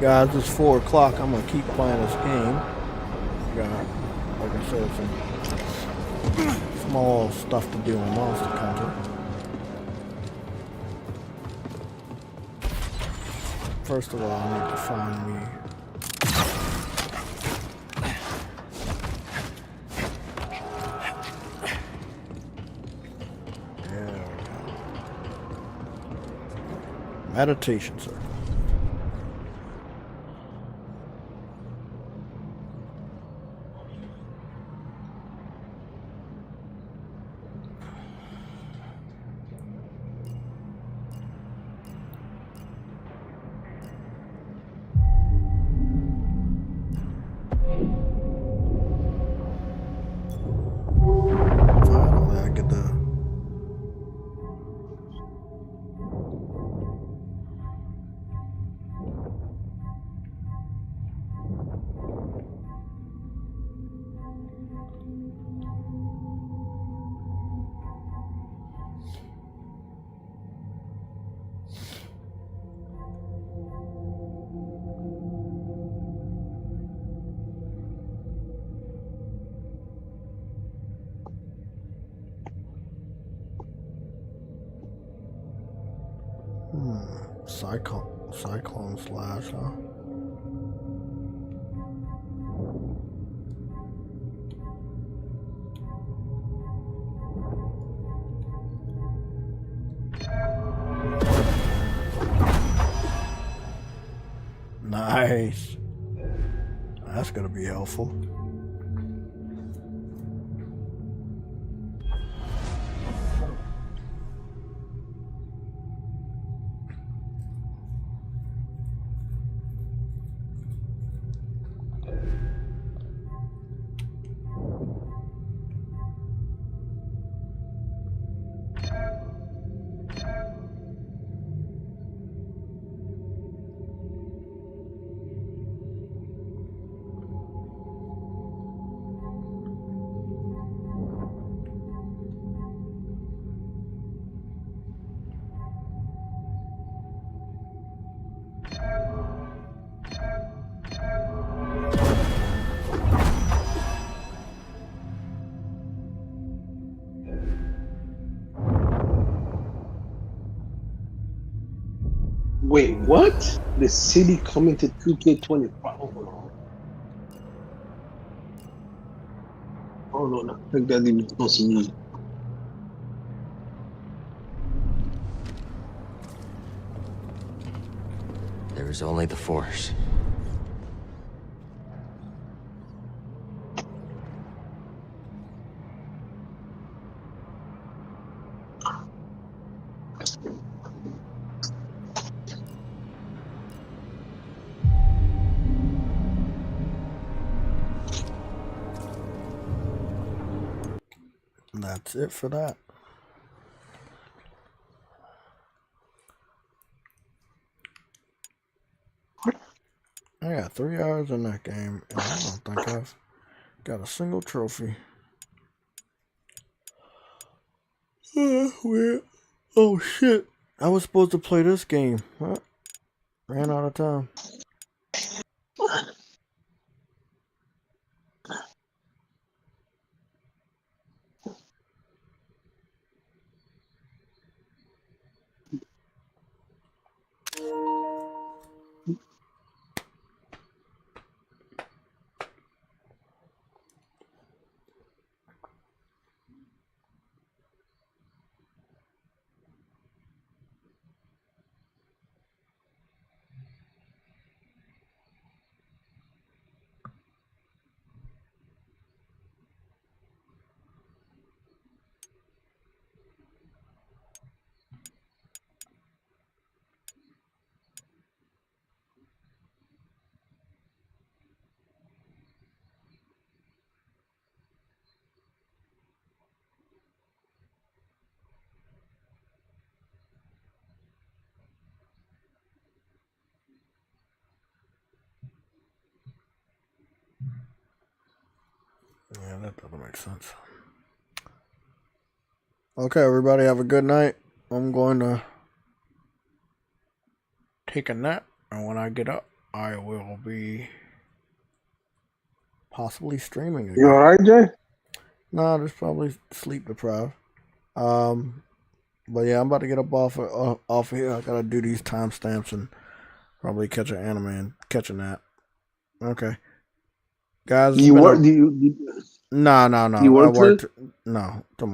Guys, it's 4 o'clock. I'm gonna keep playing this game. Got, like I said, some small stuff to do on Monster Hunter. First of all, I need to find me. There we go. Meditation circle. Cyclone Slash, huh? Nice. That's gonna be helpful. Wait, what? The city coming to 2K25. Hold on. I think that even supposed to use. There is only the Force. That's it for that. I got 3 hours in that game, and I don't think I've got a single trophy. Weird. Oh shit! I was supposed to play this game. Huh? Ran out of time. Yeah, that doesn't make sense. Okay, everybody, have a good night. I'm going to take a nap, and when I get up, I will be possibly streaming again. You alright, Jay? Nah, just probably sleep deprived. But yeah, I'm about to get up off of here. I gotta do these timestamps and probably catch an anime and catch a nap. Okay, guys. You work? No. You I work today? worked. No, tomorrow.